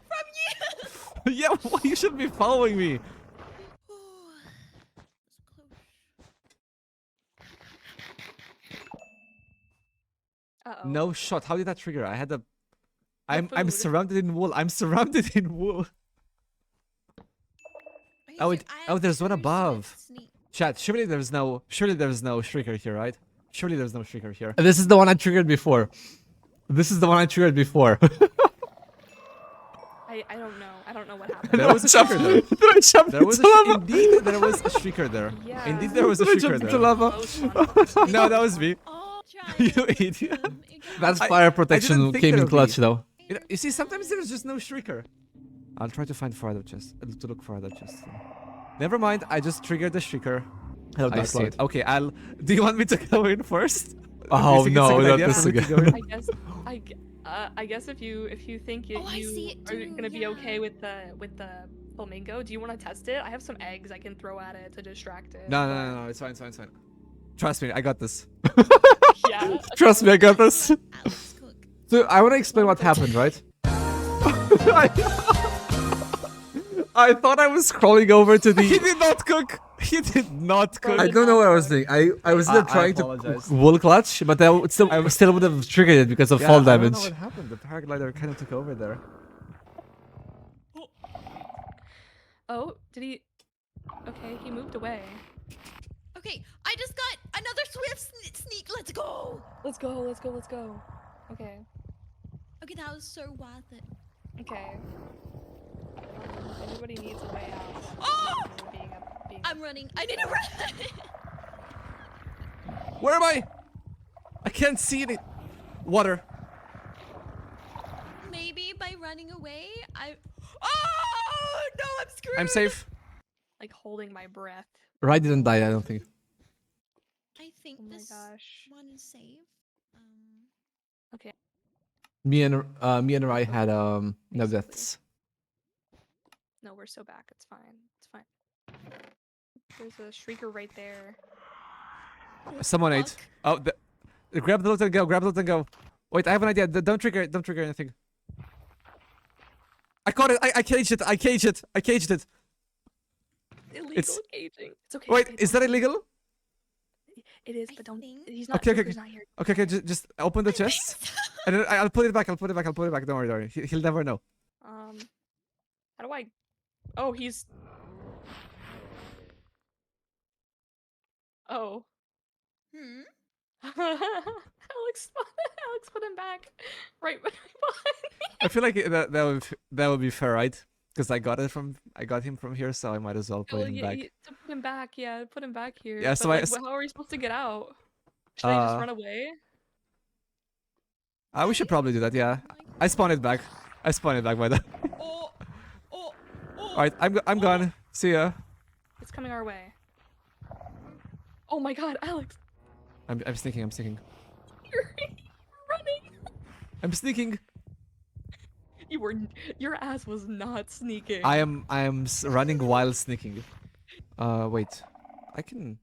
Speaker 9: from you.
Speaker 1: Yeah, well, you shouldn't be following me.
Speaker 8: Uh-oh.
Speaker 1: No shot. How did that trigger? I had a. I'm
Speaker 8: food.
Speaker 1: surrounded in wool. I'm surrounded in wool. There's one above. Chat. Surely there's no shrieker here, right? Surely there's no shrieker here.
Speaker 2: This is the one I triggered before. This is the one I triggered before.
Speaker 8: I don't know. I don't know what happened.
Speaker 1: There was a shrieker there. There was indeed there was a shrieker there.
Speaker 8: Yeah.
Speaker 1: Indeed there was a shrieker there.
Speaker 8: Close one.
Speaker 1: No, that was me.
Speaker 9: Oh,
Speaker 1: You idiot.
Speaker 2: That's
Speaker 1: I-
Speaker 2: fire
Speaker 1: I
Speaker 2: protection
Speaker 1: didn't think
Speaker 2: came
Speaker 1: there
Speaker 2: in
Speaker 1: would
Speaker 2: clutch
Speaker 1: be.
Speaker 2: though.
Speaker 1: You see, sometimes there's just no shrieker. I'll try to find further chests. To look for other chests. Never mind. I just triggered the shrieker. I see it. Okay, do you want me to go in first?
Speaker 2: Oh
Speaker 1: Do you think it's a
Speaker 2: no,
Speaker 1: good
Speaker 2: not
Speaker 1: idea
Speaker 2: this
Speaker 1: for me to
Speaker 2: again.
Speaker 1: go in?
Speaker 8: I guess if you think
Speaker 9: Oh, I see it
Speaker 8: are
Speaker 9: too,
Speaker 8: gonna be
Speaker 9: yeah.
Speaker 8: okay with the flamingo, do you want to test it? I have some eggs I can throw at it to distract it.
Speaker 1: No. It's fine. Trust me, I got this.
Speaker 8: Yeah.
Speaker 2: Trust me, I got this.
Speaker 9: Alex cook.
Speaker 2: So I want to explain what happened, right? I thought I was scrolling over to
Speaker 1: He
Speaker 2: the.
Speaker 1: did not cook. He did not cook.
Speaker 2: I don't know what I was doing. I was either
Speaker 1: I
Speaker 2: trying to
Speaker 1: apologize.
Speaker 2: wool clutch, but I would still would have triggered it because of fall
Speaker 1: I don't
Speaker 2: damage.
Speaker 1: know what happened. The paraglider kind of took over there.
Speaker 8: Oh, did he? Okay, he moved away.
Speaker 9: Okay, I just got another swift sneak. Let's go.
Speaker 8: Let's go. Okay.
Speaker 9: Okay, that was so worth it.
Speaker 8: Okay. If anybody needs a way out.
Speaker 9: Oh!
Speaker 8: Being
Speaker 9: I'm running. I need to run.
Speaker 1: Where am I? I can't see any water.
Speaker 9: Maybe by running away, Oh no, I'm screwed.
Speaker 1: I'm safe.
Speaker 8: like holding my breath
Speaker 2: Rai didn't die, I don't think.
Speaker 9: I think
Speaker 8: Oh my
Speaker 9: this
Speaker 8: gosh.
Speaker 9: one is safe.
Speaker 8: Okay.
Speaker 2: Me and Rai had no
Speaker 8: Basically.
Speaker 2: deaths.
Speaker 8: No, we're so back. It's fine. It's fine. There's a shrieker right there.
Speaker 2: Someone ate. Oh, grab the loot and go. Grab the loot and go. Wait, I have an idea. Don't trigger. Don't trigger anything. I caught it. I caged it. I caged it. I caged it.
Speaker 8: Illegal caging. It's okay.
Speaker 2: Wait,
Speaker 8: it's
Speaker 2: is that illegal?
Speaker 8: It is,
Speaker 9: I
Speaker 8: but don't.
Speaker 9: think-
Speaker 8: He's not.
Speaker 2: Okay, okay,
Speaker 8: Joker's not here.
Speaker 2: Okay, just open the chest, and then I'll put it back. I'll put it back. I'll put it back. Don't worry, don't worry. He'll never know.
Speaker 8: How do I? Oh, he's. Oh.
Speaker 9: Hmm.
Speaker 8: Alex put him back, right behind me.
Speaker 2: I feel like that would be fair, right? Because I got him from here, so I might as well put
Speaker 8: Well,
Speaker 2: him back.
Speaker 8: to put him back, yeah, put him back here.
Speaker 2: Yeah,
Speaker 8: but,
Speaker 2: so
Speaker 8: like, how are we supposed to get out? Should I just run away?
Speaker 2: We should probably do that. Yeah, I spawned it back. I spawned it back by the.
Speaker 9: Oh, oh, oh.
Speaker 2: All right, I'm gone. See ya.
Speaker 8: It's coming our way. Oh my God, Alex!
Speaker 2: I'm sneaking. I'm sneaking.
Speaker 8: You're running.
Speaker 2: I'm sneaking.
Speaker 8: Your ass was not sneaking.
Speaker 2: I am running while sneaking. Wait, I can.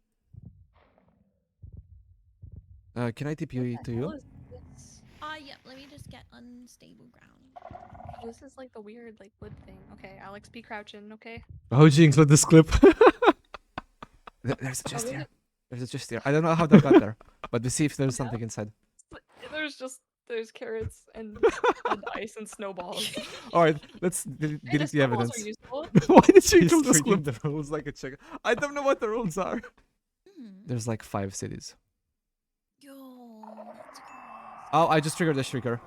Speaker 2: Can I TP to you?
Speaker 9: Yeah, let me just get unstable ground.
Speaker 8: This is like the weird like wood thing. Okay, Alex, be crouching, okay?
Speaker 2: Oh, jinx! With this clip. There's a chest here. There's a chest here. I don't know how that got there, but we see if there's something inside.
Speaker 8: There's carrots and ice and snowballs.
Speaker 2: All right, let's delete the
Speaker 8: snowballs
Speaker 2: evidence.
Speaker 8: are useful.
Speaker 2: Why did you
Speaker 1: He's
Speaker 2: include this
Speaker 1: reading
Speaker 2: clip? The rules like a chick. I don't know what the rules are.
Speaker 9: Hmm.
Speaker 2: There's like 5 cities.
Speaker 9: Yo, that's crazy.
Speaker 2: Oh, I just triggered the shrieker.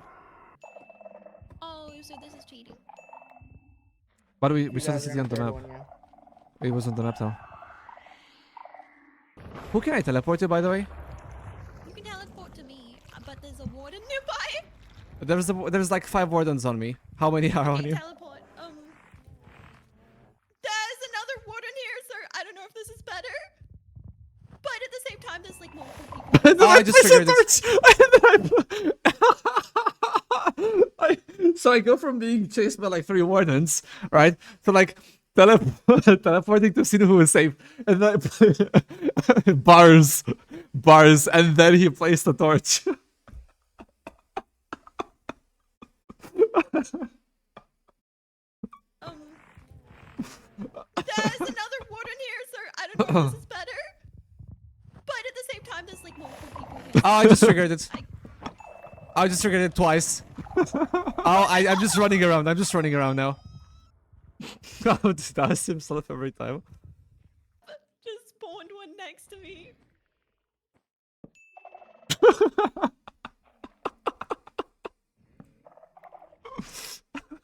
Speaker 9: Oh, so this is cheating.
Speaker 2: But we
Speaker 7: You
Speaker 2: saw the
Speaker 7: guys are
Speaker 2: city
Speaker 7: in
Speaker 2: on the
Speaker 7: third
Speaker 2: map.
Speaker 7: one, yeah.
Speaker 2: It was on the map now. Who can I teleport to, by the way?
Speaker 9: You can teleport to me, but there's a warden nearby.
Speaker 2: There's like 5 wardens on me. How many are on
Speaker 9: Okay,
Speaker 2: you?
Speaker 9: teleport. There's another warden here, sir. I don't know if this is better, but at the same time, there's like multiple people.
Speaker 2: Oh, I just triggered it. So I go from being chased by like 3 wardens, right, to like teleporting to see who is safe, and then bars, and then he placed the torch.
Speaker 9: There's another warden here, sir. I don't know if this is better, but at the same time, there's like multiple people.
Speaker 2: Oh, I just triggered it. I just triggered it twice. Oh, I'm just running around. I'm just running around now. Oh, this does himself every time.
Speaker 9: Just spawned one next to me.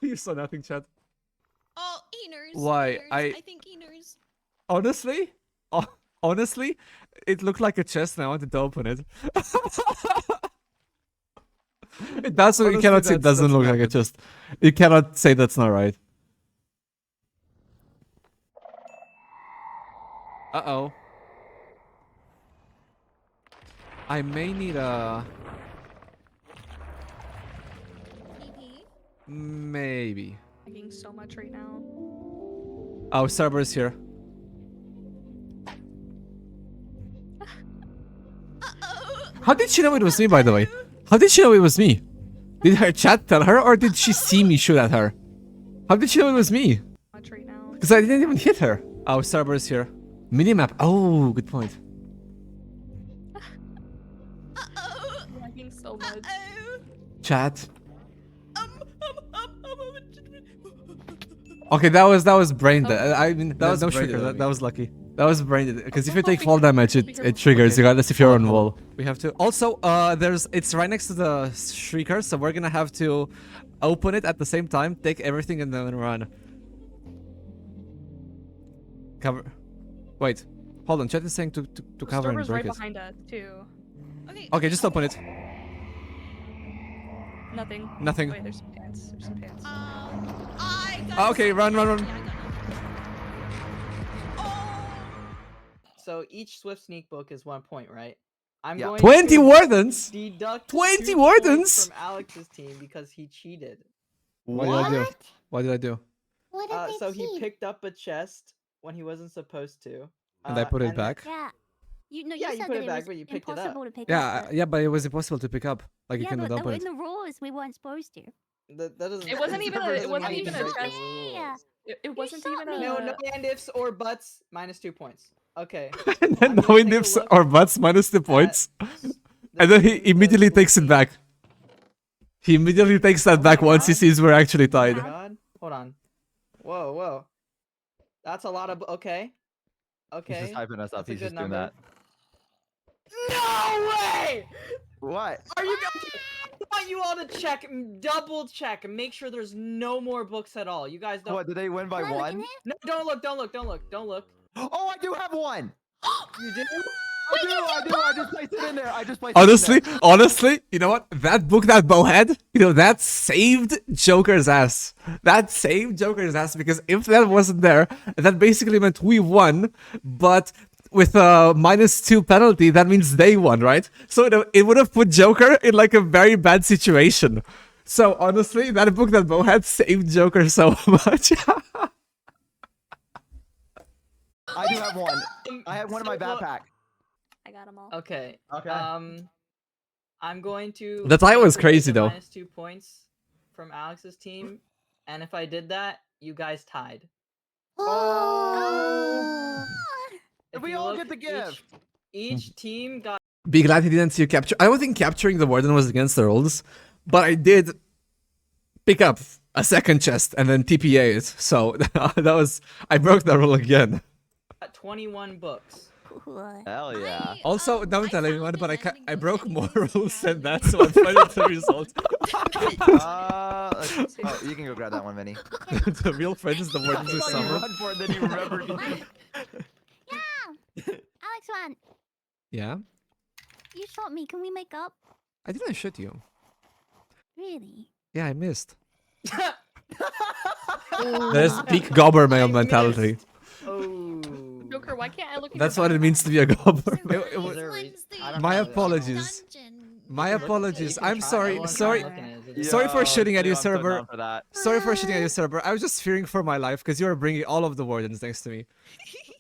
Speaker 2: You saw nothing, Chad.
Speaker 9: Oh, Eners.
Speaker 2: Why?
Speaker 9: I think Eners.
Speaker 2: Honestly? Honestly? It looked like a chest and I wanted to open it. It does. You cannot say it doesn't look like a chest. You cannot say that's not right. Uh-oh. I may need a... Maybe.
Speaker 8: Lagging so much right now.
Speaker 2: Oh, Cerberus here. How did she know it was me, by the way? How did she know it was me? Did her chat tell her, or did she see me shoot at her? How did she know it was me?
Speaker 8: Much right now.
Speaker 2: Because I didn't even hit her. Oh, Cerberus here. Minimap. Oh, good point.
Speaker 8: Lagging so much.
Speaker 2: Chat. Okay, that was brain dead. I mean, that was no trigger. That was lucky. That was brain dead. Because if you take fall damage, it triggers regardless if you're on wall. We have to. Also, it's right next to the shrieker, so we're gonna have to open it at the same time, take everything, and then run. Cover. Wait, hold on. Chat is saying to cover and
Speaker 8: Stormer's
Speaker 2: break
Speaker 8: right
Speaker 2: it.
Speaker 8: behind us too.
Speaker 2: Okay, just open it.
Speaker 8: Nothing.
Speaker 2: Nothing.
Speaker 8: Wait, there's some pants. There's some pants.
Speaker 2: Okay, run.
Speaker 7: So each Swift Sneak book is 1 point, right? I'm
Speaker 10: Yeah.
Speaker 7: going
Speaker 2: 20
Speaker 7: to
Speaker 2: wardens?
Speaker 7: deduct
Speaker 2: 20
Speaker 7: 2
Speaker 2: wardens?
Speaker 7: points from Alex's team because he cheated.
Speaker 2: What did I do? What did I do?
Speaker 6: What did they
Speaker 7: So he
Speaker 6: cheat?
Speaker 7: picked up a chest when he wasn't supposed to.
Speaker 2: And I put it
Speaker 7: and then-
Speaker 2: back?
Speaker 5: Yeah. You know,
Speaker 7: Yeah,
Speaker 5: you
Speaker 7: you
Speaker 5: said
Speaker 7: put
Speaker 5: that
Speaker 7: it
Speaker 5: it
Speaker 7: back,
Speaker 5: was
Speaker 7: but you picked it up.
Speaker 5: impossible to pick
Speaker 2: Yeah,
Speaker 5: up.
Speaker 2: yeah, but it was impossible to pick up. Like you
Speaker 5: Yeah,
Speaker 2: couldn't
Speaker 5: but
Speaker 2: open
Speaker 5: in
Speaker 2: it.
Speaker 5: the rules we weren't supposed to.
Speaker 7: That doesn't.
Speaker 8: It wasn't
Speaker 7: the
Speaker 8: even a-
Speaker 7: server
Speaker 8: it
Speaker 7: doesn't
Speaker 8: wasn't
Speaker 7: have
Speaker 8: even
Speaker 7: to
Speaker 8: a
Speaker 7: break the
Speaker 8: chest.
Speaker 7: rules.
Speaker 8: It wasn't
Speaker 5: shot
Speaker 8: even
Speaker 5: me.
Speaker 7: No,
Speaker 8: a.
Speaker 7: no and ifs or buts. -2 points. Okay.
Speaker 2: And then
Speaker 7: I'm
Speaker 2: no
Speaker 7: gonna take a
Speaker 2: ifs
Speaker 7: look
Speaker 2: or buts minus the points. And then he immediately takes it back. He immediately takes that
Speaker 7: Oh
Speaker 2: back
Speaker 7: my
Speaker 2: once he
Speaker 7: God.
Speaker 2: sees we're actually
Speaker 7: Oh my
Speaker 2: tied.
Speaker 7: God. Hold on. Whoa, whoa. That's a lot of. Okay. Okay.
Speaker 10: He's just hyping us up.
Speaker 7: That's a
Speaker 10: He's
Speaker 7: good
Speaker 10: just doing
Speaker 7: number.
Speaker 10: that.
Speaker 7: No way!
Speaker 10: What?
Speaker 7: Are you? I want you all to check, double check, and make sure there's no more books at all. You guys don't.
Speaker 10: What? Did they win by
Speaker 5: Can I look in
Speaker 10: one?
Speaker 5: here?
Speaker 7: No, don't look, don't look, don't look, don't look.
Speaker 10: Oh, I do have one.
Speaker 7: You do?
Speaker 10: I do. I just placed it in there. I just placed
Speaker 2: Honestly,
Speaker 10: it in
Speaker 2: honestly, you know what? That book that Bo had, you know, that saved Joker's ass. That saved Joker's ass because if that wasn't there, that basically meant we won, but with a -2 penalty, that means they won, right? So it would have put Joker in like a very bad situation. So honestly, that book that Bo had saved Joker so much.
Speaker 10: I do have one. I have one in my
Speaker 7: So, look-
Speaker 10: backpack.
Speaker 8: I got them all.
Speaker 7: Okay.
Speaker 10: Okay.
Speaker 7: I'm going to.
Speaker 2: The tie was
Speaker 7: calculate
Speaker 2: crazy,
Speaker 7: the
Speaker 2: though.
Speaker 7: -2 points from Alex's team, and if I did that, you guys tied.
Speaker 6: Oh.
Speaker 7: If
Speaker 10: We
Speaker 7: you
Speaker 10: all
Speaker 7: look,
Speaker 10: get the gift.
Speaker 7: Each team got.
Speaker 2: Be glad he didn't see you capture. I don't think capturing the warden was against the rules, but I did pick up a second chest and then TPA it. So that was I broke the rule again.
Speaker 7: 21 books.
Speaker 5: Cool.
Speaker 10: Hell yeah.
Speaker 2: Also,
Speaker 9: I
Speaker 2: don't tell
Speaker 9: found
Speaker 2: anyone,
Speaker 9: an
Speaker 2: but
Speaker 9: ending
Speaker 2: I
Speaker 9: book
Speaker 2: broke
Speaker 9: that
Speaker 2: more
Speaker 9: uses
Speaker 2: rules than that,
Speaker 9: Calendar
Speaker 2: so I'm fine with the result.
Speaker 10: Oh, you can go grab that one, Vinny.
Speaker 2: The real friend is the warden this
Speaker 10: You
Speaker 2: summer.
Speaker 10: run for it, then you remember.
Speaker 5: Alex one,
Speaker 2: Yeah,
Speaker 5: you shot me. Can we make up?
Speaker 2: I didn't shoot you.
Speaker 5: Really?
Speaker 2: Yeah, I missed. There's peak gobber male mentality.
Speaker 7: missed. Oh.
Speaker 8: Joker, why can't I look at
Speaker 2: That's
Speaker 8: your
Speaker 2: what it
Speaker 8: backpack?
Speaker 2: means to be a gobber.
Speaker 7: Is there a reason? I don't
Speaker 2: My
Speaker 7: know.
Speaker 2: apologies. My apologies. I'm sorry.
Speaker 7: Everyone's
Speaker 2: Sorry.
Speaker 7: not looking at it.
Speaker 2: Sorry for
Speaker 10: Yo,
Speaker 2: shooting at you,
Speaker 10: dude, I'm so
Speaker 2: server.
Speaker 10: down for that.
Speaker 2: Sorry for shooting at you, server. I was just fearing for my life because you were bringing all of the wardens next to me.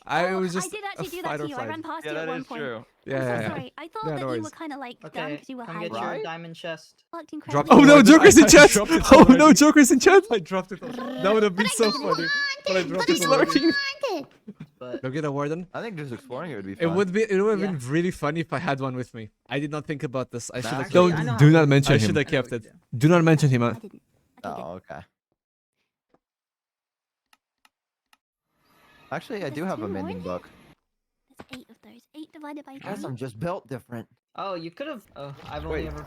Speaker 2: I
Speaker 5: Oh,
Speaker 2: was just
Speaker 5: I did
Speaker 2: a
Speaker 5: actually do that
Speaker 2: fight
Speaker 5: to
Speaker 2: or
Speaker 5: you. I
Speaker 2: flight.
Speaker 5: ran past
Speaker 10: Yeah,
Speaker 5: you at
Speaker 10: that
Speaker 5: one
Speaker 10: is
Speaker 5: point.
Speaker 10: true.
Speaker 2: Yeah,
Speaker 5: I'm so
Speaker 2: yeah, yeah.
Speaker 5: sorry. I thought
Speaker 2: Yeah, no
Speaker 5: that you
Speaker 2: worries.
Speaker 5: were kind of like done
Speaker 7: Okay,
Speaker 5: because you were
Speaker 7: come
Speaker 5: hiding.
Speaker 7: get your
Speaker 10: Right?
Speaker 7: diamond chest.
Speaker 5: Worked
Speaker 2: Drop.
Speaker 5: incredibly
Speaker 2: Oh no,
Speaker 5: well.
Speaker 2: Joker's in
Speaker 1: I
Speaker 2: chat.
Speaker 1: dropped it
Speaker 2: Oh no,
Speaker 1: already.
Speaker 2: Joker's in chat. I dropped it. That would have been so funny. But I dropped it already.
Speaker 7: But
Speaker 2: Go get a warden.
Speaker 10: I think just exploring it would be
Speaker 2: It
Speaker 10: fun.
Speaker 2: would be. It would have
Speaker 7: Yeah.
Speaker 2: been really funny if I had one with me. I did not think about this. I should have.
Speaker 10: Actually,
Speaker 7: I know how
Speaker 2: Do
Speaker 7: to
Speaker 2: not
Speaker 7: do it.
Speaker 2: mention
Speaker 1: I
Speaker 2: him.
Speaker 1: should have
Speaker 7: I know
Speaker 1: kept
Speaker 7: what
Speaker 1: it.
Speaker 7: you do.
Speaker 2: Do not mention him.
Speaker 5: I didn't. Okay, good.
Speaker 10: Oh, okay. Actually, I do have a
Speaker 5: two more?
Speaker 10: mending book.
Speaker 5: There's 8 of those. 8 divided by 3.
Speaker 10: Guess I'm just built different.
Speaker 7: Oh, you could have. I've only
Speaker 10: Wait.
Speaker 7: ever.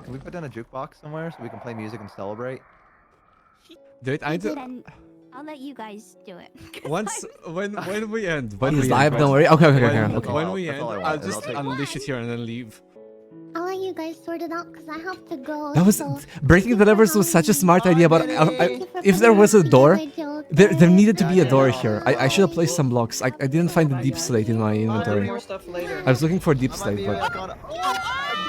Speaker 10: Can we put down a jukebox somewhere so we can play music and celebrate?
Speaker 2: Dude, I do.
Speaker 5: Then I'll let you guys do it. 'cause
Speaker 2: Once when we end.
Speaker 10: When
Speaker 2: When
Speaker 10: we
Speaker 2: we
Speaker 10: end,
Speaker 2: live, don't
Speaker 10: when-
Speaker 2: worry. Okay, okay, okay,
Speaker 10: when-
Speaker 2: okay.
Speaker 10: When
Speaker 2: When we
Speaker 10: that's
Speaker 2: end,
Speaker 10: all I want,
Speaker 2: I'll
Speaker 10: and
Speaker 2: just
Speaker 10: I'll take
Speaker 2: unleash it here and then leave.
Speaker 6: I'll let you guys sort it out because I have to go.
Speaker 2: That was
Speaker 6: so
Speaker 2: breaking the levers was such a smart idea, but
Speaker 6: thank you for
Speaker 2: if there was a
Speaker 6: putting
Speaker 2: door,
Speaker 6: up with my joke,
Speaker 2: there
Speaker 6: guys.
Speaker 2: needed to be a
Speaker 10: Yeah,
Speaker 2: door
Speaker 10: yeah.
Speaker 2: here. I should have placed some blocks. I didn't find the deep slate in my
Speaker 7: I'll do
Speaker 2: inventory.
Speaker 7: more stuff later.
Speaker 2: I was looking for deep
Speaker 10: I might
Speaker 2: slate,
Speaker 10: be
Speaker 2: but
Speaker 10: back on.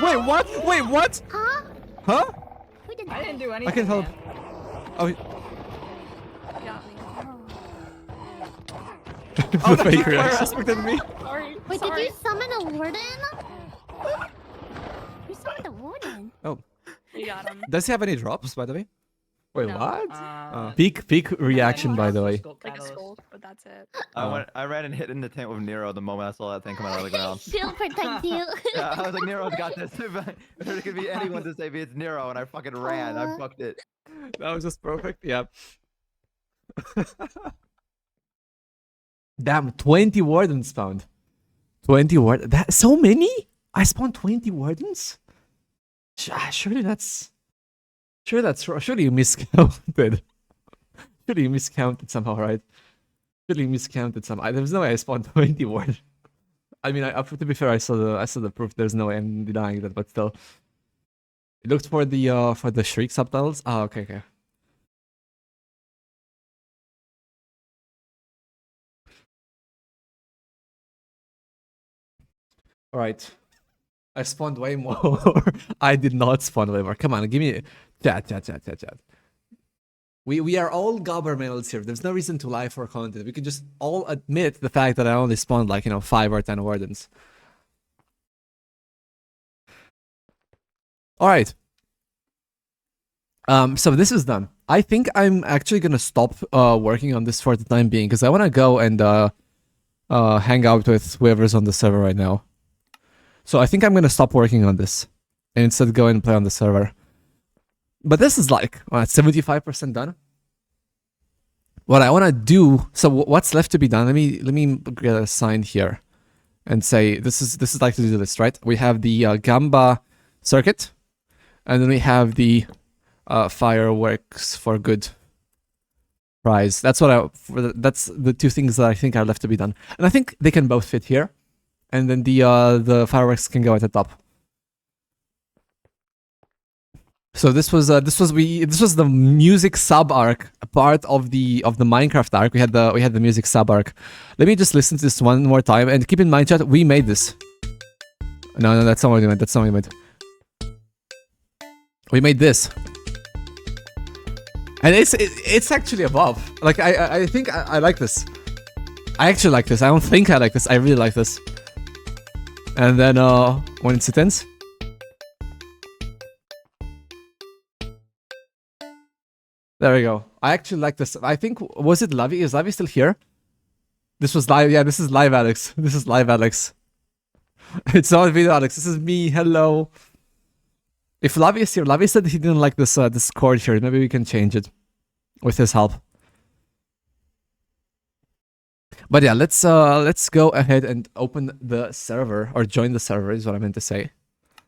Speaker 2: wait, what? Wait, what?
Speaker 6: Huh?
Speaker 2: Huh?
Speaker 5: Who did
Speaker 7: I
Speaker 5: that?
Speaker 7: didn't do anything.
Speaker 2: I can help.
Speaker 7: man.
Speaker 2: Oh,
Speaker 8: Got me.
Speaker 2: the fake reaction. Expected me.
Speaker 8: Sorry.
Speaker 6: Wait,
Speaker 8: sorry.
Speaker 6: did you summon a warden?
Speaker 5: Who summoned the warden?
Speaker 8: You got him.
Speaker 2: Does he have any drops, by the way? Wait,
Speaker 8: No.
Speaker 2: what?
Speaker 7: Uh,
Speaker 2: Peak reaction, by the way.
Speaker 8: Like a skull, but that's it.
Speaker 10: I ran and hit in the tent with Nero the moment I saw that thing come out of the ground.
Speaker 6: She'll protect you.
Speaker 10: Yeah, I was like, Nero's got this. If there could be anyone to save me, it's Nero, and I fucking ran. I fucked it.
Speaker 2: That was just perfect. Yeah. Damn, 20 wardens found. 20 wardens. That so many? I spawned 20 wardens? Surely that's. Sure, that's wrong. Surely you miscounted. Surely you miscounted somehow, right? Surely you miscounted somehow. There's no way I spawned 20 wardens. I mean, to be fair, I saw the proof. There's no way I'm denying that, but still. It looked for the shriek subtitles. Oh, okay, okay. All right. I spawned way more. I did not spawn way more. Come on, give me chat. We are all gobber males here. There's no reason to lie for content. We can just all admit the fact that I only spawned like 5 or 10 wardens. All right. So this is done. I think I'm actually gonna stop working on this for the time being because I want to go and hang out with whoever's on the server right now. So I think I'm gonna stop working on this and instead go and play on the server. But this is like 75% done. What I want to do. So what's left to be done? Let me get a sign here, and say this is like to do list, right? We have the Gamba circuit, and then we have the fireworks for good prize. That's that's the 2 things that I think are left to be done, and I think they can both fit here, and then the fireworks can go at the top. So this was the music sub arc, part of the Minecraft arc. We had the music sub arc. Let me just listen to this one more time, and keep in mind, chat, we made this. No, that's not what we made. That's not what we made. We made this. And it's actually above. Like I think I like this. I actually like this. I don't think I like this. I really like this. And then when it ends. There we go. I actually like this. I think, was it Lavi? Is Lavi still here? This was live. Yeah, this is live, Alex. This is live, Alex. It's not video, Alex. This is me. Hello. If Lavi is here, Lavi said he didn't like this this chord here. Maybe we can change it with his help. But yeah, let's go ahead and open the server, or join the server is what I meant to say.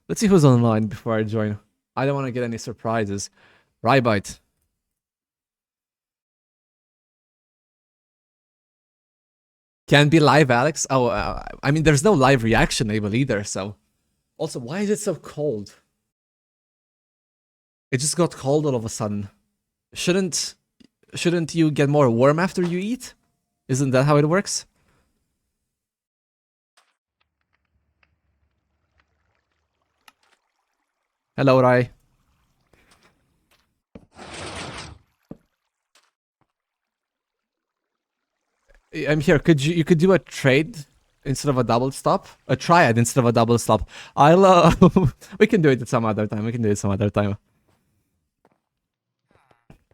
Speaker 2: Let's see who's online before I join. I don't want to get any surprises. Rybite. Can be live, Alex. Oh, I mean, there's no live reaction label either, so. Also, why is it so cold? It just got cold all of a sudden. Shouldn't you get more warm after you eat? Isn't that how it works? Hello, Rai. I'm here. You could do a trade instead of a double stop? A triad instead of a double stop. I'll we can do it some other time. We can do it some other time.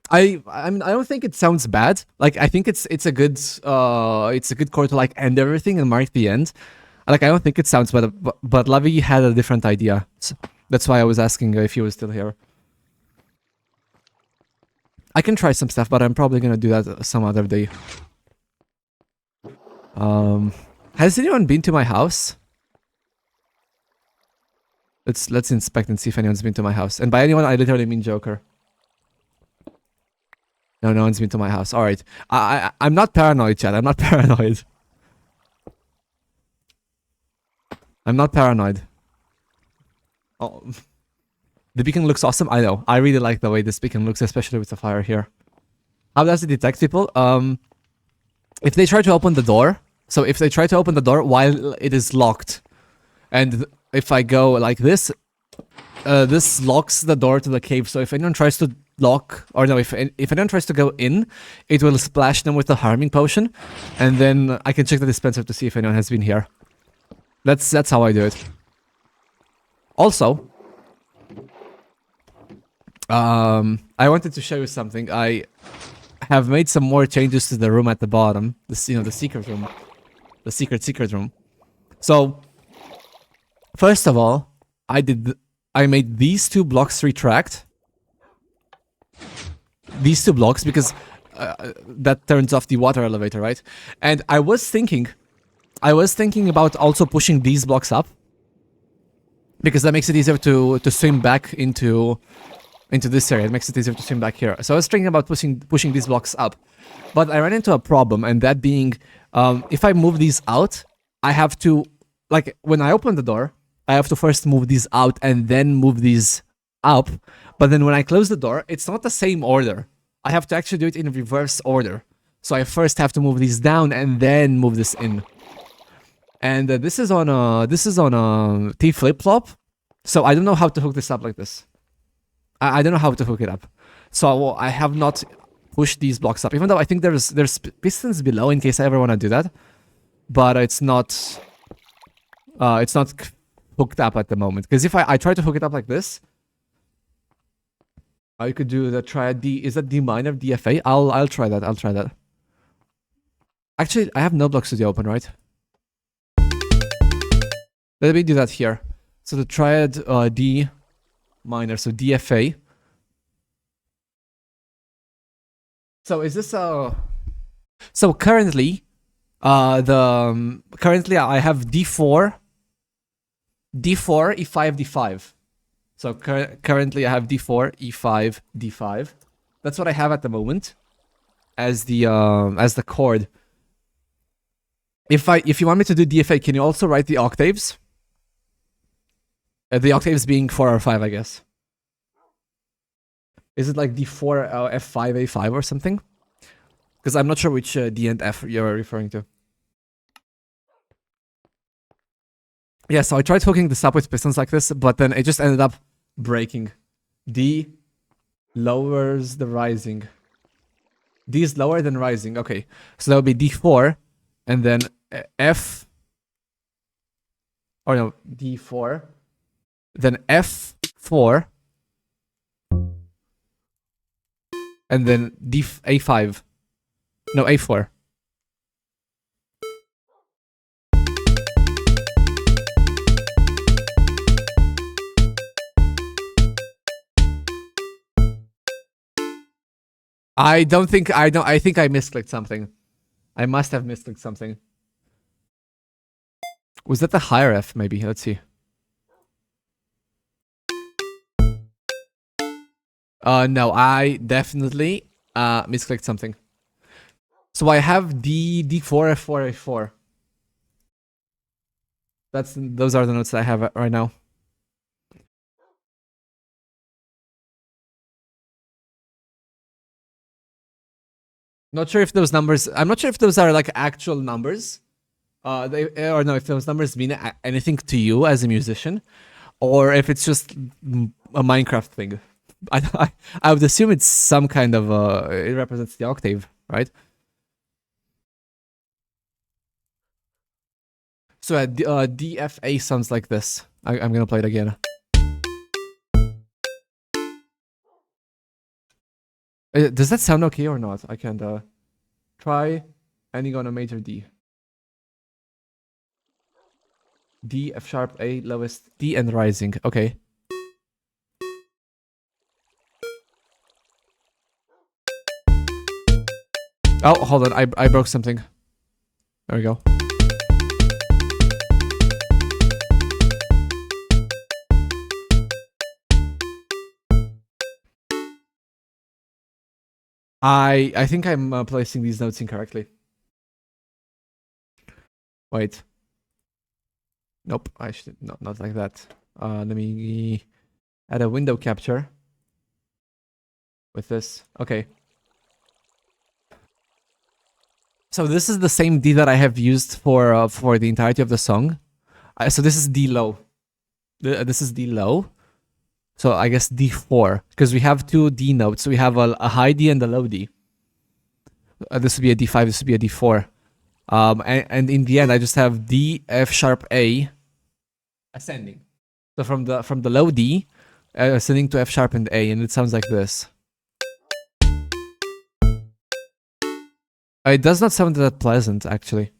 Speaker 2: I don't think it sounds bad. Like, I think it's a good chord to like end everything and mark the end. Like, I don't think it sounds bad, but Lavi had a different idea. So that's why I was asking if he was still here. I can try some stuff, but I'm probably gonna do that some other day. Has anyone been to my house? Let's inspect and see if anyone's been to my house. And by anyone, I literally mean Joker. No one's been to my house. All right. I'm not paranoid, chat. I'm not paranoid. I'm not paranoid. Oh, the beacon looks awesome. I know. I really like the way this beacon looks, especially with the fire here. How does it detect people? If they try to open the door. So if they try to open the door while it is locked, and if I go like this, this locks the door to the cave. So if anyone tries to lock, or no, if anyone tries to go in, it will splash them with the harming potion, and then I can check the dispenser to see if anyone has been here. That's how I do it. Also, I wanted to show you something. I have made some more changes to the room at the bottom. This, the secret room, the secret room. So, first of all, I made these 2 blocks retract. These 2 blocks, because that turns off the water elevator, right? And I was thinking about also pushing these blocks up, because that makes it easier to swim back into this area. It makes it easier to swim back here. So I was thinking about pushing these blocks up, but I ran into a problem, and that being, if I move these out, I have to, like, when I open the door, I have to first move these out and then move these up. But then when I close the door, it's not the same order. I have to actually do it in reverse order. So I first have to move these down and then move this in. and this is on a T flip flop. So I don't know how to hook this up like this. I don't know how to hook it up. So I have not pushed these blocks up, even though I think there's pistons below in case I ever want to do that. But it's not hooked up at the moment. Because if I try to hook it up like this, I could do the triad D. Is that D minor DFA? I'll try that. I'll try that. Actually, I have no blocks to the open, right? Let me do that here. So the triad D minor, so DFA. So is this So currently, currently I have D4, E5, D5. So currently I have D4, E5, D5. That's what I have at the moment as the chord. If you want me to do DFA, can you also write the octaves? The octaves being 4 or 5, I guess. Is it like D4, F5, A5 or something? Because I'm not sure which D and F you're referring to. Yeah, so I tried hooking this up with pistons like this, but then it just ended up breaking. D lowers the rising. D is lower than rising. Okay, so that would be D4, and then F. Oh no, D4. Then F4, and then A5. No, A4. I think I misclicked something. I must have misclicked something. Was that the higher F maybe? Let's see. No, I definitely misclicked something. So I have D4, F4, A4. Those are the notes that I have right now. Not sure if those numbers. I'm not sure if those are like actual numbers. If those numbers mean anything to you as a musician, or if it's just a Minecraft thing. I would assume it's some kind of it represents the octave, right? So DFA sounds like this. I'm gonna play it again. Does that sound okay or not? I can't try ending on a major D. D, F sharp, A, lowest, D, and rising. Okay. Oh, hold on. I broke something. There we go. I think I'm placing these notes incorrectly. Wait. Nope, I should not like that. Let me add a window capture with this. Okay. So this is the same D that I have used for the entirety of the song. So this is D low. This is D low. So I guess D4, because we have two D notes. So we have a high D and a low D. This would be a D5. This would be a D4. And in the end, I just have D, F sharp, A, ascending. So from the low D, ascending to F sharp and A, and it sounds like this. It does not sound that pleasant, actually.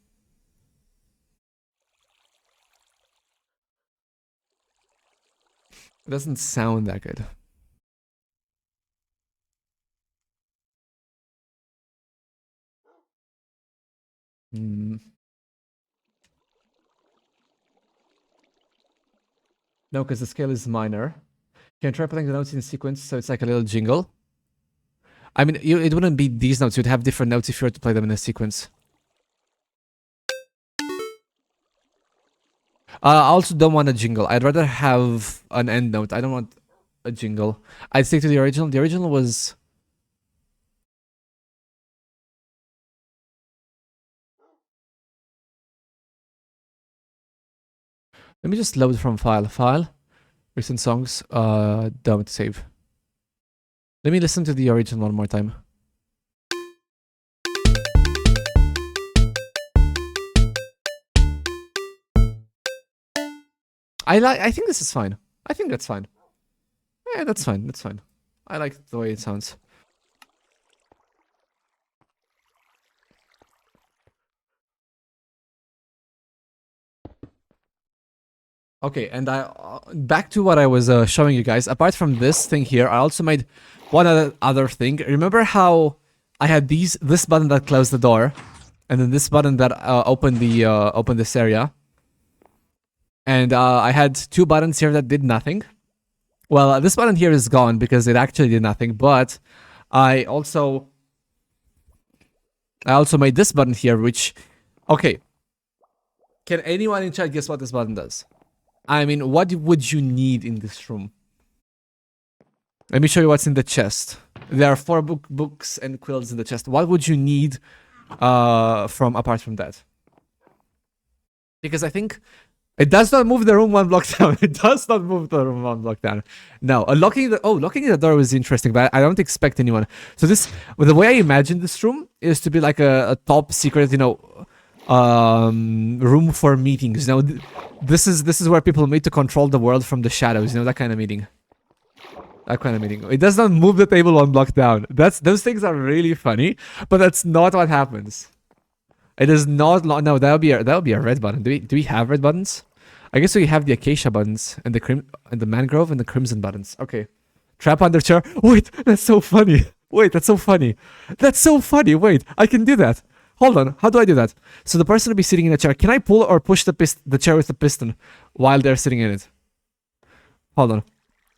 Speaker 2: It doesn't sound that good. No, because the scale is minor. Can you try playing the notes in sequence so it's like a little jingle? I mean, it wouldn't be these notes. You'd have different notes if you were to play them in a sequence. I also don't want a jingle. I'd rather have an end note. I don't want a jingle. I'd stick to the original. The original was... Let me just load from file. Recent songs. Don't save. Let me listen to the original one more time. I think this is fine. I think that's fine. Yeah, that's fine. That's fine. I like the way it sounds. Okay, and back to what I was showing you guys. Apart from this thing here, I also made one other thing. Remember how I had this button that closed the door, and then this button that opened this area, and I had two buttons here that did nothing. Well, this button here is gone because it actually did nothing. But I also made this button here, which, okay. Can anyone in chat guess what this button does? I mean, what would you need in this room? Let me show you what's in the chest. There are 4 books and quills in the chest. What would you need apart from that? Because I think it does not move the room 1 block down. It does not move the room 1 block down. No, locking the door was interesting, but I don't expect anyone. So the way I imagine this room is to be like a top secret, room for meetings. This is where people meet to control the world from the shadows. That kind of meeting. That kind of meeting. It does not move the table 1 block down. Those things are really funny, but that's not what happens. It is not. No, that'll be a red button. Do we have red buttons? I guess we have the acacia buttons and the mangrove and the crimson buttons. Okay. Trap under chair. Wait, that's so funny. Wait, that's so funny. That's so funny. Wait, I can do that. Hold on, how do I do that? So the person will be sitting in a chair. Can I pull or push the chair with the piston while they're sitting in it? Hold on.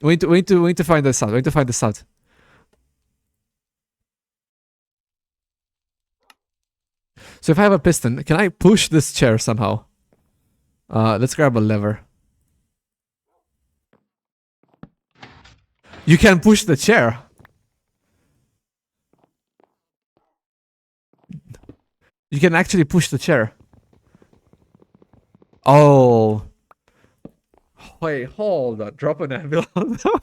Speaker 2: We need to find this out. We need to find this out. So if I have a piston, can I push this chair somehow? Let's grab a lever. You can push the chair. You can actually push the chair. Oh. Wait, hold on. Drop an anvil on them.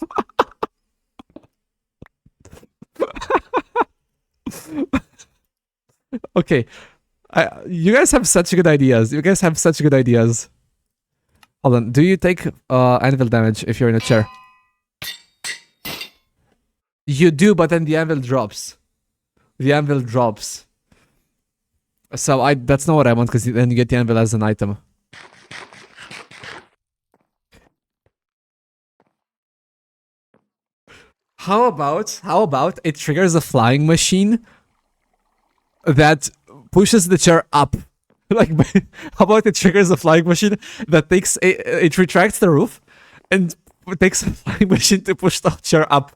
Speaker 2: Okay. You guys have such good ideas. Hold on. Do you take anvil damage if you're in a chair? You do, but then the anvil drops. So that's not what I want, because then you get the anvil as an item. How about it triggers a flying machine that pushes the chair up? Like, how about it triggers a flying machine that it retracts the roof and takes a flying machine to push the chair up?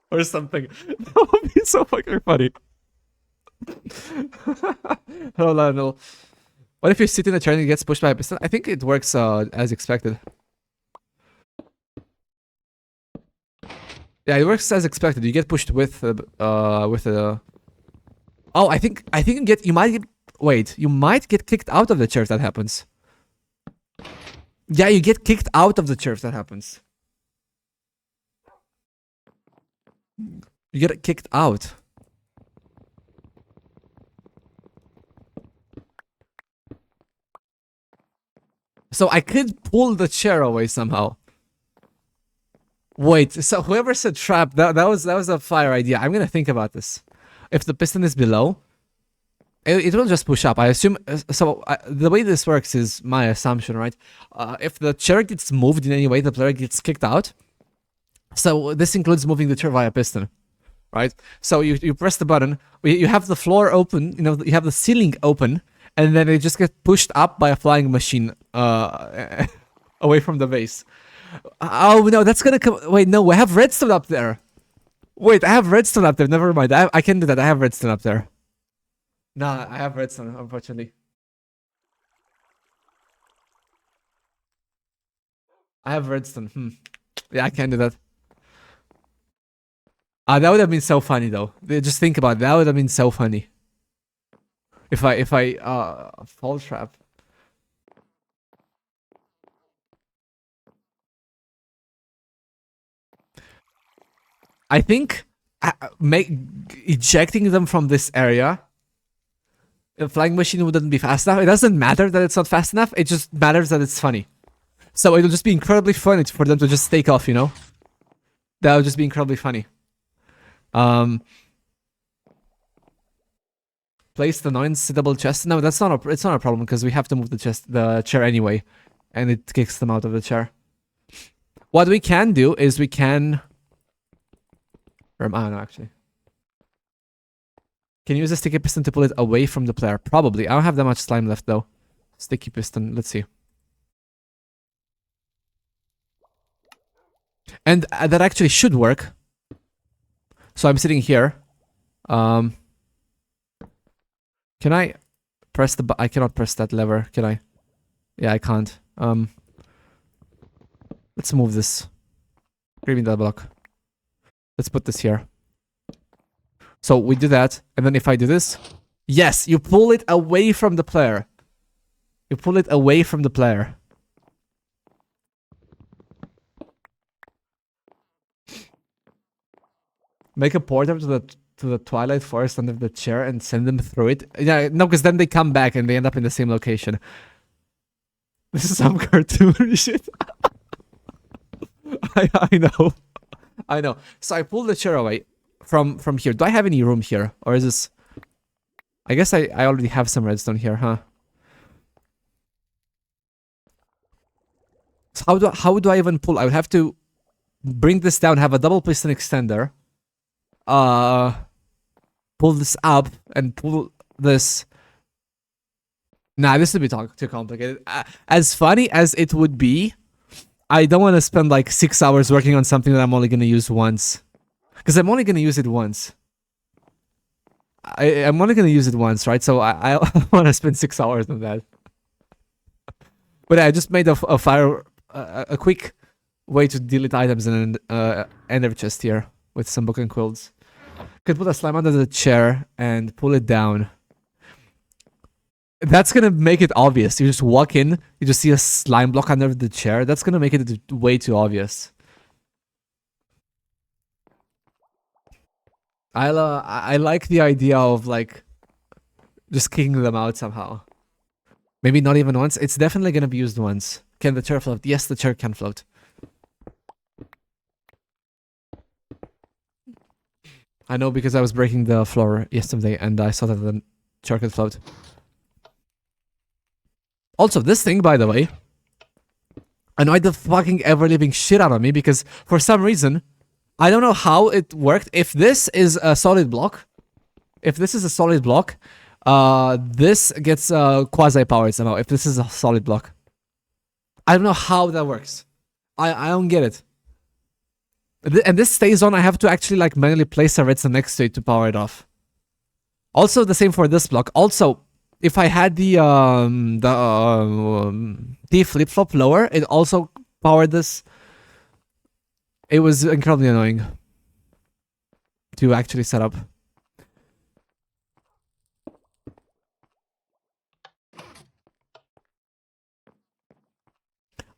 Speaker 2: Or something. That would be so fucking funny. Hello, Lionel. What if you sit in a chair and it gets pushed by a piston? I think it works as expected. Yeah, it works as expected. You get pushed with a. Oh, I think you might get kicked out of the chair if that happens. Yeah, you get kicked out of the chair if that happens. You get kicked out. So I could pull the chair away somehow. Wait, so whoever said trap, that was a fire idea. I'm gonna think about this. If the piston is below, it will just push up. I assume. The way this works is my assumption, right? If the chair gets moved in any way, the player gets kicked out. So this includes moving the chair via piston, right? So you press the button, you have the floor open, you have the ceiling open, and then it just gets pushed up by a flying machine away from the base. Oh no, that's gonna come. Wait, no, I have redstone up there. Wait, I have redstone up there. Never mind. I can do that. I have redstone up there. Nah, I have redstone, unfortunately. I have redstone. Yeah, I can do that. That would have been so funny though. Just think about it. That would have been so funny. If I fall trap. I think make ejecting them from this area. A flying machine wouldn't be fast enough. It doesn't matter that it's not fast enough. It just matters that it's funny. So it'll just be incredibly funny for them to just take off, you know? That would just be incredibly funny. Place the non-sittable chest. No, that's not a. It's not a problem because we have to move the chair anyway, and it kicks them out of the chair. What we can do is we can. Oh no, actually. Can you use a sticky piston to pull it away from the player? Probably. I don't have that much slime left though. Sticky piston. Let's see. And that actually should work. So I'm sitting here. Can I press the? I cannot press that lever. Can I? Yeah, I can't. Let's move this. Give me that block. Let's put this here. So we do that, and then if I do this, yes, you pull it away from the player. You pull it away from the player. Make a portal to the Twilight Forest under the chair and send them through it. Yeah, no, because then they come back and they end up in the same location. This is some cartoon shit. I know. I know. So I pull the chair away from here. Do I have any room here? Or is this... I guess I already have some redstone here, huh? So how do I even pull? I would have to bring this down, have a double piston extender. Pull this up and pull this. Nah, this would be too complicated. As funny as it would be, I don't want to spend like 6 hours working on something that I'm only going to use once. Because I'm only going to use it once. I'm only going to use it once, right? So I want to spend 6 hours on that. But I just made a quick way to delete items in an ender chest here with some book and quills. Could put a slime under the chair and pull it down. That's gonna make it obvious. You just walk in, you just see a slime block under the chair. That's gonna make it way too obvious. I like the idea of like just kicking them out somehow. Maybe not even once. It's definitely gonna be used once. Can the chair float? Yes, the chair can float. I know because I was breaking the floor yesterday and I saw that the chair could float. Also, this thing, by the way, annoyed the fucking ever-living shit out of me because for some reason, I don't know how it worked. If this is a solid block, this gets quasi-powered somehow. If this is a solid block. I don't know how that works. I don't get it. And this stays on. I have to actually like manually place a redstone next to it to power it off. Also, the same for this block. Also, if I had the flip-flop lower, it also powered this. It was incredibly annoying to actually set up.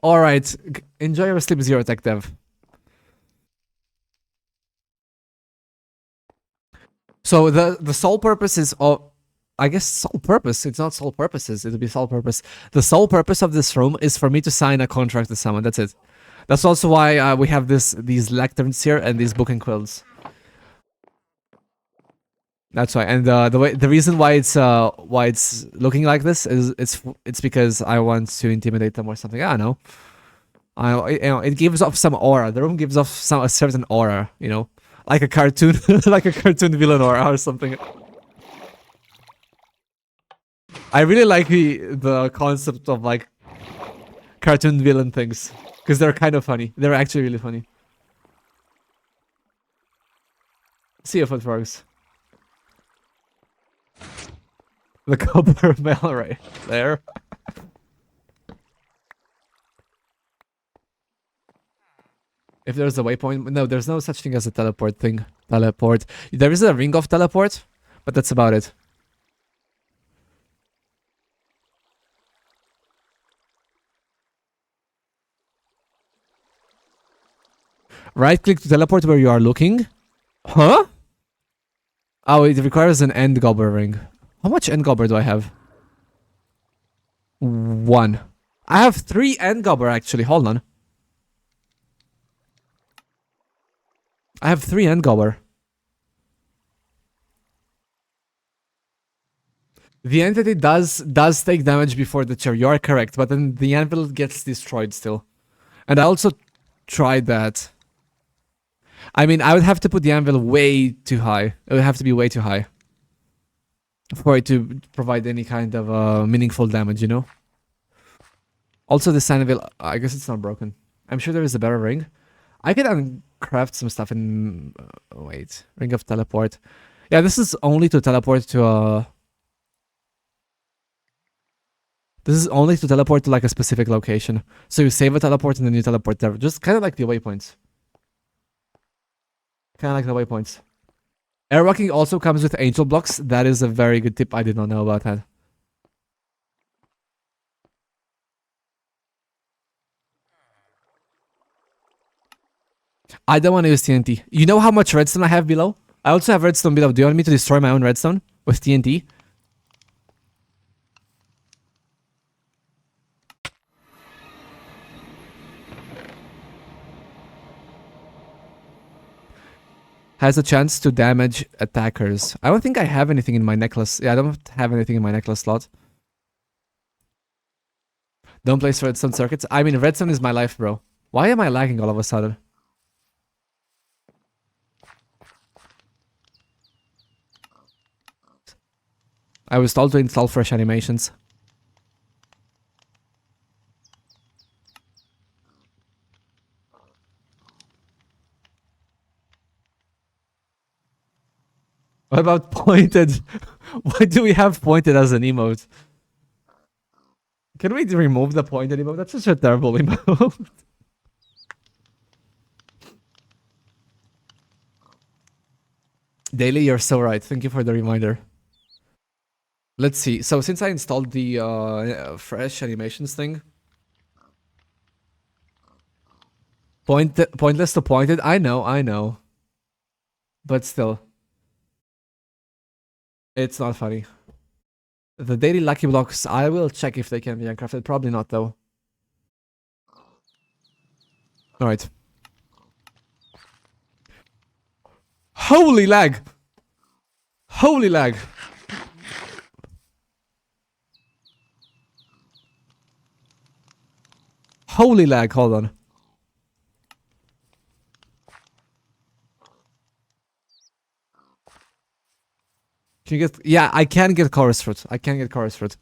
Speaker 2: Alright, enjoy your sleep, Zero Tech Dev. So the sole purpose is I guess sole purpose. It's not sole purposes. It'll be sole purpose. The sole purpose of this room is for me to sign a contract with someone. That's it. That's also why we have these lecterns here and these book and quills. That's why. And the reason why it's looking like this is it's because I want to intimidate them or something. I don't know. It gives off some aura. The room gives off a certain aura. You know, like a cartoon, like a cartoon villain aura or something. I really like the concept of like cartoon villain things because they're kind of funny. They're actually really funny. See you, foot frogs. The copper mail right there. If there's a waypoint, no, there's no such thing as a teleport thing. Teleport. There is a ring of teleport, but that's about it. Right click to teleport where you are looking.
Speaker 1: Huh? Oh, it requires an end gobbler ring. How much end gobbler do I have? 1. I have 3 end gobbler actually. Hold on. I have 3 end gobbler. The entity does take damage before the chair. You are correct, but then the anvil gets destroyed still. And I also tried that. I mean, I would have to put the anvil way too high. It would have to be way too high for it to provide any kind of meaningful damage, you know? Also, this anvil, I guess it's not broken. I'm sure there is a better ring. I could uncraft some stuff in... wait. Ring of teleport. Yeah, this is only to teleport to This is only to teleport to like a specific location. So you save a teleport and then you teleport there. Just kind of like the waypoints. Kind of like the waypoints. Airwalking also comes with angel blocks. That is a very good tip. I did not know about that. I don't want to use TNT. You know how much redstone I have below? I also have redstone below. Do you want me to destroy my own redstone with TNT? Has a chance to damage attackers. I don't think I have anything in my necklace. Yeah, I don't have anything in my necklace slot. Don't place redstone circuits. I mean, redstone is my life, bro. Why am I lagging all of a sudden? I was told to install fresh animations. What about pointed? Why do we have pointed as an emote? Can we remove the pointed emote? That's such a terrible emote. Daily, you're so right. Thank you for the reminder. Let's see. So since I installed the fresh animations thing, pointless to pointed. I know, but still, it's not funny. The daily lucky blocks. I will check if they can be uncrafted. Probably not though. All right. Holy lag! Holy lag! Holy lag, hold on. Can you get... Yeah, I can get chorus fruit. I can get chorus fruit.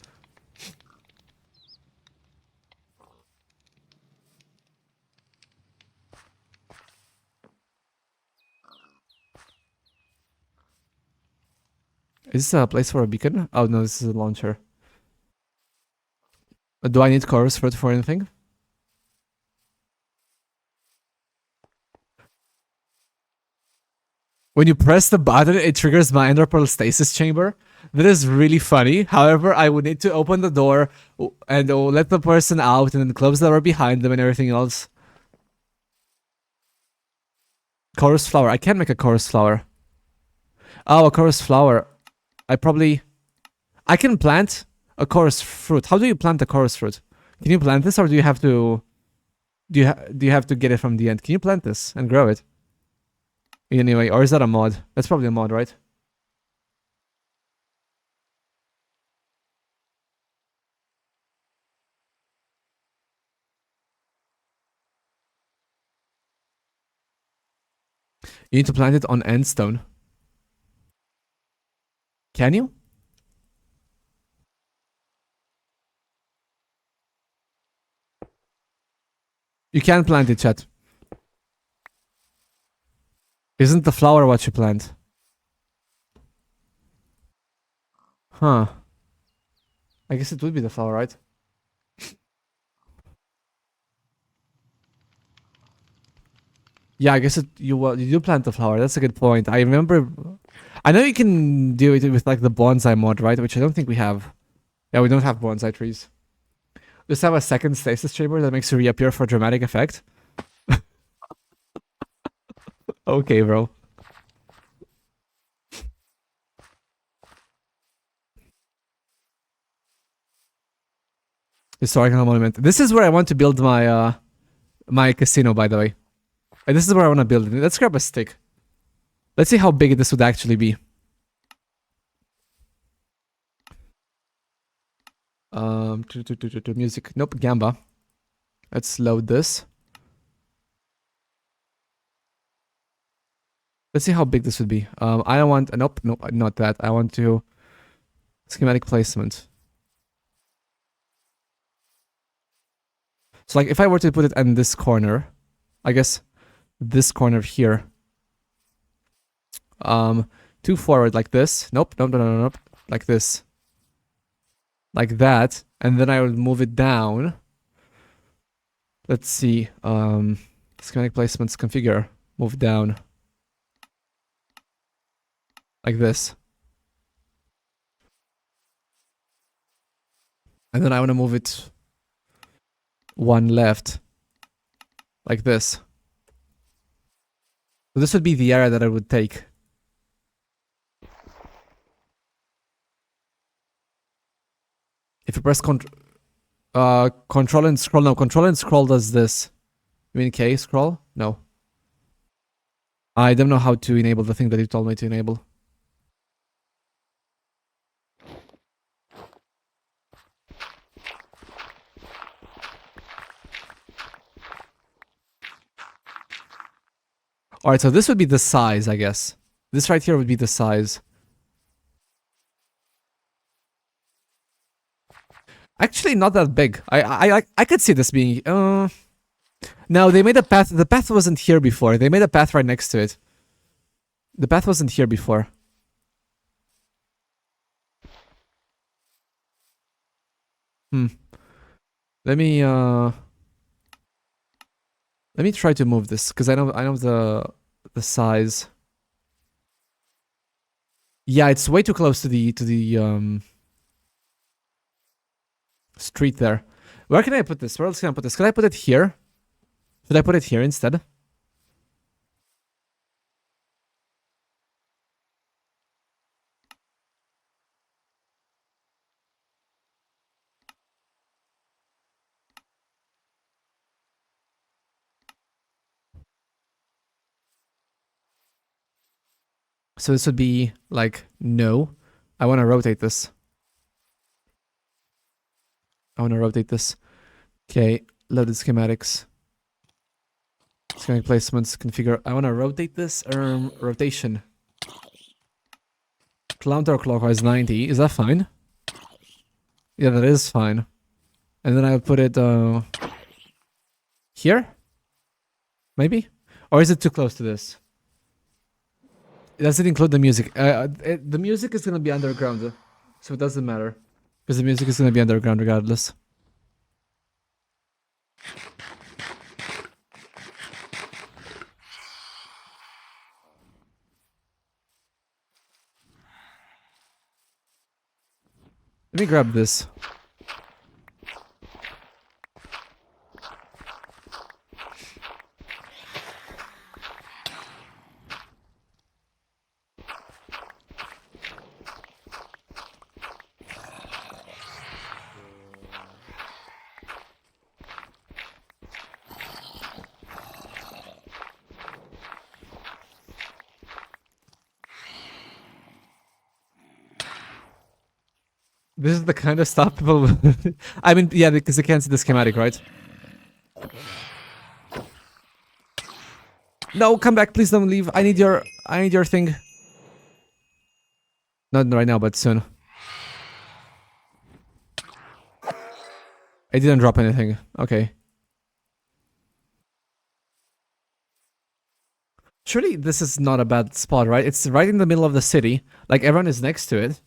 Speaker 1: Is this a place for a beacon? Oh no, this is a launcher. Do I need chorus fruit for anything? When you press the button, it triggers my ender pearl stasis chamber. That is really funny. However, I would need to open the door and let the person out and then close the door behind them and everything else. Chorus flower. I can make a chorus flower. Oh, a chorus flower. I can plant a chorus fruit. How do you plant a chorus fruit? Can you plant this or do you have to... Do you have to get it from the end? Can you plant this and grow it? Anyway, or is that a mod? That's probably a mod, right? You need to plant it on endstone. Can you? You can plant it, chat. Isn't the flower what you plant? Huh. I guess it would be the flower, right? Yeah, I guess you do plant the flower. That's a good point. I remember... I know you can do it with like the bonsai mod, right? Which I don't think we have. Yeah, we don't have bonsai trees. Just have a second stasis chamber that makes you reappear for dramatic effect. Okay, bro.
Speaker 2: Historical monument. This is where I want to build my my casino, by the way. And this is where I want to build it. Let's grab a stick. Let's see how big this would actually be. Music. Nope, Gamba. Let's load this. Let's see how big this would be. I don't want. Nope, not that. I want to schematic placement. So like, if I were to put it in this corner, I guess this corner here. Two forward like this. Nope, nope. Like this. Like that, and then I would move it down. Let's see. Schematic placements configure. Move down. Like this. And then I want to move it one left. Like this. So this would be the area that I would take. If you press control and scroll. No, control and scroll does this. You mean K scroll? No. I don't know how to enable the thing that you told me to enable. Alright, so this would be the size, I guess. This right here would be the size. Actually, not that big. I could see this being... No, they made a path. The path wasn't here before. They made a path right next to it. The path wasn't here before. Let me try to move this, because I know the size. Yeah, it's way too close to the street there. Where can I put this? Where else can I put this? Can I put it here? Should I put it here instead? So this would be like, no. I want to rotate this. Okay, loaded schematics. Schematic placements, configure. I want to rotate this. Rotation. Counterclockwise 90. Is that fine? Yeah, that is fine. And then I would put it here? Maybe? Or is it too close to this? Does it include the music? The music is going to be underground, so it doesn't matter. Because the music is going to be underground regardless. Let me grab this. This is the kind of stuff people... I mean, yeah, because they can't see the schematic, right? No, come back, please don't leave. I need your thing. Not right now, but soon. I didn't drop anything. Okay. Surely this is not a bad spot, right? It's right in the middle of the city. Like, everyone is next to it.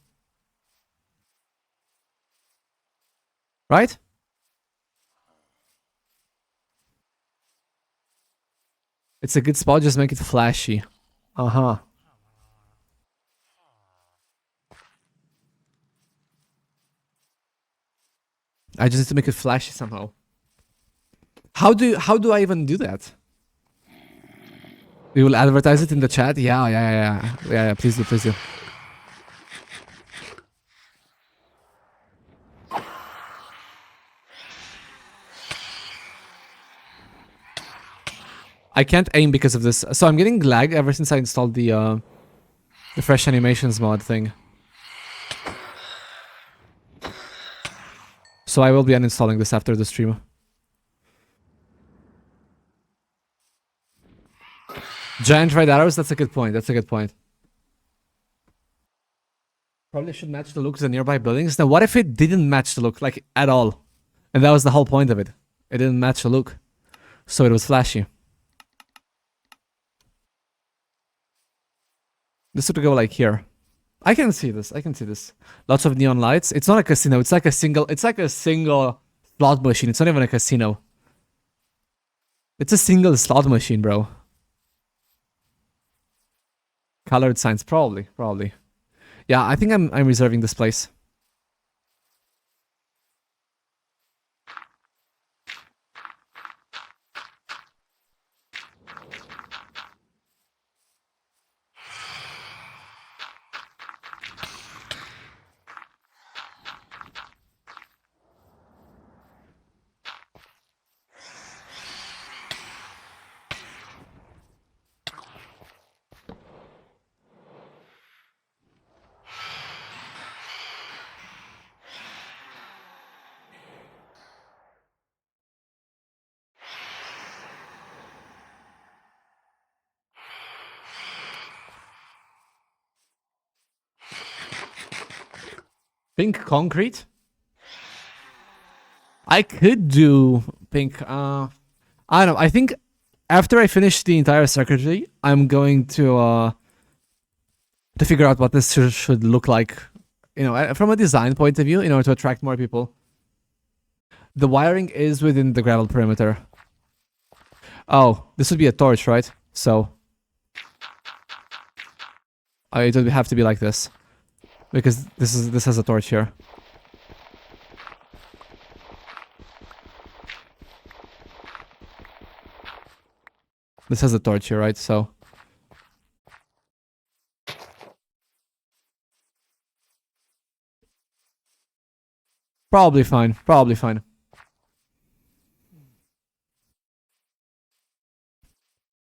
Speaker 2: Right? It's a good spot, just make it flashy. Uh-huh. I just need to make it flashy somehow. How do I even do that? We will advertise it in the chat? Yeah, please do. I can't aim because of this. So I'm getting lag ever since I installed the fresh animations mod thing. So I will be uninstalling this after the stream. Giant red arrows, that's a good point. That's a good point. Probably should match the look of the nearby buildings. Now, what if it didn't match the look, like, at all? And that was the whole point of it. It didn't match the look. So it was flashy. This would go like here. I can see this. I can see this. Lots of neon lights. It's not a casino. It's like a single slot machine. It's not even a casino. It's a single slot machine, bro. Colored signs, probably. Yeah, I think I'm reserving this place. Pink concrete? I could do pink. I don't know. I think after I finish the entire circuitry, I'm going to figure out what this should look like. You know, from a design point of view, in order to attract more people. The wiring is within the gravel perimeter. Oh, this would be a torch, right? So it would have to be like this. Because this has a torch here. This has a torch here, right? So probably fine. Probably fine.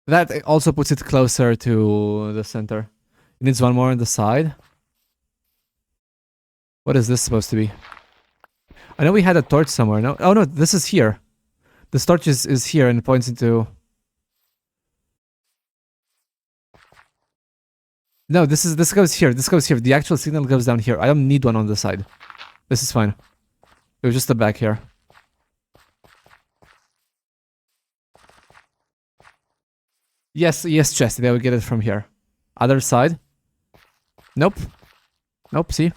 Speaker 2: That also puts it closer to the center. It needs one more on the side. What is this supposed to be? I know we had a torch somewhere. No, oh no, this is here. This torch is here and points into. No, this goes here. This goes here. The actual signal goes down here. I don't need one on the side. This is fine. It was just the back here. Yes, Chesty. They will get it from here. Other side. Nope. Nope. See.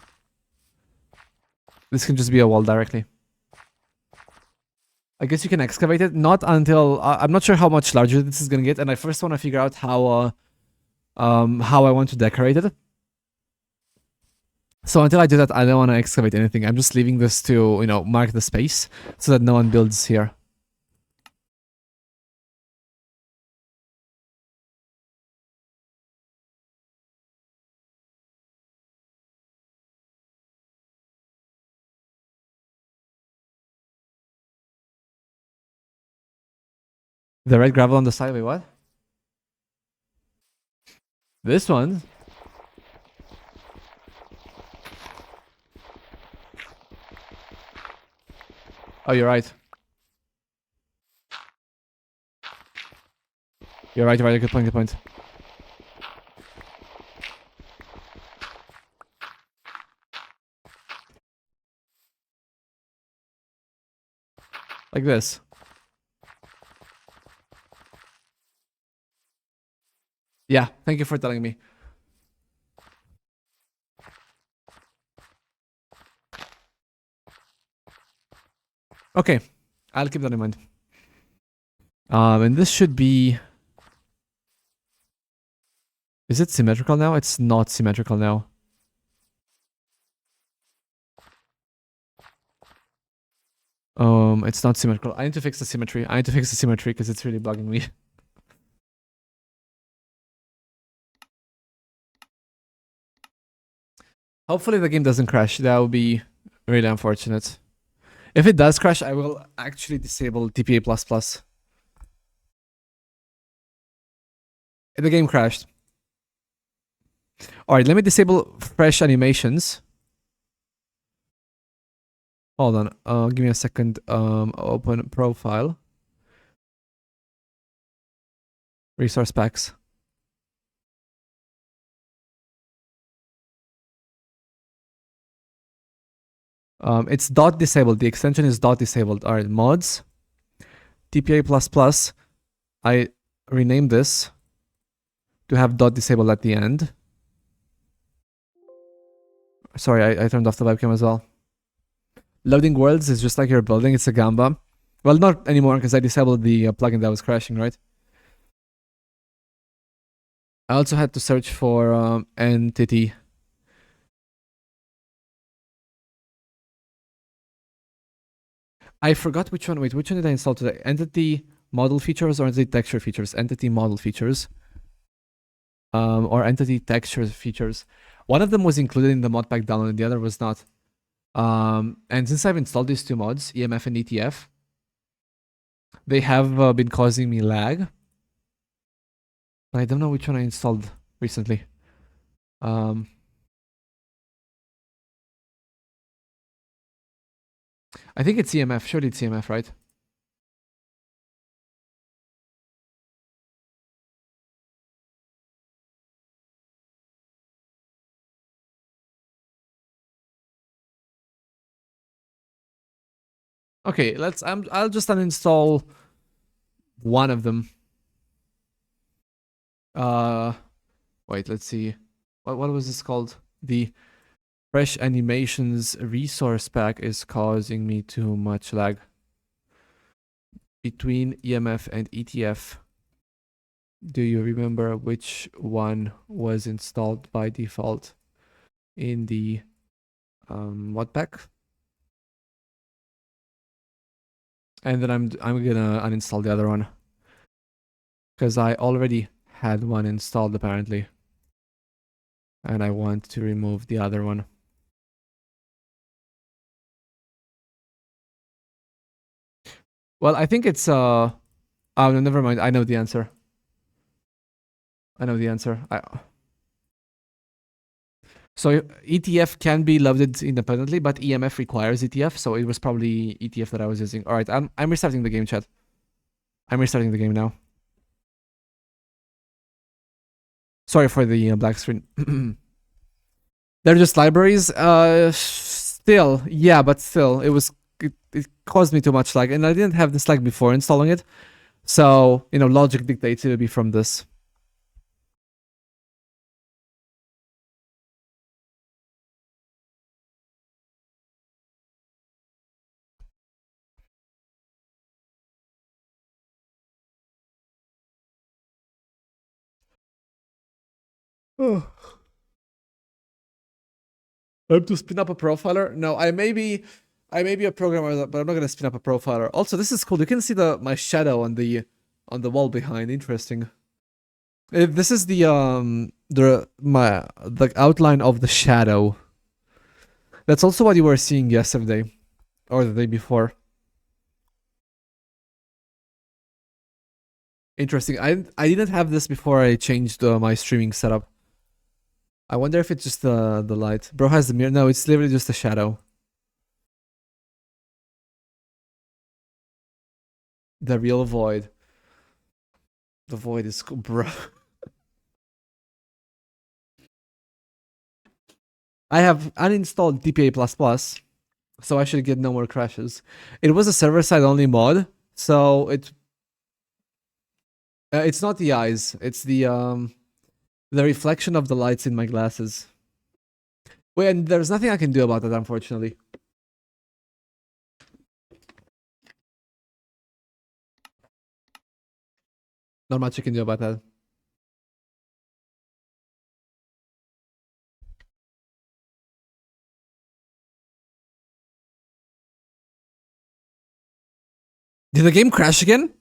Speaker 2: This can just be a wall directly. I guess you can excavate it. Not until... I'm not sure how much larger this is going to get. And I first want to figure out how I want to decorate it. So until I do that, I don't want to excavate anything. I'm just leaving this to, you know, mark the space so that no one builds here. The red gravel on the side, wait, what? This one? Oh, you're right. You're right, good point, good point. Like this. Yeah, thank you for telling me. Okay, I'll keep that in mind. And this should be... Is it symmetrical now? It's not symmetrical now. It's not symmetrical. I need to fix the symmetry. I need to fix the symmetry because it's really bugging me. Hopefully the game doesn't crash. That would be really unfortunate. If it does crash, I will actually disable TPA++. The game crashed. All right, let me disable fresh animations. Hold on. Give me a second. Open profile. Resource packs. It's dot disabled. The extension is dot disabled. All right, mods. TPA++. I renamed this to have dot disabled at the end. Sorry, I turned off the webcam as well. Loading worlds is just like you're building. It's a Gamba. Well, not anymore because I disabled the plugin that was crashing, right? I also had to search for entity. I forgot which one. Wait, which one did I install today? Entity model features or entity texture features? Entity model features. Or entity texture features. One of them was included in the mod pack download, and the other was not. And since I've installed these two mods, EMF and ETF, they have been causing me lag. But I don't know which one I installed recently. I think it's EMF. Surely it's EMF, right? Okay, I'll just uninstall one of them. Wait, let's see. What was this called? The fresh animations resource pack is causing me too much lag. Between EMF and ETF, do you remember which one was installed by default in the mod pack? And then I'm gonna uninstall the other one because I already had one installed apparently, and I want to remove the other one. Well, I think it's oh no, never mind. I know the answer. So ETF can be loaded independently, but EMF requires ETF, so it was probably ETF that I was using. All right, I'm restarting the game, chat. I'm restarting the game now. Sorry for the black screen. They're just libraries. Still, yeah, but still, it caused me too much lag, and I didn't have this lag before installing it. So, you know, logic dictates it to be from this. Oh. I have to spin up a profiler? No, I may be a programmer, but I'm not gonna spin up a profiler. Also, this is cool. You can see my shadow on the wall behind. Interesting. This is the outline of the shadow. That's also what you were seeing yesterday or the day before. Interesting. I didn't have this before I changed my streaming setup. I wonder if it's just the light. Bro has the mirror. No, it's literally just a shadow. The real void. The void is cool, bro. I have uninstalled DPA++, so I should get no more crashes. It was a server-side only mod, so it's not the eyes. It's the reflection of the lights in my glasses. Wait, and there's nothing I can do about that, unfortunately. Not much you can do about that. Did the game crash again?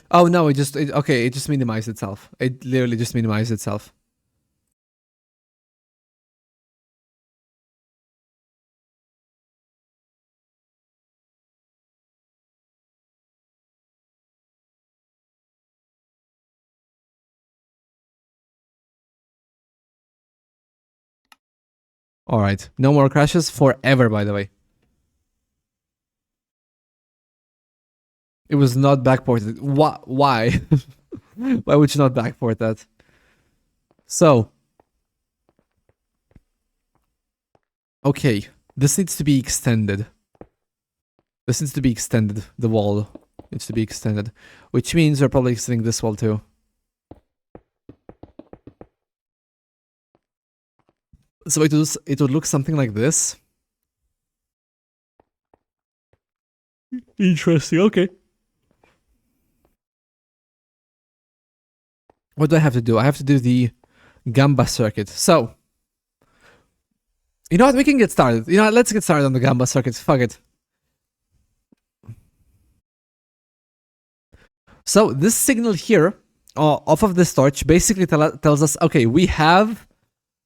Speaker 2: Oh no, it just minimized itself. It literally just minimized itself. Alright. No more crashes forever, by the way. It was not backported. Why? Why would you not backport that? So. Okay. This needs to be extended. This needs to be extended. The wall needs to be extended. Which means we're probably extending this wall too. So it would look something like this. Interesting, okay. What do I have to do? I have to do the Gamba circuit. So, you know what? We can get started. You know what? Let's get started on the Gamba circuit. Fuck it. So, this signal here, off of this torch, basically tells us, okay, we have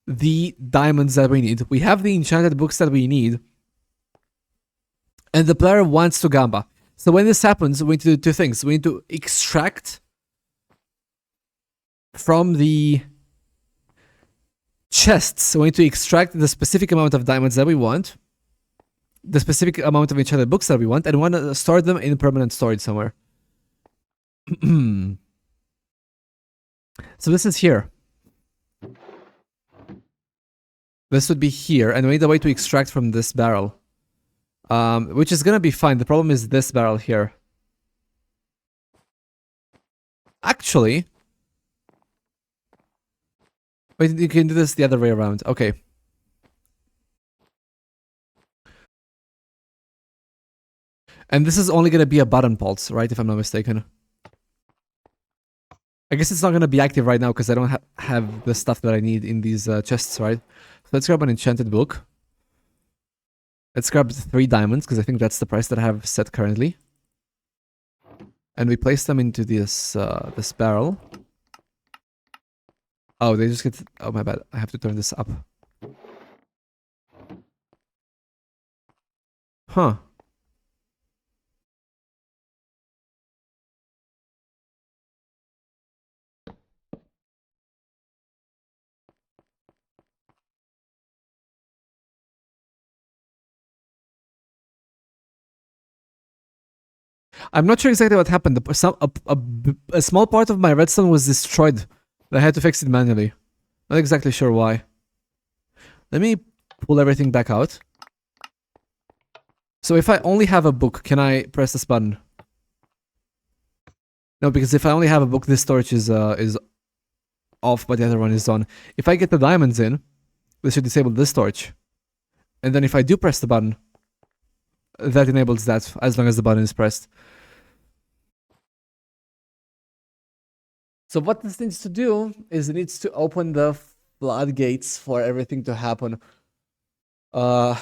Speaker 2: the diamonds that we need. We have the enchanted books that we need. And the player wants to Gamba. So when this happens, we need to do two things. We need to extract from the chests. We need to extract the specific amount of diamonds that we want, the specific amount of enchanted books that we want, and we want to store them in permanent storage somewhere. So this is here. This would be here, and we need a way to extract from this barrel. Which is gonna be fine. The problem is this barrel here. Actually, wait, you can do this the other way around. Okay. And this is only gonna be a button pulse, right? If I'm not mistaken. I guess it's not gonna be active right now because I don't have the stuff that I need in these chests, right? So let's grab an enchanted book. Let's grab 3 diamonds, because I think that's the price that I have set currently. And we place them into this this barrel. Oh, they just get... Oh, my bad. I have to turn this up. Huh. I'm not sure exactly what happened. A small part of my redstone was destroyed. I had to fix it manually. Not exactly sure why. Let me pull everything back out. So if I only have a book, can I press this button? No, because if I only have a book, this torch is off, but the other one is on. If I get the diamonds in, this should disable this torch. And then if I do press the button, that enables that, as long as the button is pressed. So what this needs to do is it needs to open the floodgates for everything to happen. I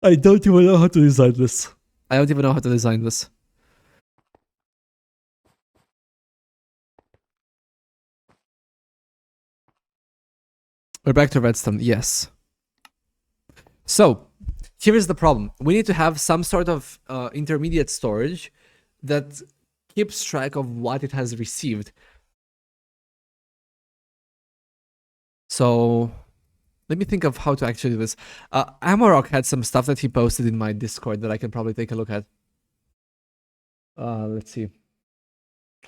Speaker 2: don't even know how to design this. I don't even know how to design this. We're back to redstone, yes. So, here is the problem. We need to have some sort of intermediate storage that keeps track of what it has received. So, let me think of how to actually do this. Amarok had some stuff that he posted in my Discord that I can probably take a look at. Let's see.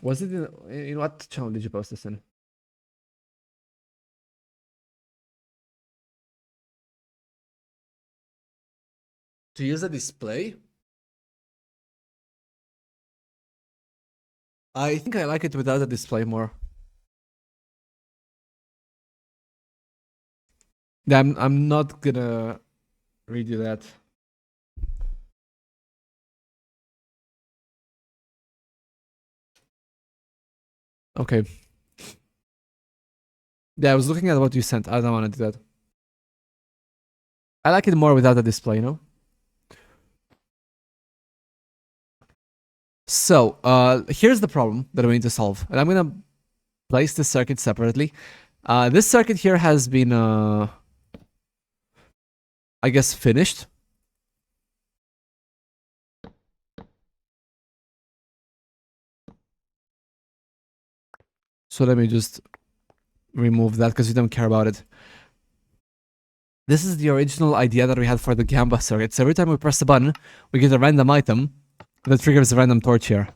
Speaker 2: Was it in what channel did you post this in? To use a display? I think I like it without a display more. Yeah, I'm not gonna redo that. Okay. Yeah, I was looking at what you sent. I don't want to do that. I like it more without a display, you know? So, here's the problem that we need to solve. And I'm gonna place this circuit separately. This circuit here has been, I guess, finished. So let me just remove that because we don't care about it. This is the original idea that we had for the Gamba circuit. So every time we press the button, we get a random item that triggers a random torch here.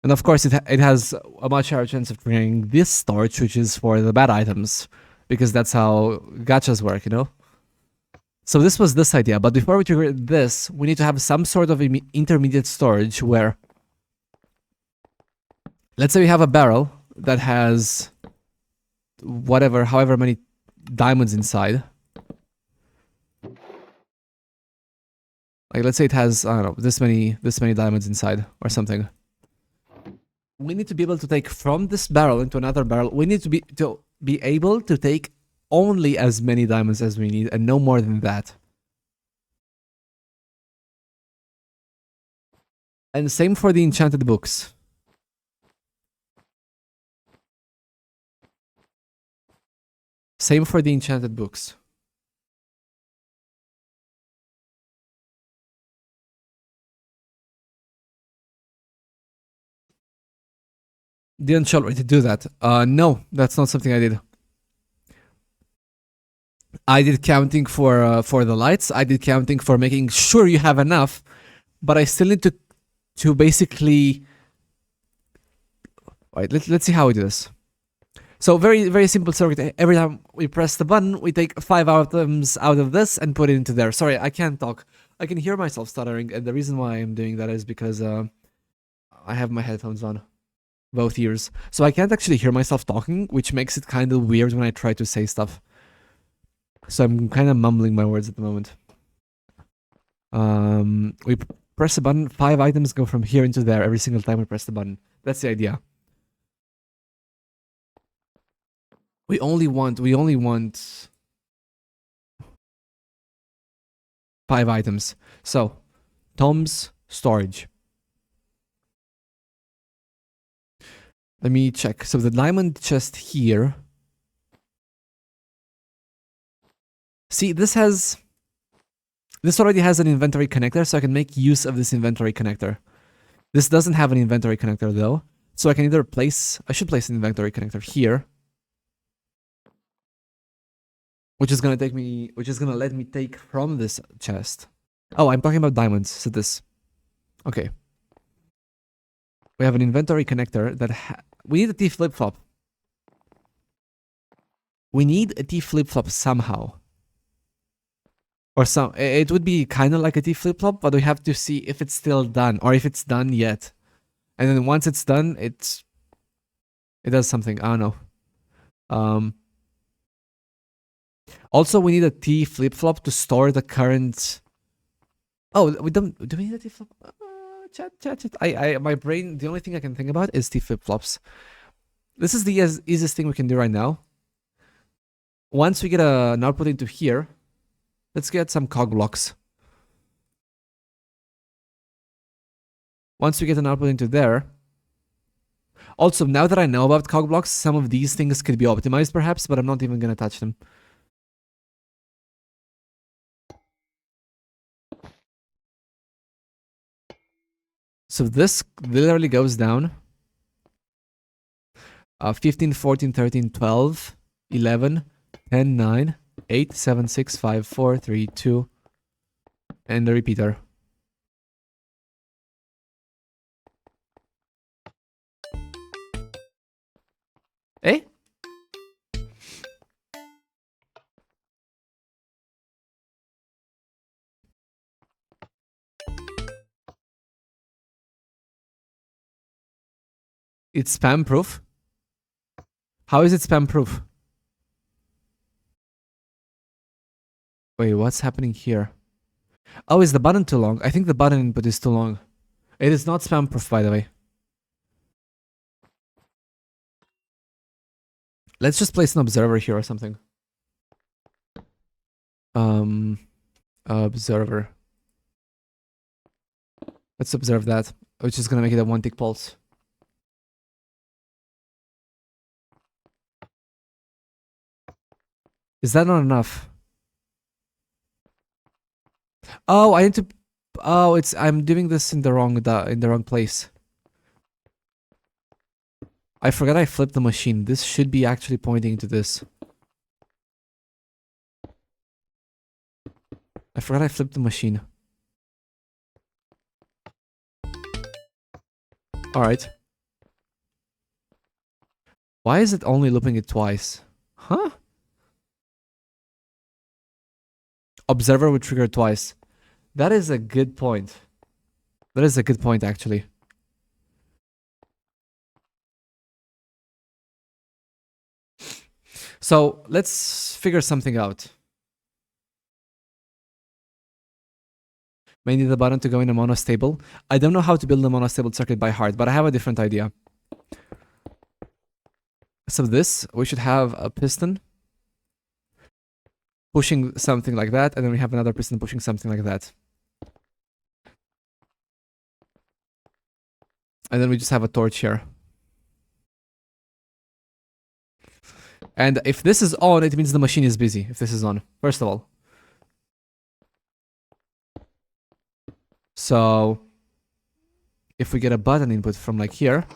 Speaker 2: And of course, it has a much higher chance of triggering this torch, which is for the bad items, because that's how gachas work, you know? So this was this idea, but before we trigger this, we need to have some sort of intermediate storage where, let's say we have a barrel that has whatever, however many diamonds inside. Like, let's say it has, I don't know, this many diamonds inside or something. We need to be able to take from this barrel into another barrel. We need to be able to take only as many diamonds as we need and no more than that. And same for the enchanted books. Same for the enchanted books. Didn't you already do that? No, that's not something I did. I did counting for the lights. I did counting for making sure you have enough, but I still need to basically. Alright, let's see how we do this. So very simple circuit. Every time we press the button, we take 5 items out of this and put it into there. Sorry, I can't talk. I can hear myself stuttering, and the reason why I'm doing that is because I have my headphones on. Both ears. So I can't actually hear myself talking, which makes it kind of weird when I try to say stuff. So I'm kind of mumbling my words at the moment. We press a button, 5 items go from here into there every single time we press the button. That's the idea. We only want 5 items. So, Tom's storage. Let me check. So the diamond chest here. See, this already has an inventory connector, so I can make use of this inventory connector. This doesn't have an inventory connector though, so I can either I should place an inventory connector here, which is gonna let me take from this chest. Oh, I'm talking about diamonds. So this. Okay. We have an inventory connector that we need a T flip-flop. We need a T flip-flop somehow. Or it would be kind of like a T flip-flop, but we have to see if it's still done or if it's done yet. And then once it's done, it does something. I don't know. Also, we need a T flip-flop to store the current. Oh, we don't. Do we need a T flip? Chat. My brain. The only thing I can think about is T flip-flops. This is the easiest thing we can do right now. Once we get an output into here, let's get some cog blocks. Once we get an output into there. Also, now that I know about cog blocks, some of these things could be optimized perhaps, but I'm not even gonna touch them. So this literally goes down 15, 14, 13, 12, 11, 10, 9, 8, 7, 6, 5, 4, 3, 2, and the repeater. Eh? It's spam proof? How is it spam proof? Wait, what's happening here? Oh, is the button too long? I think the button input is too long. It is not spam proof, by the way. Let's just place an observer here or something. Observer. Let's observe that, which is gonna make it a 1 tick pulse. Is that not enough? Oh, I need to. Oh, I'm doing this in the wrong place. I forgot I flipped the machine. This should be actually pointing to this. I forgot I flipped the machine. Alright. Why is it only looping it twice? Huh? Observer would trigger twice. That is a good point. That is a good point, actually. So let's figure something out. May need the button to go in a monostable. I don't know how to build a monostable circuit by heart, but I have a different idea. So this, we should have a piston pushing something like that, and then we have another piston pushing something like that. And then we just have a torch here. And if this is on, it means the machine is busy, if this is on, first of all. So if we get a button input from like here,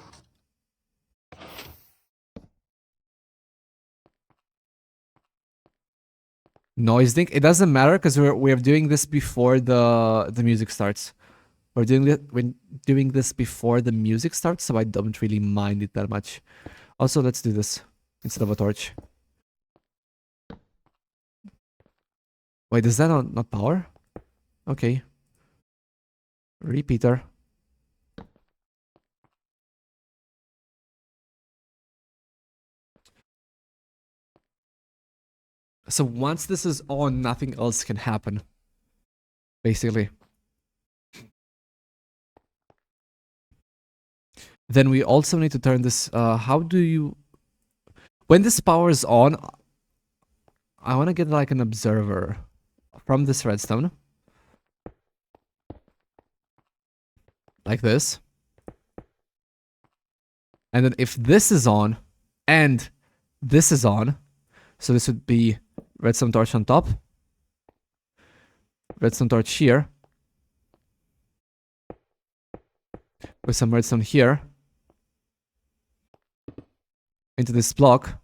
Speaker 2: noise link, it doesn't matter because we're doing this before the music starts. We're doing this before the music starts, so I don't really mind it that much. Also, let's do this instead of a torch. Wait, is that not power? Okay. Repeater. So once this is on, nothing else can happen. Basically. Then we also need to turn this, how do you... When this power is on, I want to get like an observer from this redstone. Like this. And then if this is on, and this is on, so this would be redstone torch on top, redstone torch here, with some redstone here, into this block,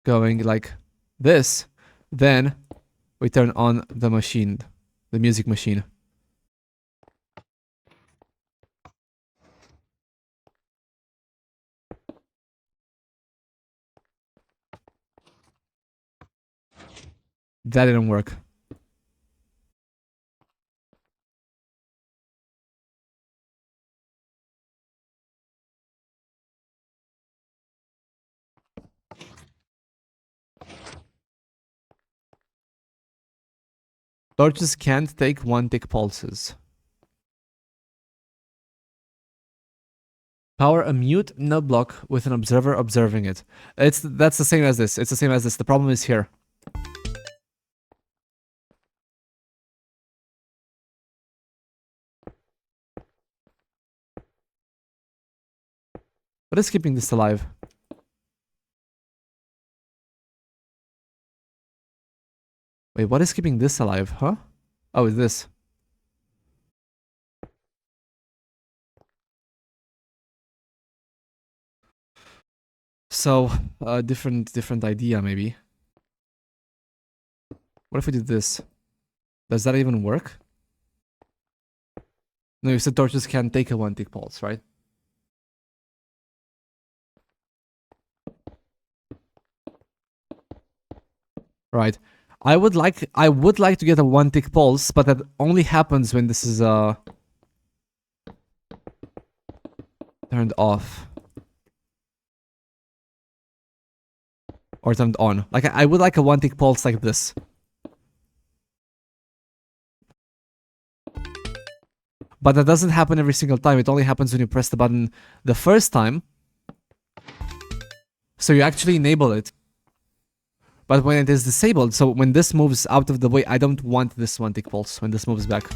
Speaker 2: going like this, then we turn on the machine, the music machine. That didn't work. Torches can't take 1-tick pulses. Power a mute node block with an observer observing it. That's the same as this. It's the same as this. The problem is here. What is keeping this alive? Wait, what is keeping this alive, huh? Oh, it's this. So, a different idea, maybe. What if we did this? Does that even work? No, you said torches can't take a 1-tick pulse, right? Right. I would like to get a 1-tick pulse, but that only happens when this is turned off. Or turned on. Like I would like a 1-tick pulse like this. But that doesn't happen every single time. It only happens when you press the button the first time. So you actually enable it. But when it is disabled, so when this moves out of the way, I don't want this 1-tick pulse when this moves back.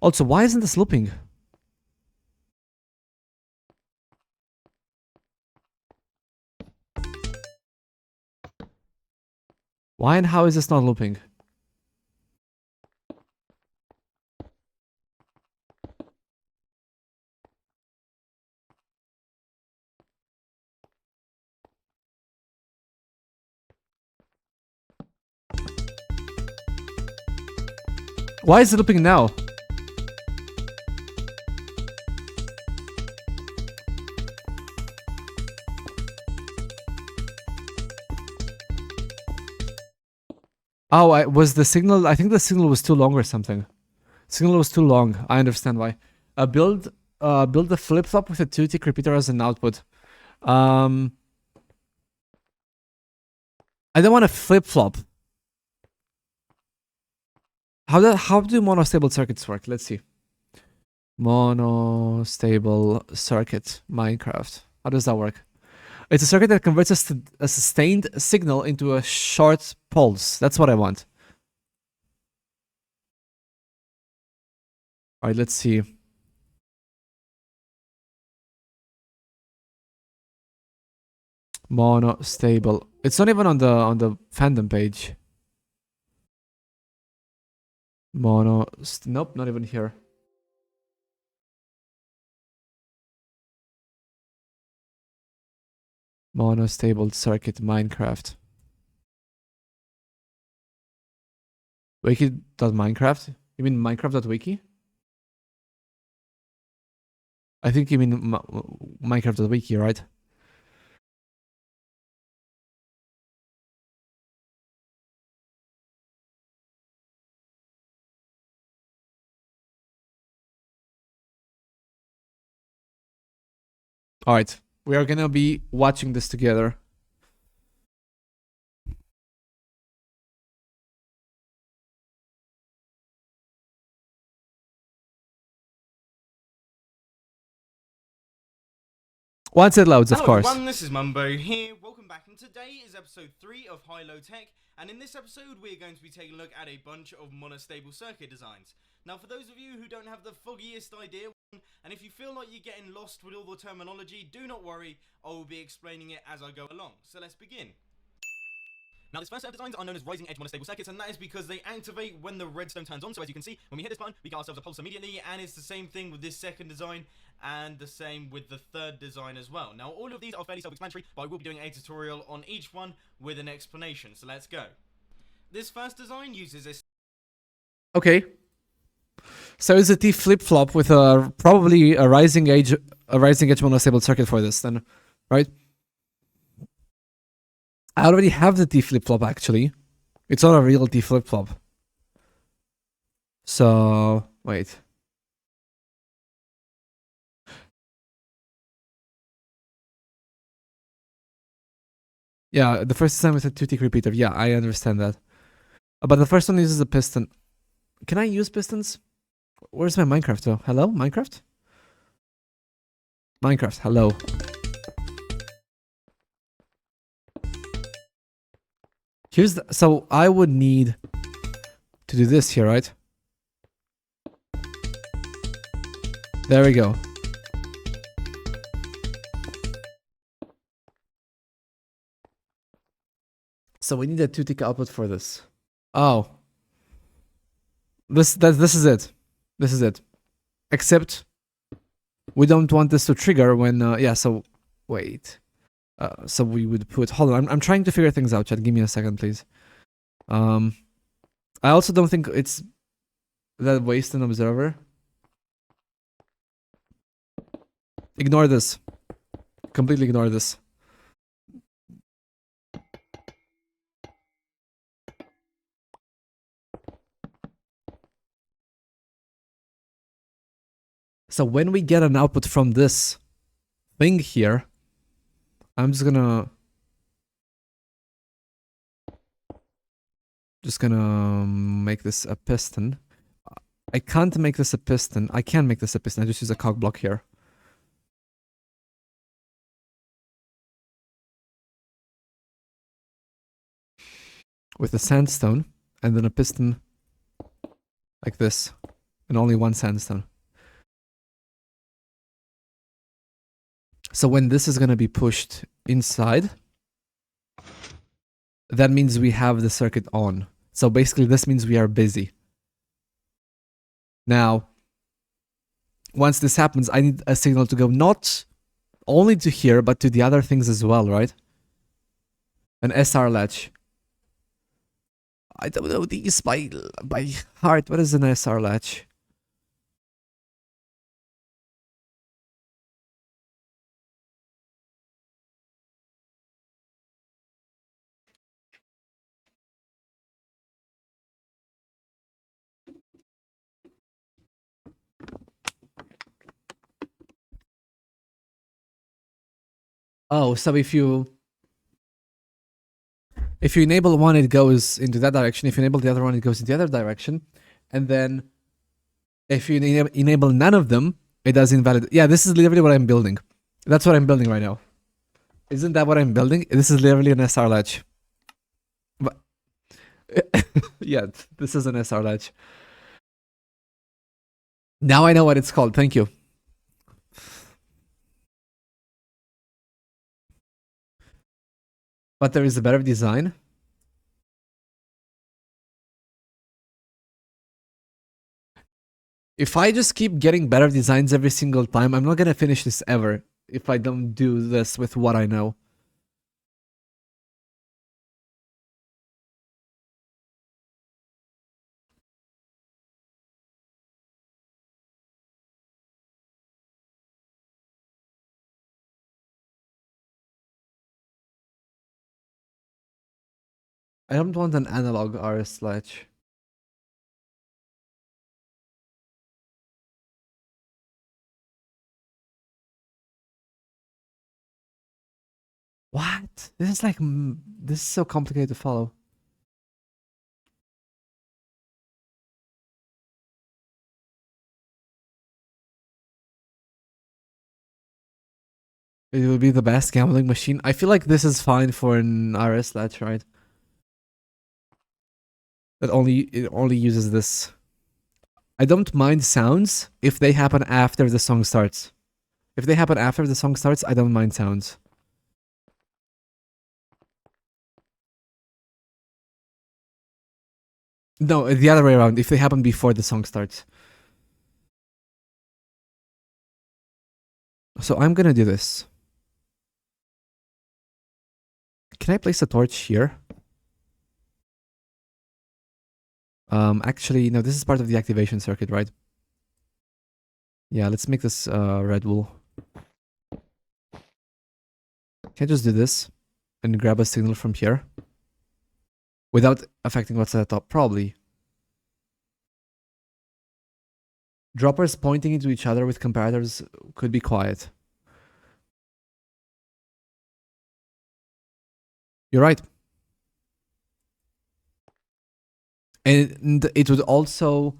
Speaker 2: Also, why isn't this looping? Why and how is this not looping? Why is it looping now? Oh, was the signal... I think the signal was too long or something. Signal was too long. I understand why. Build the flip-flop with a 2-tick repeater as an output. I don't want a flip-flop. How do monostable circuits work? Let's see. Monostable circuit, Minecraft. How does that work? It's a circuit that converts a sustained signal into a short pulse. That's what I want. All right, let's see. Monostable. It's not even on the fandom page. Nope, not even here. Monostable circuit Minecraft. Wiki.minecraft? You mean Minecraft.wiki? I think you mean Minecraft.wiki, right? Alright, we are gonna be watching this together. Once it loads, of
Speaker 11: Hello
Speaker 2: course.
Speaker 11: everyone, this is Mumbo here. Welcome back, and today is episode 3 of High Low Tech, and in this episode we're going to be taking a look at a bunch of monostable circuit designs. Now for those of you who don't have the foggiest idea, and if you feel like you're getting lost with all the terminology, do not worry, I will be explaining it as I go along. So let's begin. Now this first set of designs are known as rising edge monostable circuits, and that is because they activate when the redstone turns on. So as you can see, when we hit this button, we get ourselves a pulse immediately, and it's the same thing with this second design, and the same with the third design as well. Now all of these are fairly self-explanatory, but I will be doing a tutorial on each one with an explanation, so let's go. This first design uses a...
Speaker 2: Okay. So it's a T flip-flop with probably a rising edge monostable circuit for this then, right? I already have the T flip-flop actually. It's not a real T flip-flop. So wait. Yeah, the first design was a 2-tick repeater. Yeah, I understand that. But the first one uses a piston. Can I use pistons? Where's my Minecraft though? Hello, Minecraft? Minecraft, hello. So I would need to do this here, right? There we go. So we need a 2-tick output for this. Oh. This is it. This is it. Except we don't want this to trigger when yeah, so wait. So we would put... Hold on, I'm trying to figure things out, chat. Give me a second, please. I also don't think it's that waste an observer. Ignore this. Completely ignore this. So when we get an output from this thing here, I'm just gonna make this a piston. I can't make this a piston. I can make this a piston. I just use a cog block here. With a sandstone and then a piston like this, and only one sandstone. So when this is gonna be pushed inside, that means we have the circuit on. So basically this means we are busy. Now, once this happens, I need a signal to go not only to here, but to the other things as well, right? An SR latch. I don't know these by heart. What is an SR latch? Oh, so if you enable one, it goes into that direction. If you enable the other one, it goes in the other direction. And then if you enable none of them, it does invalid. Yeah, this is literally what I'm building. That's what I'm building right now. Isn't that what I'm building? This is literally an SR latch. But yeah, this is an SR latch. Now I know what it's called. Thank you. But there is a better design. If I just keep getting better designs every single time, I'm not gonna finish this ever if I don't do this with what I know. I don't want an analog RS latch. What? This is like, this is so complicated to follow. It would be the best gambling machine. I feel like this is fine for an RS latch, right? It only uses this. I don't mind sounds if they happen after the song starts. If they happen after the song starts, I don't mind sounds. No, the other way around. If they happen before the song starts. So I'm gonna do this. Can I place a torch here? Actually, no, this is part of the activation circuit, right? Yeah, let's make this red wool. Can I just do this and grab a signal from here? Without affecting what's at the top? Probably. Droppers pointing into each other with comparators could be quiet. You're right. And it would also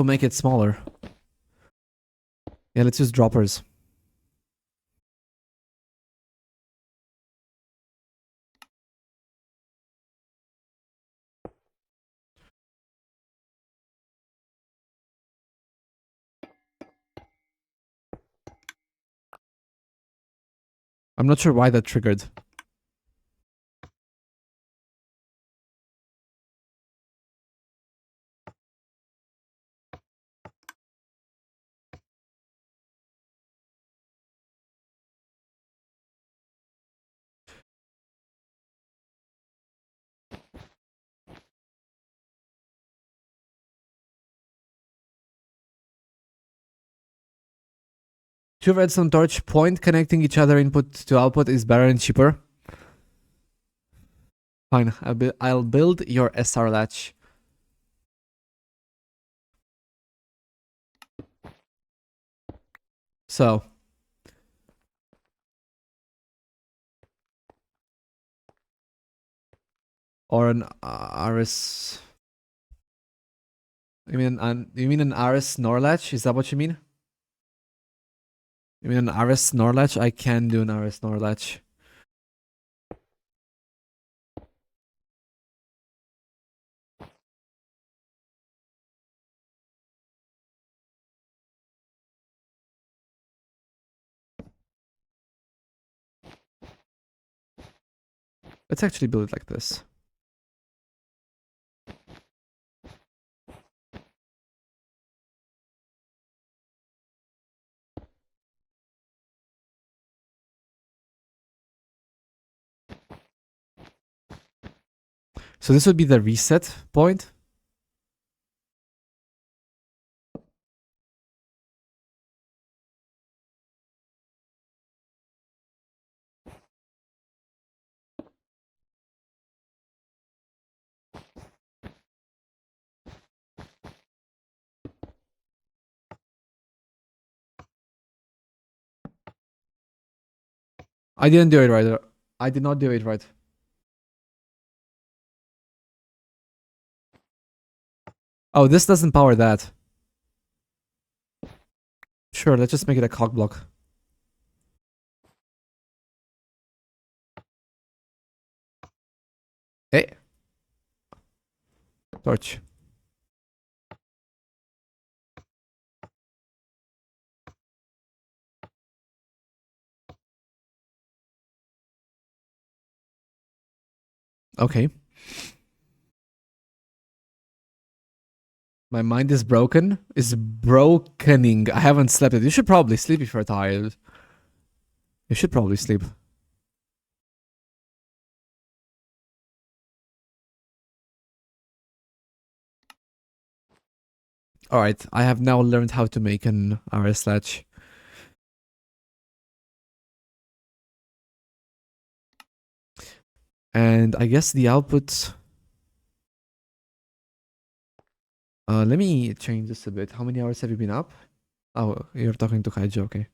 Speaker 2: make it smaller. Yeah, let's use droppers. I'm not sure why that triggered. Two redstone torch point connecting each other input to output is better and cheaper. Fine, I'll build your SR latch. So. Or an RS... You mean an RS NOR latch? Is that what you mean? You mean an RS NOR latch? I can do an RS NOR latch. Let's actually build it like this. So this would be the reset point. I didn't do it right. I did not do it right. Oh, this doesn't power that. Sure, let's just make it a cock block. Hey. Torch. Okay. My mind is broken. Is brokening. I haven't slept yet. You should probably sleep if you're tired. You should probably sleep. Alright, I have now learned how to make an RS latch. And I guess the output... let me change this a bit. How many hours have you been up? Oh, you're talking to Kaiju, okay.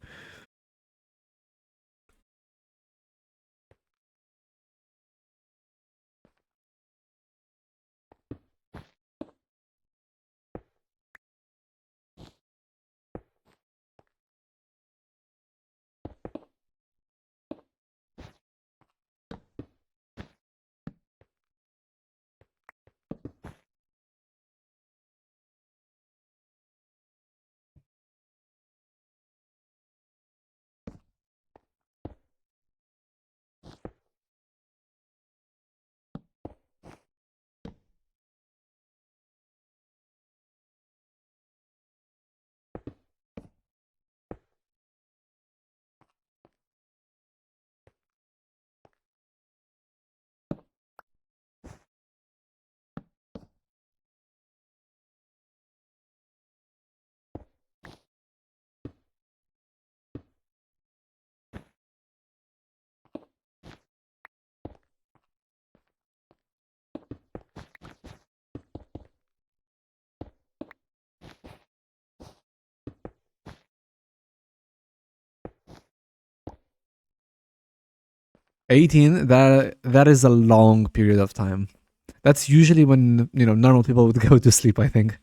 Speaker 2: $18, that is a long period of time. That's usually when, you know, normal people would go to sleep, I think.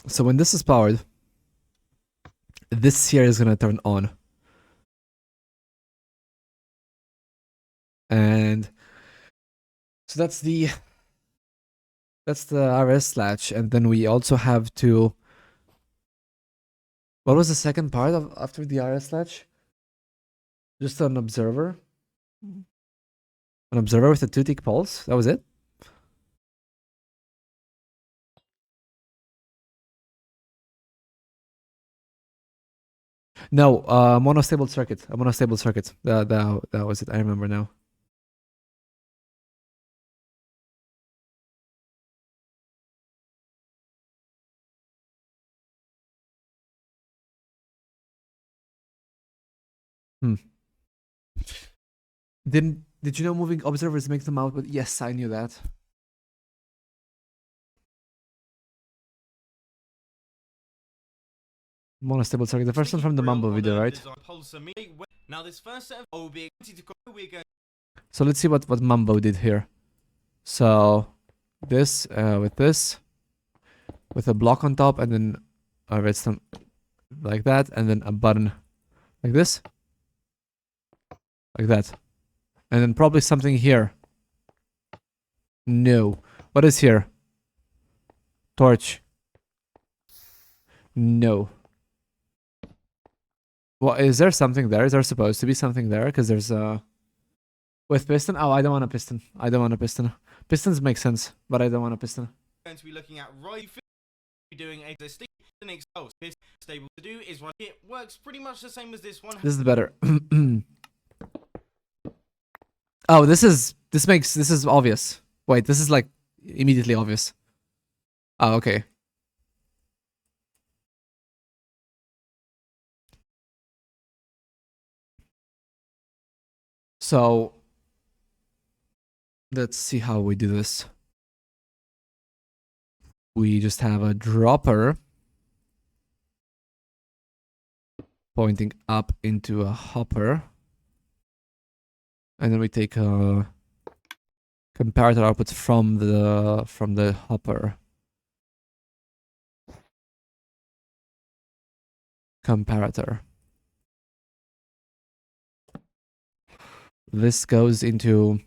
Speaker 2: So when this is powered, this here is gonna turn on. And so that's the RS latch, and then we also have to... What was the second part of after the RS latch? Just an observer? An observer with a 2-tick pulse? That was it? No, monostable circuit. A monostable circuit. That was it. I remember now. Did you know moving observers makes them out? But yes, I knew that. Monostable circuit. The first one from the Mambo video, right?
Speaker 11: Now this first set of we're going...
Speaker 2: So let's see what Mambo did here. So this with a block on top, and then a redstone like that, and then a button like this, like that, and then probably something here. No, what is here? Torch. No. Well, is there something there? Is there supposed to be something there? Because there's a... With piston? Oh, I don't want a piston. I don't want a piston. Pistons make sense, but I don't want a piston.
Speaker 11: Going to be looking at right doing a stick and expose. This stable to do is run. It works pretty much the same as this one.
Speaker 2: This is better. Oh, this is obvious. Wait, this is like immediately obvious. Oh, okay. So let's see how we do this. We just have a dropper pointing up into a hopper. And then we take a comparator output from the hopper. Comparator. This goes into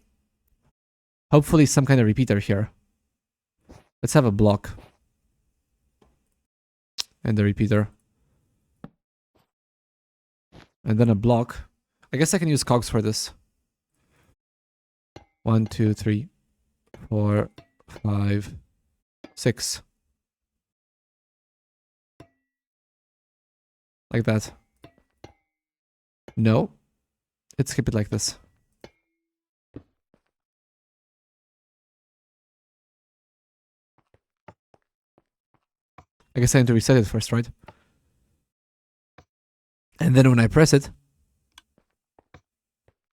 Speaker 2: hopefully some kind of repeater here. Let's have a block. And the repeater. And then a block. I guess I can use cogs for this. 1, 2, 3, 4, 5, 6. Like that. No. Let's keep it like this. I guess I need to reset it first, right? And then when I press it,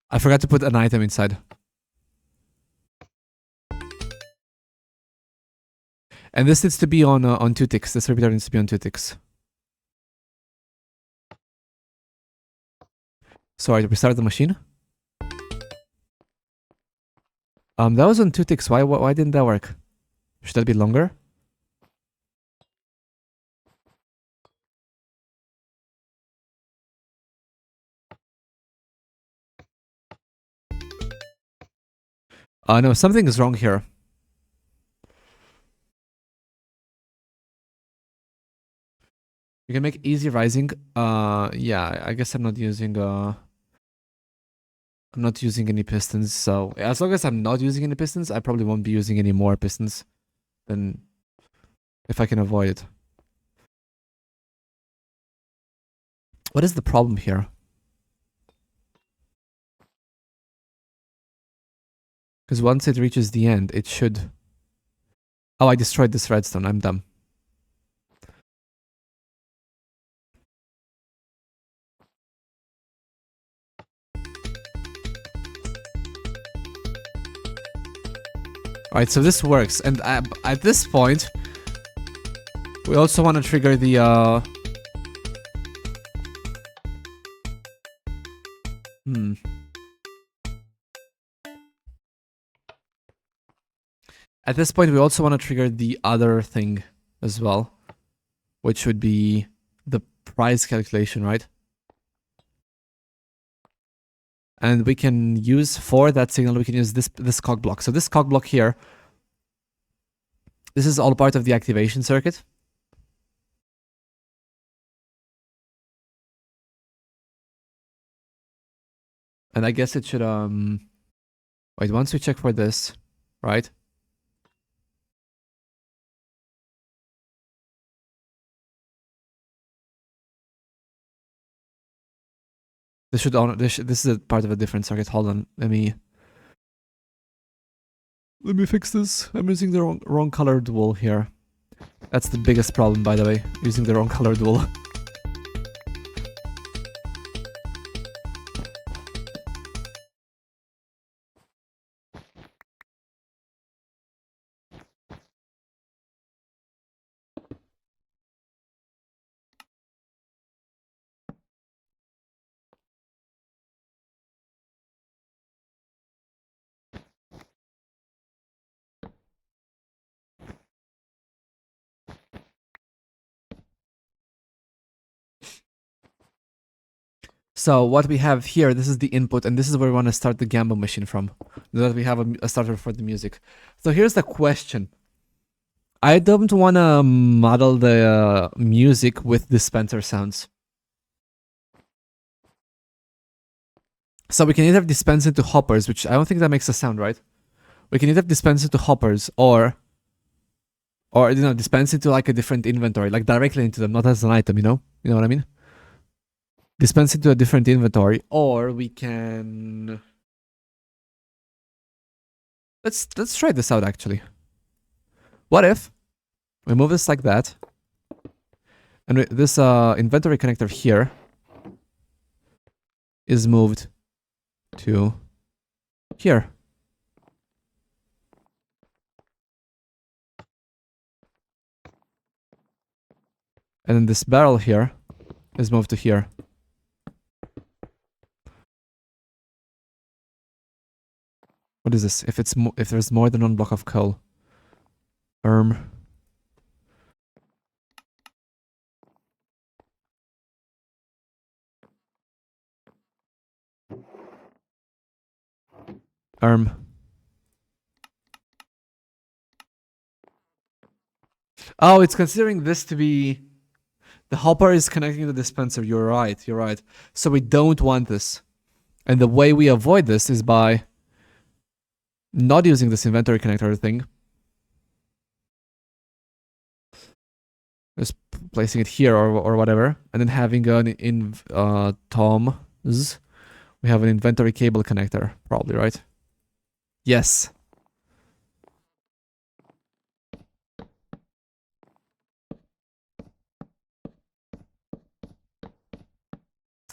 Speaker 2: I forgot to put an item inside. And this needs to be on 2 ticks. This repeater needs to be on 2 ticks. Sorry, to restart the machine. That was on 2 ticks. Why didn't that work? Should that be longer? No, something is wrong here. You can make easy rising. Yeah, I guess I'm not using any pistons, so as long as I'm not using any pistons, I probably won't be using any more pistons than if I can avoid it. What is the problem here? Because once it reaches the end, it should... Oh, I destroyed this redstone. I'm dumb. Alright, so this works. And at this point, we also want to trigger the... At this point, we also want to trigger the other thing as well, which would be the price calculation, right? And we can use, for that signal, we can use this cog block. So this cog block here, this is all part of the activation circuit. And I guess it should, wait, once we check for this, right? This should this is a part of a different circuit. Hold on, let me fix this. I'm using the wrong colored wool here. That's the biggest problem, by the way, using the wrong colored wool. So what we have here, this is the input, and this is where we want to start the Gambo machine from. Now that we have a starter for the music. So here's the question. I don't want to model the music with dispenser sounds. So we can either dispense into hoppers, which I don't think that makes a sound, right? We can either dispense into hoppers or dispense into like a different inventory, like directly into them, not as an item, you know what I mean? Dispense into a different inventory, or we can let's try this out actually. What if we move this like that, and this inventory connector here is moved to here. And then this barrel here is moved to here. What is this? If there's more than one block of coal. Oh, it's considering this to be the hopper is connecting the dispenser. You're right. So we don't want this. And the way we avoid this is by not using this inventory connector thing. Just placing it here or whatever. And then having an Tom's. We have an inventory cable connector, probably, right? Yes.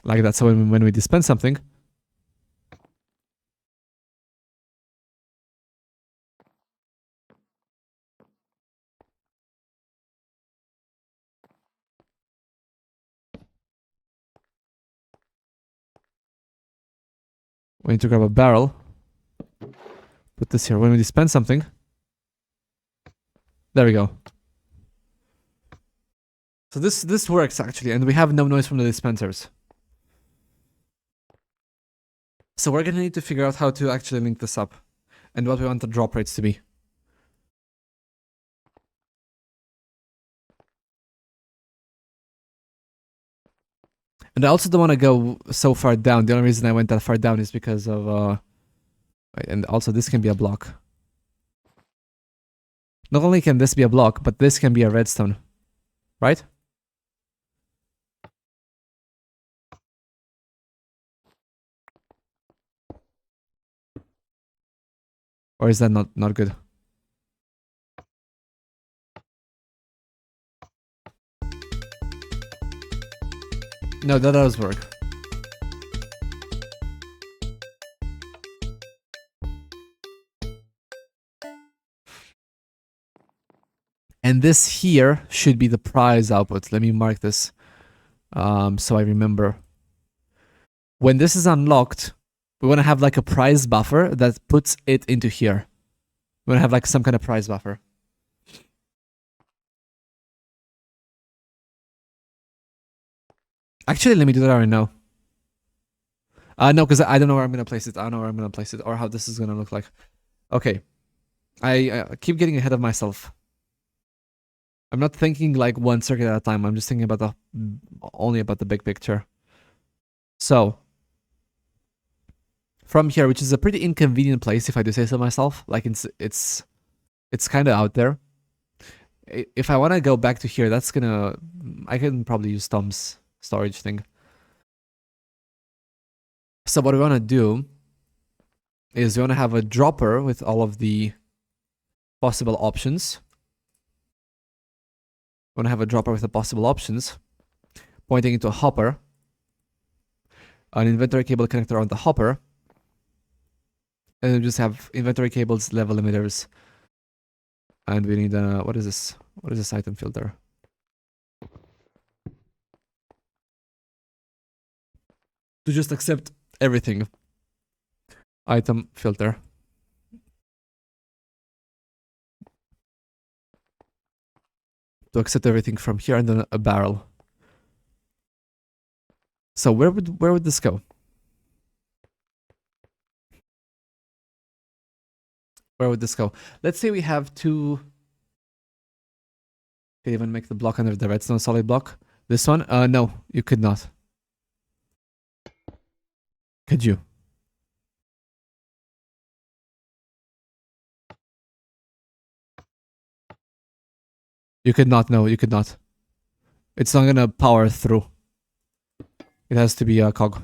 Speaker 2: Like that. So when we dispense something, we need to grab a barrel. Put this here. When we dispense something, there we go. So this works actually, and we have no noise from the dispensers. So we're gonna need to figure out how to actually link this up, and what we want the drop rates to be. And I also don't want to go so far down. The only reason I went that far down is because of and also this can be a block. Not only can this be a block, but this can be a redstone, right? Or is that not good? No, that does work. And this here should be the prize output. Let me mark this so I remember. When this is unlocked, we want to have like a prize buffer that puts it into here. We want to have like some kind of prize buffer. Actually, let me do that right now. No, because I don't know where I'm going to place it. I don't know where I'm going to place it or how this is going to look like. Okay. I keep getting ahead of myself. I'm not thinking like one circuit at a time. I'm just thinking about only about the big picture. So, from here, which is a pretty inconvenient place if I do say so myself, like it's kind of out there. If I want to go back to here, I can probably use Tom's storage thing. So what we want to do is we want to have a dropper with all of the possible options. We want to have a dropper with the possible options pointing into a hopper, an inventory cable connector on the hopper, and then just have inventory cables, level limiters, and we need what is this? What is this item filter? To just accept everything. Item filter. To accept everything from here, and then a barrel. So where would this go? Where would this go? Let's say we have two Can you even make the block under the redstone solid block? This one? No, you could not. Could you? You could not, no, you could not. It's not gonna power through. It has to be a cog.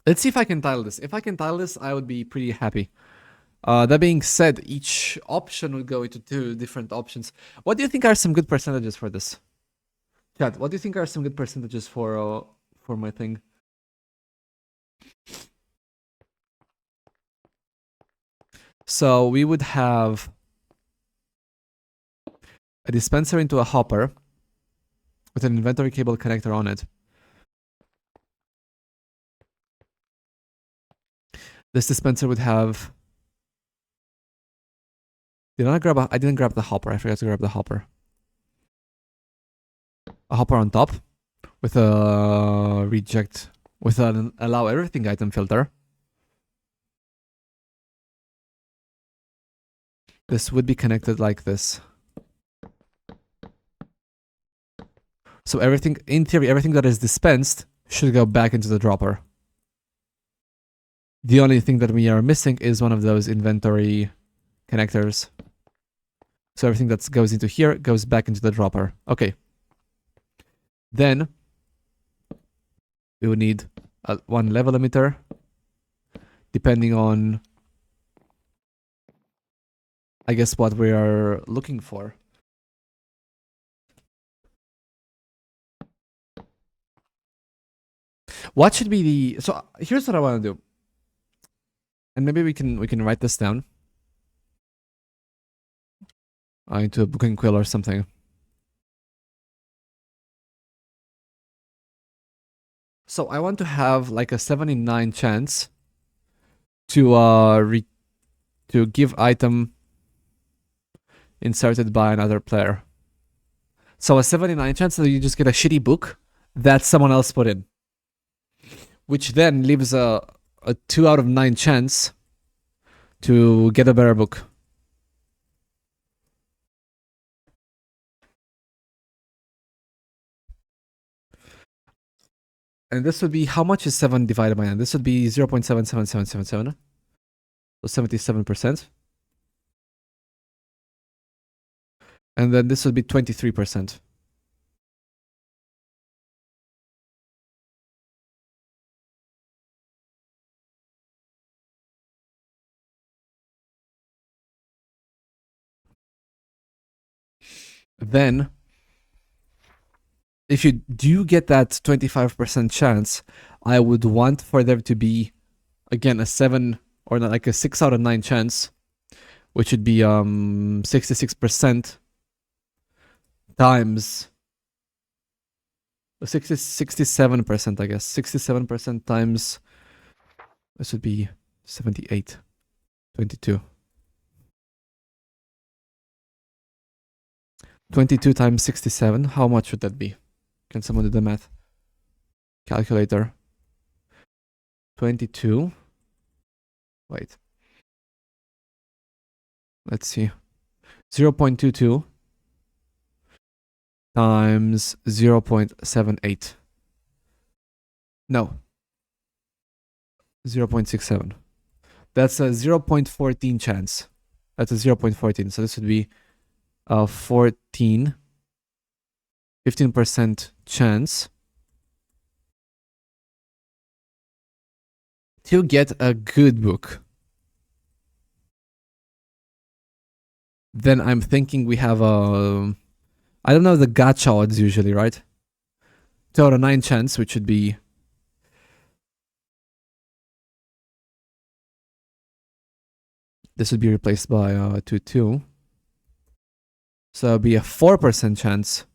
Speaker 2: Let's see if I can tile this. If I can tile this, I would be pretty happy. That being said, each option would go into 2 different options. What do you think are some good percentages for this? Chat, what do you think are some good percentages for my thing? So we would have a dispenser into a hopper with an inventory cable connector on it. This dispenser would have... I didn't grab the hopper. I forgot to grab the hopper. A hopper on top with a reject, with an allow everything item filter. This would be connected like this. So everything, in theory, everything that is dispensed should go back into the dropper. The only thing that we are missing is one of those inventory connectors. So everything that goes into here goes back into the dropper. Okay. Then we would need one level emitter, depending on, I guess, what we are looking for. What should be the... So here's what I want to do. And maybe we can write this down. Into a book and quill or something. So I want to have like a 79 chance to give item inserted by another player. So a 79 chance that you just get a shitty book that someone else put in, which then leaves a 2 out of 9 chance to get a better book. And this would be, how much is 7 divided by 9? This would be 0.77777. So 77%. And then this would be 23%. Then, if you do get that 25% chance, I would want for there to be, again, a 7 or like a 6 out of 9 chance, which would be 66% times 67%, I guess. 67% times, this would be 78, 22. 22 times 67, how much would that be? Can someone do the math? Calculator. 22. Wait. Let's see. 0.22 times 0.78. No. 0.67. That's a 0.14 chance. That's a 0.14. So this would be 15% chance to get a good book. Then I'm thinking we have a, I don't know the gacha odds usually, right? 2 out of 9 chance, which would be this would be replaced by 2. So it'll be a 4% chance.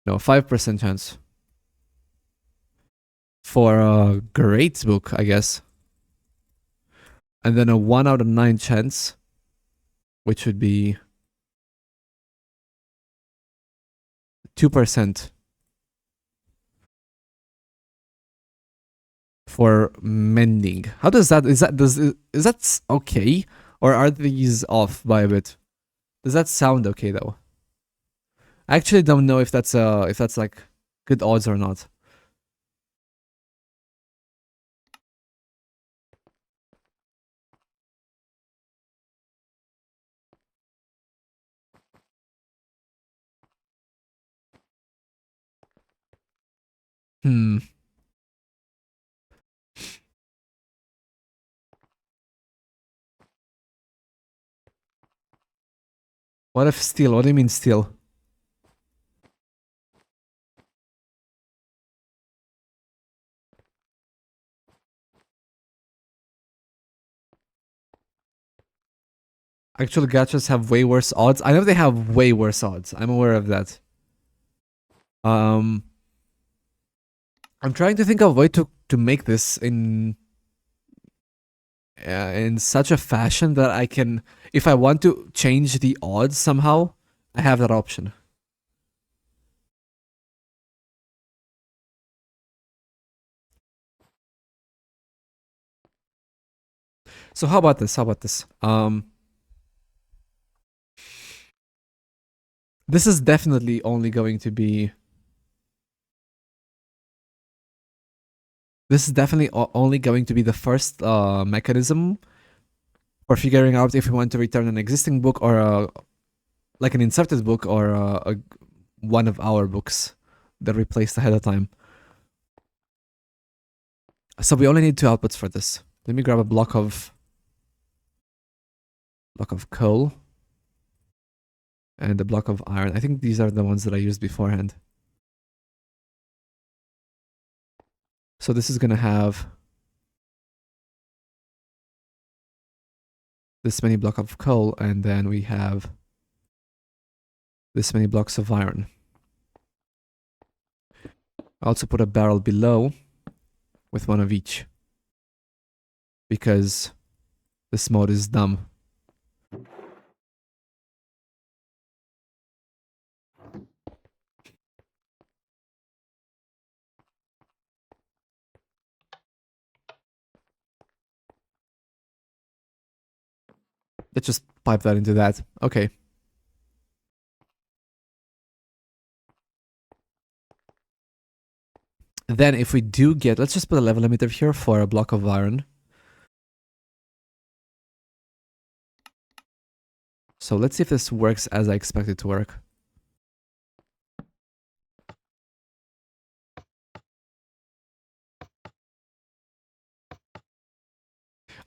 Speaker 2: No, 5% chance. For a great book, I guess. And then a 1 out of 9 chance, which would be 2% for mending. How does that is that okay, or are these off by a bit? Does that sound okay though? I actually don't know if that's like good odds or not. Hmm. What if steel? What do you mean steel? Actual gachas have way worse odds. I know they have way worse odds. I'm aware of that. I'm trying to think of a way to make this in such a fashion that I can, if I want to change the odds somehow, I have that option. So how about this? How about this? This is definitely only going to be. This is definitely only going to be the first mechanism for figuring out if we want to return an existing book or like an inserted book or one of our books that we placed ahead of time. So we only need 2 outputs for this. Let me grab a block of coal and a block of iron. I think these are the ones that I used beforehand. So this is gonna have this many block of coal, and then we have this many blocks of iron. I also put a barrel below with 1 of each because this mode is dumb. Let's just pipe that into that. Okay. Then if we do get, let's just put a level limiter here for a block of iron. So let's see if this works as I expect it to work.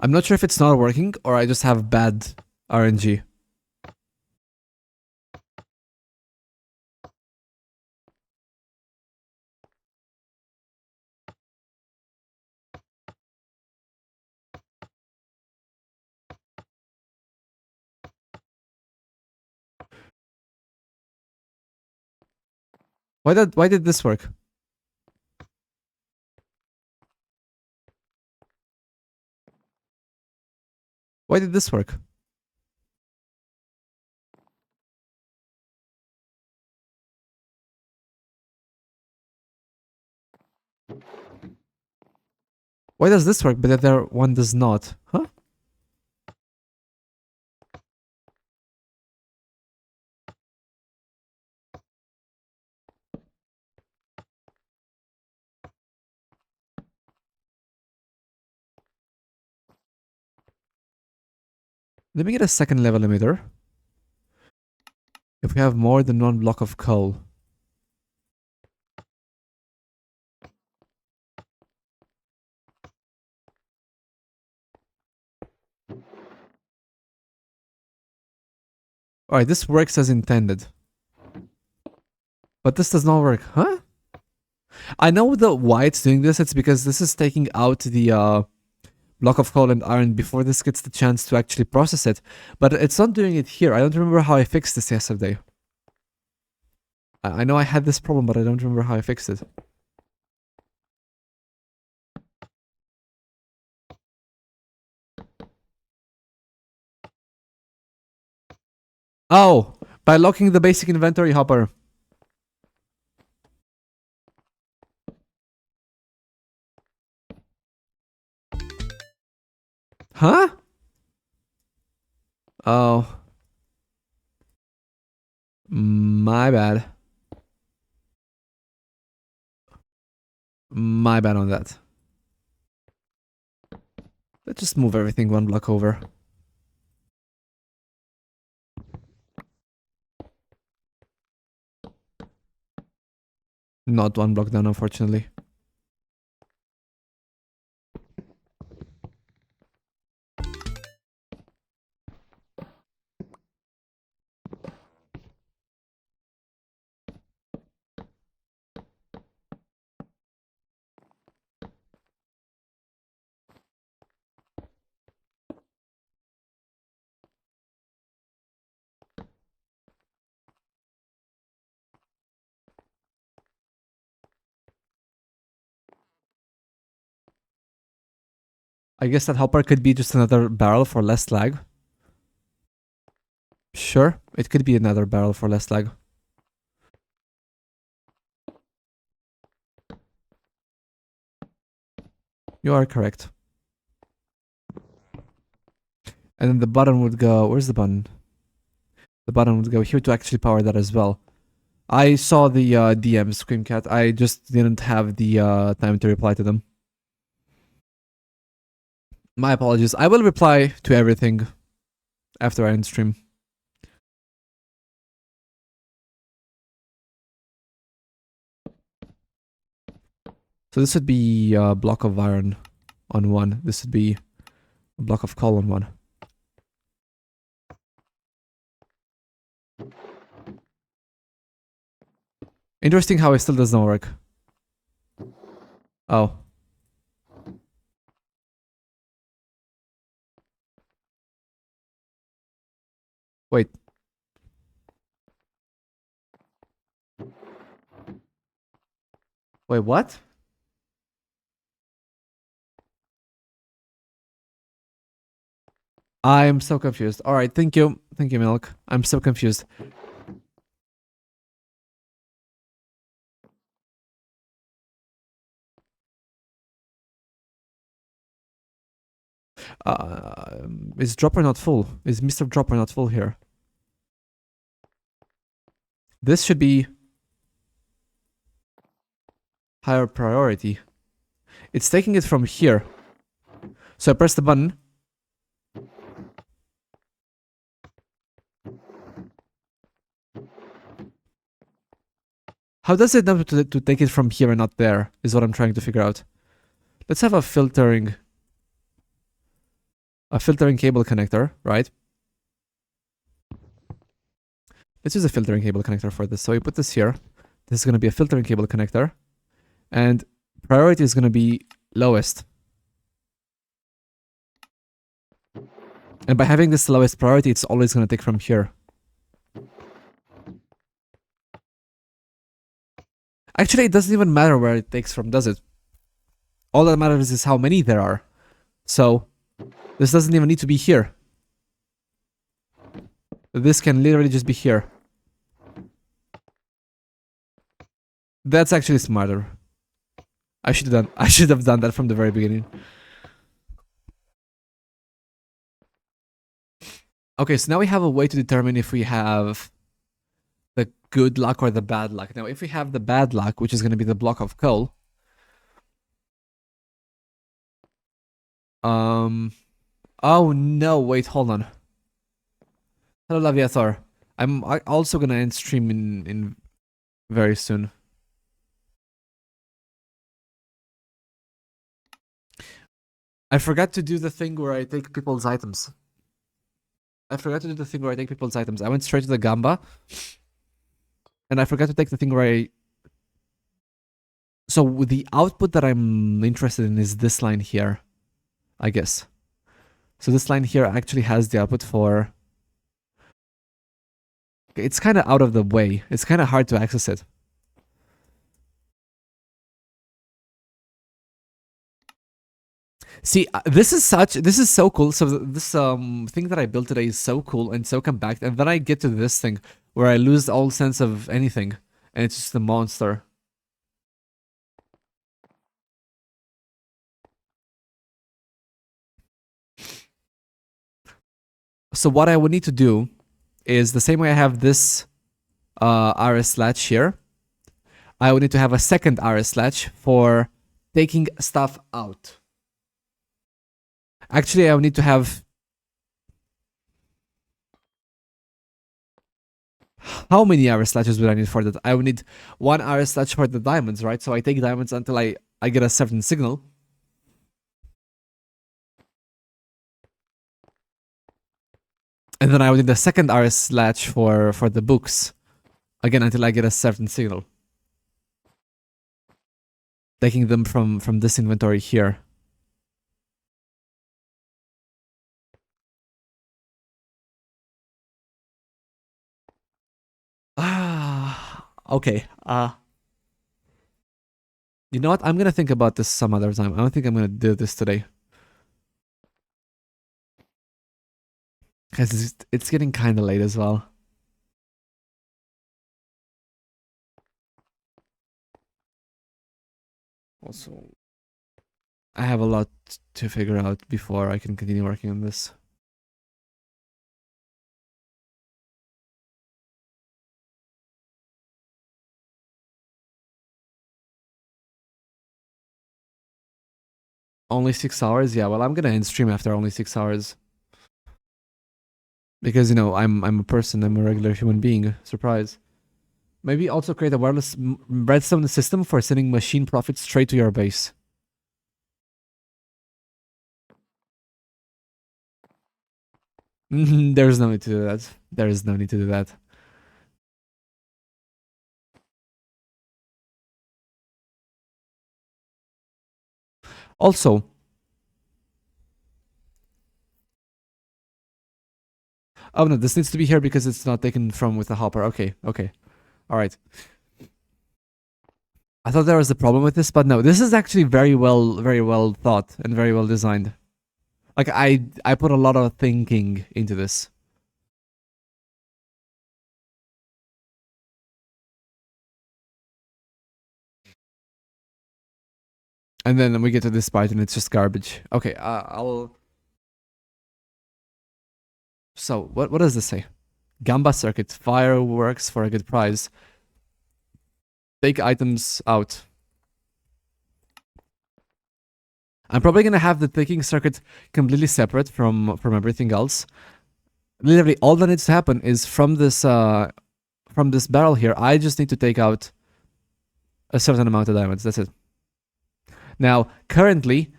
Speaker 2: I'm not sure if it's not working or I just have bad RNG. Why did this work? Why did this work? Why does this work but the other one does not? Huh? Let me get a second level emitter. If we have more than 1 block of coal. Alright, this works as intended. But this does not work, huh? I know why it's doing this. It's because this is taking out the block of coal and iron before this gets the chance to actually process it. But it's not doing it here. I don't remember how I fixed this yesterday. I know I had this problem, but I don't remember how I fixed it. Oh, by locking the basic inventory hopper. Huh? Oh. My bad. My bad on that. Let's just move everything one block over. Not one block down, unfortunately. I guess that hopper could be just another barrel for less lag. Sure, it could be another barrel for less lag. You are correct. And then the button would go... Where's the button? The button would go here to actually power that as well. I saw the DM Screamcat. I just didn't have the time to reply to them. My apologies. I will reply to everything after I end stream. So this would be a block of iron on one. This would be a block of coal on one. Interesting how it still doesn't work. Oh. Wait. Wait, what? I'm so confused. Alright, thank you. Thank you, Milk. I'm so confused. Is Dropper not full? Is Mr. Dropper not full here? This should be higher priority. It's taking it from here. So I press the button. How does it know to take it from here and not there, is what I'm trying to figure out. Let's have a filtering cable connector, right? Let's use a filtering cable connector for this. So we put this here. This is going to be a filtering cable connector. And priority is going to be lowest. And by having this lowest priority, it's always going to take from here. Actually, it doesn't even matter where it takes from, does it? All that matters is how many there are. So, this doesn't even need to be here. This can literally just be here. That's actually smarter. I should have done that from the very beginning. Okay, so now we have a way to determine if we have the good luck or the bad luck. Now, if we have the bad luck, which is going to be the block of coal, oh no, wait, hold on. Hello, Laviathor. I'm also gonna end stream in very soon. I forgot to do the thing where I take people's items. I went straight to the Gamba. And I forgot to take the thing where I... So the output that I'm interested in is this line here, I guess. So this line here actually has the output for... It's kind of out of the way. It's kind of hard to access it. See, this is so cool. So this thing that I built today is so cool and so compact. And then I get to this thing where I lose all sense of anything. And it's just a monster. So what I would need to do is the same way I have this RS latch here, I would need to have a second RS latch for taking stuff out. Actually, I would need to have... How many RS latches would I need for that? I would need one RS latch for the diamonds, right? So I take diamonds until I get a certain signal. And then I would need a second RS latch for the books. Again, until I get a certain signal. Taking them from this inventory here. Okay. You know what? I'm gonna think about this some other time. I don't think I'm gonna do this today. Because it's getting kind of late as well. Also, I have a lot to figure out before I can continue working on this. Only 6 hours? Yeah, well, I'm gonna end stream after only 6 hours. Because, you know, I'm a person, I'm a regular human being. Surprise. Maybe also create a wireless redstone system for sending machine profits straight to your base. There's no need to do that. There is no need to do that. Also, oh no, this needs to be here because it's not taken from with the hopper. Okay, okay. Alright. I thought there was a problem with this, but no, this is actually very well thought and very well designed. Like, I put a lot of thinking into this. And then we get to this part and it's just garbage. Okay, I'll... So, what does this say? Gamba circuit, fireworks for a good price. Take items out. I'm probably gonna have the taking circuit completely separate from everything else. Literally, all that needs to happen is from this barrel here, I just need to take out a certain amount of diamonds. That's it. Now, currently...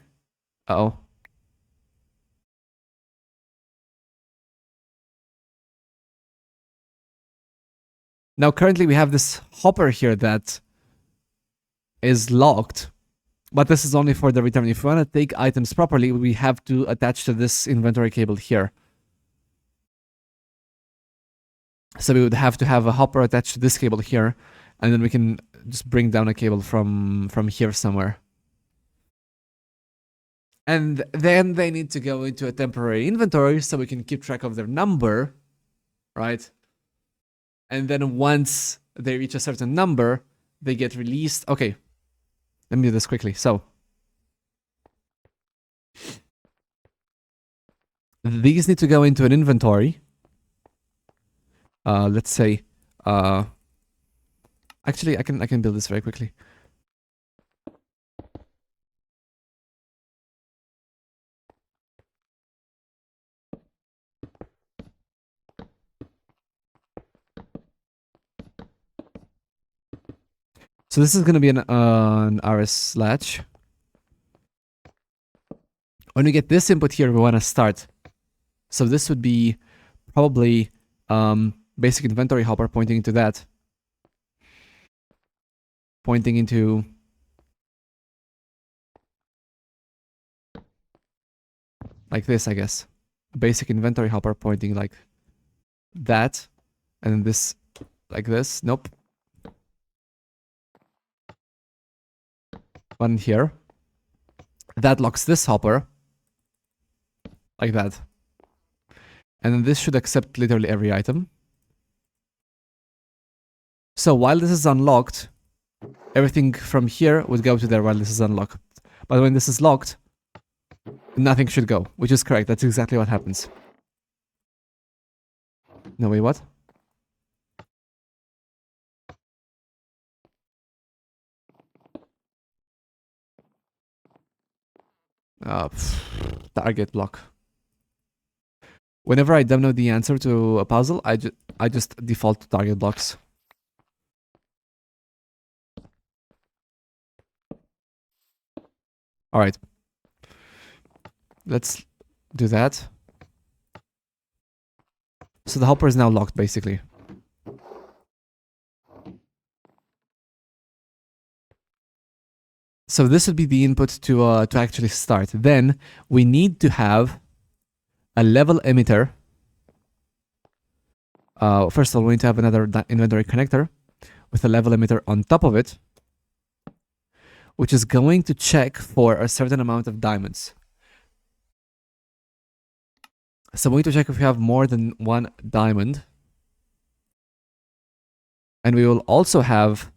Speaker 2: Uh-oh. Now, currently, we have this hopper here that is locked. But this is only for the return. If we want to take items properly, we have to attach to this inventory cable here. So we would have to have a hopper attached to this cable here. And then we can just bring down a cable from here somewhere. And then they need to go into a temporary inventory so we can keep track of their number, right? And then once they reach a certain number, they get released. Okay, let me do this quickly. So, these need to go into an inventory. Let's say, actually, I can build this very quickly. So this is going to be an RS latch. When we get this input here, we want to start. So this would be probably basic inventory hopper pointing into that. Pointing into... like this, I guess. Basic inventory hopper pointing like that. And then this like this. Nope. One here. That locks this hopper. Like that. And then this should accept literally every item. So while this is unlocked, everything from here would go to there while this is unlocked. But when this is locked, nothing should go, which is correct. That's exactly what happens. No, wait, what? Target block. Whenever I don't know the answer to a puzzle, I just default to target blocks. All right. Let's do that. So the hopper is now locked, basically. So this would be the input to actually start. Then we need to have a level emitter. First of all, we need to have another inventory connector with a level emitter on top of it, which is going to check for a certain amount of diamonds. So we need to check if we have more than one diamond. And we will also have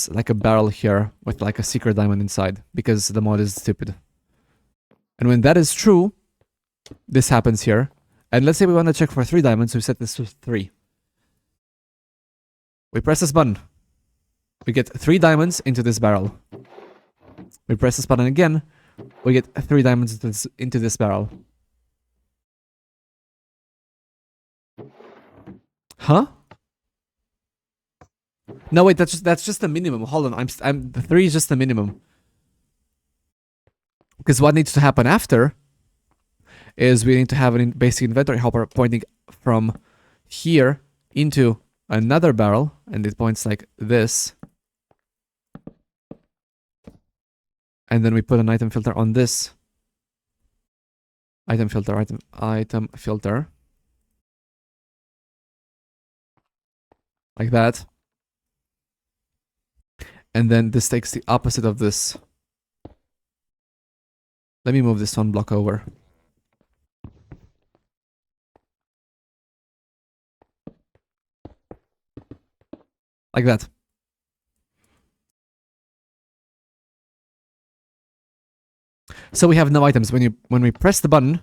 Speaker 2: like a barrel here with like a secret diamond inside, because the mod is stupid. And when that is true, this happens here. And let's say we want to check for 3 diamonds, so we set this to 3. We press this button. We get 3 diamonds into this barrel. We press this button again. We get 3 diamonds into this barrel. Huh? No, wait, that's just the minimum. Hold on, the 3 is just the minimum. Because what needs to happen after is we need to have a basic inventory hopper pointing from here into another barrel, and it points like this. And then we put an item filter on this. Item filter. Like that. And then this takes the opposite of this. Let me move this one block over. Like that. So we have no items. When we press the button...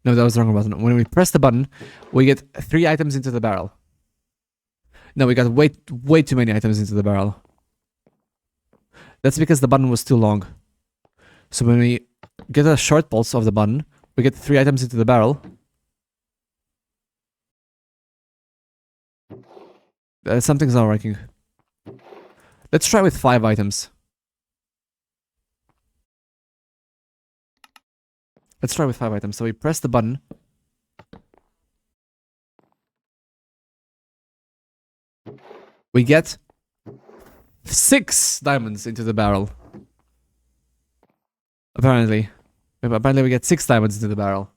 Speaker 2: No, that was the wrong button. When we press the button, we get 3 items into the barrel. No, we got way too many items into the barrel. That's because the button was too long. So when we get a short pulse of the button, we get 3 items into the barrel. Something's not working. Let's try with 5 items. Let's try with 5 items. So we press the button. We get 6 diamonds into the barrel. Apparently we get 6 diamonds into the barrel.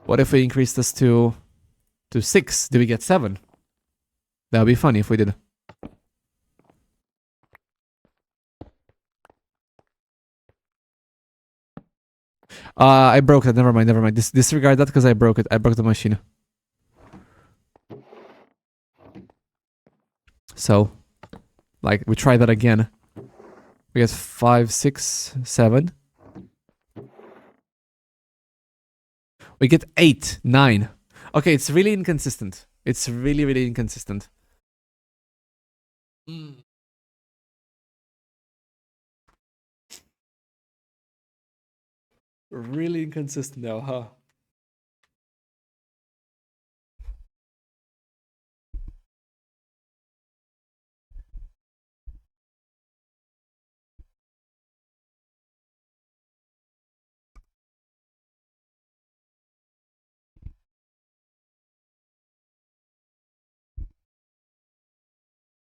Speaker 2: What if we increase this to 6? Do we get 7? That would be funny if we did. I broke it. Never mind. Disregard that because I broke it. I broke the machine. So, like, we try that again. We get 5, 6, 7. We get 8, 9. Okay, it's really inconsistent. It's really, really inconsistent. Really inconsistent now, huh?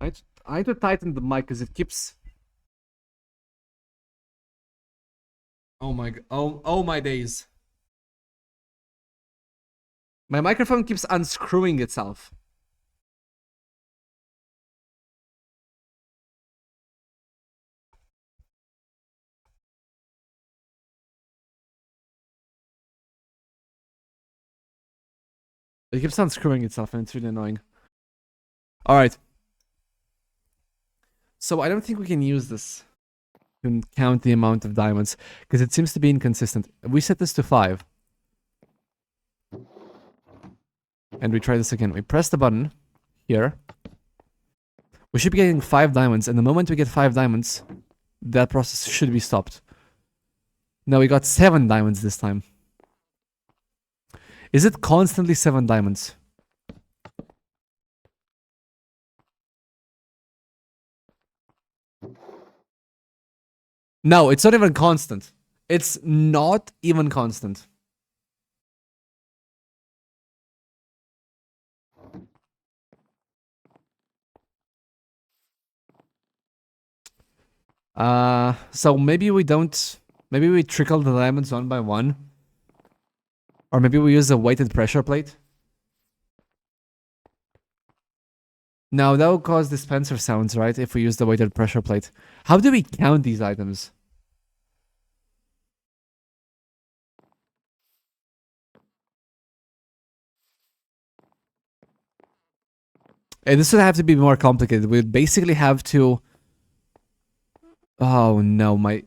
Speaker 2: I need to tighten the mic because it keeps... Oh my days. My microphone keeps unscrewing itself. It keeps unscrewing itself and it's really annoying. Alright. So I don't think we can use this. to count the amount of diamonds because it seems to be inconsistent. We set this to 5. And we try this again. We press the button here. We should be getting 5 diamonds, and the moment we get 5 diamonds, that process should be stopped. Now we got 7 diamonds this time. Is it constantly 7 diamonds? No, it's not even constant. It's not even constant. So maybe we don't... Maybe we trickle the diamonds one by one. Or maybe we use a weighted pressure plate. No, that will cause dispenser sounds, right? If we use the weighted pressure plate. How do we count these items? This would have to be more complicated. We'd basically have to... Oh no, I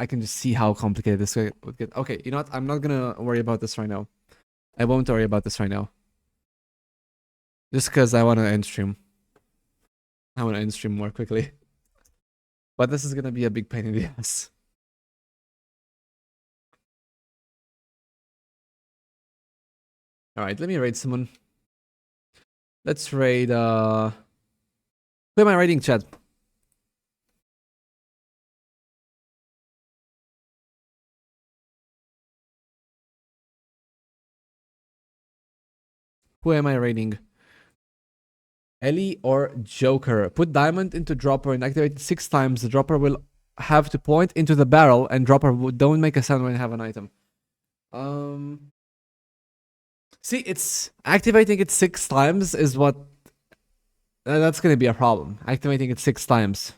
Speaker 2: can just see how complicated this would get. Okay, you know what? I'm not gonna worry about this right now. I won't worry about this right now. Just because I want to end stream. I want to end stream more quickly. But this is gonna be a big pain in the ass. Alright, let me raid someone. Let's raid, who am I raiding, chat? Who am I raiding? Ellie or Joker? Put diamond into dropper and activate it 6 times. The dropper will have to point into the barrel and dropper don't make a sound when you have an item. See, it's activating it 6 times is what... that's gonna be a problem. Activating it 6 times.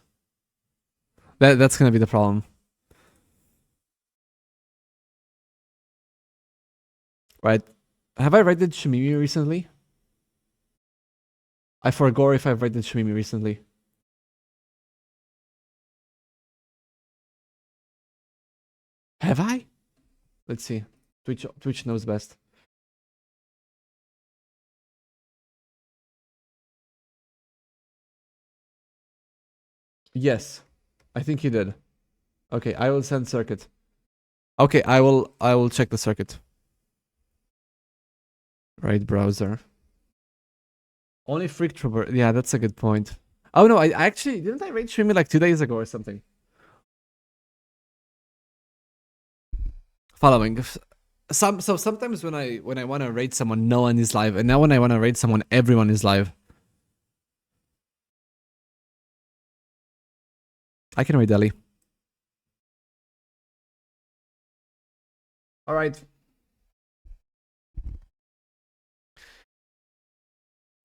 Speaker 2: That's gonna be the problem. Right. Have I raided Shimimi recently? I forgot if I've raided Shimimi recently. Have I? Let's see. Twitch knows best. Yes. I think you did. Okay, I will send circuit. Okay, I will check the circuit. Right browser. Only Freak Trooper. Yeah, that's a good point. Oh no, I actually didn't I raid Shimmy like 2 days ago or something. Following. Sometimes when I want to raid someone, no one is live, and now when I want to raid someone, everyone is live. I can raid Ellie. All right.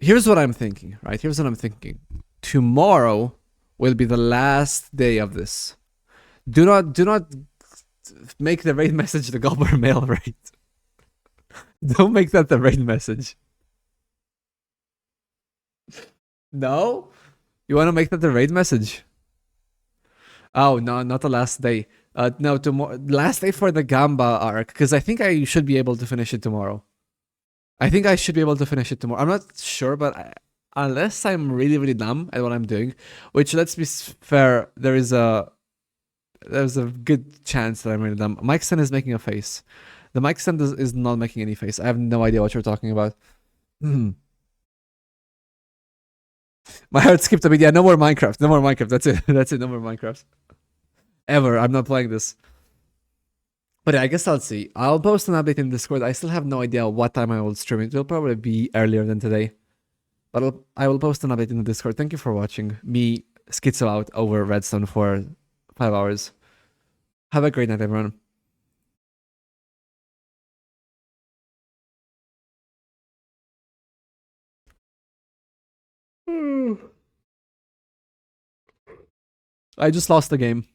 Speaker 2: Here's what I'm thinking, right? Here's what I'm thinking. Tomorrow will be the last day of this. Do not make the raid message the Gobbler Mail raid. Don't make that the raid message. No? You want to make that the raid message? Oh, no, not the last day. No, tomorrow. Last day for the Gamba arc, because I think I should be able to finish it tomorrow. I think I should be able to finish it tomorrow. I'm not sure, but unless I'm really, really dumb at what I'm doing, which, let's be fair, there's a good chance that I'm really dumb. Mike Sen is making a face. The Mike Sen is not making any face. I have no idea what you're talking about. My heart skipped a bit. Yeah, no more Minecraft. No more Minecraft. That's it. That's it. No more Minecraft. Ever. I'm not playing this. But yeah, I guess I'll see. I'll post an update in Discord. I still have no idea what time I will stream it. It will probably be earlier than today. But I will post an update in the Discord. Thank you for watching me schizo out over redstone for 5 hours. Have a great night, everyone. I just lost the game.